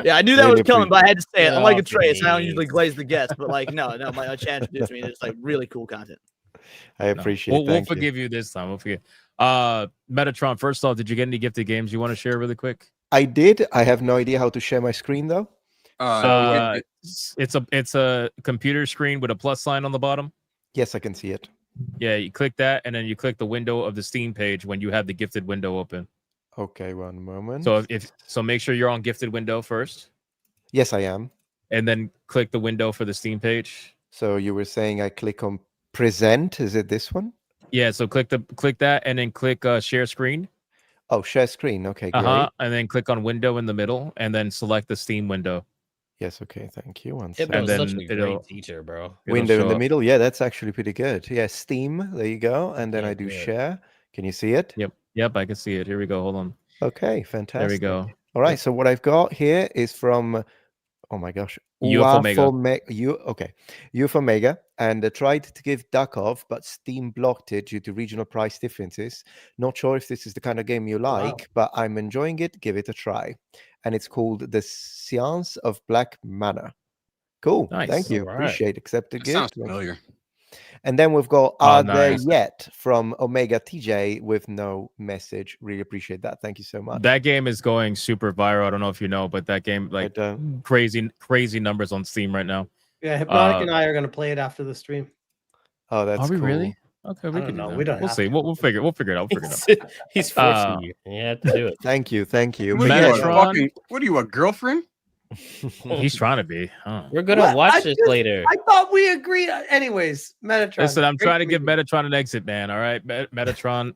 S3: Yeah, I knew that
S23: Really
S3: was coming, but I had to say it. I'm like a
S8: Oh,
S3: Trace. I don't
S8: please.
S3: usually glaze the guest, but like, no, my channel introduced me. It's like really cool content.
S23: I appreciate.
S17: We'll
S23: Thank you.
S17: forgive you this time. We'll forgive. Metatron. First off, did you get any gifted games you want to share really quick?
S23: I did. I have no idea how to share my screen though.
S17: It's a computer screen with a plus sign on the bottom.
S23: Yes, I can see it.
S17: Yeah, you click that, and then you click the window of the Steam page when you have the gifted window open.
S23: Okay, one moment.
S17: So so make sure you're on gifted window first.
S23: Yes, I am.
S17: And then click the window for the Steam page.
S23: So you were saying I click on present. Is it this one?
S17: Yeah. So click that, and then click share screen.
S23: Oh, share screen. Okay, great.
S17: And then click on window in the middle, and then select the Steam window.
S23: Yes. Okay. Thank you. One
S8: Yeah,
S23: second.
S8: bro, such a great teacher, bro.
S23: Window in the
S17: up.
S23: middle. Yeah, that's actually pretty good. Yeah, Steam. There you go. And then
S8: Yeah,
S23: I do
S8: good.
S23: share. Can you see it?
S17: Yep, I can see it. Here we go. Hold on.
S23: Okay, fantastic.
S17: There we go.
S23: All right. So what I've got here is from, oh my gosh, Ufomega, and I tried to give Duckov, but Steam blocked it due to regional price differences. Not sure if this is the kind of game you like, but I'm enjoying it. Give it a try. And it's called The Seance of Black Mana. Cool.
S17: Nice.
S23: Thank you.
S8: All right.
S23: Appreciate accepted gift.
S6: Sounds familiar.
S23: And then we've got
S17: Oh,
S23: Are
S17: nice.
S23: There Yet from Omega TJ with no message. Really appreciate that. Thank you so much.
S17: That game is going super viral. I don't know if you know, but that game like crazy numbers on Steam right now.
S10: Yeah, Hypnotic and I are going to play it after the stream.
S23: Oh, that's
S17: Are we
S23: cool.
S17: really? Okay, we
S10: I
S17: can
S10: don't know.
S17: do
S10: We
S17: that.
S10: don't
S17: We'll
S10: have
S17: see.
S10: to.
S17: We'll figure it out. We'll figure it out.
S8: He's forcing you. You have to do it.
S23: Thank you. Thank you.
S6: What
S23: But
S6: are
S23: yeah,
S6: you, a
S17: Metatron?
S6: fucking- what are you, a girlfriend?
S17: He's trying to be. Huh.
S8: We're gonna
S10: What?
S8: watch
S10: I
S8: this
S10: just-
S8: later.
S10: I thought we agreed. Anyways, Metatron.
S17: Listen, I'm
S10: great
S17: trying to
S10: meet
S17: give
S10: you.
S17: Metatron an exit, man. All right, Metatron.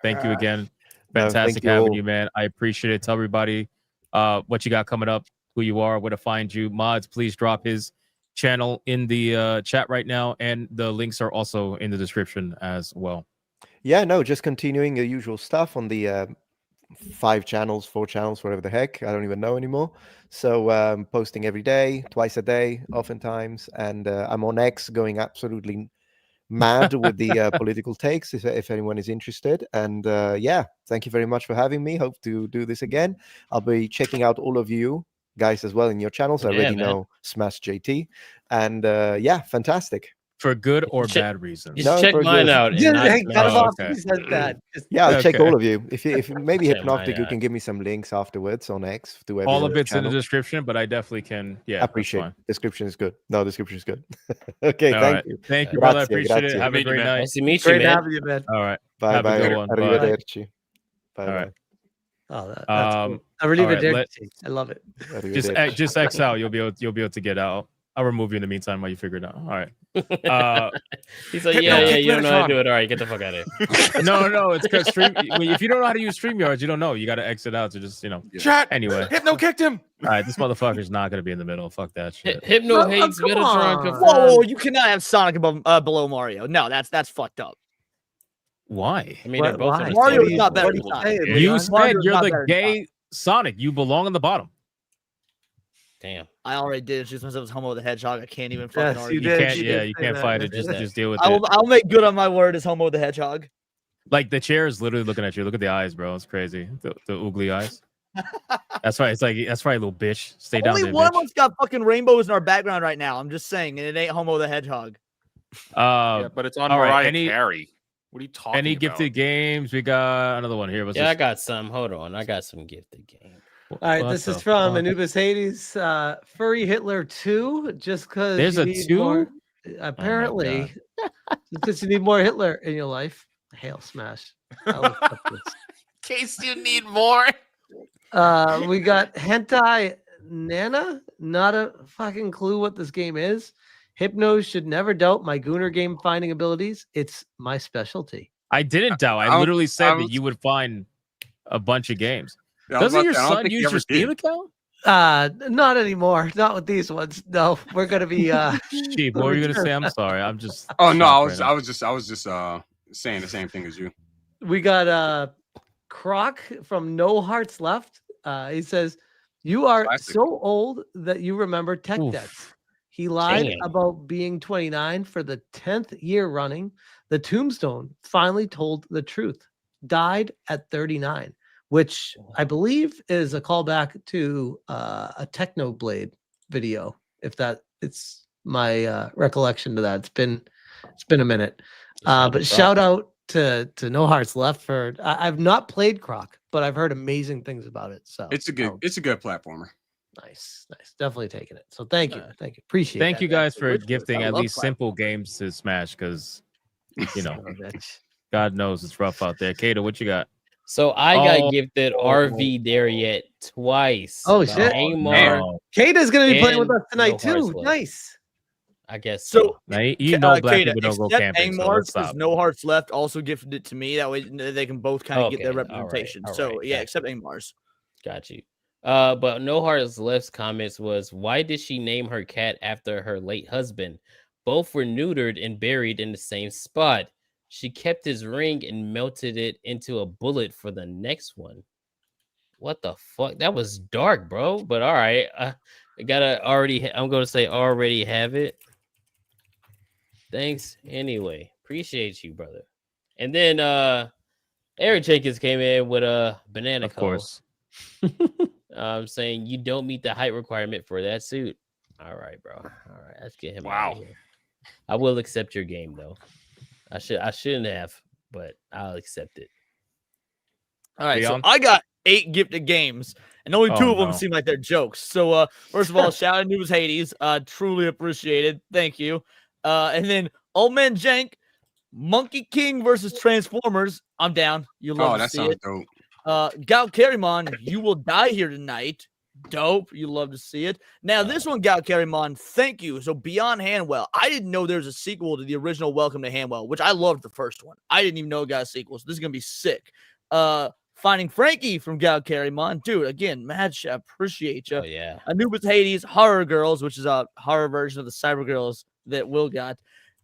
S17: Thank you again.
S23: No,
S17: Fantastic
S23: thank you
S17: having
S23: all.
S17: you, man. I appreciate it. Tell everybody what you got coming up, who you are, where to find you. Mods, please drop his channel in the chat right now, and the links are also in the description as well.
S23: Yeah, no, just continuing the usual stuff on the 5 channels, 4 channels, whatever the heck. I don't even know anymore. So posting every day, twice a day, oftentimes. And I'm on X going absolutely mad with the political takes if anyone is interested. And yeah, thank you very much for having me. Hope to do this again. I'll be checking out all of you guys as well in your channels. I
S8: Yeah,
S23: already
S8: man.
S23: know Smash JT. And yeah, fantastic.
S17: For good or
S8: Check-
S17: bad reasons.
S8: Just
S23: No,
S8: check
S23: for
S8: mine
S23: good.
S8: out. And
S10: Just
S8: not
S10: hey, cut him
S8: Smash.
S10: off.
S17: okay.
S10: He said that. Just,
S23: Yeah, I'll check
S17: Okay.
S23: all of you. If maybe
S8: Check
S23: Hypnotic, you
S8: mine
S23: can
S8: out.
S23: give me some links afterwards on X to every
S17: All of
S23: other
S17: it's in
S23: channel.
S17: the description, but I definitely can. Yeah,
S23: I
S17: that's
S23: appreciate
S17: fine.
S23: it. Description is good. No, description is good. Okay,
S17: All
S23: thank
S17: right.
S23: you.
S17: Thank you, brother. I
S23: Grazie,
S17: appreciate
S23: grazie.
S17: it. Have a
S5: Meet you,
S17: great
S5: man.
S17: night.
S8: Nice to meet you,
S10: great
S8: man.
S10: having you, man.
S17: All right.
S23: Bye
S17: Have a
S23: bye.
S17: good one. Bye.
S23: Arrivederci. Bye
S17: All right.
S10: Oh, that's cool. I relieve
S17: all right,
S10: I love it.
S17: just X out. You'll be able to get out. I'll remove you in the meantime while you figure it out. All right.
S8: He's like, yeah, you don't know how to do it. All right, get the fuck out of here.
S17: No, it's because if you don't know how to use StreamYards, you don't know. You got to exit out to just,
S5: Chat.
S17: Anyway.
S5: Hypno kicked him.
S17: All right, this motherfucker's not going to be in the middle. Fuck that shit.
S8: Hypno hates Metatron.
S3: Whoa, you cannot have Sonic above below Mario. No, that's fucked up.
S17: Why?
S8: I mean, they're both
S3: why? Mario's not better than Sonic.
S17: You said
S3: Mario's
S17: you're
S3: not
S17: the
S3: better than
S17: gay Sonic. You belong on the bottom.
S8: Damn.
S3: I already did introduce myself as Homo the Hedgehog. I can't even fucking argue.
S17: You can't fight it. Just deal with it.
S3: I'll make good on my word as Homo the Hedgehog.
S17: Like the chair is literally looking at you. Look at the eyes, bro. It's crazy. The oogly eyes. That's right. It's like that's right, little bitch. Stay down there.
S3: Only one of
S17: Bitch.
S3: us got fucking rainbows in our background right now. I'm just saying, and it ain't Homo the Hedgehog.
S5: Yeah, but it's on
S17: all right,
S5: Mariah Carey. What are you talking
S17: Any
S5: about?
S17: gifted games? We got another one here. What's
S8: I
S17: this?
S8: got some. Hold on. I got some gifted games.
S10: All right, this is from Anubis Hades, Furry Hitler 2. Just because
S17: There's a 2?
S10: Apparently, just because you need more Hitler in your life. Hail smash.
S5: In case you need more.
S10: We got Hentai Nana. Not a fucking clue what this game is. Hypno should never doubt my Gooner game finding abilities. It's my specialty.
S17: I didn't doubt. I literally said that you would find a bunch of games.
S6: Yeah,
S17: Doesn't your son use your Steam account?
S10: Not anymore. Not with these ones. No, we're gonna be
S17: Sheep, what were you gonna say? I'm sorry. I'm just
S6: Oh no, I
S17: shocked
S6: was just saying the same thing as you.
S10: We got Croc from No Hearts Left. He says, "You are so old that you remember tech debts." He lied about being 29 for the 10th year running. The tombstone finally told the truth. Died at 39, which I believe is a callback to a Technoblade video. If it's my recollection to that. It's been a minute. But shout out to No Hearts Left for I've not played Croc, but I've heard amazing things about it. So
S6: it's a good platformer.
S10: Nice. Definitely taking it. So thank you. Appreciate it.
S17: Thank you guys for gifting at least simple games to Smash because God knows it's rough out there. Kato, what you got?
S8: So I got gifted RV there yet twice.
S10: Oh shit! Kata's gonna be playing with us tonight too. Nice.
S8: I guess
S3: so.
S17: Black
S3: Kata,
S17: people don't go
S3: except
S17: camping. So
S3: Angmars,
S17: let's stop.
S3: because No Hearts Left also gifted it to me. That way they can both kind of get their
S8: Okay,
S3: representation.
S8: all
S3: So
S8: right,
S3: yeah,
S8: gotcha.
S3: except Angmars.
S8: Got you. But No Hearts Left's comments was, why did she name her cat after her late husband? Both were neutered and buried in the same spot. She kept his ring and melted it into a bullet for the next one. What the fuck? That was dark, bro. But all right, I gotta already. I'm gonna say already have it. Thanks anyway. Appreciate you, brother. And then Eric Jenkins came in with a banana.
S17: Of course.
S8: Saying you don't meet the height requirement for that suit. All right, bro. All right, let's get him out of here. I will accept your game though. I shouldn't have, but I'll accept it.
S3: All right, so I got 8 gifted games, and only 2 of them seem like they're jokes. So first of all, shout out to News Hades. Truly appreciated. Thank you. And then Old Man Jank, Monkey King versus Transformers. I'm down. You love to see it.
S6: Dope.
S3: Gal Carrymon, You Will Die Here Tonight. Dope. You love to see it. Now, this one, Gal Carrymon, thank you. So, Beyond Hanwell. I didn't know there was a sequel to the original Welcome to Hanwell, which I loved the first one. I didn't even know it got a sequel, so this is going to be sick. Finding Frankie from Gal Carrymon. Dude, again, Match, I appreciate you.
S8: Oh, yeah.
S3: Anubis Hades, Horror Girls, which is a horror version of the Cyber Girls that Will got.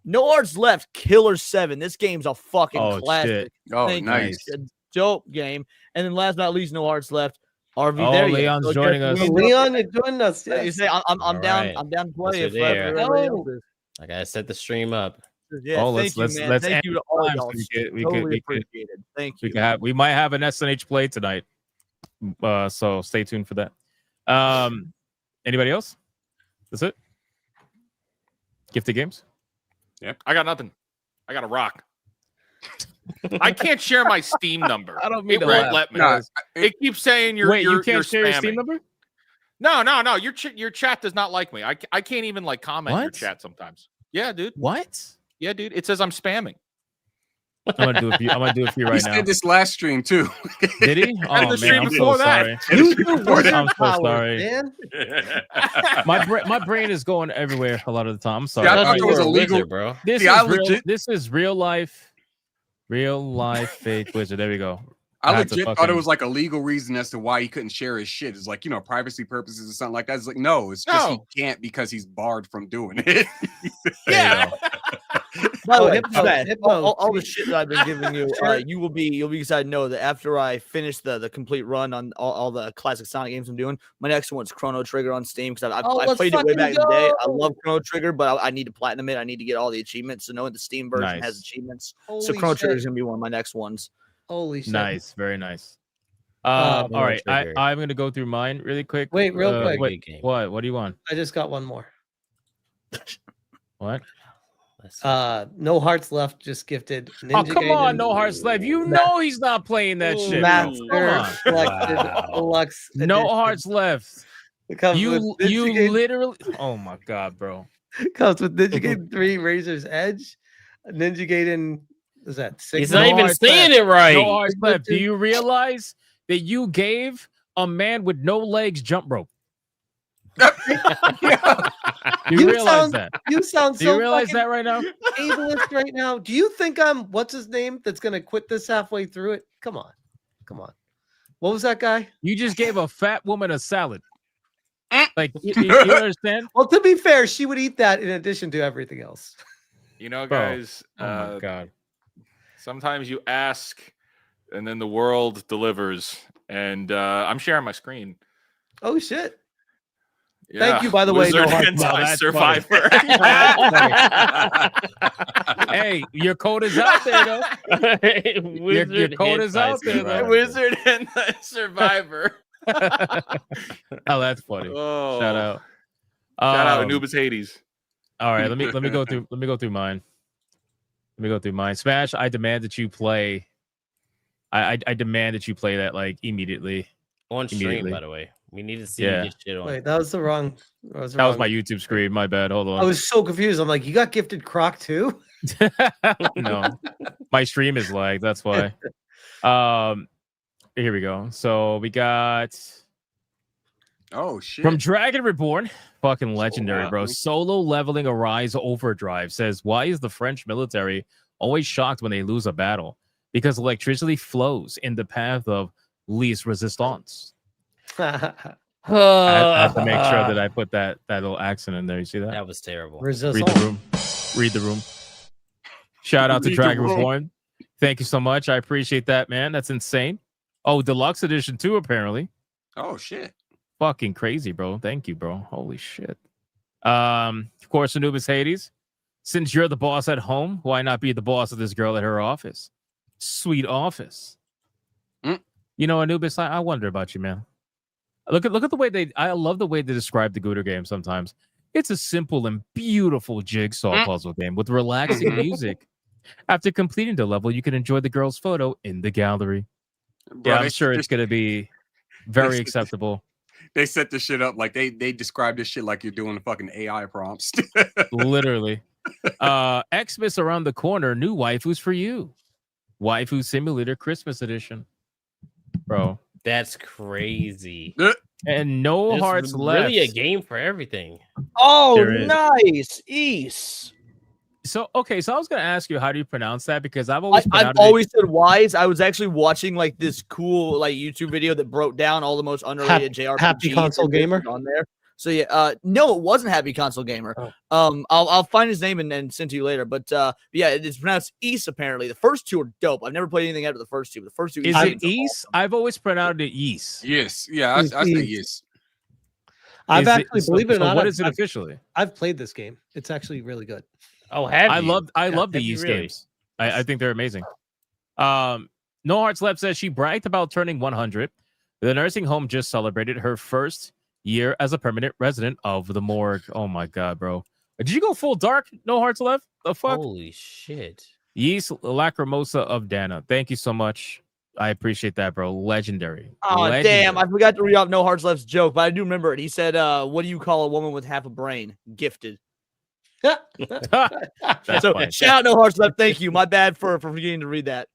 S3: No Hearts Left, Killer 7. This game's a fucking classic.
S6: Shit. Oh, nice.
S3: A dope game. And then last but not least, No Hearts Left. RV
S17: Oh,
S3: there.
S17: Leon's joining us.
S10: Leon, you're joining us.
S3: You
S10: Yes.
S3: say I'm down.
S8: right.
S3: I'm down to play.
S8: Yes,
S3: If
S8: you're there.
S3: everybody else is.
S8: I gotta set the stream up.
S3: Yeah,
S17: let's
S3: thank
S17: end
S3: you to all
S17: time so
S3: y'all.
S17: we
S3: Totally
S17: could
S3: appreciated. Thank you.
S17: we might have an SNH play tonight. So stay tuned for that. Anybody else? That's it. Gifted games.
S5: Yep. I got nothing. I got a rock. I can't share my Steam number.
S17: I don't mean
S5: it
S17: to
S5: won't
S17: laugh.
S5: let me.
S6: No,
S5: it keeps saying you're.
S17: Wait,
S5: you're,
S17: you can't
S5: you're
S17: share your Steam
S5: spamming.
S17: number?
S5: No. Your chat does not like me. I can't even like comment your
S17: What?
S5: chat sometimes. Yeah, dude.
S17: What?
S5: Yeah, dude. It says I'm spamming.
S17: I'm gonna do it for you
S6: He
S17: right now.
S6: said this last stream too.
S17: Did he? Oh
S5: And the
S17: man,
S5: stream
S17: I'm
S5: before
S17: so
S5: that.
S17: sorry.
S10: Use your wizard
S17: I'm so
S10: powers,
S17: sorry.
S10: man.
S17: My brain is going everywhere a lot of the time. I'm sorry.
S6: I
S8: I
S6: thought
S8: thought
S6: it
S8: you
S6: was
S8: were a
S6: illegal.
S8: wizard, bro.
S17: This
S6: See,
S17: is
S6: I
S17: real.
S6: legit-
S17: This is real life fake wizard. There we go.
S6: I
S17: had to
S6: legit thought
S17: fucking-
S6: it was like a legal reason as to why he couldn't share his shit. It's like, privacy purposes or something like that. It's like, no, it's just he can't because he's barred from doing it.
S3: Yeah. By the way,
S10: Hypno,
S3: Smash,
S10: Hypno,
S3: all the shit that I've been giving you, you'll be excited to know that after I finish the complete run on all the classic Sonic games I'm doing, my next one's Chrono Trigger on Steam because I
S10: let's
S3: played it way
S10: fucking
S3: back in the day. I
S10: go.
S3: love Chrono Trigger, but I need to platinum it. I need to get all the achievements. So knowing the Steam version has
S17: Nice.
S3: achievements, so
S10: Holy
S3: Chrono Trigger is
S10: shit.
S3: gonna be one of my next ones.
S10: Holy shit.
S17: Nice, very nice.
S10: Uh,
S17: All right,
S8: Trigger.
S17: I'm gonna go through mine really quick.
S10: Wait, real quick.
S17: Wait, what? What do you want?
S10: I just got one more.
S17: What?
S10: No Hearts Left just gifted.
S17: Oh,
S10: Ninja
S17: come on,
S10: Gaiden
S17: No Heart Slave. You know he's not playing that shit. Bro.
S10: Master
S17: Come on.
S10: Collected Deluxe
S17: No
S10: Edition.
S17: Hearts Left.
S10: It comes
S17: You
S10: with Ninja Gaiden-
S17: literally. Oh my god, bro.
S10: comes with Ninja Gaiden 3 Razor's Edge. Ninja Gaiden is that 6?
S8: He's not even saying it right.
S17: No Hearts Left. Do you realize that you gave a man with no legs jump rope? You realize
S10: sound,
S17: that?
S10: You sound
S17: Do
S10: so
S17: you realize
S10: fucking
S17: that right now?
S10: ableist right now. Do you think I'm what's his name that's gonna quit this halfway through it? Come on. What was that guy?
S17: You just gave a fat woman a salad. Like you understand?
S10: Well, to be fair, she would eat that in addition to everything else.
S17: Bro.
S5: Guys.
S17: Oh my god.
S5: Sometimes you ask, and then the world delivers. And I'm sharing my screen.
S10: Oh shit.
S5: Yeah.
S10: Thank you, by the way.
S5: Wizard
S10: No Heart
S5: and
S10: Left.
S17: that's
S5: Survivor.
S17: Hey, your code is out there though. Your
S8: Wizard
S17: code
S8: and
S17: is out there though.
S8: Survivor.
S5: Wizard and the Survivor.
S17: Oh, that's funny.
S5: Oh.
S17: Shout out.
S5: Shout out Anubis Hades.
S17: All right, let me go through mine. Let me go through mine. Smash, I demand that you play. I demand that you play that like immediately.
S8: On stream,
S17: Immediately.
S8: by the way. We need to see
S17: Yeah.
S8: you get shit on.
S10: Wait, that was the wrong. That was
S17: That was my YouTube screen. My bad. Hold on.
S10: I was so confused. I'm like, you got gifted Croc too?
S17: No, my stream is lagged. That's why. Here we go. So we got
S6: Oh shit.
S17: from Dragon Reborn, fucking legendary, bro.
S6: leveling.
S17: Solo leveling Arise Overdrive says, why is the French military always shocked when they lose a battle? Because electricity flows in the path of least resistance. I had to make sure that I put that little accent in there. You see that?
S8: That was terrible.
S17: Read the room. Read the room. Shout out to
S6: Read the
S17: Dragon
S6: room.
S17: Reborn. Thank you so much. I appreciate that, man. That's insane. Oh, deluxe edition too, apparently.
S6: Oh shit.
S17: Fucking crazy, bro. Thank you, bro. Holy shit. Of course, Anubis Hades. Since you're the boss at home, why not be the boss of this girl at her office? Sweet office. You know, Anubis, I wonder about you, man. Look at the way I love the way they describe the Gooder game sometimes. It's a simple and beautiful jigsaw puzzle game with relaxing music. After completing the level, you can enjoy the girl's photo in the gallery.
S6: Bro,
S17: Yeah, I'm
S6: they-
S17: sure it's gonna be very acceptable.
S6: They set this shit up like they describe this shit like you're doing fucking AI prompts.
S17: Literally. Xmas around the corner, new waifus for you. Waifu Simulator Christmas Edition. Bro.
S8: That's crazy.
S17: And no
S8: There's
S17: hearts left.
S8: really a game for everything.
S3: Oh,
S17: There is.
S3: nice. East.
S17: So okay, so I was gonna ask you, how do you pronounce that? Because I've always
S3: I've
S17: pronounced it-
S3: always said wise. I was actually watching like this cool like YouTube video that broke down all the most underrated JRPGs.
S10: Happy Console
S3: and this
S10: Gamer?
S3: on there. So yeah, no, it wasn't Happy Console Gamer. I'll find his name and send to you later. But yeah, it's pronounced East apparently. The first two are dope. I've never played anything after the first two. But the first two
S17: Is
S3: East
S17: it
S3: games are
S17: East? I've always pronounced it East.
S6: Yes. Yeah, I say yes.
S10: I've
S17: Is it-
S10: actually,
S17: so-
S10: believe it or
S17: so
S10: not,
S17: what
S10: I've-
S17: is it
S10: I've-
S17: officially?
S10: I've played this game. It's actually really good.
S8: Oh, have
S17: I
S8: you?
S17: love the
S8: Have you
S17: East
S8: really?
S17: games. I think they're amazing. No Hearts Left says she bragged about turning 100. The nursing home just celebrated her first year as a permanent resident of the morgue. Oh my god, bro! Did you go full dark? No Hearts Left? The fuck?
S8: Holy shit!
S17: Yeast Lacrimosa of Dana. Thank you so much. I appreciate that, bro. Legendary.
S3: Oh damn! I forgot to read off No Hearts Left's joke, but I do remember it. He said, "What do you call a woman with half a brain? Gifted."
S17: That's
S3: So
S17: funny.
S3: shout out No Hearts Left. Thank you. My bad for forgetting to read that.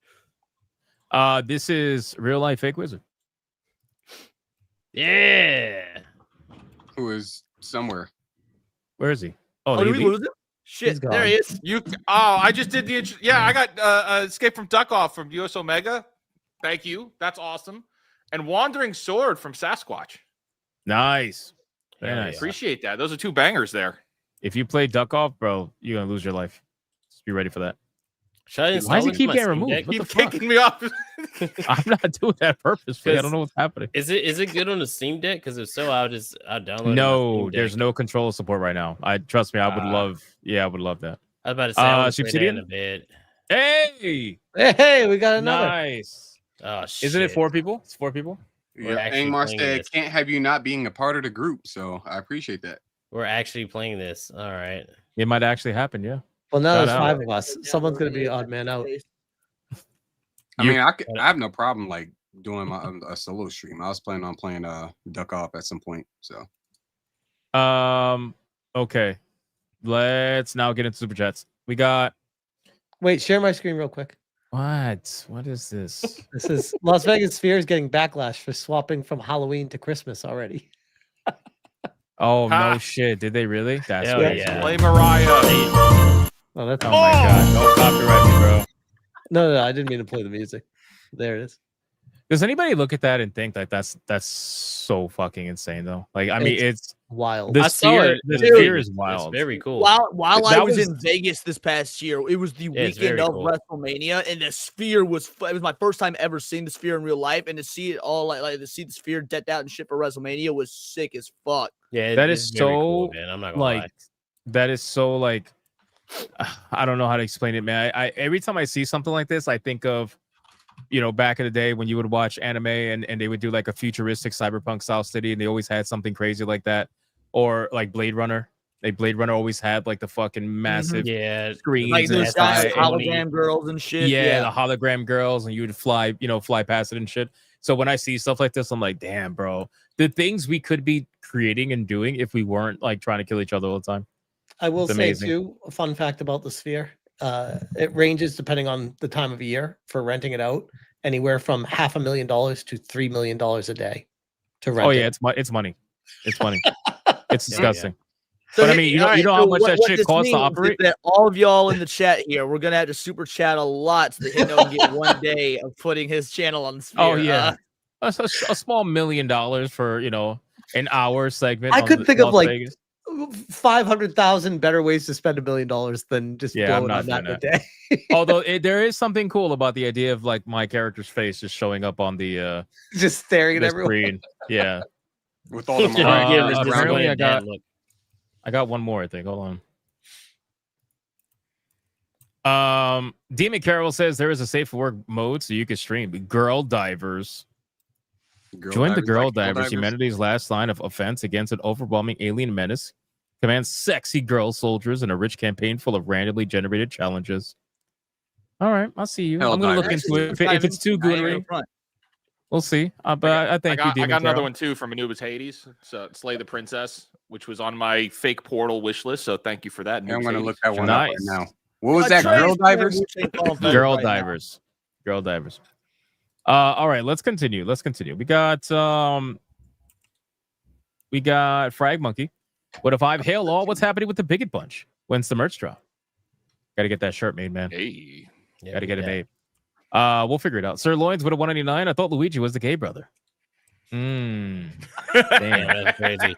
S17: This is Real Life Fake Wizard.
S8: Yeah.
S6: Who is somewhere?
S17: Where is he? Oh,
S3: did
S17: he
S3: we
S17: leave?
S3: lose him? Shit, there he is.
S5: I just did the intro. Yeah, I got Escape from Duck Off from US Omega. Thank you. That's awesome. And Wandering Sword from Sasquatch.
S17: Nice. Very
S5: I
S17: nice.
S5: appreciate that. Those are two bangers there.
S17: If you play Duck Off, bro, you're gonna lose your life. Just be ready for that.
S8: Should I
S17: Why
S8: install
S17: does
S8: it
S17: it
S8: into
S17: keep
S8: my
S17: getting
S8: Steam
S17: removed?
S8: Deck?
S17: What
S5: Keep
S17: the fuck?
S5: kicking me off.
S17: I'm not doing that purposefully. I don't know what's happening.
S8: Is it good on the Steam Deck? Because if so, I'll download it. on my
S17: No,
S8: Steam
S17: there's
S8: Deck.
S17: no controller support right now. Trust me, I would love. Yeah, I would love that.
S8: I was about to say I want to play that in
S17: Subsidian?
S8: a bit.
S17: Hey,
S10: Hey, we got another.
S17: nice.
S8: Oh shit!
S17: Isn't it 4 people? It's 4 people.
S8: We're actually
S6: Angmar
S8: playing
S6: said
S8: this.
S6: can't have you not being a part of the group, so I appreciate that.
S8: We're actually playing this. All right.
S17: It might actually happen. Yeah.
S10: Well, now
S17: Shout
S10: there's
S17: out.
S10: 5 of us. Someone's gonna be odd man out.
S6: I mean, I have no problem like doing a solo stream. I was planning on playing Duck Off at some point. So
S17: Okay. Let's now get into super chats. We got
S10: Wait, share my screen real quick.
S17: what? What is this?
S10: This is Las Vegas Sphere is getting backlash for swapping from Halloween to Christmas already.
S17: Oh
S5: Ha.
S17: no shit! Did they really? That's
S8: Hell
S17: crazy.
S8: yeah.
S5: Play Mariah.
S10: Oh, that's
S17: Oh my god! Don't copyright me, bro.
S10: no, I didn't mean to play the music. There it is.
S17: Does anybody look at that and think that that's so fucking insane though? Like, I mean, it's
S10: Wild.
S17: the
S8: I saw
S17: sphere.
S8: it.
S17: The
S8: Dude,
S17: sphere is
S8: It's
S17: wild.
S8: very cool.
S3: While I
S17: That
S3: was
S17: was-
S3: in Vegas this past year, it was the
S8: Yeah, it's
S3: weekend
S8: very
S3: of
S8: cool.
S3: WrestleMania, and the Sphere was. It was my first time ever seeing the Sphere in real life, and to see it all like to see the Sphere decked out and shit for WrestleMania was sick as fuck.
S8: Yeah,
S17: That
S8: it's
S17: is
S8: very
S17: so
S8: cool, man. I'm not gonna
S17: like
S8: lie.
S17: that is so like I don't know how to explain it, man. I every time I see something like this, I think of back in the day when you would watch anime and they would do like a futuristic cyberpunk style city, and they always had something crazy like that, or like Blade Runner. Blade Runner always had like the fucking massive
S8: Yeah,
S17: screens
S3: Like
S17: and
S3: those
S17: stuff.
S3: giant hologram girls and shit.
S17: Yeah, the hologram girls, and you would fly past it and shit. So when I see stuff like this, I'm like, damn, bro, the things we could be creating and doing if we weren't like trying to kill each other all the time.
S10: I will
S17: It's
S10: say
S17: amazing.
S10: too, a fun fact about the Sphere. It ranges depending on the time of year for renting it out, anywhere from $500,000 to $3 million a day to rent.
S17: Oh
S10: it.
S17: yeah, it's money. It's money. It's
S8: Yeah,
S17: disgusting.
S3: So
S17: But I
S3: hey,
S17: mean, you know,
S3: all right,
S17: you know
S3: so
S17: how much that
S3: what
S17: shit
S3: this
S17: costs to
S3: means is
S17: operate.
S3: that all of y'all in the chat here, we're gonna have to super chat a lot so that Hino can get one day of putting his channel on the Sphere.
S17: Oh yeah, a small $1 million for an hour segment.
S10: I
S17: on
S10: could
S17: the
S10: think of
S17: Las
S10: like
S17: Vegas.
S10: 500,000 better ways to spend $1 million than just
S17: Yeah, I'm
S10: blowing
S17: not
S10: on that in a
S17: doing
S10: day.
S17: Although there is something cool about the idea of like my character's face just showing up on the
S10: Just staring at
S17: the
S10: everyone.
S17: screen. Yeah.
S6: with all the
S8: Yeah,
S6: Mariah
S8: this
S17: apparently
S8: disappointed dad
S17: I got one more. I think. Hold on. Demon Carol says there is a safe for work mode so you can stream. Girl divers. Join the girl divers, humanity's last line of offense against an overwhelming alien menace. Command sexy girl soldiers in a rich campaign full of randomly generated challenges. All right, I'll see you.
S6: Hell
S17: I'm gonna look
S6: divers.
S17: into it. If it's too good, we'll see. But I thank you,
S5: I
S17: Demon
S5: got another
S17: Carol.
S5: one too from Anubis Hades. So Slay the Princess, which was on my fake portal wish list. So thank you for that.
S6: I'm
S5: Anubis
S6: gonna
S5: Hades.
S6: look that one up right
S17: Nice.
S6: now. What was that? Girl divers?
S17: Girl divers. Girl divers. All right, let's continue. We got Frag Monkey. What if I hail all? What's happening with the Bigot Bunch? When's the merch drop? Gotta get that shirt made, man.
S5: Hey.
S8: Yeah,
S17: Gotta get it
S8: yeah.
S17: made. We'll figure it out. Sir Loins with a 199. I thought Luigi was the gay brother. Damn.
S8: Yeah, that's crazy.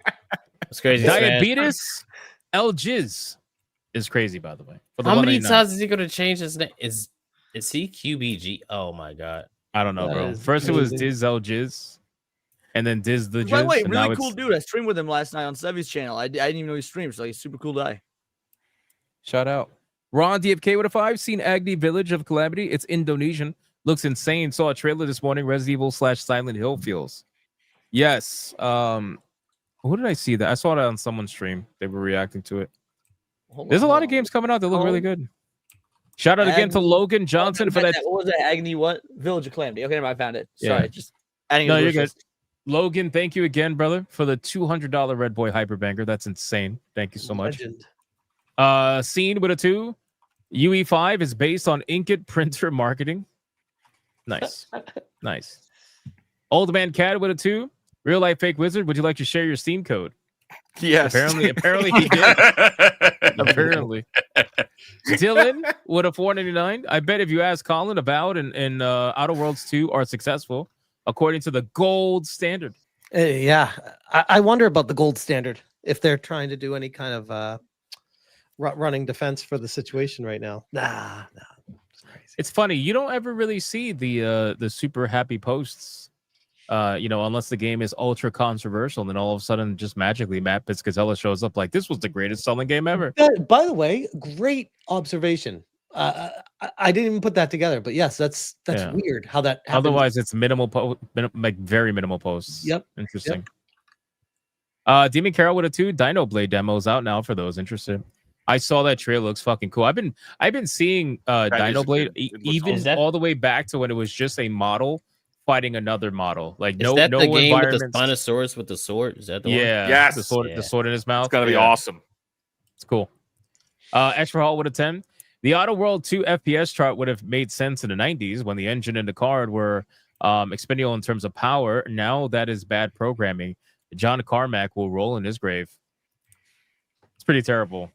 S8: That's crazy. Smash.
S17: Diabetes El Jizz is crazy, by the way. For the
S8: How many
S17: 199.
S8: times is he gonna change his name? Is he QBG? Oh my god.
S17: I don't know,
S10: That
S17: bro.
S10: is
S17: First it was
S10: crazy.
S17: Diz El Jizz, and then Diz the Jizz.
S3: By the way,
S17: and now
S3: really
S17: it's-
S3: cool dude. I streamed with him last night on Sevy's channel. I didn't even know he streams. Like, he's a super cool guy.
S17: Shout out. Ron DFK with a 5. Seen Agni Village of Calamity. It's Indonesian. Looks insane. Saw a trailer this morning. Resident Evil / Silent Hill feels. Yes. Who did I see that? I saw it on someone's stream. They were reacting to it. There's a lot of games coming out that look really good. Shout out again to
S3: Agni-
S17: Logan Johnson for that.
S3: What was that? Agni what? Village of Calamity. Okay, never mind, I found it.
S17: Yeah.
S3: Sorry, just adding.
S17: No,
S3: a
S17: you're
S3: wish
S17: good.
S3: list.
S17: Logan, thank you again, brother, for the $200 Red Boy Hyperbanger. That's insane. Thank you so much.
S10: Legend.
S17: Scene with a 2. UE5 is based on inkjet printer marketing. Nice. Nice. Old Man Cat with a 2. Real life fake wizard. Would you like to share your Steam code?
S5: Yes.
S17: Apparently he did. Apparently. Dylan with a 499. I bet if you ask Colin about and Outer Worlds 2 are successful according to the gold standard.
S10: Yeah, I wonder about the gold standard if they're trying to do any kind of running defense for the situation right now. Nah.
S17: It's funny, you don't ever really see the super happy posts, unless the game is ultra controversial, and then all of a sudden, just magically, Matt Piscatella shows up like this was the greatest selling game ever.
S10: By the way, great observation. I didn't even put that together, but yes, that's weird how that happens.
S17: Otherwise, it's like very minimal posts.
S10: Yep.
S17: Interesting. Demon Carol with a 2. Dino Blade demos out now for those interested. I saw that trailer. Looks fucking cool. I've been seeing Dino Blade even
S8: awesome.
S17: all the way back to when it was just a model fighting another model. Like
S8: Is that
S17: no
S8: the game with the
S17: environments.
S8: Spinosaurus with the sword? Is that the one?
S17: Yeah.
S5: Yes.
S17: The sword in his mouth.
S5: It's gonna be awesome.
S17: It's cool. Extra Hall with a 10. The Outer World 2 FPS chart would have made sense in the 90s when the engine and the card were expendable in terms of power. Now that is bad programming. John Carmack will roll in his grave. It's pretty terrible.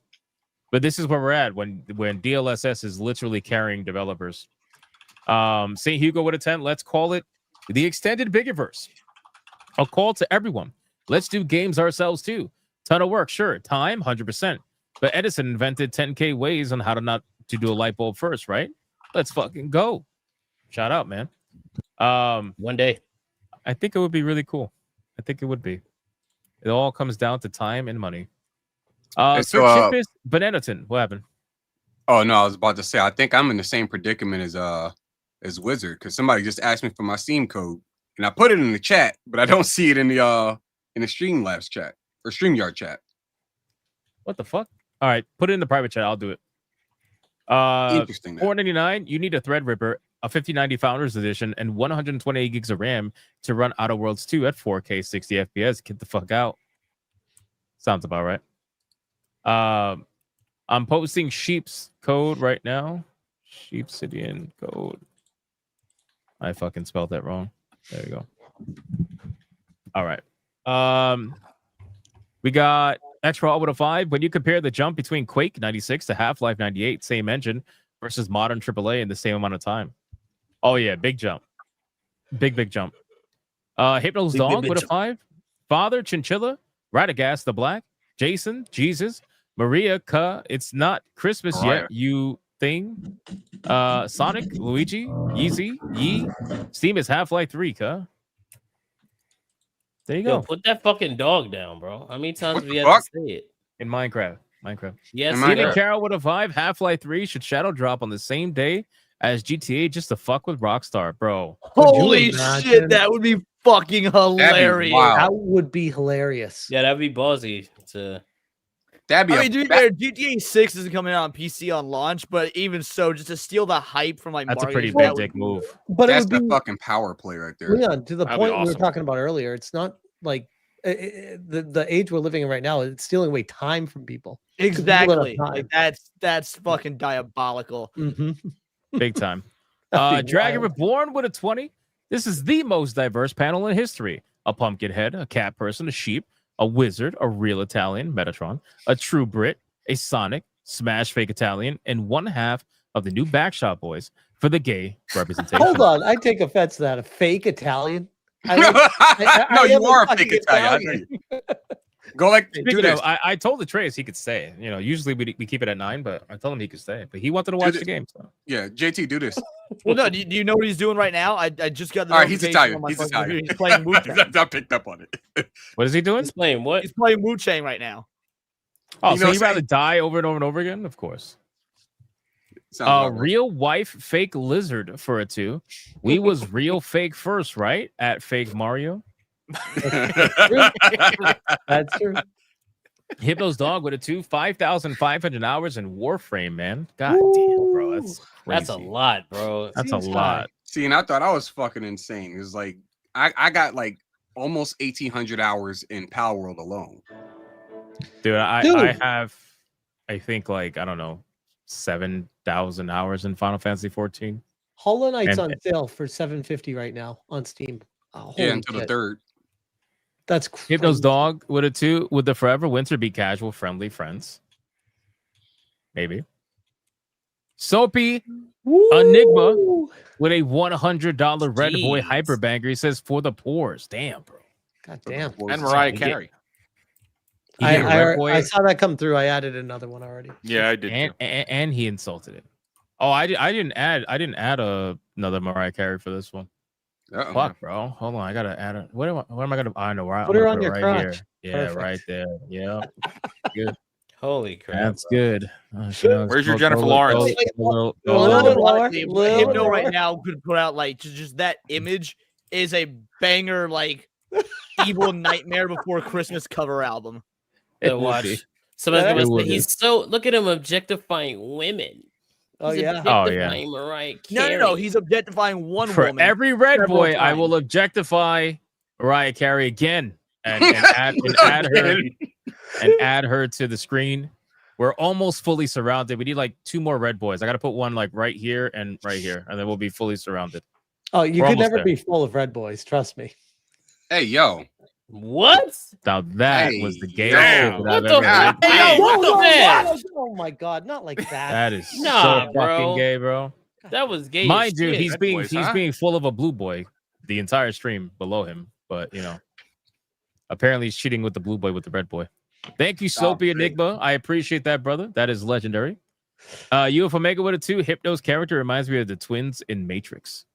S17: But this is where we're at when DLSS is literally carrying developers. St. Hugo with a 10. Let's call it the extended Bigiverse. A call to everyone. Let's do games ourselves too. Ton of work, sure. Time, 100%. But Edison invented 10K ways on how to do a light bulb first, right? Let's fucking go. Shout out, man.
S8: One day.
S17: I think it would be really cool. I think it would be. It all comes down to time and money. Sir Chippus Bananaton, what happened?
S6: Oh no, I was about to say I think I'm in the same predicament as Wizard because somebody just asked me for my Steam code and I put it in the chat, but I don't see it in the Streamlabs chat or StreamYard chat.
S17: What the fuck? All right, put it in the private chat. I'll do it.
S6: Interesting.
S17: $4.99. You need a Threadripper, a 5090 Founders Edition, and 128 gigs of RAM to run Outer Worlds 2 at 4K 60 FPS. Get the fuck out. Sounds about right. I'm posting Sheep's code right now. Sheepsidian code. I fucking spelled that wrong. There you go. All right. We got Extra with a 5. When you compare the jump between Quake 96 to Half-Life 98, same engine, versus modern AAA in the same amount of time. Oh yeah, big jump. Big jump. Hypno's Dog with a 5. Father Chinchilla, Radagast the Black, Jason, Jesus, Maria, it's not Christmas yet, you thing. Sonic, Luigi, Yeezy, Yee. Steam is Half-Life 3, There you go.
S8: Yo, put that fucking dog down, bro. How many times have you had to say it?
S17: In Minecraft.
S8: Yes,
S17: Steven Carroll with a 5. Half-Life 3 should shadow drop on the same day as GTA just to fuck with Rockstar, bro.
S3: Holy shit, that would be fucking hilarious.
S10: That would be hilarious.
S8: Yeah, that'd be ballsy.
S3: I mean, to be fair, GTA 6 isn't coming out on PC on launch, but even so, just to steal the hype from like
S17: that's
S3: Mario,
S17: a pretty big dick move.
S10: But
S6: that's the fucking power play right there.
S10: Leon, to the point we were talking about earlier, it's not like the age we're living in right now. It's stealing away time from people.
S3: Exactly. Like that's fucking diabolical.
S17: Big time. Dragon Reborn with a 20. This is the most diverse panel in history. A pumpkin head, a cat person, a sheep, a wizard, a real Italian, Metatron, a true Brit, a Sonic, Smash fake Italian, and one half of the new Backshot Boys for the gay representation.
S10: Hold on, I take offense to that. A fake Italian?
S6: No, you are a fake Italian. Go do this.
S17: I told the Trace he could stay. Usually we keep it at 9, but I told him he could stay. But he wanted to watch the game. So.
S6: Yeah, JT, do this.
S3: Well, no, do you know what he's doing right now? I just got the
S6: all right. He's Italian.
S3: on my
S6: He's
S3: phone
S6: Italian.
S3: computer. He's playing Wu-Tang.
S6: I picked up on it.
S17: What is he doing?
S8: He's playing what?
S3: He's playing Wu-Tang right now.
S17: Oh, so he'd rather die over and over and over again? Of course. Real wife, fake lizard for a 2. We was real fake first, right? At fake Mario.
S10: That's true.
S17: Hypno's Dog with a 2. 5,500 hours in Warframe, man. God damn, bro.
S8: That's a lot, bro.
S17: That's a lot.
S6: See, and I thought I was fucking insane. It was like I got like almost 1,800 hours in Power World alone.
S17: Dude, I have I think like I don't know 7,000 hours in Final Fantasy 14.
S10: Hollow Knight's
S17: And-
S10: on sale for $750 right now on Steam. Oh,
S6: Yeah,
S10: holy
S6: until the
S10: shit.
S6: 3rd.
S10: That's crazy.
S17: Hypno's dog with a 2. Would the Forever Winter be casual friendly friends? Maybe. Soapy Enigma with a $100 Red Boy
S8: Jeez.
S17: Hyperbanger. He says for the pores. Damn, bro.
S10: God damn.
S5: And Mariah
S17: You get-
S5: Carey.
S17: you get Red Boy,
S10: I saw that come through. I added another one already.
S5: Yeah, I did.
S17: and he insulted it. Oh, I didn't add another Mariah Carey for this one.
S6: Uh-oh.
S17: Fuck, bro. Hold on, I gotta add it. What am I gonna? I know where I'm
S10: Put her
S17: gonna
S10: on
S17: put it
S10: your
S17: right
S10: crotch.
S17: here. Yeah,
S10: Perfect.
S17: right there. Yeah, good.
S8: Holy crap.
S17: That's
S8: bro.
S17: good.
S5: Where's your Jennifer Lawrence?
S10: Little
S3: Honestly,
S10: more,
S3: if
S10: little
S3: Hypno
S10: more.
S3: right now could put out like just that image is a banger, like evil Nightmare Before Christmas cover album.
S8: To watch. Somebody's
S17: It
S8: gonna
S17: would
S8: say
S17: be.
S8: he's so look at him objectifying women.
S10: Oh,
S8: He's
S10: yeah.
S17: Oh, yeah.
S8: objectifying Mariah
S3: No,
S8: Carey.
S3: no, he's objectifying one
S17: For
S3: woman.
S17: every Red
S3: several
S17: Boy, I
S3: times.
S17: will objectify Mariah Carey again and add her to the screen. We're almost fully surrounded. We need like 2 more Red Boys. I got to put one like right here, and then we'll be fully surrounded.
S10: Oh, you
S17: We're
S10: could
S17: almost
S10: never
S17: there.
S10: be full of Red Boys. Trust me.
S6: Hey, yo.
S8: What?
S17: Now that
S6: Hey,
S17: was the gayest
S6: damn.
S17: shit that
S8: What
S17: I've
S8: the
S17: ever heard.
S8: fuck? Hey, what the
S10: Whoa,
S8: fuck?
S10: oh my god, not like that.
S17: That is
S8: Nah,
S17: so
S8: bro.
S17: fucking gay, bro.
S8: That was gay.
S17: Mind
S8: as
S17: you,
S8: shit.
S17: he's
S5: Red
S17: being
S5: Boys,
S17: he's
S5: huh?
S17: being full of a blue boy the entire stream below him, but you know, apparently he's cheating with the blue boy with the red boy. Thank you, Soapy Enigma. I appreciate that, brother. That is legendary. UF Omega with a 2. Hypno's character reminds me of the twins in Matrix.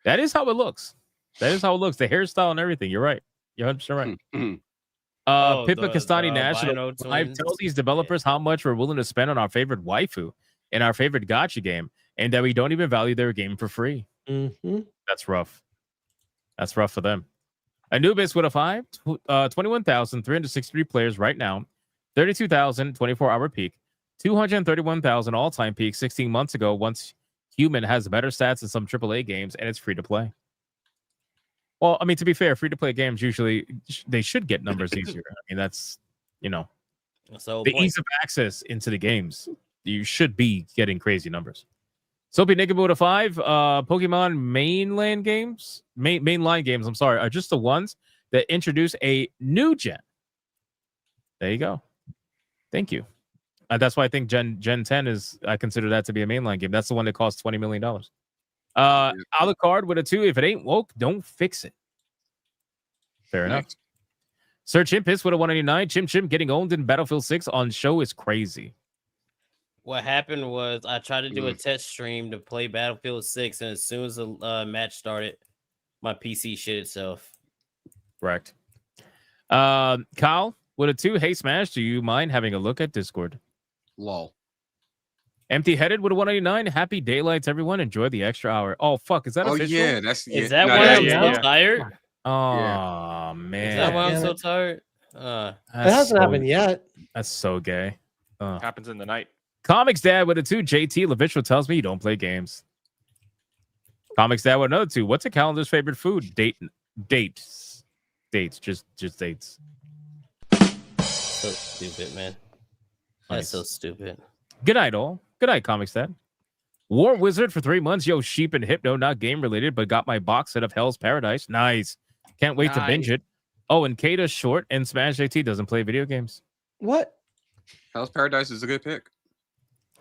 S17: That is how it looks. That is how it looks. The hairstyle and everything. You're right. You're 100% right.
S8: Oh,
S17: Pippa
S8: the
S17: Castani National.
S8: Albino
S17: I
S8: twins.
S17: tell these developers how much we're willing to spend on our favorite waifu and our favorite gacha game, and that we don't even value their game for free.
S10: Mm-hmm.
S17: That's rough. That's rough for them. Anubis with a 5, 21,363 players right now, 32,000 24-hour peak, 231,000 all-time peak 16 months ago. Once Human has better stats than some AAA games, and it's free to play. Well, I mean, to be fair, free-to-play games usually they should get numbers easier. I mean, that's
S8: That's the whole
S17: the
S8: point.
S17: ease of access into the games. You should be getting crazy numbers. Soapy Nigga with a 5. Pokemon mainline games, mainline games. I'm sorry, are just the ones that introduce a new gen. There you go. Thank you. That's why I think Gen 10 is. I consider that to be a mainline game. That's the one that costs $20 million. Alucard with a 2. If it ain't woke, don't fix it. Fair enough. Sir Chimpus with a 189. Chim getting owned in Battlefield 6 on show is crazy.
S8: What happened was I tried to do a test stream to play Battlefield 6, and as soon as the match started, my PC shit itself.
S17: Correct. Kyle with a 2. Hey Smash, do you mind having a look at Discord?
S6: Lol.
S17: Empty headed with a 189. Happy daylights, everyone. Enjoy the extra hour. Oh fuck, is that
S6: Oh
S17: official?
S6: yeah, that's
S8: Is that why I'm so tired?
S17: Oh man,
S8: Is that why I'm so tired?
S10: It hasn't happened yet.
S17: That's so gay.
S5: Happens in the night.
S17: Comics Dad with a 2. JT Levitchel tells me you don't play games. Comics Dad with another 2. What's a calendar's favorite food? Dates. Just dates.
S8: So stupid, man. That's so stupid.
S17: Good night, all. Good night, Comics Dad. War Wizard for 3 months. Yo, Sheep and Hypno, not game related, but got my box set of Hell's Paradise. Nice. Can't wait to binge it. Oh, and Kata's short, and Smash JT doesn't play video games.
S10: What?
S6: Hell's Paradise is a good pick.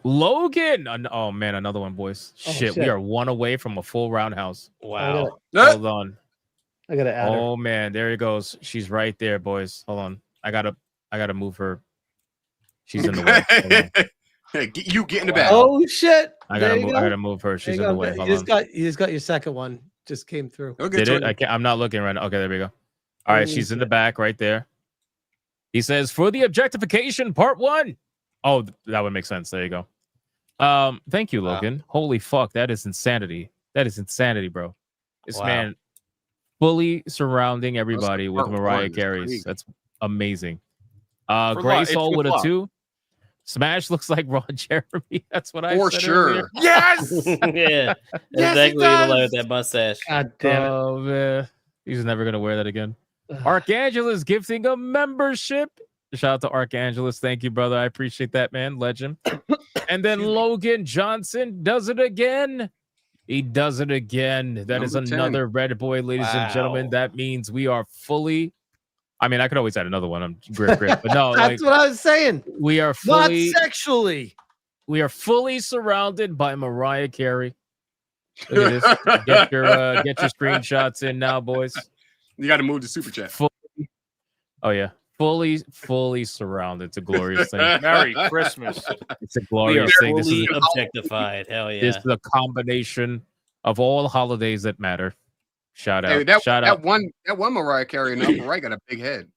S17: Logan. Oh man, another one, boys.
S10: Oh,
S17: shit, we
S10: shit.
S17: are one away from a full roundhouse.
S8: Wow.
S17: Hold on.
S10: I gotta add her.
S17: Oh man, there he goes. She's right there, boys. Hold on. I gotta move her. She's in the way. Hold on.
S6: Hey, you get in the back.
S10: Oh shit!
S17: I
S10: There
S17: gotta
S10: you
S17: move.
S10: go.
S17: I gotta move her. She's in
S10: There
S17: the
S10: you
S17: way.
S10: go.
S17: Hold
S10: You
S17: on.
S10: just got your second one. Just came through.
S17: Did it? I'm not looking right now. Okay, there we go. All right, she's in the back right there. He says, for the objectification, part 1. Oh, that would make sense. There you go. Thank you, Logan. Holy fuck, that is insanity. That is insanity, bro. This man fully surrounding everybody with
S6: part
S17: Mariah
S6: one.
S17: Carey's.
S6: Crazy.
S17: That's amazing.
S5: For
S17: Gray
S5: it's
S17: Soul
S5: good
S17: with a
S5: luck.
S17: 2. Smash looks like Ron Jeremy. That's what I
S6: For
S17: said
S6: sure.
S17: earlier.
S5: Yes.
S8: Yeah.
S5: Yes,
S8: Exactly
S5: it
S8: what he
S5: does.
S8: with that mustache.
S10: God damn it.
S17: Oh man, he's never gonna wear that again. Archangel is gifting a membership Shout out to Archangelus. Thank you, brother. I appreciate that, man. Legend. And then Logan Johnson does it again. He does it again. That is
S6: Number 10.
S17: another red boy, ladies and gentlemen. That means we are fully. I mean, I could always add another one. I'm grip, but no,
S10: That's what I was saying.
S17: We are
S10: Not
S17: fully
S10: sexually.
S17: We are fully surrounded by Mariah Carey. Look at this. Get your screenshots in now, boys.
S6: You got to move to super chat.
S17: Oh yeah, fully surrounded. It's a glorious thing.
S5: Merry Christmas.
S17: It's a glorious thing. This
S8: fully
S17: is
S8: objectified. Hell yeah.
S17: This is a combination of all holidays that matter. Shout out.
S6: Hey,
S17: Shout out.
S6: That one Mariah Carey in the upper right got a big head.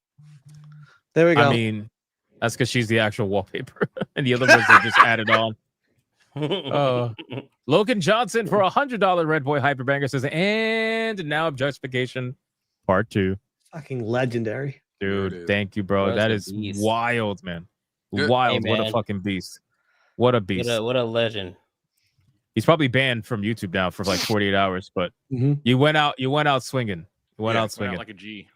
S10: There we go.
S17: I mean, that's because she's the actual wallpaper, and the other ones are just added on. Logan Johnson for $100 Red Boy Hyperbanger says, and now objectification part 2.
S10: Fucking legendary.
S17: Dude, thank you, bro. That is wild, man.
S6: Good.
S17: Wild.
S8: Hey,
S17: What a
S8: man.
S17: fucking beast. What a beast.
S8: What a legend.
S17: He's probably banned from YouTube now for like 48 hours, but you went out swinging. You went out swinging.
S5: Like a G.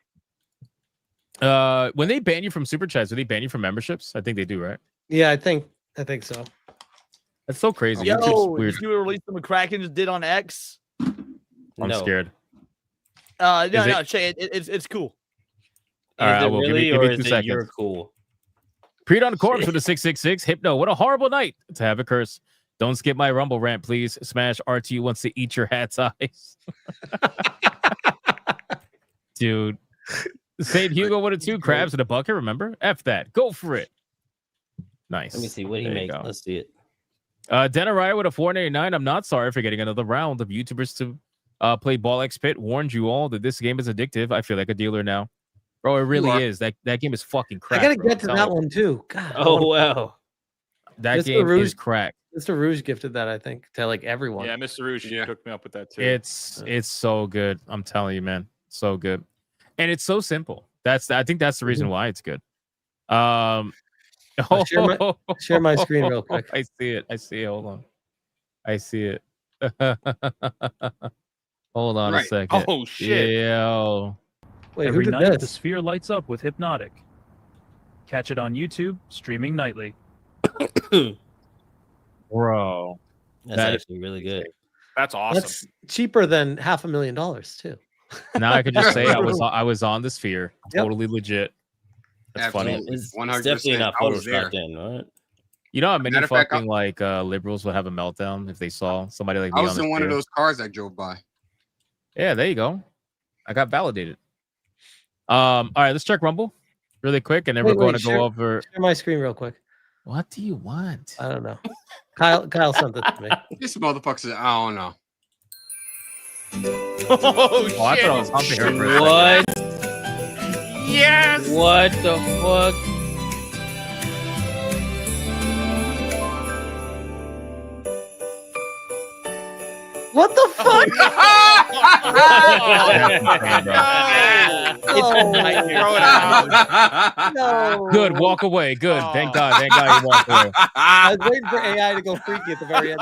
S17: When they ban you from super chats, do they ban you from memberships? I think they do, right?
S10: Yeah, I think so.
S17: That's so crazy.
S3: Yo,
S17: YouTube's weird.
S3: did you release the McCracken just did on X?
S17: I'm scared.
S3: No,
S17: Is it-
S3: Shay, it's cool.
S17: All right,
S8: Is it
S17: well,
S8: really,
S17: give
S8: or
S17: me
S8: is
S17: 2
S8: it
S17: seconds.
S8: you're cool?
S17: Preet on the corpse with a 666. Hypno, what a horrible night to have a curse. Don't skip my Rumble rant, please. Smash RT wants to eat your hat's eyes. Dude. St. Hugo with a 2 crabs in a bucket, remember? F that. Go for it. Nice.
S8: Let me see what he
S17: There you
S8: makes.
S17: go.
S8: Let's see it.
S17: Denariah with a 489. I'm not sorry for getting another round of YouTubers to play Ball X Pit. Warned you all that this game is addictive. I feel like a dealer now. Bro, it really is. That game is fucking crack.
S10: I gotta
S17: bro.
S10: get to
S17: I'm
S10: that
S17: telling you.
S10: one too. God.
S8: Oh wow.
S17: That
S10: Mr.
S17: game
S10: Rouge-
S17: is crack.
S10: Mr. Rouge gifted that, I think, to like everyone.
S5: Yeah, Mr. Rouge hooked me up with that too.
S17: It's so good. I'm telling you, man. So good. And it's so simple. I think that's the reason why it's good.
S10: I'll share my screen real quick.
S17: I see it. Hold on. I see it. Hold on a
S5: Right.
S17: second.
S5: Oh, shit.
S17: Yo.
S10: Wait,
S13: Every
S10: who did
S13: night, the
S10: this?
S13: sphere lights up with Hypnotic. Catch it on YouTube, streaming nightly.
S17: Bro.
S8: That's
S17: That is
S8: actually really good.
S5: That's awesome.
S10: That's cheaper than $500,000 too.
S17: Now I could just say I was on the sphere.
S10: Yep.
S17: Totally legit. That's funny.
S6: Absolutely.
S8: It's
S6: 100%.
S8: definitely not
S6: I was there.
S8: photoshopped in, right?
S17: You know how many
S6: Matter of fact,
S17: fucking liberals would have a meltdown if they saw somebody like me
S6: I
S17: on
S6: was
S17: the
S6: in one of
S17: sphere?
S6: those cars that drove by.
S17: Yeah, there you go. I got validated. All right, let's check Rumble really quick, and then we're going to go over.
S10: Share my screen real quick.
S17: What do you want?
S10: I don't know. Kyle sent it to me.
S6: This motherfucker said, I don't know.
S5: Oh,
S17: Oh, I thought I was humping her for a second.
S8: What?
S5: Yes.
S8: What the fuck?
S10: What the fuck? No.
S17: Good, walk away. Good, thank God you walked away.
S10: I was waiting for AI to go freaky at the very end.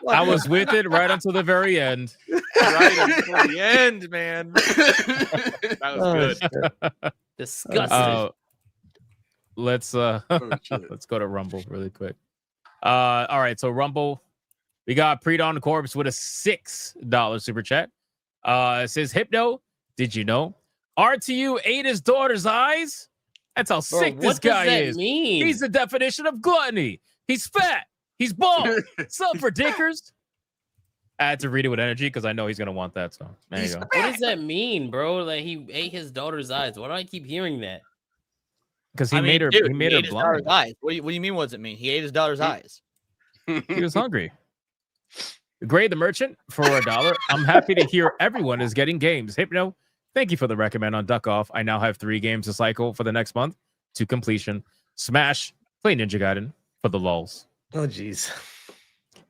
S17: I was with it right until the very end.
S5: Right until the end, man. That was good.
S8: Disgusting.
S17: Let's let's go to Rumble really quick. All right, so Rumble, we got Preet on the Corpse with a $6 super chat. It says, Hypno, did you know RTU ate his daughter's eyes? That's how
S8: Bro,
S17: sick
S8: what
S17: this
S8: does
S17: guy
S8: that
S17: is.
S8: mean?
S17: He's the definition of gluttony. He's fat. He's bald. Sup for dickers? I had to read it with energy because I know he's gonna want that. So there you go.
S8: What does that mean, bro? Like he ate his daughter's eyes. Why do I keep hearing that?
S17: Because he
S3: I mean,
S17: made her.
S3: dude,
S17: he made
S3: he
S17: her
S3: ate his daughter's
S17: blind.
S3: eyes. What do you mean? What does it mean? He ate his daughter's eyes.
S17: He was hungry. Gray the Merchant for $1. I'm happy to hear everyone is getting games. Hypno, thank you for the recommend on Duck Off. I now have 3 games to cycle for the next month to completion. Smash, play Ninja Gaiden for the lulz.
S10: Oh, jeez.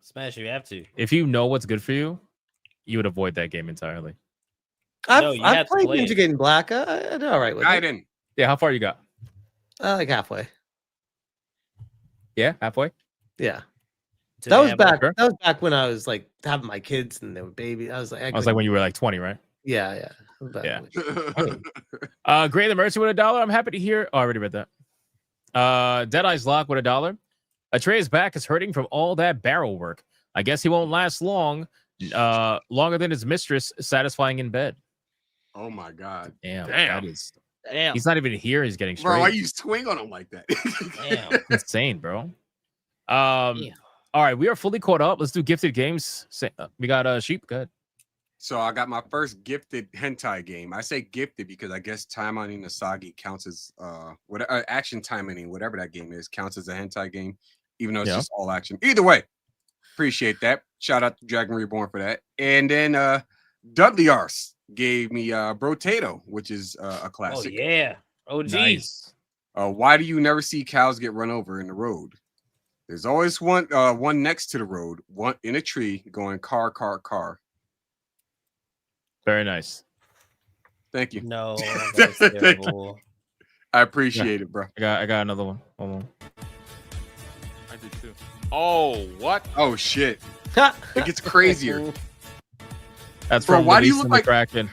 S8: Smash, you have to.
S17: If you know what's good for you, you would avoid that game entirely.
S8: No, you
S10: I've
S8: have to
S10: played
S8: play
S10: Ninja
S8: it.
S10: Gaiden Black. I did all right with it.
S6: Gaiden.
S17: Yeah, how far you got?
S10: Like halfway.
S17: Yeah, halfway.
S10: Yeah.
S8: To
S10: That was
S8: have-
S10: back.
S17: Sure.
S10: That was back when I was like having my kids and they were babies. I was like,
S17: I was like when you were like 20, right?
S10: Yeah.
S17: Yeah. Gray the Mercy with $1. I'm happy to hear. Oh, I already read that. Deadeye's Lock with $1. Atreus' back is hurting from all that barrel work. I guess he won't last long. Longer than his mistress satisfying in bed.
S6: Oh my God.
S17: Damn.
S5: Damn.
S17: That is.
S3: Damn.
S17: He's not even here. He's getting straight.
S6: Bro, why you swing on him like that?
S17: Damn. Insane, bro. All right, we are fully caught up. Let's do gifted games. We got Sheep. Go ahead.
S6: So I got my first gifted hentai game. I say gifted because I guess Taimani Nasagi counts as whatever action Taimani, whatever that game is, counts as a hentai game, even though it's just all action. Either way, appreciate that. Shout out to Dragon Reborn for that. And then Dudley Arse gave me Brotato, which is a classic.
S8: Oh yeah. Oh geez.
S6: Nice. Why do you never see cows get run over in the road? There's always one next to the road, one in a tree going car, car, car.
S17: Very nice.
S6: Thank you.
S8: No, that's terrible.
S6: I appreciate it, bro.
S17: I got another one. Hold on.
S5: I did too. Oh, what?
S6: Oh shit. It gets crazier.
S17: That's
S6: Bro,
S17: from
S6: why do you
S17: Release
S6: look
S17: in the
S6: like
S17: Kraken.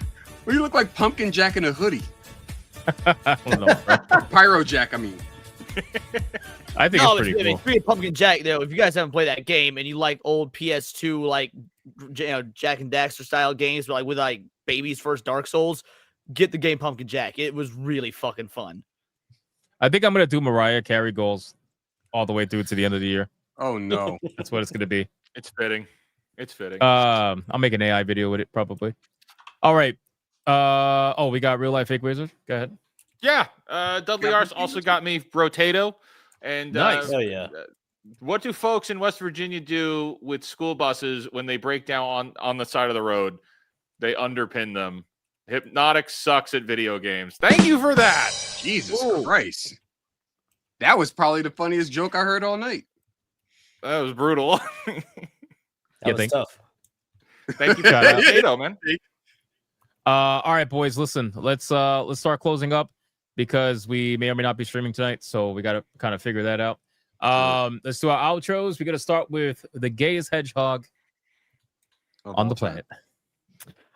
S6: Well, you look like Pumpkin Jack in a hoodie.
S17: I don't know, bro.
S6: Pyro Jack, I mean.
S17: I think it's pretty cool.
S3: Speaking of Pumpkin Jack, though, if you guys haven't played that game and you like old PS2, like Jack and Daxter style games, but like with like baby's first Dark Souls, get the game Pumpkin Jack. It was really fucking fun.
S17: I think I'm gonna do Mariah Carey goals all the way through to the end of the year.
S6: Oh no,
S17: that's what it's gonna be.
S5: It's fitting. It's fitting.
S17: I'll make an AI video with it probably. All right. We got Real Life Fake Wizard. Go ahead.
S5: Yeah. Dudley Arse also got me Brotato. And
S17: nice.
S8: Oh yeah.
S5: What do folks in West Virginia do with school buses when they break down on the side of the road? They underpin them. Hypnotic sucks at video games. Thank you for that.
S6: Jesus Christ. That was probably the funniest joke I heard all night.
S5: That was brutal.
S8: That was tough.
S5: Thank you for that, Brotato, man.
S17: All right, boys. Listen, let's start closing up because we may or may not be streaming tonight, so we got to kind of figure that out. Let's do our outros. We're gonna start with the gayest hedgehog on the planet.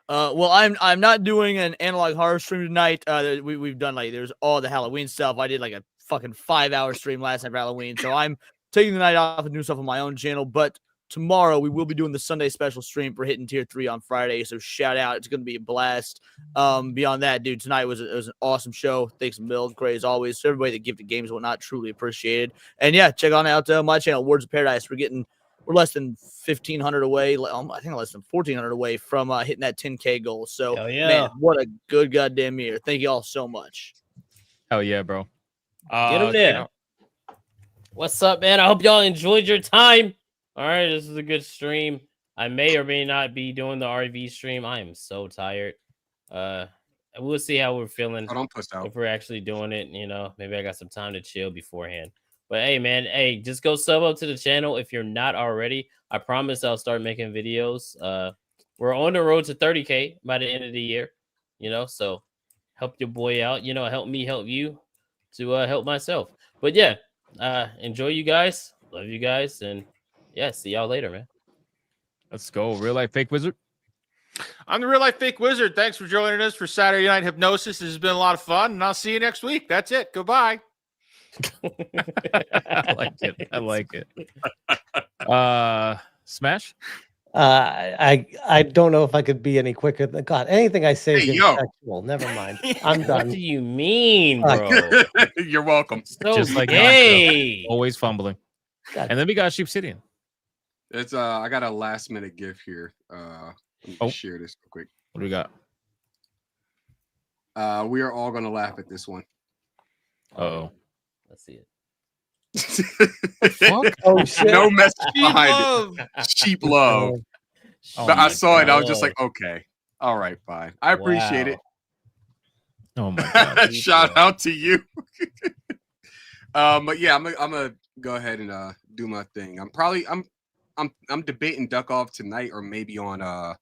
S3: Well, I'm not doing an analog horror stream tonight. We've done like there's all the Halloween stuff. I did like a fucking 5-hour stream last night for Halloween, so I'm taking the night off and doing stuff on my own channel. But tomorrow we will be doing the Sunday special stream for hitting tier 3 on Friday. So shout out, it's gonna be a blast. Beyond that, dude, tonight was an awesome show. Thanks a million, great as always. So everybody that gifted games and whatnot, truly appreciated. And yeah, check on out my channel, Words of Paradise. We're less than 1,500 away. I think less than 1,400 away from hitting that 10K goal. So, man, what a good goddamn year. Thank you all so much.
S17: Hell yeah, bro.
S8: Get him there. What's up, man? I hope y'all enjoyed your time. All right, this is a good stream. I may or may not be doing the RV stream. I am so tired. We'll see how we're feeling.
S6: Don't push out.
S8: If we're actually doing it, maybe I got some time to chill beforehand. But hey, man, just go sub up to the channel if you're not already. I promise I'll start making videos. We're on the road to 30K by the end of the year, so help your boy out. Help me help you to help myself. But yeah, enjoy you guys. Love you guys. And yeah, see y'all later, man.
S17: Let's go. Real Life Fake Wizard.
S5: I'm the Real Life Fake Wizard. Thanks for joining us for Saturday Night Hypnosis. This has been a lot of fun, and I'll see you next week. That's it. Goodbye.
S17: I like it. Smash.
S10: I don't know if I could be any quicker than God. Anything I say is sexual. Never mind. I'm done.
S8: What do you mean, bro?
S6: You're welcome.
S8: So
S17: just like
S8: gay.
S17: Always fumbling. And then we got Sheep City.
S6: It's I got a last minute gift here. Let me share this real quick.
S17: What do we got?
S6: We are all gonna laugh at this one.
S17: Oh.
S8: Let's see it.
S17: Fuck?
S10: Oh shit!
S6: No message behind it. Sheep love. But I saw it. I was just like, okay, all right, fine. I appreciate it.
S17: Oh my god!
S6: Shout out to you. But yeah, I'm gonna go ahead and do my thing. I'm debating duck off tonight or maybe on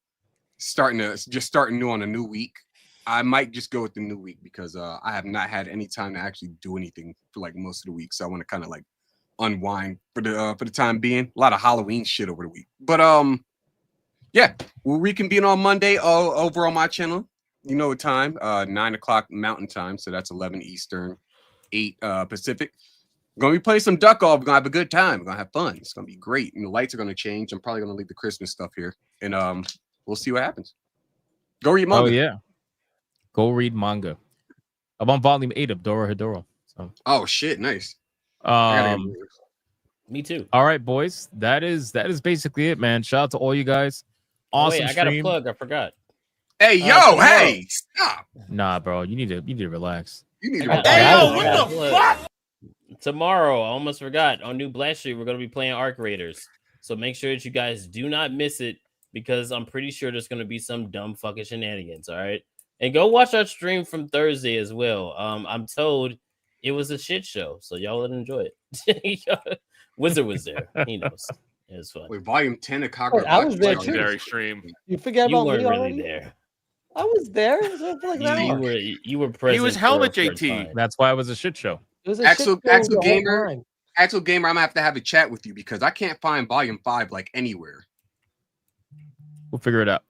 S6: starting new on a new week. I might just go with the new week because I have not had any time to actually do anything for like most of the week. So I want to kind of like unwind for the time being. A lot of Halloween shit over the week. But yeah, Yeah, we'll reconvene on Monday over on my channel. You know what time? 9 o'clock Mountain Time, so that's 11 Eastern, 8 Pacific. We're gonna be playing some duck off. We're gonna have a good time. We're gonna have fun. It's gonna be great. And the lights are gonna change. I'm probably gonna leave the Christmas stuff here, and we'll see what happens. Go read manga.
S17: Oh yeah, go read manga. I'm on volume 8 of Dora Hedoro. So.
S6: Oh shit, nice.
S8: Me too.
S17: All right, boys. That is basically it, man. Shout out to all you guys. Awesome.
S8: Wait, I got a plug. I forgot.
S6: Hey, yo, hey, stop.
S17: Nah, bro. You need to relax.
S6: You need
S8: to
S6: relax. Hey, yo, what the fuck?
S8: Tomorrow, I almost forgot. On New Blast Street, we're gonna be playing Arc Raiders. So make sure that you guys do not miss it because I'm pretty sure there's gonna be some dumb fucking shenanigans. All right. And go watch our stream from Thursday as well. I'm told it was a shit show, so y'all would enjoy it. Wizard was there. He knows. It was fun.
S6: Wait, volume 10 of Cocker.
S10: I was there too.
S5: Very extreme.
S10: You forget
S8: You
S10: about
S8: weren't
S10: me
S8: really
S10: already?
S8: there.
S10: I was there. It was like an hour.
S8: You were present.
S5: He was helmet JT.
S17: That's why it was a shit show.
S10: It was a
S6: Axel
S10: shit show the whole
S6: Gamer.
S10: time.
S6: Axel Gamer, I'm gonna have to have a chat with you because I can't find volume 5 like anywhere.
S17: We'll figure it out.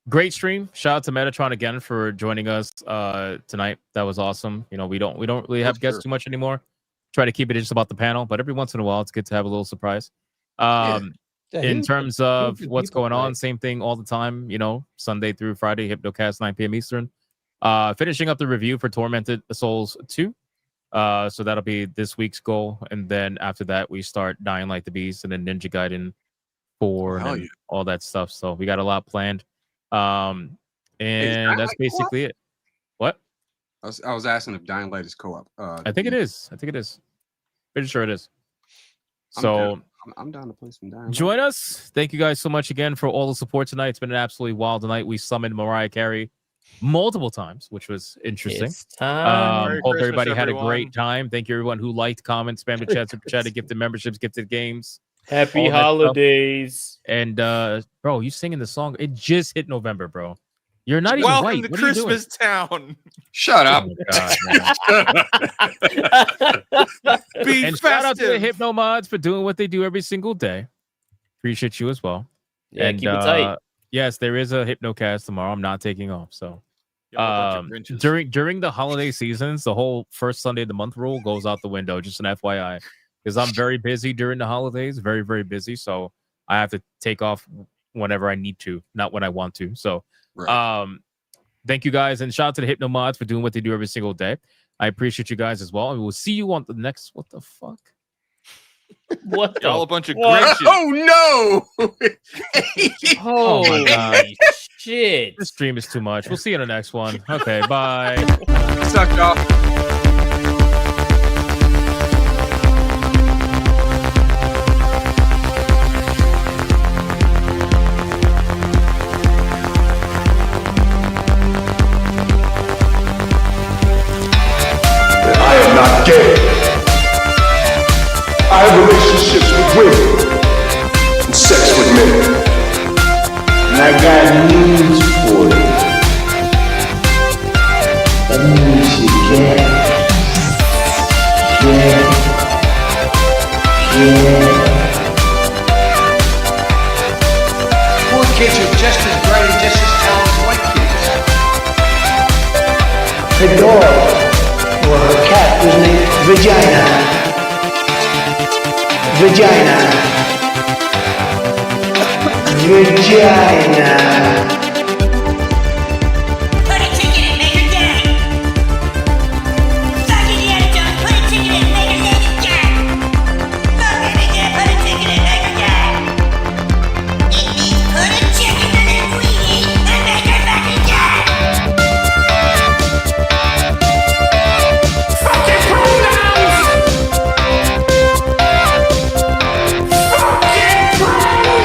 S17: Great stream. Shout out to Metatron again for joining us tonight. That was awesome. You know, we don't really have guests too much anymore. Try to keep it just about the panel, but every once in a while it's good to have a little surprise. In terms of what's going on, same thing all the time, you know, Sunday through Friday, Hypnocast 9 p.m. Eastern. Finishing up the review for Tormented Souls 2. So that'll be this week's goal. And then after that, we start Dying Like the Beast and then Ninja Gaiden 4 and all that stuff. So we got a lot planned. And that's basically it. What?
S6: I was asking if Dying Light is co-op.
S17: I think it is. Pretty sure it is. So
S6: I'm down to play some Dying Light.
S17: Join us. Thank you guys so much again for all the support tonight. It's been an absolutely wild night. We summoned Mariah Carey multiple times, which was interesting.
S8: It's time.
S17: Hope everybody had a great time. Thank you everyone who liked, comments, spammed the chat, super chatted, gifted memberships, gifted games.
S8: Happy holidays.
S17: And bro, you singing the song? It just hit November, bro. You're not even
S5: Welcome
S17: white.
S5: to
S17: What are you doing?
S5: Christmas Town.
S6: Shut up.
S5: Be
S17: And shout out to the
S5: festive.
S17: Hypno Mods for doing what they do every single day. Appreciate you as well.
S8: Yeah,
S17: and,
S8: keep it tight.
S17: Yes, there is a Hypnocast tomorrow. I'm not taking off. So
S5: Y'all a bunch of Grinches.
S17: during the holiday seasons, the whole first Sunday of the month rule goes out the window. Just an FYI, because I'm very busy during the holidays, very very busy. So I have to take off whenever I need to, not when I want to. So thank you guys, and shout out to the Hypno Mods for doing what they do every single day. I appreciate you guys as well, and we'll see you on the next. What the fuck?
S8: What?
S5: Y'all a bunch of
S6: What?
S5: Grinches.
S6: Oh no!
S17: Oh my god!
S8: Shit.
S17: This stream is too much. We'll see you in the next one. Okay, bye.
S6: Suck y'all.
S2: I am not gay. I have relationships with women and sex with men. And I got news for you. That means you gay.
S20: Poor kids are just as bright and just as talented as white kids.
S2: Her dog or her cat was named Vagina.
S22: Put a ticket in, make her gay. Suck it, yeah, John. Put a ticket in, make her lady gay. No, baby, yeah, put a ticket in, make her gay. It means put a chicken in a queenie and make her fucking gay. Fucking pronouns! Fucking pronouns!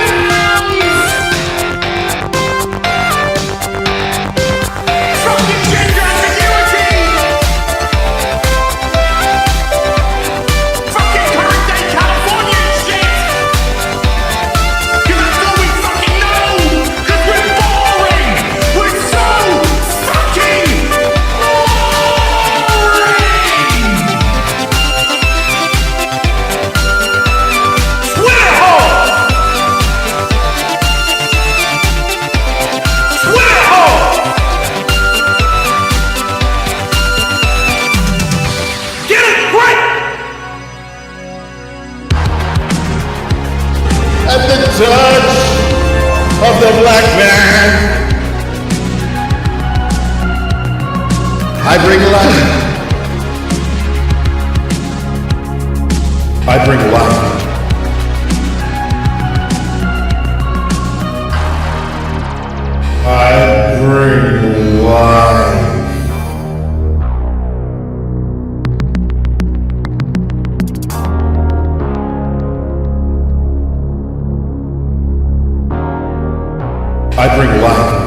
S21: black man. I bring life. I bring life. I bring life. I bring life.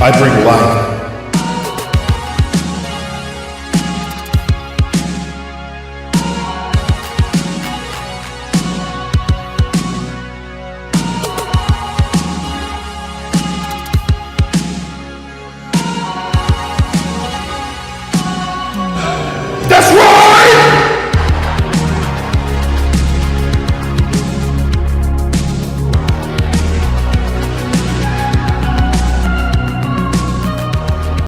S21: I bring life.